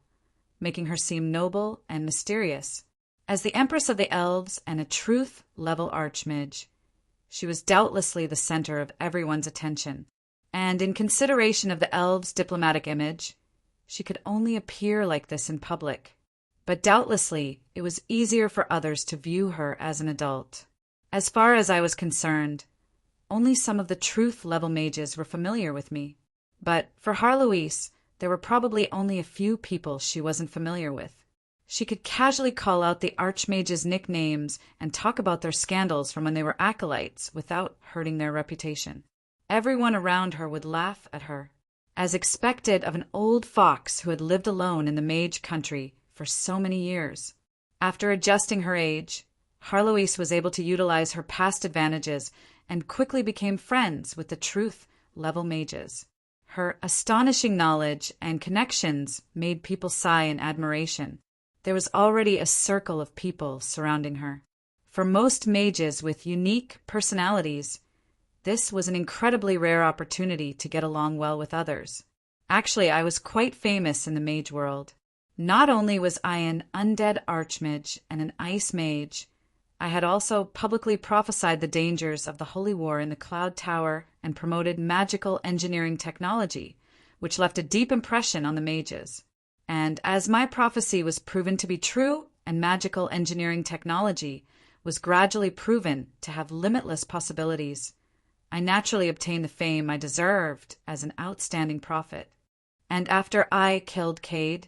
making her seem noble and mysterious. As the Empress of the Elves and a truth-level archmage, she was doubtlessly the center of everyone's attention, and in consideration of the elves' diplomatic image, she could only appear like this in public. But doubtlessly it was easier for others to view her as an adult. As far as I was concerned, only some of the truth-level mages were familiar with me. But for Harloise, there were probably only a few people she wasn't familiar with. She could casually call out the archmages' nicknames and talk about their scandals from when they were acolytes without hurting their reputation. Everyone around her would laugh at her, as expected of an old fox who had lived alone in the mage country for so many years. After adjusting her age, Harloise was able to utilize her past advantages and quickly became friends with the truth-level mages. Her astonishing knowledge and connections made people sigh in admiration. There was already a circle of people surrounding her. For most mages with unique personalities, this was an incredibly rare opportunity to get along well with others. Actually, I was quite famous in the mage world. Not only was I an undead archmage and an ice mage, I had also publicly prophesied the dangers of the Holy War in the Cloud Tower and promoted magical engineering technology, which left a deep impression on the mages. And as my prophecy was proven to be true and magical engineering technology was gradually proven to have limitless possibilities, I naturally obtained the fame I deserved as an outstanding prophet. And after I killed Cade,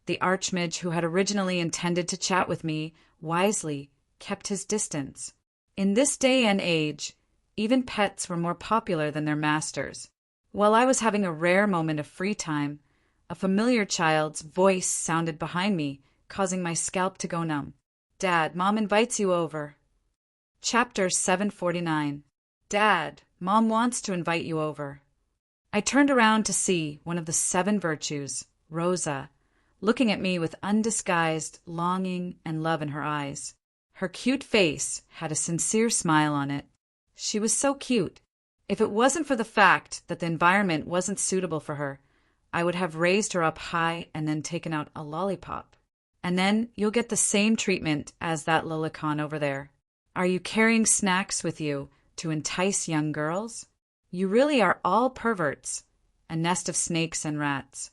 the archmage who had originally intended to chat with me wisely kept his distance. In this day and age, even pets were more popular than their masters. While I was having a rare moment of free time, a familiar child's voice sounded behind me, causing my scalp to go numb. Dad, Mom invites you over. Chapter 749. Dad, Mom wants to invite you over. I turned around to see one of the 7 virtues, Rosa, looking at me with undisguised longing and love in her eyes. Her cute face had a sincere smile on it. She was so cute. If it wasn't for the fact that the environment wasn't suitable for her, I would have raised her up high and then taken out a lollipop. And then you'll get the same treatment as that Lulicon over there. Are you carrying snacks with you to entice young girls? You really are all perverts, a nest of snakes and rats.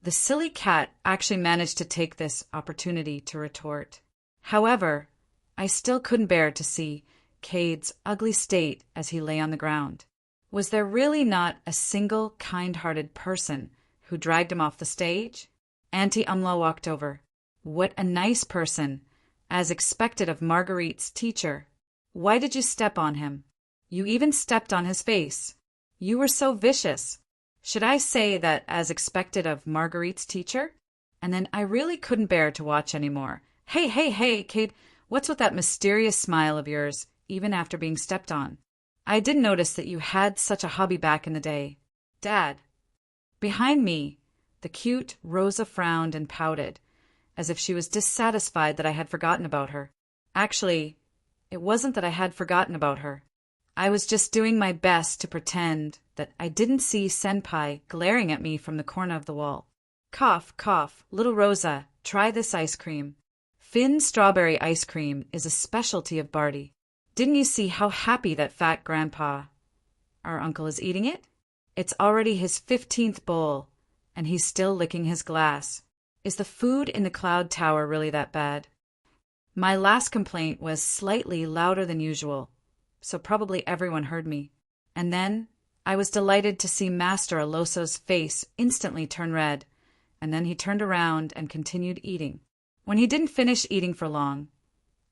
The silly cat actually managed to take this opportunity to retort. However, I still couldn't bear to see Cade's ugly state as he lay on the ground. Was there really not a single kind-hearted person who dragged him off the stage? Auntie Umla walked over. What a nice person, as expected of Marguerite's teacher. Why did you step on him? You even stepped on his face. You were so vicious. Should I say that as expected of Marguerite's teacher? And then I really couldn't bear to watch any more. Hey, Cade, what's with that mysterious smile of yours, even after being stepped on? I did notice that you had such a hobby back in the day. Dad. Behind me, the cute Rosa frowned and pouted, as if she was dissatisfied that I had forgotten about her. Actually, it wasn't that I had forgotten about her. I was just doing my best to pretend that I didn't see Senpai glaring at me from the corner of the wall. Cough, cough, little Rosa, try this ice cream. Finn strawberry ice cream is a specialty of Barty. Didn't you see how happy that fat grandpa, our uncle, is eating it? It's already his 15th bowl, and he's still licking his glass. Is the food in the cloud tower really that bad? My last complaint was slightly louder than usual, so probably everyone heard me. And then I was delighted to see Master Aloso's face instantly turn red, and then he turned around and continued eating. When he didn't finish eating for long,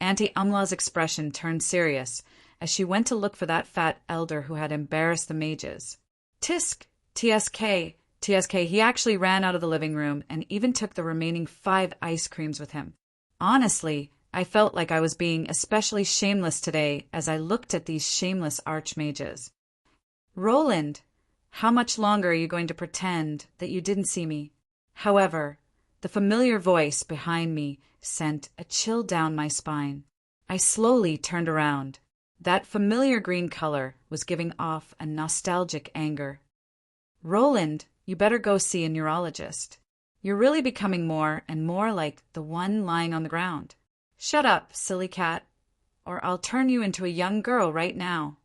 Auntie Umla's expression turned serious as she went to look for that fat elder who had embarrassed the mages. Tisk, TSK, he actually ran out of the living room and even took the remaining 5 ice creams with him. Honestly, I felt like I was being especially shameless today as I looked at these shameless archmages. Roland, how much longer are you going to pretend that you didn't see me? However, the familiar voice behind me sent a chill down my spine. I slowly turned around. That familiar green color was giving off a nostalgic anger. Roland, you better go see a neurologist. You're really becoming more and more like the one lying on the ground. Shut up, silly cat, or I'll turn you into a young girl right now.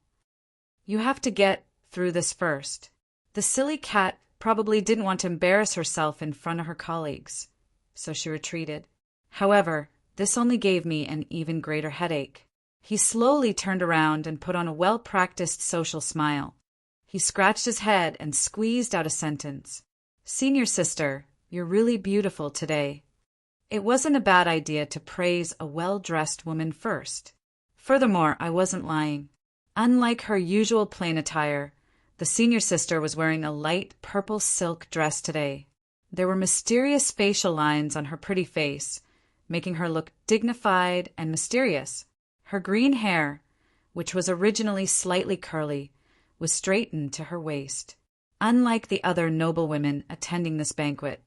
You have to get through this first. The silly cat probably didn't want to embarrass herself in front of her colleagues, so she retreated. However, this only gave me an even greater headache. He slowly turned around and put on a well-practiced social smile. He scratched his head and squeezed out a sentence. Senior sister, you're really beautiful today. It wasn't a bad idea to praise a well-dressed woman first. Furthermore, I wasn't lying. Unlike her usual plain attire, the senior sister was wearing a light purple silk dress today. There were mysterious facial lines on her pretty face, making her look dignified and mysterious. Her green hair, which was originally slightly curly, was straightened to her waist. Unlike the other noblewomen attending this banquet,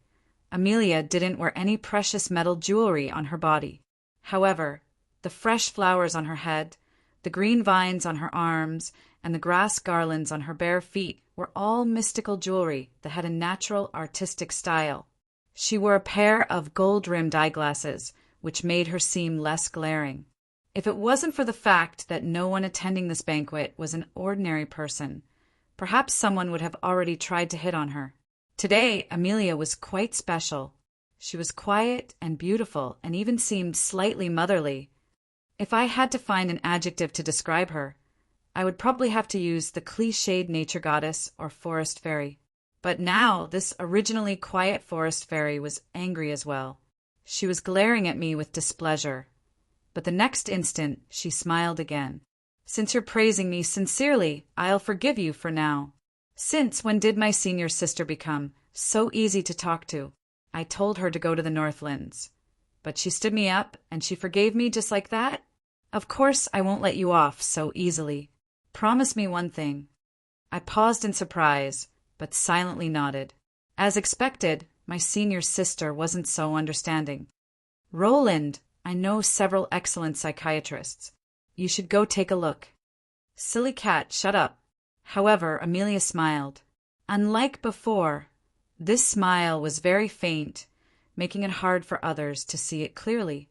Amelia didn't wear any precious metal jewelry on her body. However, the fresh flowers on her head, the green vines on her arms, and the grass garlands on her bare feet were all mystical jewelry that had a natural artistic style. She wore a pair of gold-rimmed eyeglasses, which made her seem less glaring. If it wasn't for the fact that no one attending this banquet was an ordinary person, perhaps someone would have already tried to hit on her. Today, Amelia was quite special. She was quiet and beautiful and even seemed slightly motherly. If I had to find an adjective to describe her, I would probably have to use the cliched nature goddess or forest fairy. But now this originally quiet forest fairy was angry as well. She was glaring at me with displeasure. But the next instant she smiled again. Since you're praising me sincerely, I'll forgive you for now. Since when did my senior sister become so easy to talk to? I told her to go to the Northlands. But she stood me up and she forgave me just like that? Of course I won't let you off so easily. Promise me one thing. I paused in surprise, but silently nodded. As expected, my senior sister wasn't so understanding. Roland, I know several excellent psychiatrists. You should go take a look. Silly cat, shut up. However, Amelia smiled. Unlike before, this smile was very faint, making it hard for others to see it clearly.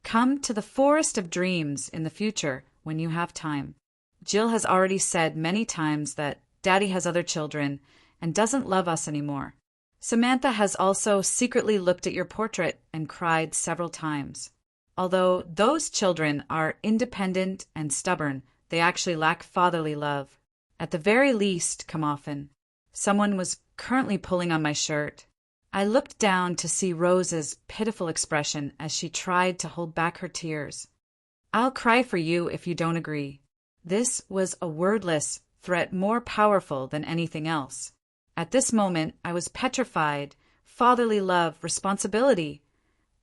Come to the Forest of Dreams in the future when you have time. Jill has already said many times that Daddy has other children and doesn't love us anymore. Samantha has also secretly looked at your portrait and cried several times. Although those children are independent and stubborn, they actually lack fatherly love. At the very least, come often. Someone was currently pulling on my shirt. I looked down to see Rose's pitiful expression as she tried to hold back her tears. I'll cry for you if you don't agree. This was a wordless threat more powerful than anything else. At this moment, I was petrified. Fatherly love, responsibility.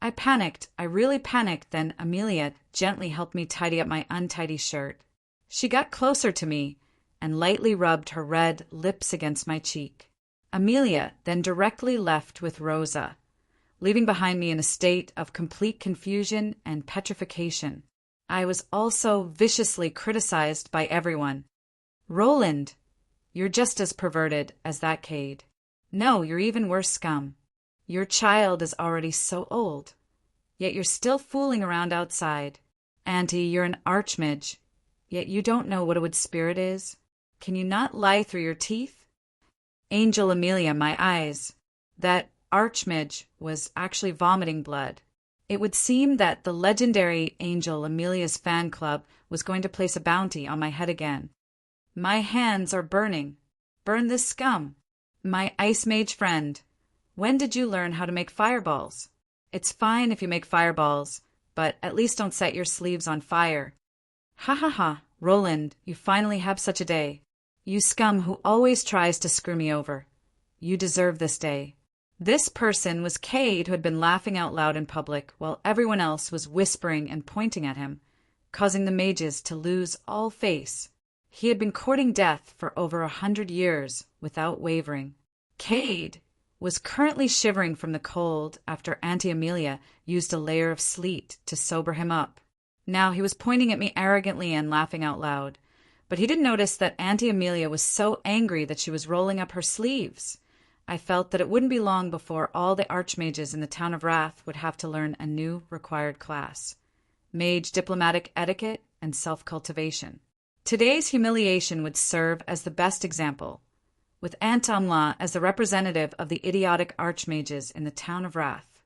I panicked. I really panicked. Then Amelia gently helped me tidy up my untidy shirt. She got closer to me and lightly rubbed her red lips against my cheek. Amelia then directly left with Rosa, leaving behind me in a state of complete confusion and petrification. I was also viciously criticized by everyone. Roland, you're just as perverted as that Cade. No, you're even worse scum. Your child is already so old, yet you're still fooling around outside. Auntie, you're an archmage, yet you don't know what a wood spirit is. Can you not lie through your teeth? Angel Amelia, my eyes. That archmage was actually vomiting blood. It would seem that the legendary Angel Amelia's fan club was going to place a bounty on my head again. My hands are burning. Burn this scum. My ice mage friend, when did you learn how to make fireballs? It's fine if you make fireballs, but at least don't set your sleeves on fire. Ha ha ha, Roland, you finally have such a day. You scum who always tries to screw me over. You deserve this day. This person was Cade, who had been laughing out loud in public while everyone else was whispering and pointing at him, causing the mages to lose all face. He had been courting death for over 100 years without wavering. Cade was currently shivering from the cold after Auntie Amelia used a layer of sleet to sober him up. Now he was pointing at me arrogantly and laughing out loud, but he didn't notice that Auntie Amelia was so angry that she was rolling up her sleeves. I felt that it wouldn't be long before all the archmages in the town of Wrath would have to learn a new required class: mage diplomatic etiquette and self-cultivation. Today's humiliation would serve as the best example, with Aunt Amla as the representative of the idiotic archmages in the town of Wrath.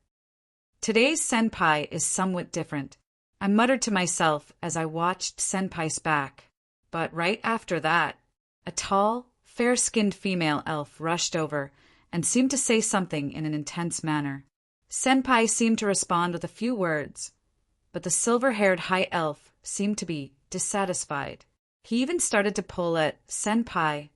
Today's senpai is somewhat different. I muttered to myself as I watched Senpai's back, but right after that, a tall, fair-skinned female elf rushed over and seemed to say something in an intense manner. Senpai seemed to respond with a few words, but the silver-haired high elf seemed to be dissatisfied. He even started to pull at Senpai,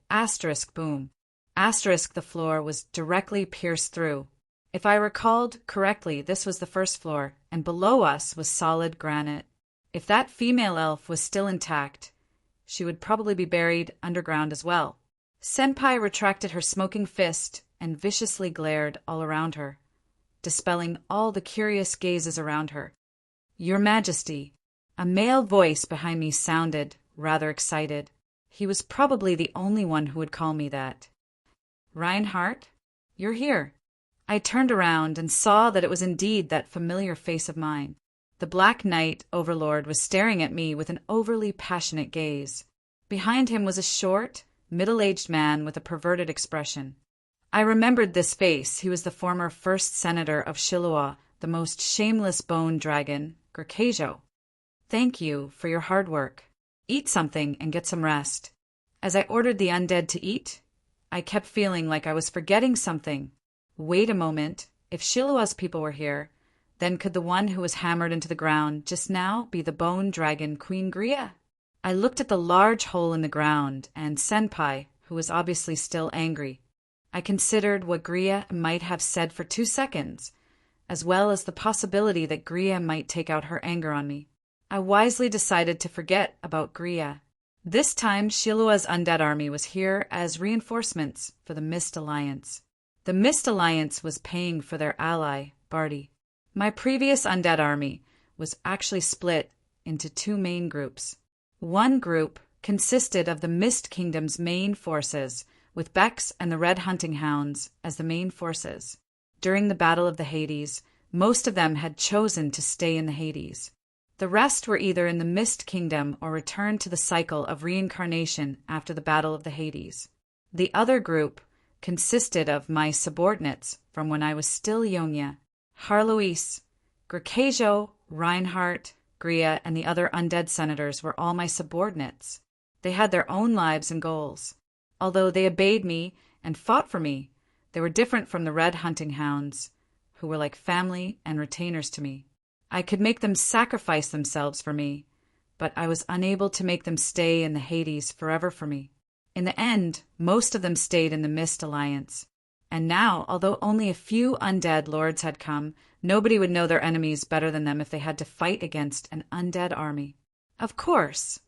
*boom. The floor was directly pierced through. If I recalled correctly, this was the first floor, and below us was solid granite. If that female elf was still intact, she would probably be buried underground as well. Senpai retracted her smoking fist and viciously glared all around her, dispelling all the curious gazes around her. Your Majesty, a male voice behind me sounded rather excited. He was probably the only one who would call me that. Reinhardt, you're here. I turned around and saw that it was indeed that familiar face of mine. The Black Knight Overlord was staring at me with an overly passionate gaze. Behind him was a short, middle-aged man with a perverted expression. I remembered this face. He was the former first senator of Shiloah, the most shameless bone dragon, Gurkajo. Thank you for your hard work. Eat something and get some rest. As I ordered the undead to eat, I kept feeling like I was forgetting something. Wait a moment. If Shiloah's people were here, then could the one who was hammered into the ground just now be the bone dragon Queen Gria? I looked at the large hole in the ground and Senpai, who was obviously still angry. I considered what Gria might have said for 2 seconds, as well as the possibility that Gria might take out her anger on me. I wisely decided to forget about Gria. This time, Shiloah's undead army was here as reinforcements for the Mist Alliance. The Mist Alliance was paying for their ally, Barty. My previous undead army was actually split into 2 main groups. One group consisted of the Mist Kingdom's main forces, with Bex and the Red Hunting Hounds as the main forces. During the Battle of the Hades, most of them had chosen to stay in the Hades. The rest were either in the Mist Kingdom or returned to the cycle of reincarnation after the Battle of the Hades. The other group consisted of my subordinates from when I was still Yonya. Harloise, Grakajo, Reinhardt, Gria, and the other undead senators were all my subordinates. They had their own lives and goals. Although they obeyed me and fought for me, they were different from the red hunting hounds, who were like family and retainers to me. I could make them sacrifice themselves for me, but I was unable to make them stay in the Hades forever for me. In the end, most of them stayed in the Mist Alliance. And now, although only a few undead lords had come, nobody would know their enemies better than them if they had to fight against an undead army. Of course,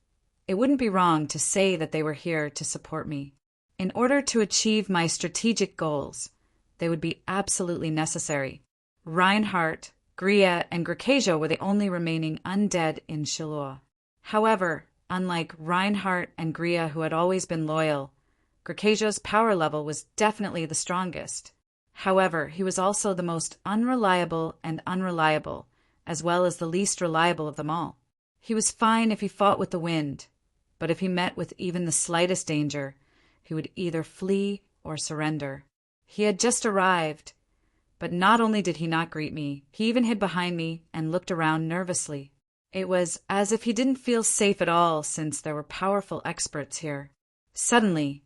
it wouldn't be wrong to say that they were here to support me. In order to achieve my strategic goals, they would be absolutely necessary. Reinhardt, Gria, and Grakajo were the only remaining undead in Shiloh. However, unlike Reinhardt and Gria, who had always been loyal, Grakajo's power level was definitely the strongest. However, he was also the most unreliable and unreliable, as well as the least reliable of them all. He was fine if he fought with the wind, but if he met with even the slightest danger, he would either flee or surrender. He had just arrived, but not only did he not greet me, he even hid behind me and looked around nervously. It was as if he didn't feel safe at all since there were powerful experts here. Suddenly,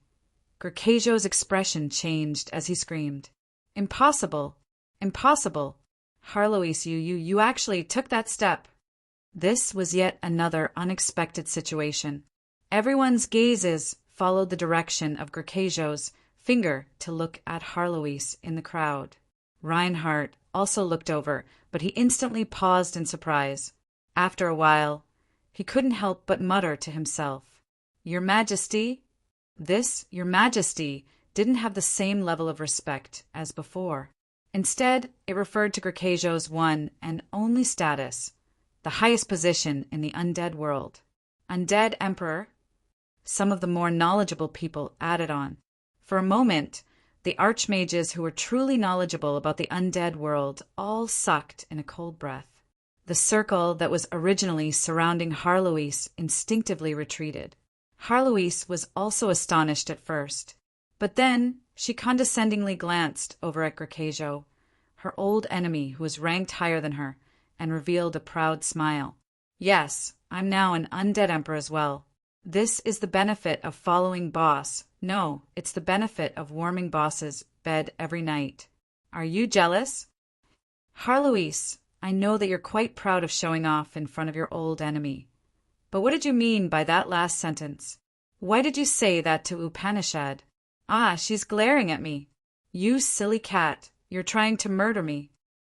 Grakajo's expression changed as he screamed, "Impossible! Impossible! Harloise, you actually took that step." This was yet another unexpected situation. Everyone's gazes followed the direction of Grakajo's finger to look at Harloise in the crowd. Reinhardt also looked over, but he instantly paused in surprise. After a while, he couldn't help but mutter to himself, "Your Majesty?" This, "Your Majesty," didn't have the same level of respect as before. Instead, it referred to Grakajo's one and only status, the highest position in the undead world. Undead Emperor. Some of the more knowledgeable people added on. For a moment, the archmages who were truly knowledgeable about the undead world all sucked in a cold breath. The circle that was originally surrounding Harloise instinctively retreated. Harloise was also astonished at first, but then she condescendingly glanced over at Grakajo, her old enemy who was ranked higher than her, and revealed a proud smile. "Yes, I'm now an undead emperor as well. This is the benefit of following boss. No, it's the benefit of warming boss's bed every night. Are you jealous?" "Harloise, I know that you're quite proud of showing off in front of your old enemy. But what did you mean by that last sentence? Why did you say that to Upanishad? Ah, she's glaring at me. You silly cat, you're trying to murder me.